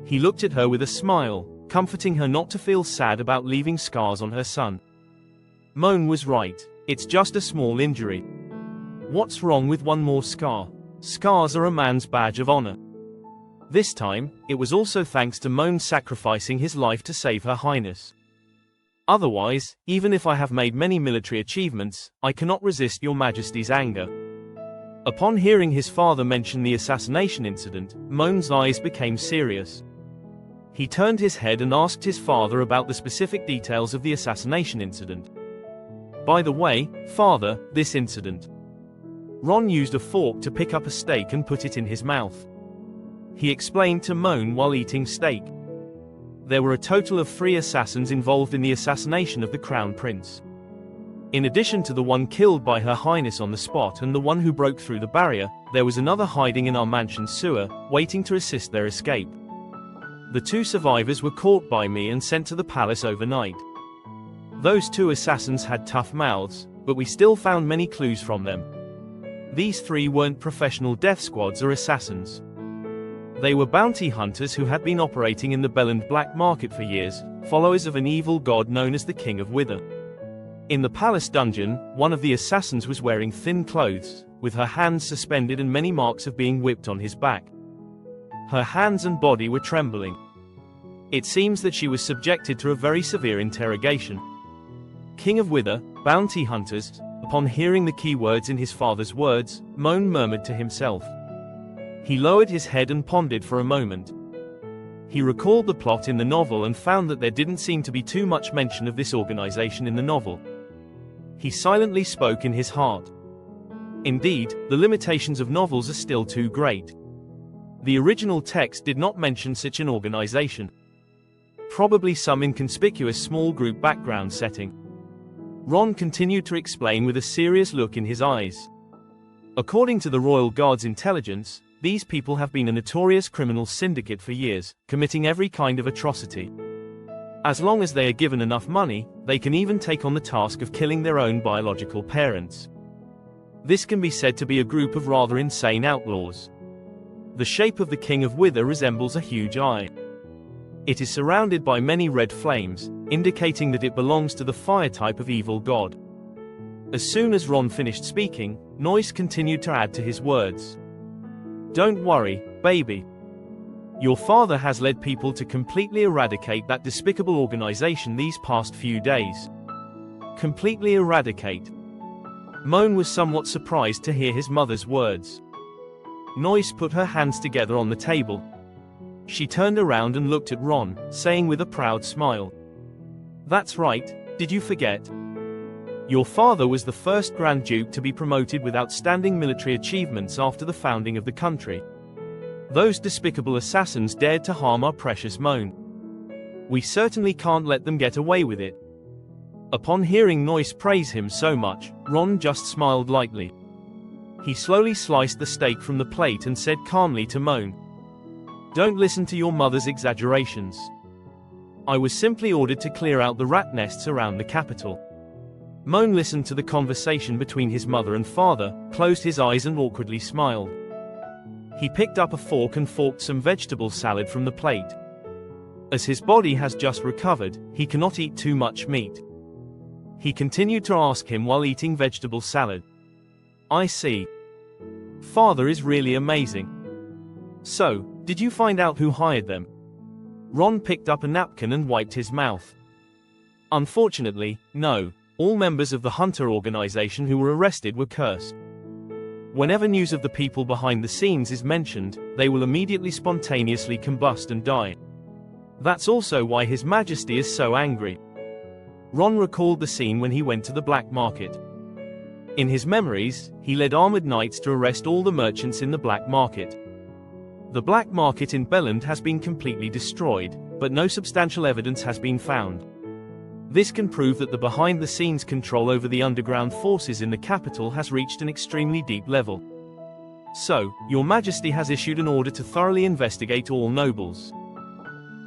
He looked at her with a smile, comforting her not to feel sad about leaving scars on her son. Moen was right, it's just a small injury. What's wrong with one more scar? Scars are a man's badge of honor. This time, it was also thanks to Moen sacrificing his life to save Her Highness. Otherwise, even if I have made many military achievements, I cannot resist Your Majesty's anger. Upon hearing his father mention the assassination incident, Moen's eyes became serious. He turned his head and asked his father about the specific details of the assassination incident. "By the way, father, this incident." Ron used a fork to pick up a steak and put it in his mouth. He explained to Moen while eating steak. There were a total of 3 assassins involved in the assassination of the Crown Prince. In addition to the one killed by Her Highness on the spot and the one who broke through the barrier, there was another hiding in our mansion's sewer, waiting to assist their escape. The 2 survivors were caught by me and sent to the palace overnight. Those 2 assassins had tough mouths, but we still found many clues from them. These 3 weren't professional death squads or assassins. They were bounty hunters who had been operating in the Belland black market for years, followers of an evil god known as the King of Wither. In the palace dungeon, one of the assassins was wearing thin clothes, with her hands suspended and many marks of being whipped on his back. Her hands and body were trembling. It seems that she was subjected to a very severe interrogation. King of Wither, bounty hunters. Upon hearing the key words in his father's words, Moen murmured to himself. He lowered his head and pondered for a moment. He recalled the plot in the novel and found that there didn't seem to be too much mention of this organization in the novel. He silently spoke in his heart. Indeed, the limitations of novels are still too great. The original text did not mention such an organization. Probably some inconspicuous small group background setting. Ron continued to explain with a serious look in his eyes. According to the Royal Guard's intelligence, these people have been a notorious criminal syndicate for years, committing every kind of atrocity. As long as they are given enough money, they can even take on the task of killing their own biological parents. This can be said to be a group of rather insane outlaws. The shape of the King of Wither resembles a huge eye. It is surrounded by many red flames, indicating that it belongs to the fire type of evil god. As soon as Ron finished speaking, Noyce continued to add to his words. "Don't worry, baby. Your father has led people to completely eradicate that despicable organization these past few days." Completely eradicate. Moen was somewhat surprised to hear his mother's words. Noyce put her hands together on the table. She turned around and looked at Ron, saying with a proud smile. "That's right, did you forget? Your father was the first Grand Duke to be promoted with outstanding military achievements after the founding of the country. Those despicable assassins dared to harm our precious Moen. We certainly can't let them get away with it." Upon hearing Noyce praise him so much, Ron just smiled lightly. He slowly sliced the steak from the plate and said calmly to Moen, "Don't listen to your mother's exaggerations. I was simply ordered to clear out the rat nests around the capital." Moen listened to the conversation between his mother and father, closed his eyes and awkwardly smiled. He picked up a fork and forked some vegetable salad from the plate. As his body has just recovered, he cannot eat too much meat. He continued to ask him while eating vegetable salad. "I see. Father is really amazing. So, did you find out who hired them?" Ron picked up a napkin and wiped his mouth. "Unfortunately, no. All members of the Hunter organization who were arrested were cursed. Whenever news of the people behind the scenes is mentioned, they will immediately spontaneously combust and die. That's also why His Majesty is so angry." Ron recalled the scene when he went to the black market. In his memories, he led armored knights to arrest all the merchants in the black market. The black market in Belland has been completely destroyed, but no substantial evidence has been found. This can prove that the behind-the-scenes control over the underground forces in the capital has reached an extremely deep level. So, your Majesty has issued an order to thoroughly investigate all nobles.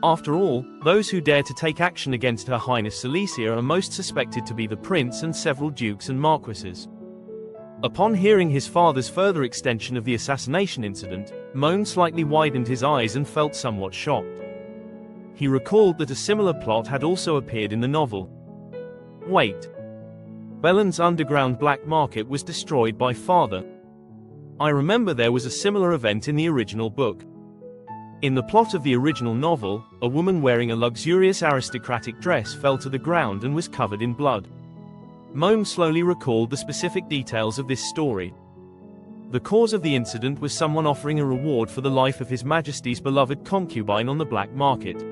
After all, those who dare to take action against Her Highness Cecilia are most suspected to be the prince and several dukes and marquises. Upon hearing his father's further extension of the assassination incident, Moen slightly widened his eyes and felt somewhat shocked. He recalled that a similar plot had also appeared in the novel. Wait. Belen's underground black market was destroyed by father. I remember there was a similar event in the original book. In the plot of the original novel, a woman wearing a luxurious aristocratic dress fell to the ground and was covered in blood. Moen slowly recalled the specific details of this story. The cause of the incident was someone offering a reward for the life of His Majesty's beloved concubine on the black market.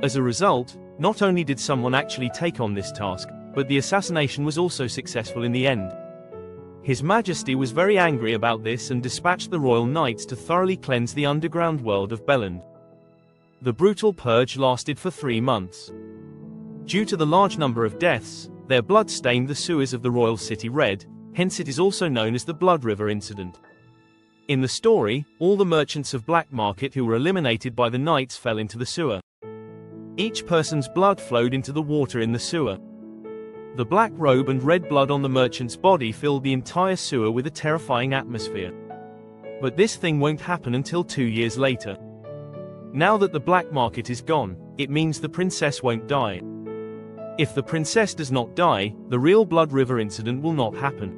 As a result, not only did someone actually take on this task, but the assassination was also successful in the end. His Majesty was very angry about this and dispatched the royal knights to thoroughly cleanse the underground world of Beland. The brutal purge lasted for 3 months. Due to the large number of deaths, their blood stained the sewers of the royal city red, hence it is also known as the Blood River incident. In the story, all the merchants of Black Market who were eliminated by the knights fell into the sewer. Each person's blood flowed into the water in the sewer. The black robe and red blood on the merchant's body filled the entire sewer with a terrifying atmosphere. But this thing won't happen until 2 years later. Now that the black market is gone, it means the princess won't die. If the princess does not die, the real Blood River incident will not happen.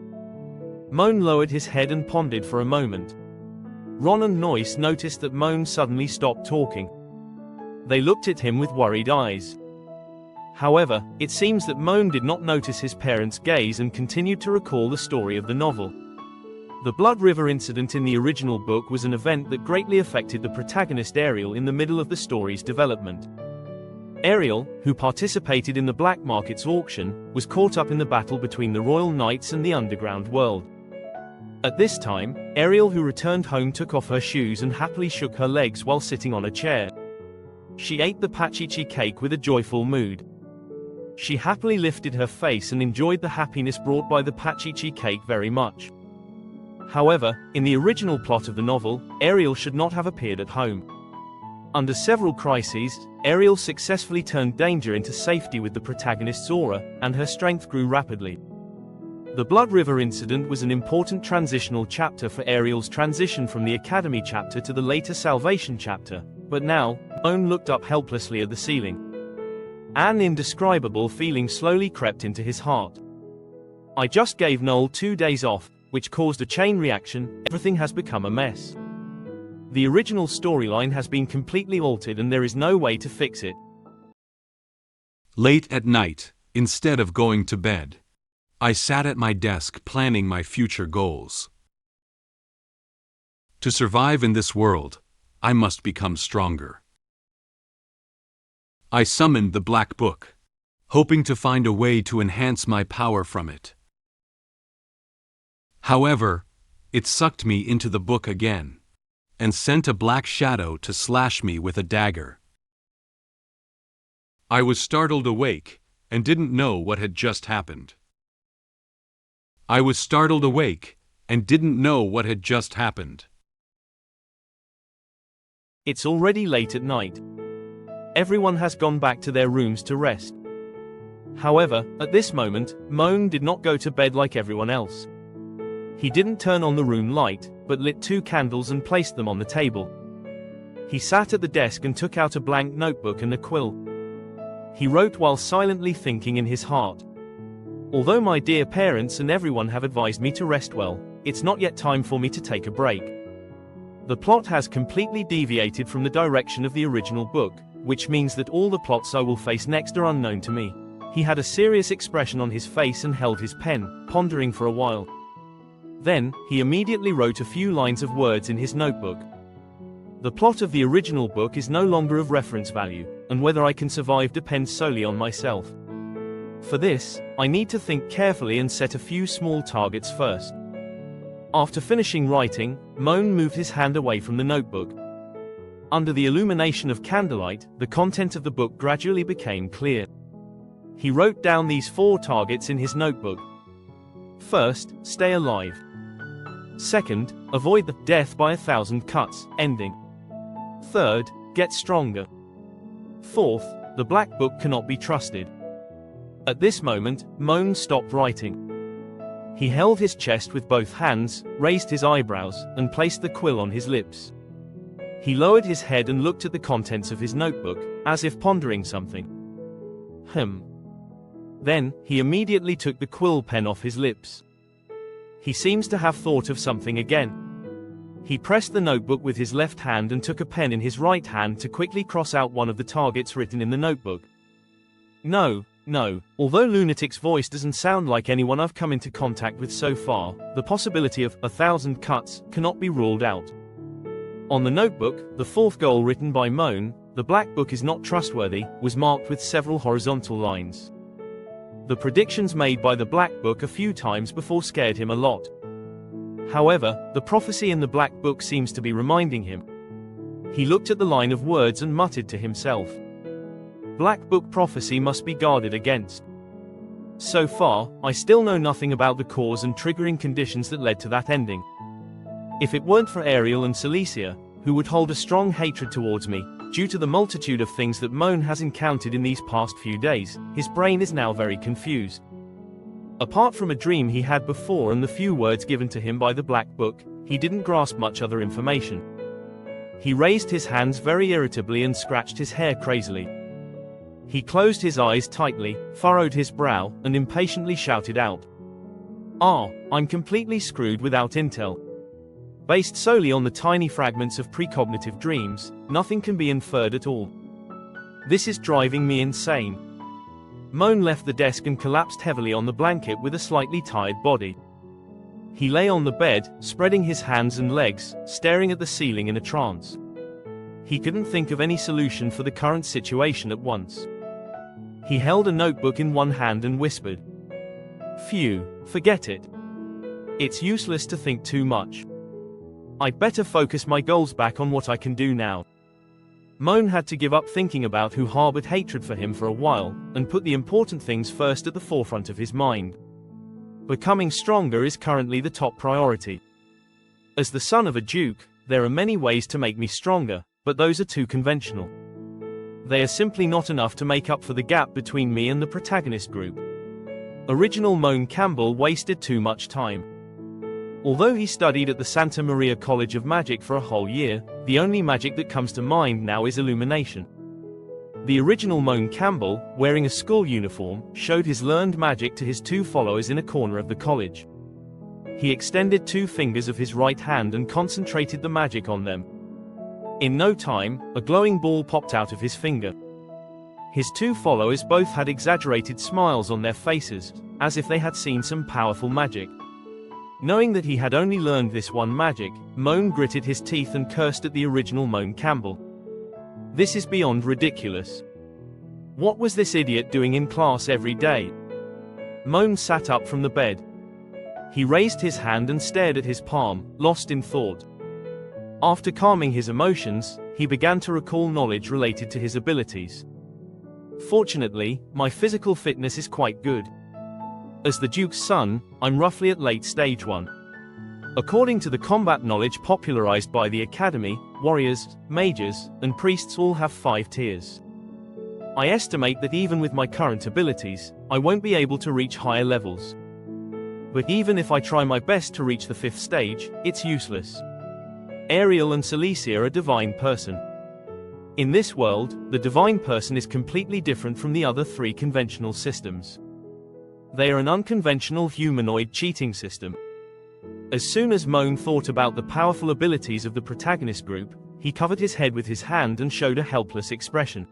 Moen lowered his head and pondered for a moment. Ron and Noyce noticed that Moen suddenly stopped talking. They looked at him with worried eyes. However, it seems that Moen did not notice his parents' gaze and continued to recall the story of the novel. The Blood River incident in the original book was an event that greatly affected the protagonist Ariel in the middle of the story's development. Ariel, who participated in the black market's auction, was caught up in the battle between the royal knights and the underground world. At this time, Ariel, who returned home, took off her shoes and happily shook her legs while sitting on a chair. She ate the pachichi cake with a joyful mood. She happily lifted her face and enjoyed the happiness brought by the pachichi cake very much. However, in the original plot of the novel, Ariel should not have appeared at home. Under several crises, Ariel successfully turned danger into safety with the protagonist's aura, and her strength grew rapidly. The Blood River incident was an important transitional chapter for Ariel's transition from the Academy chapter to the later Salvation chapter, but now, Moen looked up helplessly at the ceiling. An indescribable feeling slowly crept into his heart. I just gave Noel 2 days off, which caused a chain reaction. Everything has become a mess. The original storyline has been completely altered and there is no way to fix it. Late at night, instead of going to bed, I sat at my desk planning my future goals. To survive in this world, I must become stronger. I summoned the Black Book, hoping to find a way to enhance my power from it. However, it sucked me into the book again, and sent a black shadow to slash me with a dagger. I was startled awake, and didn't know what had just happened. It's already late at night. Everyone has gone back to their rooms to rest. However, at this moment, Moen did not go to bed like everyone else. He didn't turn on the room light, but lit 2 candles and placed them on the table. He sat at the desk and took out a blank notebook and a quill. He wrote while silently thinking in his heart. Although my dear parents and everyone have advised me to rest well, it's not yet time for me to take a break. The plot has completely deviated from the direction of the original book, which means that all the plots I will face next are unknown to me. He had a serious expression on his face and held his pen, pondering for a while. Then, he immediately wrote a few lines of words in his notebook. The plot of the original book is no longer of reference value, and whether I can survive depends solely on myself. For this, I need to think carefully and set a few small targets first. After finishing writing, Moen moved his hand away from the notebook. Under the illumination of candlelight, the content of the book gradually became clear. He wrote down these 4 targets in his notebook. First, stay alive. Second, avoid the death by 1,000 cuts ending. Third, get stronger. Fourth, the Black Book cannot be trusted. At this moment, Moen stopped writing. He held his chest with both hands, raised his eyebrows, and placed the quill on his lips. He lowered his head and looked at the contents of his notebook, as if pondering something. Then, he immediately took the quill pen off his lips. He seems to have thought of something again. He pressed the notebook with his left hand and took a pen in his right hand to quickly cross out one of the targets written in the notebook. No. Although Lunatic's voice doesn't sound like anyone I've come into contact with so far, the possibility of 1,000 cuts cannot be ruled out. On the notebook, the fourth goal written by Moen, "The Black Book is not trustworthy," was marked with several horizontal lines. The predictions made by the Black Book a few times before scared him a lot. However, the prophecy in the Black Book seems to be reminding him. He looked at the line of words and muttered to himself. Black Book prophecy must be guarded against. So far, I still know nothing about the cause and triggering conditions that led to that ending. If it weren't for Ariel and Cecilia, who would hold a strong hatred towards me, due to the multitude of things that Moen has encountered in these past few days, his brain is now very confused. Apart from a dream he had before and the few words given to him by the Black Book, he didn't grasp much other information. He raised his hands very irritably and scratched his hair crazily. He closed his eyes tightly, furrowed his brow, and impatiently shouted out. I'm completely screwed without intel. Based solely on the tiny fragments of precognitive dreams, nothing can be inferred at all. This is driving me insane. Moen left the desk and collapsed heavily on the blanket with a slightly tired body. He lay on the bed, spreading his hands and legs, staring at the ceiling in a trance. He couldn't think of any solution for the current situation at once. He held a notebook in one hand and whispered. Phew, forget it. It's useless to think too much. I'd better focus my goals back on what I can do now. Moen had to give up thinking about who harbored hatred for him for a while, and put the important things first at the forefront of his mind. Becoming stronger is currently the top priority. As the son of a duke, there are many ways to make me stronger, but those are too conventional. They are simply not enough to make up for the gap between me and the protagonist group. Original Moen Campbell wasted too much time. Although he studied at the Santa Maria College of Magic for a whole year, the only magic that comes to mind now is illumination. The original Moen Campbell, wearing a school uniform, showed his learned magic to his two followers in a corner of the college. He extended 2 fingers of his right hand and concentrated the magic on them. In no time, a glowing ball popped out of his finger. His 2 followers both had exaggerated smiles on their faces, as if they had seen some powerful magic. Knowing that he had only learned this one magic, Moen gritted his teeth and cursed at the original Moen Campbell. This is beyond ridiculous. What was this idiot doing in class every day? Moen sat up from the bed. He raised his hand and stared at his palm, lost in thought. After calming his emotions, he began to recall knowledge related to his abilities. Fortunately, my physical fitness is quite good. As the Duke's son, I'm roughly at late stage 1. According to the combat knowledge popularized by the Academy, warriors, mages, and priests all have 5 tiers. I estimate that even with my current abilities, I won't be able to reach higher levels. But even if I try my best to reach the 5th stage, it's useless. Ariel and Cecilia are a divine person. In this world, the divine person is completely different from the other 3 conventional systems. They are an unconventional humanoid cheating system. As soon as Moen thought about the powerful abilities of the protagonist group, he covered his head with his hand and showed a helpless expression.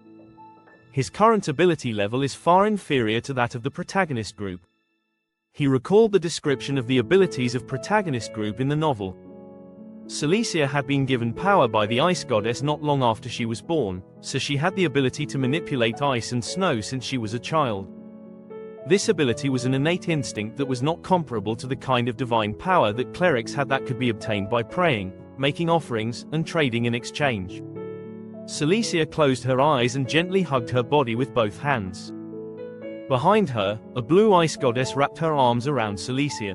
His current ability level is far inferior to that of the protagonist group. He recalled the description of the abilities of protagonist group in the novel. Cecilia had been given power by the ice goddess not long after she was born, so she had the ability to manipulate ice and snow since she was a child. This ability was an innate instinct that was not comparable to the kind of divine power that clerics had that could be obtained by praying, making offerings, and trading in exchange. Cecilia closed her eyes and gently hugged her body with both hands. Behind her, a blue ice goddess wrapped her arms around Cecilia.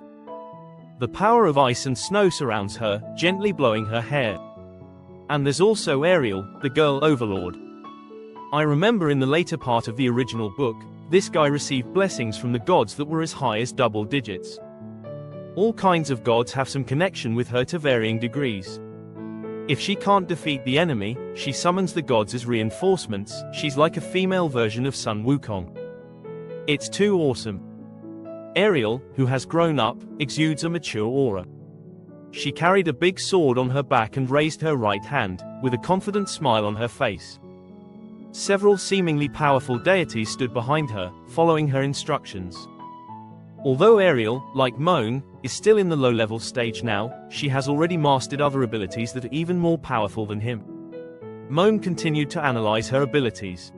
The power of ice and snow surrounds her, gently blowing her hair. And there's also Ariel, the girl Overlord. I remember in the later part of the original book, this guy received blessings from the gods that were as high as double digits. All kinds of gods have some connection with her to varying degrees. If she can't defeat the enemy, she summons the gods as reinforcements. She's like a female version of Sun Wukong. It's too awesome. Ariel, who has grown up, exudes a mature aura. She carried a big sword on her back and raised her right hand, with a confident smile on her face. Several seemingly powerful deities stood behind her, following her instructions. Although Ariel, like Moen, is still in the low-level stage now, she has already mastered other abilities that are even more powerful than him. Moen continued to analyze her abilities.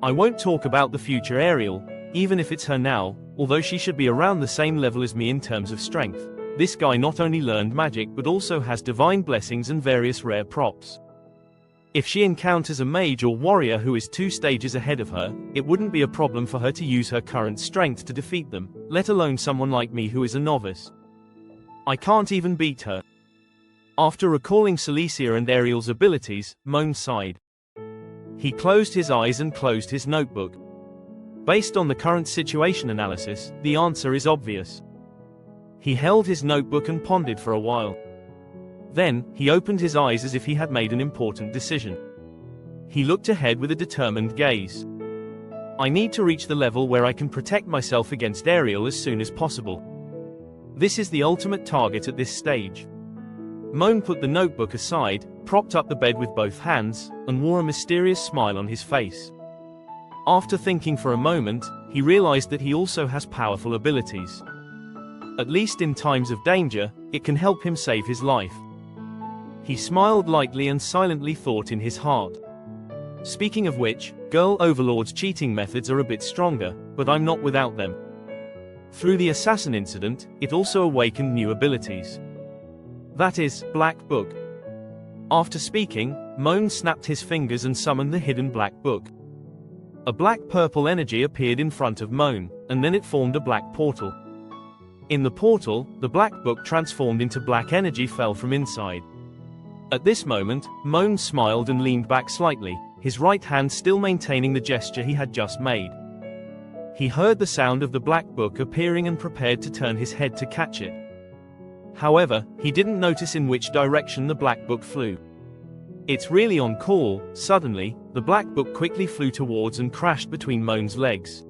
I won't talk about the future Ariel, even if it's her now, although she should be around the same level as me in terms of strength. This guy not only learned magic but also has divine blessings and various rare props. If she encounters a mage or warrior who is 2 stages ahead of her, it wouldn't be a problem for her to use her current strength to defeat them, let alone someone like me who is a novice. I can't even beat her. After recalling Cecilia and Ariel's abilities, Moen sighed. He closed his eyes and closed his notebook. Based on the current situation analysis, the answer is obvious. He held his notebook and pondered for a while. Then, he opened his eyes as if he had made an important decision. He looked ahead with a determined gaze. I need to reach the level where I can protect myself against Ariel as soon as possible. This is the ultimate target at this stage. Moen put the notebook aside, propped up the bed with both hands, and wore a mysterious smile on his face. After thinking for a moment, he realized that he also has powerful abilities. At least in times of danger, it can help him save his life. He smiled lightly and silently thought in his heart. Speaking of which, Girl Overlord's cheating methods are a bit stronger, but I'm not without them. Through the assassin incident, it also awakened new abilities. That is, Black Book. After speaking, Moen snapped his fingers and summoned the hidden Black Book. A black-purple energy appeared in front of Moen, and then it formed a black portal. In the portal, the Black Book transformed into black energy fell from inside. At this moment, Moen smiled and leaned back slightly, his right hand still maintaining the gesture he had just made. He heard the sound of the Black Book appearing and prepared to turn his head to catch it. However, he didn't notice in which direction the Black Book flew. It's really on call. Suddenly, the Black Book quickly flew towards and crashed between Moen's legs.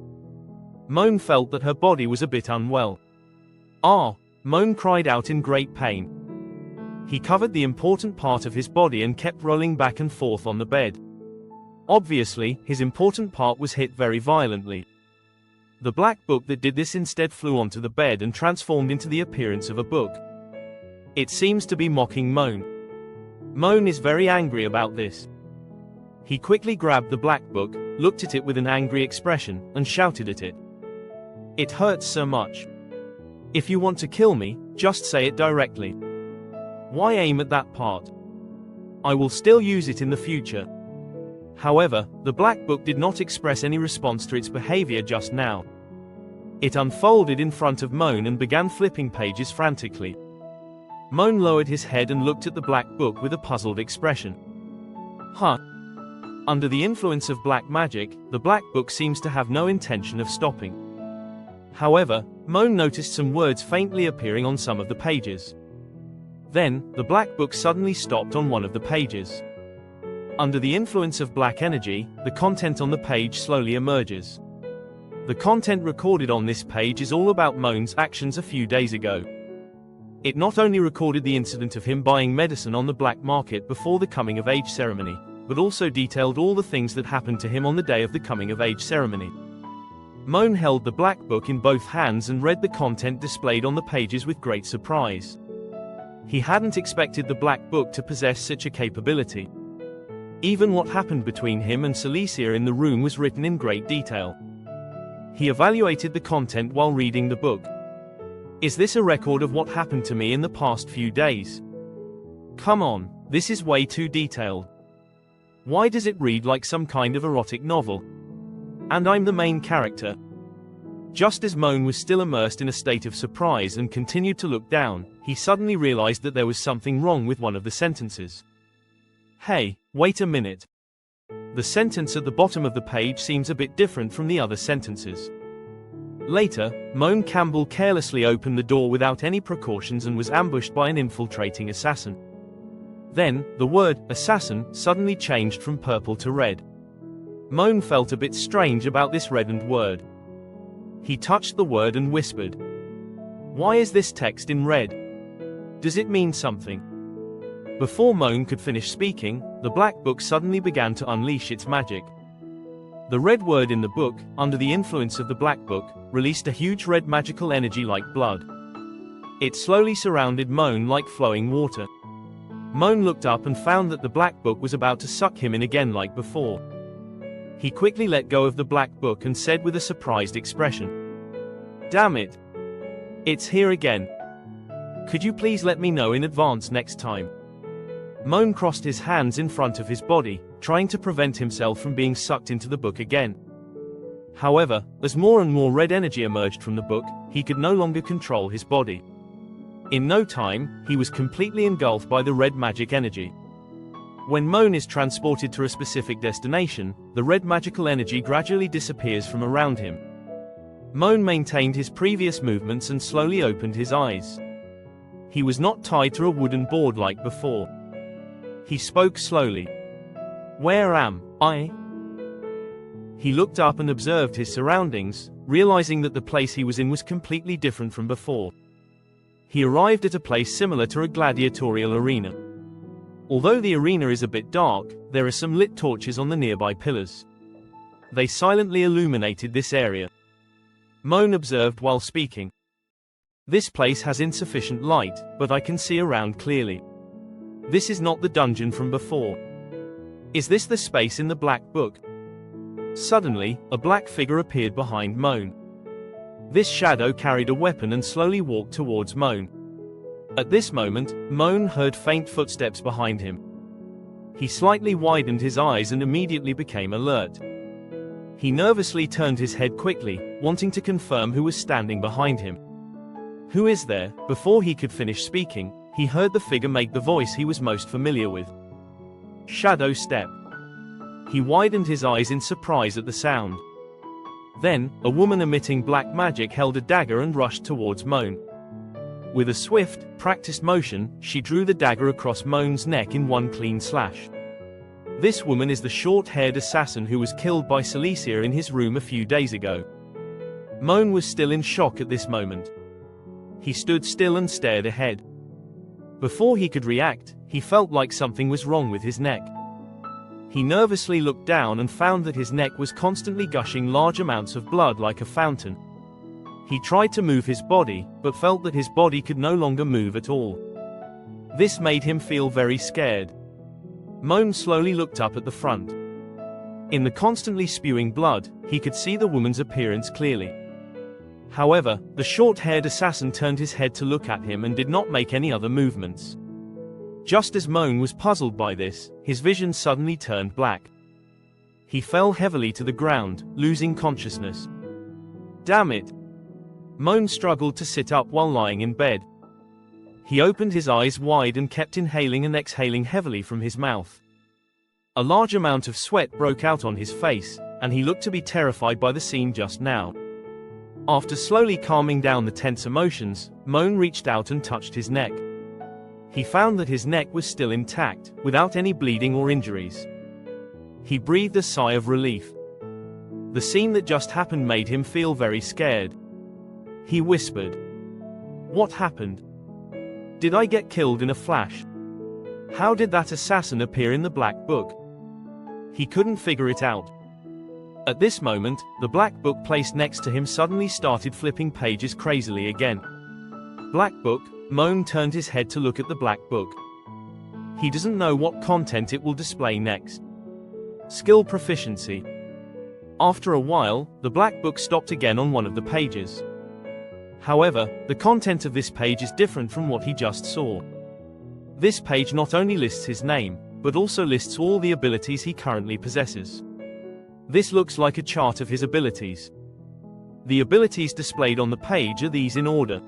Moen felt that her body was a bit unwell. Ah! Moen cried out in great pain. He covered the important part of his body and kept rolling back and forth on the bed. Obviously, his important part was hit very violently. The Black Book that did this instead flew onto the bed and transformed into the appearance of a book. It seems to be mocking Moen. Moen is very angry about this. He quickly grabbed the Black Book, looked at it with an angry expression, and shouted at it. It hurts so much. If you want to kill me, just say it directly. Why aim at that part? I will still use it in the future. However, the Black Book did not express any response to its behavior just now. It unfolded in front of Moen and began flipping pages frantically. Moen lowered his head and looked at the Black Book with a puzzled expression. Huh? Under the influence of black magic, the Black Book seems to have no intention of stopping. However, Moen noticed some words faintly appearing on some of the pages. Then, the Black Book suddenly stopped on one of the pages. Under the influence of black energy, the content on the page slowly emerges. The content recorded on this page is all about Moen's actions a few days ago. It not only recorded the incident of him buying medicine on the black market before the coming-of-age ceremony, but also detailed all the things that happened to him on the day of the coming-of-age ceremony. Moen held the Black Book in both hands and read the content displayed on the pages with great surprise. He hadn't expected the Black Book to possess such a capability. Even what happened between him and Cecilia in the room was written in great detail. He evaluated the content while reading the book. Is this a record of what happened to me in the past few days? Come on, this is way too detailed. Why does it read like some kind of erotic novel? And I'm the main character. Just as Moen was still immersed in a state of surprise and continued to look down, he suddenly realized that there was something wrong with one of the sentences. Hey, wait a minute. The sentence at the bottom of the page seems a bit different from the other sentences. Later, Moen Campbell carelessly opened the door without any precautions and was ambushed by an infiltrating assassin. Then, the word assassin suddenly changed from purple to red. Moen felt a bit strange about this reddened word. He touched the word and whispered, "Why is this text in red? Does it mean something?" Before Moen could finish speaking, the black book suddenly began to unleash its magic. The red word in the book, under the influence of the black book, released a huge red magical energy like blood. It slowly surrounded Moen like flowing water. Moen looked up and found that the black book was about to suck him in again like before. He quickly let go of the black book and said with a surprised expression, "Damn it! It's here again. Could you please let me know in advance next time?" Moen crossed his hands in front of his body, trying to prevent himself from being sucked into the book again. However, as more and more red energy emerged from the book, he could no longer control his body. In no time, he was completely engulfed by the red magic energy. When Moen is transported to a specific destination, the red magical energy gradually disappears from around him. Moen maintained his previous movements and slowly opened his eyes. He was not tied to a wooden board like before. He spoke slowly. "Where am I?" He looked up and observed his surroundings, realizing that the place he was in was completely different from before. He arrived at a place similar to a gladiatorial arena. Although the arena is a bit dark, there are some lit torches on the nearby pillars. They silently illuminated this area. Moen observed while speaking. "This place has insufficient light, but I can see around clearly. This is not the dungeon from before. Is this the space in the black book?" Suddenly, a black figure appeared behind Moen. This shadow carried a weapon and slowly walked towards Moen. At this moment, Moen heard faint footsteps behind him. He slightly widened his eyes and immediately became alert. He nervously turned his head quickly, wanting to confirm who was standing behind him. "Who is there?" Before he could finish speaking, he heard the figure make the voice he was most familiar with. "Shadow step." He widened his eyes in surprise at the sound. Then, a woman emitting black magic held a dagger and rushed towards Moen. With a swift, practiced motion, she drew the dagger across Moen's neck in one clean slash. This woman is the short-haired assassin who was killed by Cecilia in his room a few days ago. Moen was still in shock at this moment. He stood still and stared ahead. Before he could react, he felt like something was wrong with his neck. He nervously looked down and found that his neck was constantly gushing large amounts of blood like a fountain. He tried to move his body, but felt that his body could no longer move at all. This made him feel very scared. Moen slowly looked up at the front. In the constantly spewing blood, he could see the woman's appearance clearly. However, the short-haired assassin turned his head to look at him and did not make any other movements. Just as Moen was puzzled by this, his vision suddenly turned black. He fell heavily to the ground, losing consciousness. "Damn it!" Moen struggled to sit up while lying in bed. He opened his eyes wide and kept inhaling and exhaling heavily from his mouth. A large amount of sweat broke out on his face, and he looked to be terrified by the scene just now. After slowly calming down the tense emotions, Moen reached out and touched his neck. He found that his neck was still intact, without any bleeding or injuries. He breathed a sigh of relief. The scene that just happened made him feel very scared. He whispered, "What happened? Did I get killed in a flash? How did that assassin appear in the black book?" He couldn't figure it out. At this moment, the black book placed next to him suddenly started flipping pages crazily again. "Black book?" Moen turned his head to look at the black book. He doesn't know what content it will display next. Skill proficiency. After a while, the black book stopped again on one of the pages. However, the content of this page is different from what he just saw. This page not only lists his name, but also lists all the abilities he currently possesses. This looks like a chart of his abilities. The abilities displayed on the page are these in order.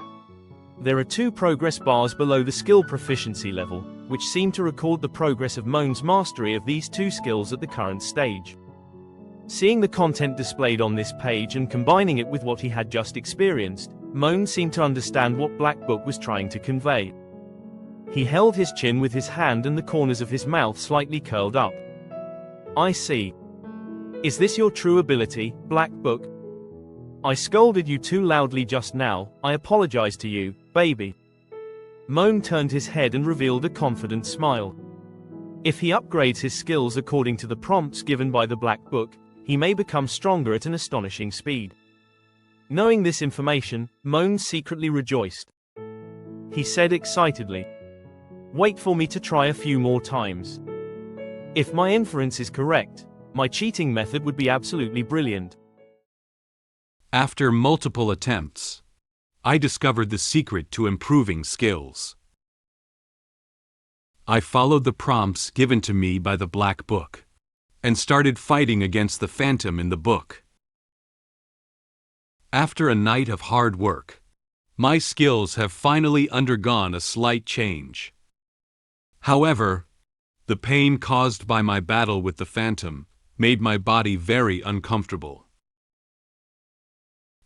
There are 2 progress bars below the skill proficiency level, which seem to record the progress of Moen's mastery of these 2 skills at the current stage. Seeing the content displayed on this page and combining it with what he had just experienced, Moen seemed to understand what Black Book was trying to convey. He held his chin with his hand and the corners of his mouth slightly curled up. I see. Is this your true ability, Black Book? I scolded you too loudly just now, I apologize to you, baby. Moen turned his head and revealed a confident smile. If he upgrades his skills according to the prompts given by the Black Book, he may become stronger at an astonishing speed. Knowing this information, Moen secretly rejoiced. He said excitedly, "Wait for me to try a few more times. If my inference is correct, my cheating method would be absolutely brilliant." After multiple attempts, I discovered the secret to improving skills. I followed the prompts given to me by the Black Book, and started fighting against the phantom in the book. After a night of hard work, my skills have finally undergone a slight change. However, the pain caused by my battle with the phantom made my body very uncomfortable.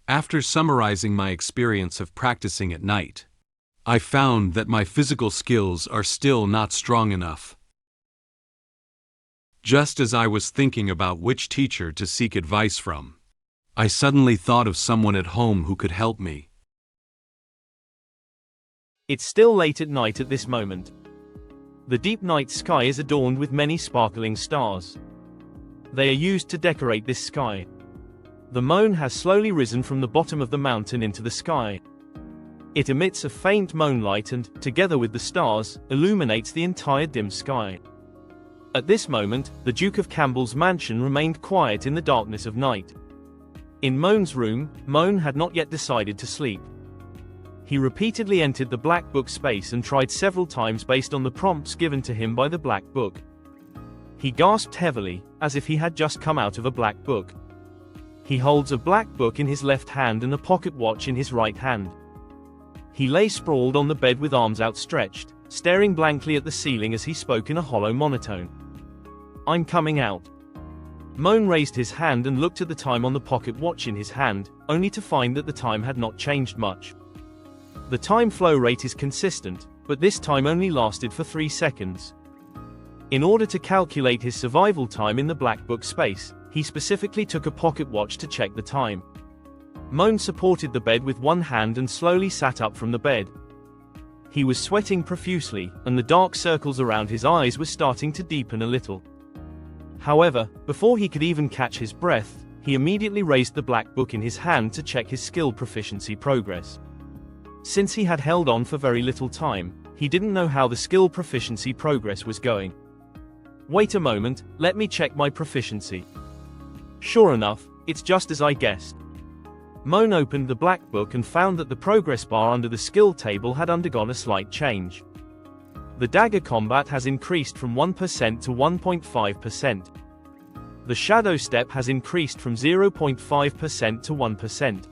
After summarizing my experience of practicing at night, I found that my physical skills are still not strong enough. Just as I was thinking about which teacher to seek advice from, I suddenly thought of someone at home who could help me. It's still late at night at this moment. The deep night sky is adorned with many sparkling stars. They are used to decorate this sky. The Moen has slowly risen from the bottom of the mountain into the sky. It emits a faint moonlight and, together with the stars, illuminates the entire dim sky. At this moment, the Duke of Campbell's mansion remained quiet in the darkness of night. In Moen's room, Moen had not yet decided to sleep. He repeatedly entered the Black Book space and tried several times based on the prompts given to him by the Black Book. He gasped heavily, as if he had just come out of a Black Book. He holds a Black Book in his left hand and a pocket watch in his right hand. He lay sprawled on the bed with arms outstretched, staring blankly at the ceiling as he spoke in a hollow monotone. "I'm coming out." Moen raised his hand and looked at the time on the pocket watch in his hand, only to find that the time had not changed much. The time flow rate is consistent, but this time only lasted for 3 seconds. In order to calculate his survival time in the Black Book space, he specifically took a pocket watch to check the time. Moen supported the bed with one hand and slowly sat up from the bed. He was sweating profusely, and the dark circles around his eyes were starting to deepen a little. However, before he could even catch his breath, he immediately raised the Black Book in his hand to check his skill proficiency progress. Since he had held on for very little time, he didn't know how the skill proficiency progress was going. "Wait a moment, let me check my proficiency." Sure enough, it's just as I guessed. Moen opened the Black Book and found that the progress bar under the skill table had undergone a slight change. The dagger combat has increased from 1% to 1.5%. The shadow step has increased from 0.5% to 1%.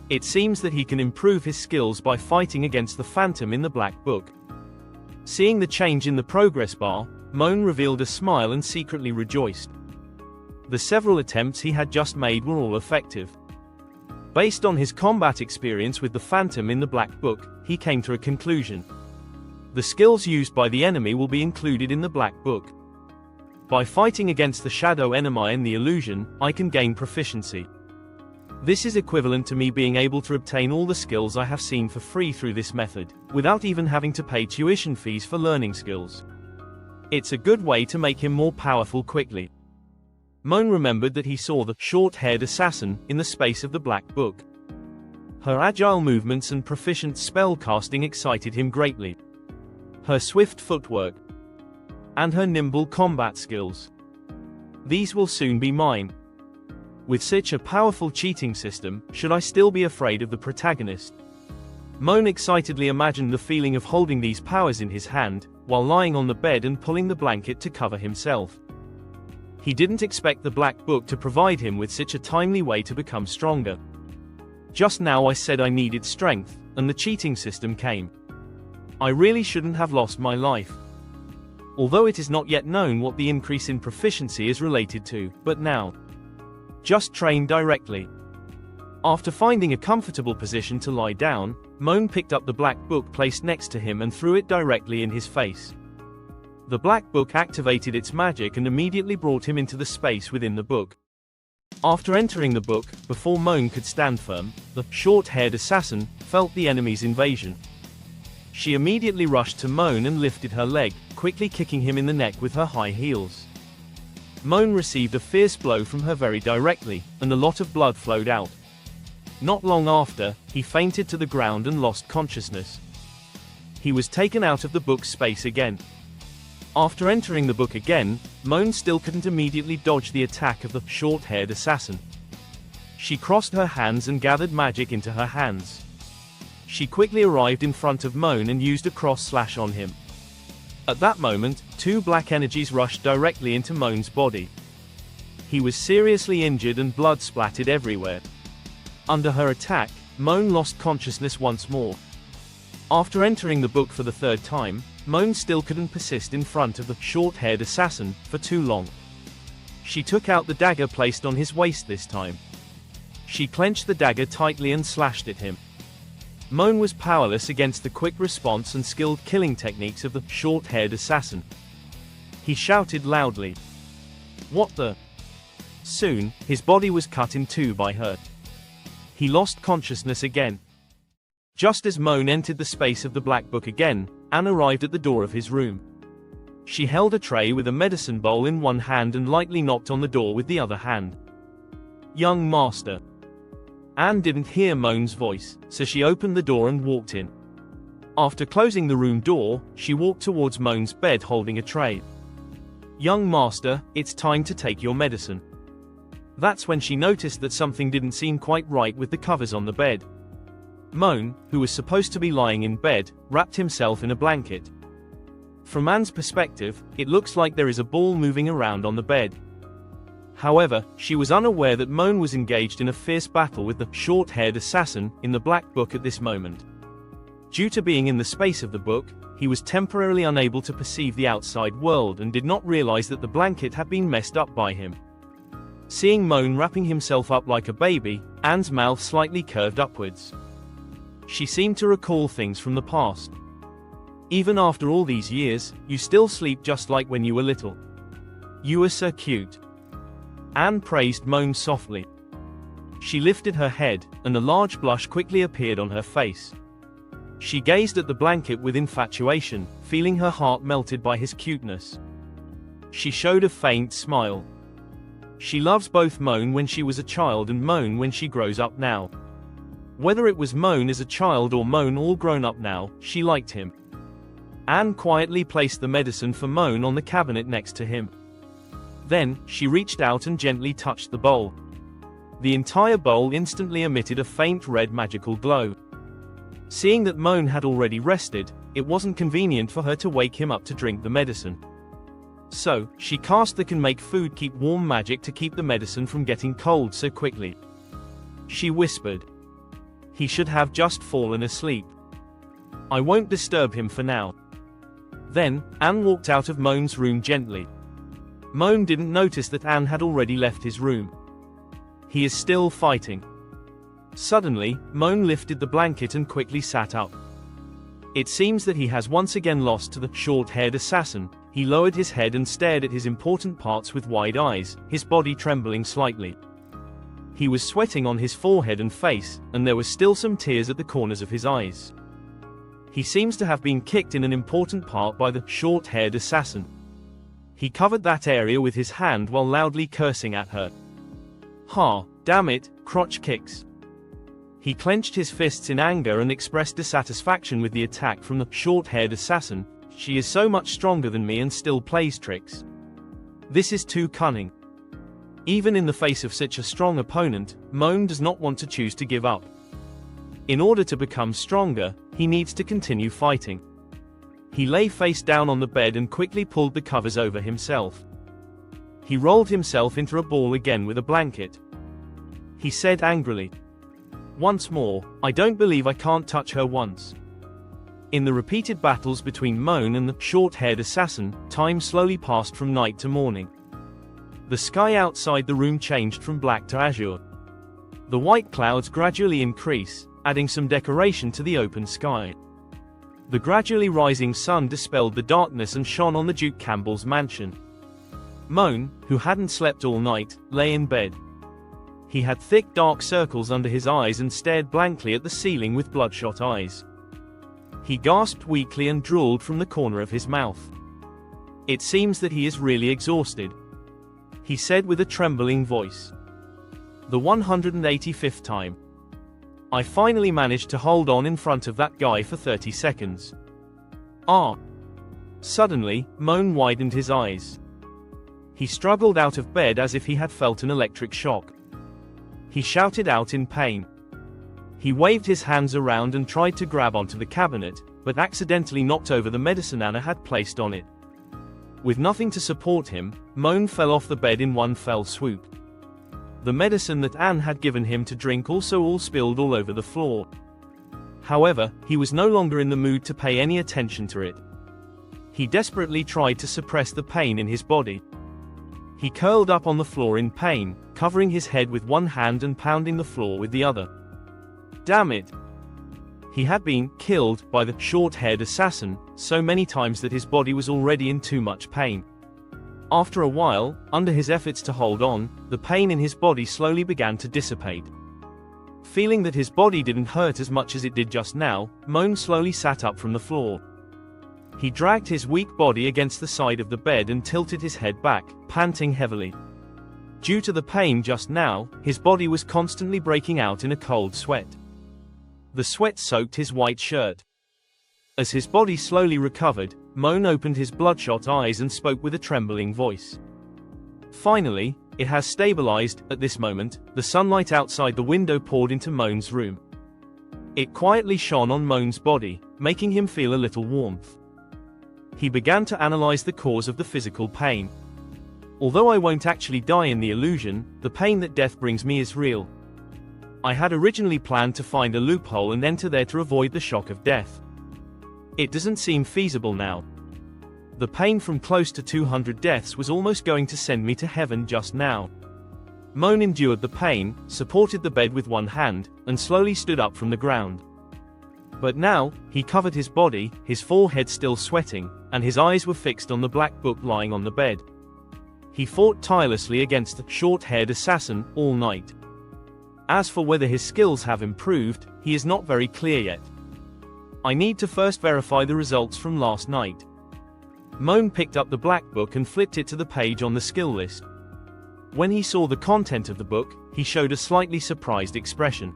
It seems that he can improve his skills by fighting against the phantom in the Black Book. Seeing the change in the progress bar, Moen revealed a smile and secretly rejoiced. The several attempts he had just made were all effective. Based on his combat experience with the phantom in the Black Book, he came to a conclusion. The skills used by the enemy will be included in the Black Book. By fighting against the shadow enemy and the illusion, I can gain proficiency. This is equivalent to me being able to obtain all the skills I have seen for free through this method, without even having to pay tuition fees for learning skills. It's a good way to make him more powerful quickly. Moen remembered that he saw the short-haired assassin in the space of the Black Book. Her agile movements and proficient spell-casting excited him greatly. Her swift footwork and her nimble combat skills. These will soon be mine. With such a powerful cheating system, should I still be afraid of the protagonist? Moen excitedly imagined the feeling of holding these powers in his hand, while lying on the bed and pulling the blanket to cover himself. He didn't expect the Black Book to provide him with such a timely way to become stronger. Just now I said I needed strength, and the cheating system came. I really shouldn't have lost my life. Although it is not yet known what the increase in proficiency is related to, but now. Just train directly. After finding a comfortable position to lie down, Moen picked up the black book placed next to him and threw it directly in his face. The black book activated its magic and immediately brought him into the space within the book. After entering the book, before Moen could stand firm, the short-haired assassin felt the enemy's invasion. She immediately rushed to Moen and lifted her leg, quickly kicking him in the neck with her high heels. Moen received a fierce blow from her very directly, and a lot of blood flowed out. Not long after, he fainted to the ground and lost consciousness. He was taken out of the book's space again. After entering the book again, Moen still couldn't immediately dodge the attack of the short-haired assassin. She crossed her hands and gathered magic into her hands. She quickly arrived in front of Moen and used a cross-slash on him. At that moment, two black energies rushed directly into Moen's body. He was seriously injured and blood splattered everywhere. Under her attack, Moen lost consciousness once more. After entering the book for the third time, Moen still couldn't persist in front of the short-haired assassin for too long. She took out the dagger placed on his waist this time. She clenched the dagger tightly and slashed at him. Moen was powerless against the quick response and skilled killing techniques of the short-haired assassin. He shouted loudly, "What the?" Soon, his body was cut in two by her. He lost consciousness again. Just as Moen entered the space of the black book again, Anne arrived at the door of his room. She held a tray with a medicine bowl in one hand and lightly knocked on the door with the other hand. "Young master." Anne didn't hear Moen's voice, so she opened the door and walked in. After closing the room door, she walked towards Moen's bed holding a tray. "Young master, it's time to take your medicine." That's when she noticed that something didn't seem quite right with the covers on the bed. Moen, who was supposed to be lying in bed, wrapped himself in a blanket. From Anne's perspective, it looks like there is a ball moving around on the bed. However, she was unaware that Moen was engaged in a fierce battle with the short-haired assassin in the black book at this moment. Due to being in the space of the book, he was temporarily unable to perceive the outside world and did not realize that the blanket had been messed up by him. Seeing Moen wrapping himself up like a baby, Anne's mouth slightly curved upwards. She seemed to recall things from the past. "Even after all these years, you still sleep just like when you were little. You are so cute." Anne praised Moen softly. She lifted her head, and a large blush quickly appeared on her face. She gazed at the blanket with infatuation, feeling her heart melted by his cuteness. She showed a faint smile. She loves both Moen when she was a child and Moen when she grows up now. Whether it was Moen as a child or Moen all grown up now, she liked him. Anne quietly placed the medicine for Moen on the cabinet next to him. Then, she reached out and gently touched the bowl. The entire bowl instantly emitted a faint red magical glow. Seeing that Moen had already rested, it wasn't convenient for her to wake him up to drink the medicine. So, she cast the can make food keep warm magic to keep the medicine from getting cold so quickly. She whispered, "He should have just fallen asleep. I won't disturb him for now." Then, Anne walked out of Moen's room gently. Moen didn't notice that Anne had already left his room. He is still fighting. Suddenly, Moen lifted the blanket and quickly sat up. It seems that he has once again lost to the short-haired assassin. He lowered his head and stared at his important parts with wide eyes, his body trembling slightly. He was sweating on his forehead and face, and there were still some tears at the corners of his eyes. He seems to have been kicked in an important part by the short-haired assassin. He covered that area with his hand while loudly cursing at her. "Ha, damn it, crotch kicks." He clenched his fists in anger and expressed dissatisfaction with the attack from the short-haired assassin. "She is so much stronger than me and still plays tricks. This is too cunning." Even in the face of such a strong opponent, Moen does not want to choose to give up. In order to become stronger, he needs to continue fighting. He lay face down on the bed and quickly pulled the covers over himself. He rolled himself into a ball again with a blanket. He said angrily, Once more, I don't believe I can't touch her once. In the repeated battles between Moen and the short-haired assassin, time slowly passed from night to morning. The sky outside the room changed from black to azure. The white clouds gradually increase, adding some decoration to the open sky. The gradually rising sun dispelled the darkness and shone on the Duke Campbell's mansion. Moen, who hadn't slept all night, lay in bed. He had thick dark circles under his eyes and stared blankly at the ceiling with bloodshot eyes. He gasped weakly and drooled from the corner of his mouth. "It seems that he is really exhausted," he said with a trembling voice. The 185th time. "I finally managed to hold on in front of that guy for 30 seconds. Ah!" Suddenly, Moen widened his eyes. He struggled out of bed as if he had felt an electric shock. He shouted out in pain. He waved his hands around and tried to grab onto the cabinet, but accidentally knocked over the medicine Anna had placed on it. With nothing to support him, Moen fell off the bed in one fell swoop. The medicine that Anne had given him to drink also all spilled all over the floor. However, he was no longer in the mood to pay any attention to it. He desperately tried to suppress the pain in his body. He curled up on the floor in pain, covering his head with one hand and pounding the floor with the other. Damn it! He had been killed by the short-haired assassin so many times that his body was already in too much pain. After a while, under his efforts to hold on, the pain in his body slowly began to dissipate. Feeling that his body didn't hurt as much as it did just now, Moen slowly sat up from the floor. He dragged his weak body against the side of the bed and tilted his head back, panting heavily. Due to the pain just now, his body was constantly breaking out in a cold sweat. The sweat soaked his white shirt. As his body slowly recovered, Moen opened his bloodshot eyes and spoke with a trembling voice. Finally, it has stabilized. At this moment, the sunlight outside the window poured into Moen's room. It quietly shone on Moen's body, making him feel a little warmth. He began to analyze the cause of the physical pain. Although I won't actually die in the illusion, the pain that death brings me is real. I had originally planned to find a loophole and enter there to avoid the shock of death. It doesn't seem feasible now. The pain from close to 200 deaths was almost going to send me to heaven just now. Moen endured the pain, supported the bed with one hand, and slowly stood up from the ground. But now, he covered his body, his forehead still sweating, and his eyes were fixed on the black book lying on the bed. He fought tirelessly against the short-haired assassin all night. As for whether his skills have improved, he is not very clear yet. I need to first verify the results from last night. Moen picked up the black book and flipped it to the page on the skill list. When he saw the content of the book, he showed a slightly surprised expression.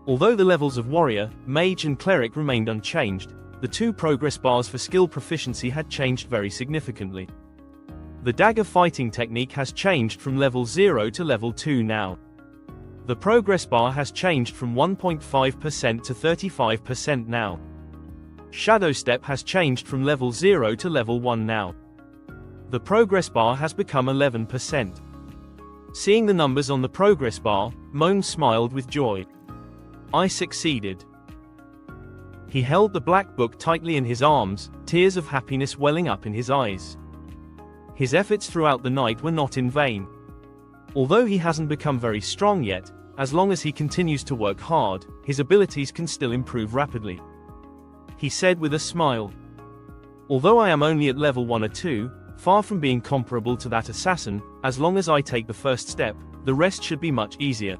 Although the levels of warrior, mage and cleric remained unchanged, the two progress bars for skill proficiency had changed very significantly. The dagger fighting technique has changed from level 0 to level 2 now. The progress bar has changed from 1.5% to 35% now. Shadow step has changed from level 0 to level 1 now. The progress bar has become 11%. Seeing the numbers on the progress bar, Moen smiled with joy. I succeeded. He held the black book tightly in his arms, tears of happiness welling up in his eyes. His efforts throughout the night were not in vain. Although he hasn't become very strong yet, as long as he continues to work hard, his abilities can still improve rapidly. He said with a smile. Although I am only at level 1 or 2, far from being comparable to that assassin, as long as I take the first step, the rest should be much easier.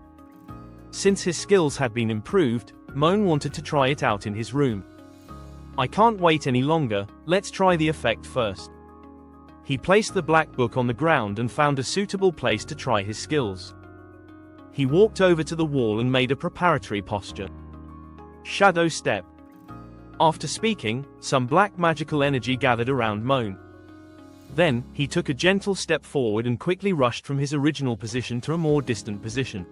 Since his skills had been improved, Moen wanted to try it out in his room. I can't wait any longer, let's try the effect first. He placed the black book on the ground and found a suitable place to try his skills. He walked over to the wall and made a preparatory posture. Shadow step. After speaking, some black magical energy gathered around Moen. Then, he took a gentle step forward and quickly rushed from his original position to a more distant position.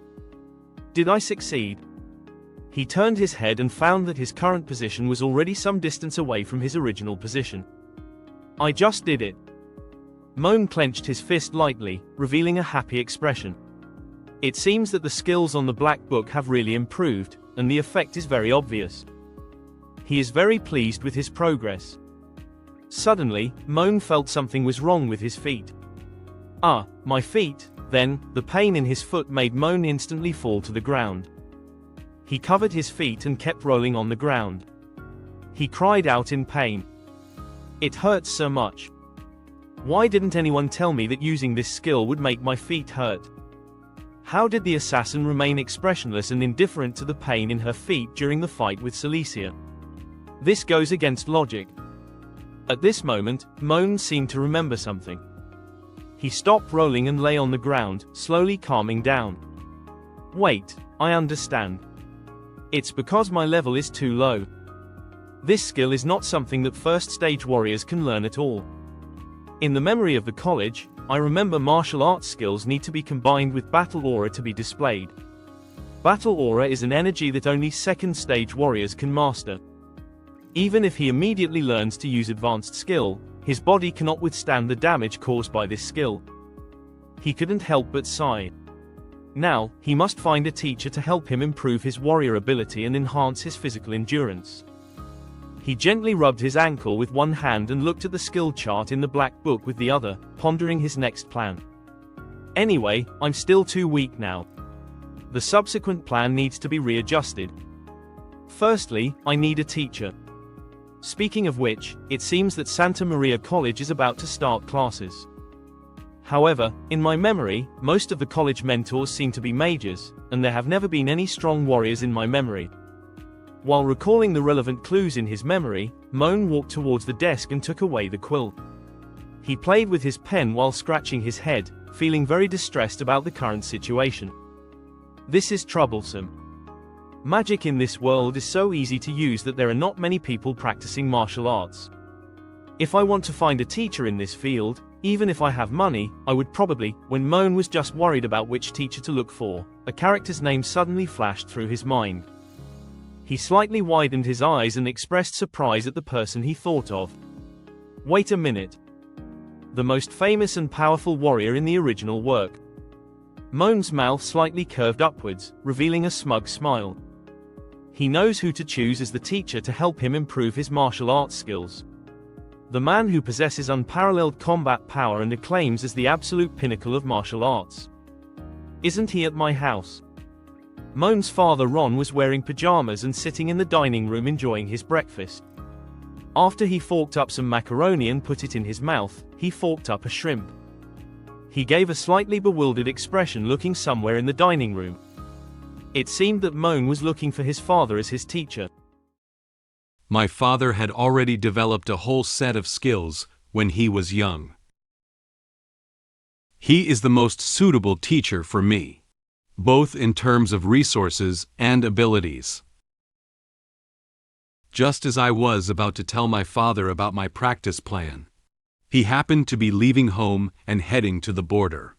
Did I succeed? He turned his head and found that his current position was already some distance away from his original position. I just did it. Moen clenched his fist lightly, revealing a happy expression. It seems that the skills on the Black Book have really improved, and the effect is very obvious. He is very pleased with his progress. Suddenly, Moen felt something was wrong with his feet. Ah, my feet. Then, the pain in his foot made Moen instantly fall to the ground. He covered his feet and kept rolling on the ground. He cried out in pain. It hurts so much. Why didn't anyone tell me that using this skill would make my feet hurt? How did the assassin remain expressionless and indifferent to the pain in her feet during the fight with Cecilia? This goes against logic. At this moment, Moen seemed to remember something. He stopped rolling and lay on the ground, slowly calming down. Wait, I understand. It's because my level is too low. This skill is not something that first-stage warriors can learn at all. In the memory of the college, I remember martial arts skills need to be combined with battle aura to be displayed. Battle aura is an energy that only second-stage warriors can master. Even if he immediately learns to use advanced skill, his body cannot withstand the damage caused by this skill. He couldn't help but sigh. Now, he must find a teacher to help him improve his warrior ability and enhance his physical endurance. He gently rubbed his ankle with one hand and looked at the skill chart in the Black Book with the other, pondering his next plan. Anyway, I'm still too weak now. The subsequent plan needs to be readjusted. Firstly, I need a teacher. Speaking of which, it seems that Santa Maria College is about to start classes. However, in my memory, most of the college mentors seem to be mages, and there have never been any strong warriors in my memory. While recalling the relevant clues in his memory, Moen walked towards the desk and took away the quill. He played with his pen while scratching his head, feeling very distressed about the current situation. This is troublesome. Magic in this world is so easy to use that there are not many people practicing martial arts. If I want to find a teacher in this field, even if I have money, I would probably. When Moen was just worried about which teacher to look for, a character's name suddenly flashed through his mind. He slightly widened his eyes and expressed surprise at the person he thought of. Wait a minute. The most famous and powerful warrior in the original work. Moen's mouth slightly curved upwards, revealing a smug smile. He knows who to choose as the teacher to help him improve his martial arts skills. The man who possesses unparalleled combat power and acclaims as the absolute pinnacle of martial arts. Isn't he at my house? Moen's father Ron was wearing pajamas and sitting in the dining room enjoying his breakfast. After he forked up some macaroni and put it in his mouth, he forked up a shrimp. He gave a slightly bewildered expression looking somewhere in the dining room. It seemed that Moen was looking for his father as his teacher. My father had already developed a whole set of skills when he was young. He is the most suitable teacher for me, both in terms of resources and abilities. Just as I was about to tell my father about my practice plan, he happened to be leaving home and heading to the border.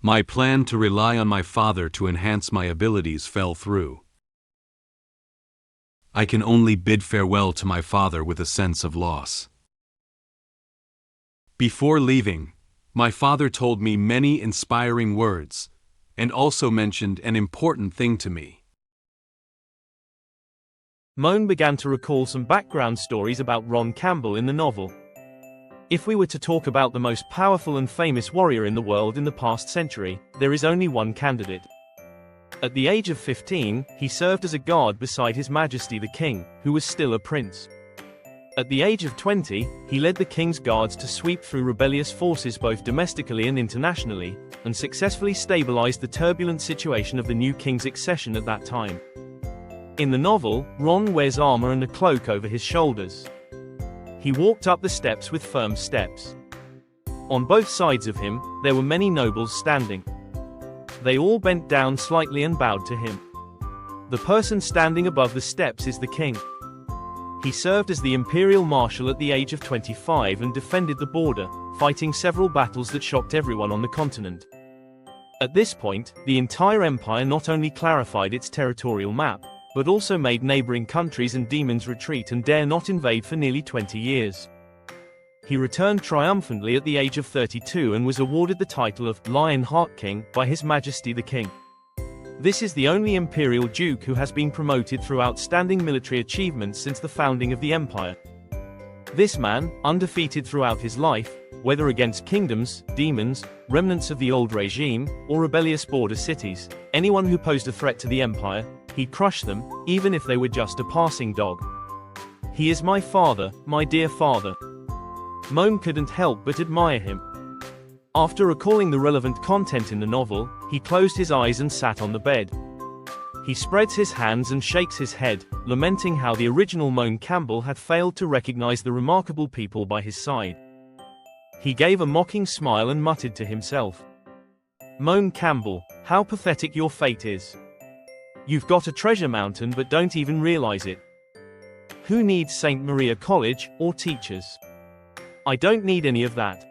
My plan to rely on my father to enhance my abilities fell through. I can only bid farewell to my father with a sense of loss. Before leaving, my father told me many inspiring words, and also mentioned an important thing to me. Moen began to recall some background stories about Ron Campbell in the novel. If we were to talk about the most powerful and famous warrior in the world in the past century, there is only one candidate. At the age of 15, he served as a guard beside His Majesty the King, who was still a prince. At the age of 20, he led the King's guards to sweep through rebellious forces both domestically and internationally, and successfully stabilized the turbulent situation of the new king's accession at that time. In the novel, Ron wears armor and a cloak over his shoulders. He walked up the steps with firm steps. On both sides of him, there were many nobles standing. They all bent down slightly and bowed to him. The person standing above the steps is the king. He served as the imperial marshal at the age of 25 and defended the border, fighting several battles that shocked everyone on the continent. At this point, the entire empire not only clarified its territorial map, but also made neighboring countries and demons retreat and dare not invade for nearly 20 years. He returned triumphantly at the age of 32 and was awarded the title of Lion Heart King by His Majesty the King. This is the only imperial duke who has been promoted through outstanding military achievements since the founding of the empire. This man, undefeated throughout his life, whether against kingdoms, demons, remnants of the old regime, or rebellious border cities, anyone who posed a threat to the empire, he'd crush them, even if they were just a passing dog. He is my father, my dear father. Moen couldn't help but admire him. After recalling the relevant content in the novel, he closed his eyes and sat on the bed. He spreads his hands and shakes his head, lamenting how the original Moen Campbell had failed to recognize the remarkable people by his side. He gave a mocking smile and muttered to himself. Moen Campbell, how pathetic your fate is. You've got a treasure mountain but don't even realize it. Who needs St. Maria College, or teachers? I don't need any of that.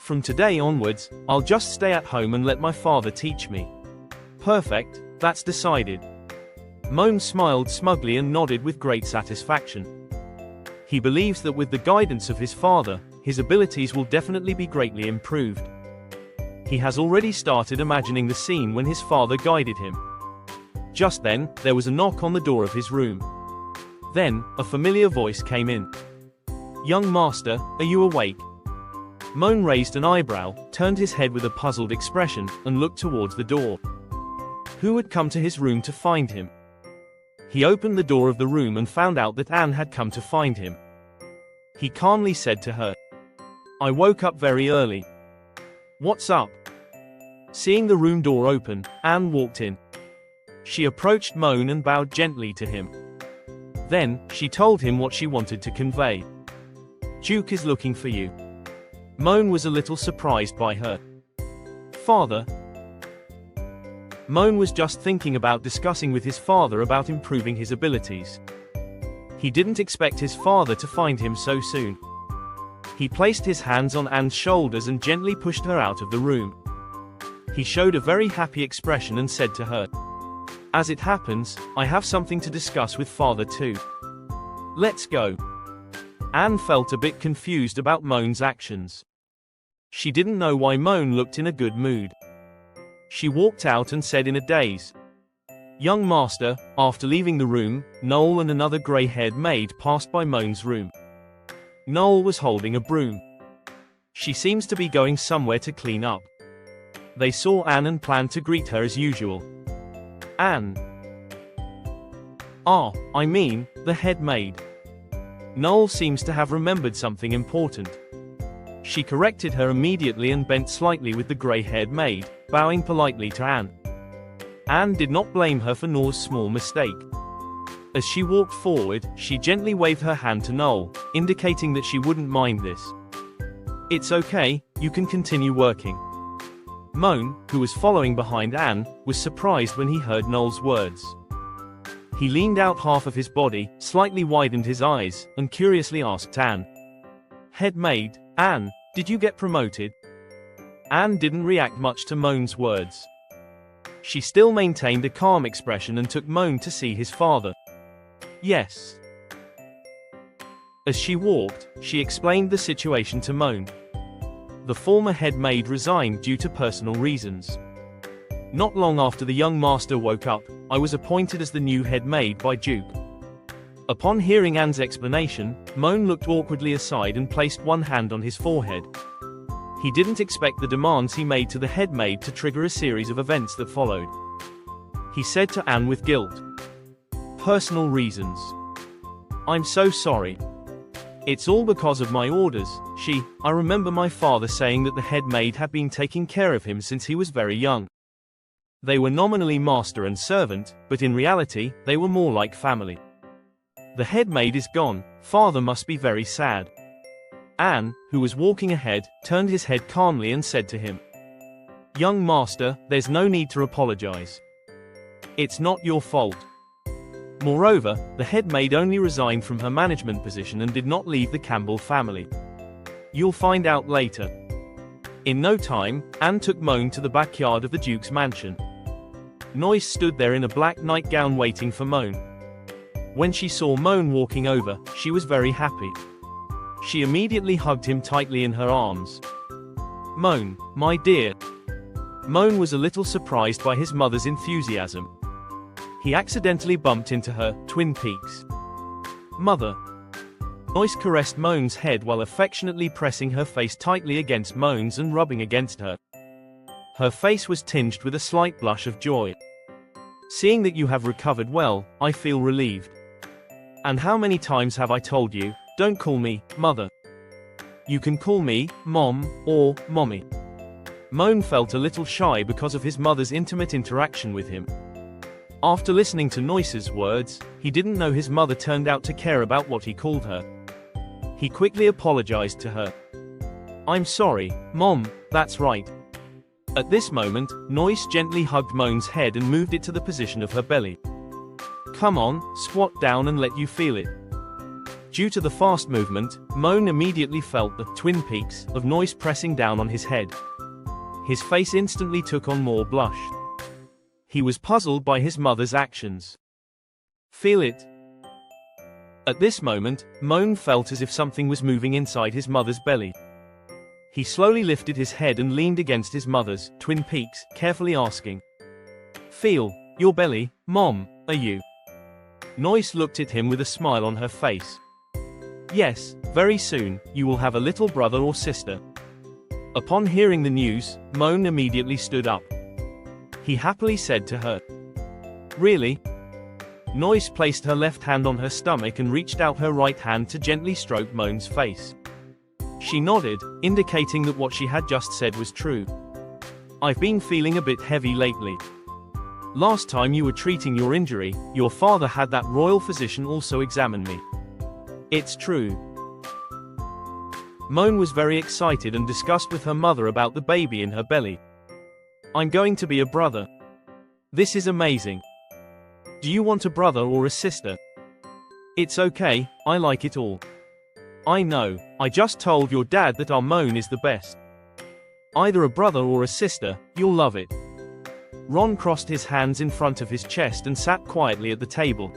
From today onwards, I'll just stay at home and let my father teach me. Perfect, that's decided. Moen smiled smugly and nodded with great satisfaction. He believes that with the guidance of his father, his abilities will definitely be greatly improved. He has already started imagining the scene when his father guided him. Just then, there was a knock on the door of his room. Then, a familiar voice came in. Young master, are you awake? Moen raised an eyebrow, turned his head with a puzzled expression, and looked towards the door. Who had come to his room to find him? He opened the door of the room and found out that Anne had come to find him. He calmly said to her, I woke up very early. What's up? Seeing the room door open, Anne walked in. She approached Moen and bowed gently to him. Then, she told him what she wanted to convey. Duke is looking for you. Moen was a little surprised by her. Father? Moen was just thinking about discussing with his father about improving his abilities. He didn't expect his father to find him so soon. He placed his hands on Anne's shoulders and gently pushed her out of the room. He showed a very happy expression and said to her, As it happens, I have something to discuss with father too. Let's go. Anne felt a bit confused about Moen's actions. She didn't know why Moen looked in a good mood. She walked out and said in a daze, Young master. After leaving the room, Noel and another grey-haired maid passed by Moen's room. Noel was holding a broom. She seems to be going somewhere to clean up. They saw Anne and planned to greet her as usual. Anne. I mean, the head maid. Noel seems to have remembered something important. She corrected her immediately and bent slightly with the grey-haired maid, bowing politely to Anne. Anne did not blame her for Noel's small mistake. As she walked forward, she gently waved her hand to Noel, indicating that she wouldn't mind this. It's okay, you can continue working. Moen, who was following behind Anne, was surprised when he heard Noel's words. He leaned out half of his body, slightly widened his eyes, and curiously asked Anne. Head maid, Anne, did you get promoted? Anne didn't react much to Moen's words. She still maintained a calm expression and took Moen to see his father. Yes. As she walked, she explained the situation to Moen. The former head maid resigned due to personal reasons. Not long after the young master woke up, I was appointed as the new head maid by Duke. Upon hearing Anne's explanation, Moen looked awkwardly aside and placed one hand on his forehead. He didn't expect the demands he made to the head maid to trigger a series of events that followed. He said to Anne with guilt, Personal reasons. I'm so sorry. It's all because of my orders. I remember my father saying that the head maid had been taking care of him since he was very young. They were nominally master and servant, but in reality, they were more like family. The head maid is gone, father must be very sad. Anne, who was walking ahead, turned his head calmly and said to him, Young master, there's no need to apologize. It's not your fault. Moreover, the head maid only resigned from her management position and did not leave the Campbell family. You'll find out later. In no time, Anne took Moen to the backyard of the Duke's mansion. Noyce stood there in a black nightgown waiting for Moen. When she saw Moen walking over, she was very happy. She immediately hugged him tightly in her arms. Moen, my dear. Moen was a little surprised by his mother's enthusiasm. He accidentally bumped into her, Twin Peaks. Mother. Noise caressed Moen's head while affectionately pressing her face tightly against Moen's and rubbing against her. Her face was tinged with a slight blush of joy. Seeing that you have recovered well, I feel relieved. And how many times have I told you, don't call me, Mother. You can call me, Mom, or, Mommy. Moen felt a little shy because of his mother's intimate interaction with him. After listening to Noise's words, he didn't know his mother turned out to care about what he called her. He quickly apologized to her. I'm sorry, Mom, that's right. At this moment, Noise gently hugged Moen's head and moved it to the position of her belly. Come on, squat down and let you feel it. Due to the fast movement, Moen immediately felt the twin peaks of Noise pressing down on his head. His face instantly took on more blush. He was puzzled by his mother's actions. Feel it. At this moment, Moen felt as if something was moving inside his mother's belly. He slowly lifted his head and leaned against his mother's twin peaks, carefully asking. Feel your belly, Mom, are you? Noise looked at him with a smile on her face. Yes, very soon, you will have a little brother or sister. Upon hearing the news, Moen immediately stood up. He happily said to her. Really? Noise placed her left hand on her stomach and reached out her right hand to gently stroke Moen's face. She nodded, indicating that what she had just said was true. I've been feeling a bit heavy lately. Last time you were treating your injury, your father had that royal physician also examine me. It's true. Moen was very excited and discussed with her mother about the baby in her belly. I'm going to be a brother. This is amazing. Do you want a brother or a sister? It's okay, I like it all. I know, I just told your dad that our Moen is the best. Either a brother or a sister, you'll love it. Ron crossed his hands in front of his chest and sat quietly at the table.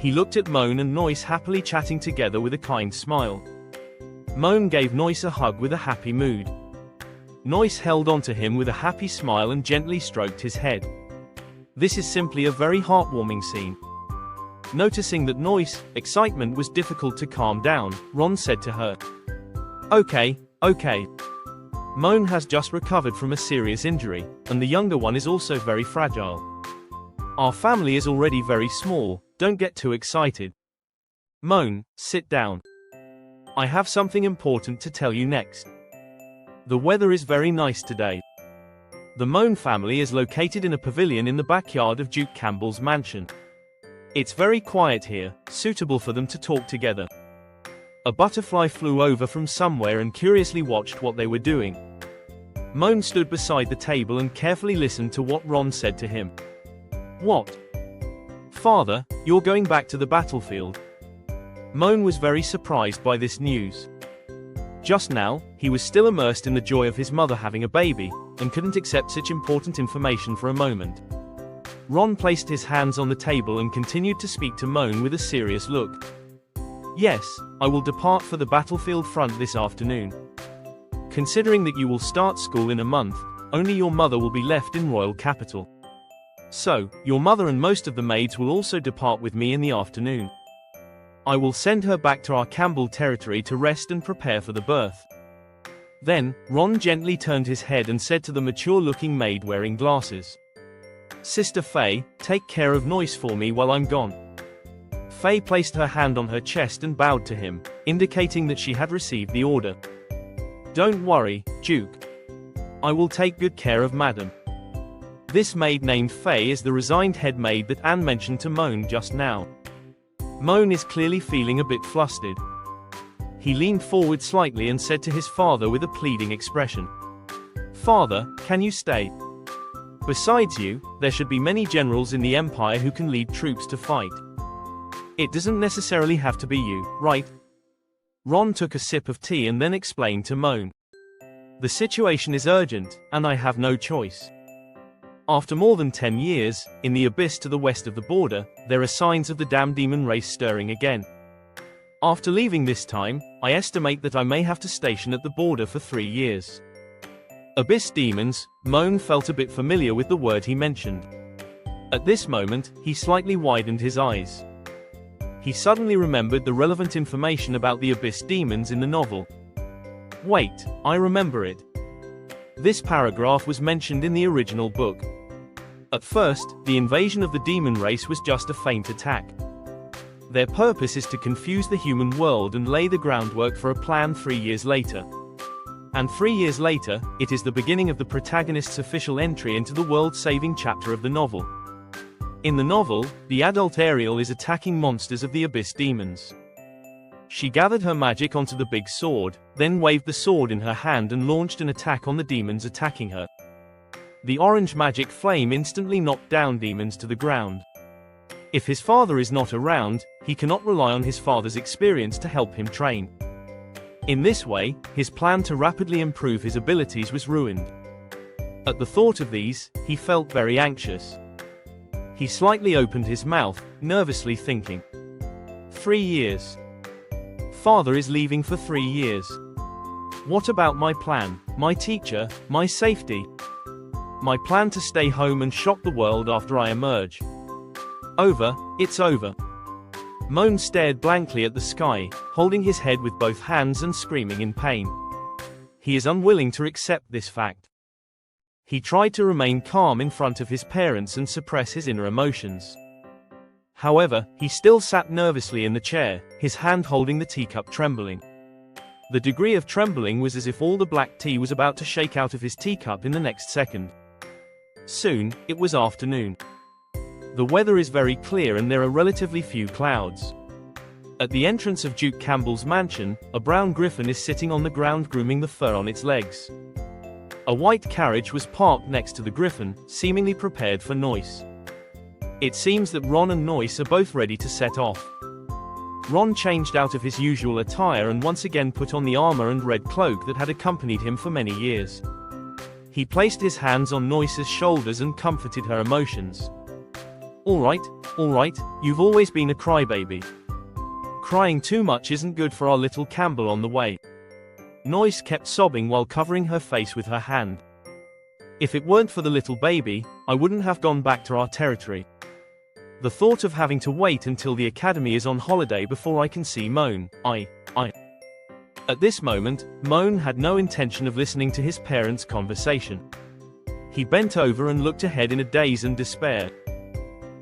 He looked at Moen and Noise happily chatting together with a kind smile. Moen gave Noise a hug with a happy mood. Noise held onto him with a happy smile and gently stroked his head. This is simply a very heartwarming scene. Noticing that Noise's excitement was difficult to calm down, Ron said to her. Okay. Moen has just recovered from a serious injury, and the younger one is also very fragile. Our family is already very small, don't get too excited. Moen, sit down. I have something important to tell you next. The weather is very nice today. The Moen family is located in a pavilion in the backyard of Duke Campbell's mansion. It's very quiet here, suitable for them to talk together. A butterfly flew over from somewhere and curiously watched what they were doing. Moen stood beside the table and carefully listened to what Ron said to him. What? Father, you're going back to the battlefield? Moen was very surprised by this news. Just now, he was still immersed in the joy of his mother having a baby, and couldn't accept such important information for a moment. Ron placed his hands on the table and continued to speak to Moen with a serious look. Yes, I will depart for the battlefield front this afternoon. Considering that you will start school in a month, only your mother will be left in royal capital. So, your mother and most of the maids will also depart with me in the afternoon. I will send her back to our Campbell territory to rest and prepare for the birth. Then, Ron gently turned his head and said to the mature-looking maid wearing glasses. Sister Faye, take care of Noise for me while I'm gone. Faye placed her hand on her chest and bowed to him, indicating that she had received the order. Don't worry, Duke. I will take good care of Madam. This maid named Faye is the resigned head maid that Anne mentioned to Moen just now. Moen is clearly feeling a bit flustered. He leaned forward slightly and said to his father with a pleading expression. Father, can you stay? Besides you, there should be many generals in the Empire who can lead troops to fight. It doesn't necessarily have to be you, right? Ron took a sip of tea and then explained to Moen. The situation is urgent, and I have no choice. After more than 10 years, in the abyss to the west of the border, there are signs of the damn demon race stirring again. After leaving this time, I estimate that I may have to station at the border for 3 years. Abyss demons, Moen felt a bit familiar with the word he mentioned. At this moment, he slightly widened his eyes. He suddenly remembered the relevant information about the Abyss demons in the novel. Wait, I remember it. This paragraph was mentioned in the original book. At first, the invasion of the demon race was just a feint attack. Their purpose is to confuse the human world and lay the groundwork for a plan 3 years later. And 3 years later, it is the beginning of the protagonist's official entry into the world-saving chapter of the novel. In the novel, the adult Ariel is attacking monsters of the Abyss demons. She gathered her magic onto the big sword, then waved the sword in her hand and launched an attack on the demons attacking her. The orange magic flame instantly knocked down demons to the ground. If his father is not around, he cannot rely on his father's experience to help him train. In this way, his plan to rapidly improve his abilities was ruined. At the thought of these, he felt very anxious. He slightly opened his mouth, nervously thinking. 3 years. Father is leaving for 3 years. What about my plan, my teacher, my safety? My plan to stay home and shock the world after I emerge. Over, it's over. Moen stared blankly at the sky, holding his head with both hands and screaming in pain. He is unwilling to accept this fact. He tried to remain calm in front of his parents and suppress his inner emotions. However, he still sat nervously in the chair, his hand holding the teacup trembling. The degree of trembling was as if all the black tea was about to shake out of his teacup in the next second. Soon, it was afternoon. The weather is very clear and there are relatively few clouds. At the entrance of Duke Campbell's mansion, a brown griffin is sitting on the ground grooming the fur on its legs. A white carriage was parked next to the griffin, seemingly prepared for Noyce. It seems that Ron and Noyce are both ready to set off. Ron changed out of his usual attire and once again put on the armor and red cloak that had accompanied him for many years. He placed his hands on Noyce's shoulders and comforted her emotions. All right, you've always been a crybaby. Crying too much isn't good for our little Campbell on the way. Noyce kept sobbing while covering her face with her hand. If it weren't for the little baby, I wouldn't have gone back to our territory. The thought of having to wait until the academy is on holiday before I can see Moen, At this moment, Moen had no intention of listening to his parents' conversation. He bent over and looked ahead in a daze and despair.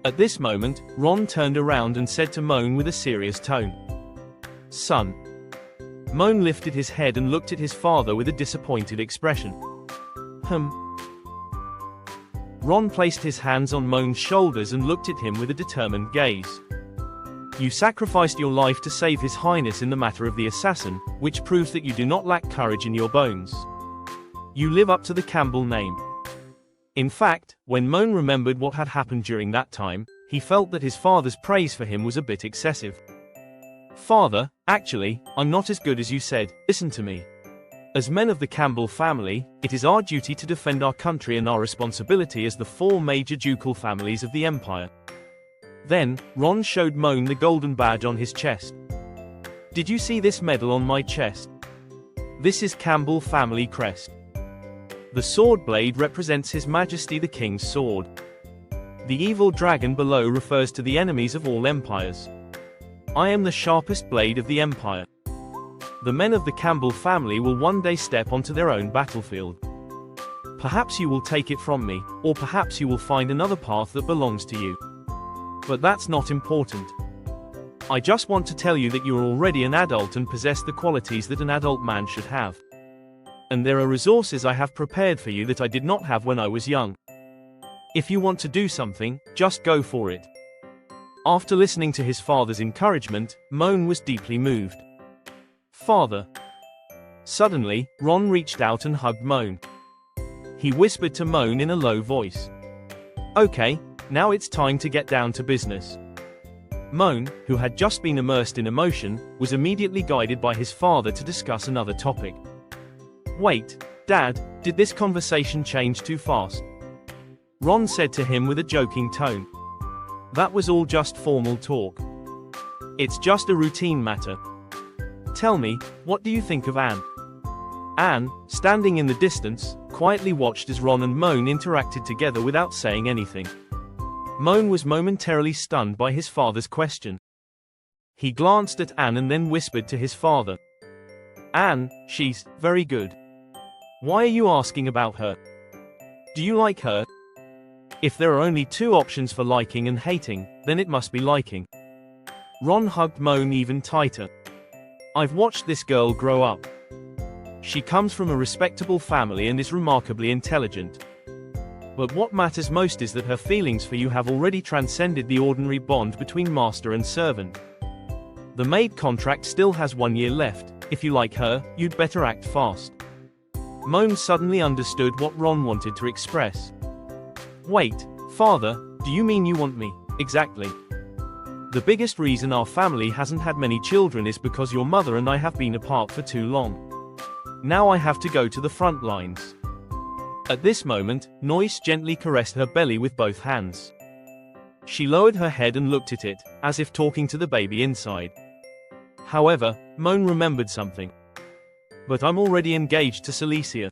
At this moment, Ron turned around and said to Moen with a serious tone, "Son." Moen lifted his head and looked at his father with a disappointed expression. Ron placed his hands on Moen's shoulders and looked at him with a determined gaze. "You sacrificed your life to save His Highness in the matter of the assassin, which proves that you do not lack courage in your bones. You live up to the Campbell name." In fact, when Moen remembered what had happened during that time, he felt that his father's praise for him was a bit excessive. "Father, actually, I'm not as good as you said. Listen to me. As men of the Campbell family, it is our duty to defend our country and our responsibility as the 4 major ducal families of the empire." Then, Ron showed Moen the golden badge on his chest. "Did you see this medal on my chest? This is Campbell family crest. The sword blade represents His Majesty the King's sword. The evil dragon below refers to the enemies of all empires. I am the sharpest blade of the empire. The men of the Campbell family will one day step onto their own battlefield. Perhaps you will take it from me, or perhaps you will find another path that belongs to you. But that's not important. I just want to tell you that you are already an adult and possess the qualities that an adult man should have. And there are resources I have prepared for you that I did not have when I was young. If you want to do something, just go for it." After listening to his father's encouragement, Moen was deeply moved. "Father." Suddenly, Ron reached out and hugged Moen. He whispered to Moen in a low voice, "Okay, now it's time to get down to business." Moen, who had just been immersed in emotion, was immediately guided by his father to discuss another topic. "Wait, Dad, did this conversation change too fast?" Ron said to him with a joking tone. "That was all just formal talk. It's just a routine matter. Tell me, what do you think of Anne? Anne, standing in the distance, quietly watched as Ron and Moen interacted together without saying anything. Moen was momentarily stunned by his father's question. He glanced at Anne and then whispered to his father. Anne, she's very good. Why are you asking about her? Do you like her? If there are only two options for liking and hating, then it must be liking. Ron hugged Moen even tighter. I've watched this girl grow up. She comes from a respectable family and is remarkably intelligent. But what matters most is that her feelings for you have already transcended the ordinary bond between master and servant. The maid contract still has 1 year left. If you like her, you'd better act fast. Moen suddenly understood what Ron wanted to express. Wait, father, do you mean you want me? Exactly. The biggest reason our family hasn't had many children is because your mother and I have been apart for too long. Now I have to go to the front lines. At this moment, Noyce gently caressed her belly with both hands. She lowered her head and looked at it, as if talking to the baby inside. However, Moen remembered something. But I'm already engaged to Cecilia.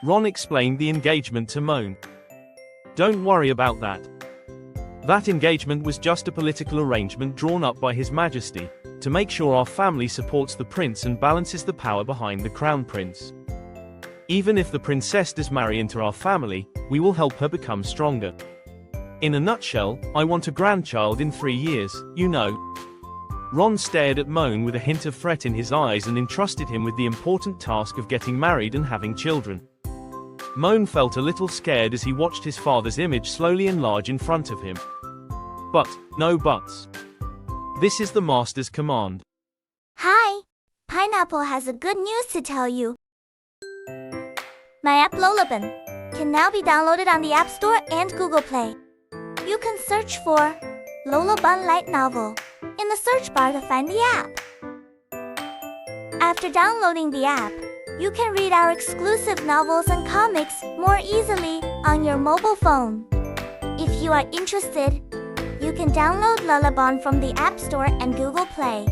Ron explained the engagement to Moen. Don't worry about that. That engagement was just a political arrangement drawn up by His Majesty, to make sure our family supports the prince and balances the power behind the crown prince. Even if the princess does marry into our family, we will help her become stronger. In a nutshell, I want a grandchild in 3 years, you know. Ron stared at Moen with a hint of threat in his eyes and entrusted him with the important task of getting married and having children. Moen felt a little scared as he watched his father's image slowly enlarge in front of him. But, no buts. This is the master's command. Hi! Pineapple has a good news to tell you. My app Lullaby can now be downloaded on the App Store and Google Play. You can search for Lullaby Light Novel in the search bar to find the app. After downloading the app, you can read our exclusive novels and comics more easily on your mobile phone. If you are interested, you can download Lullaby from the App Store and Google Play.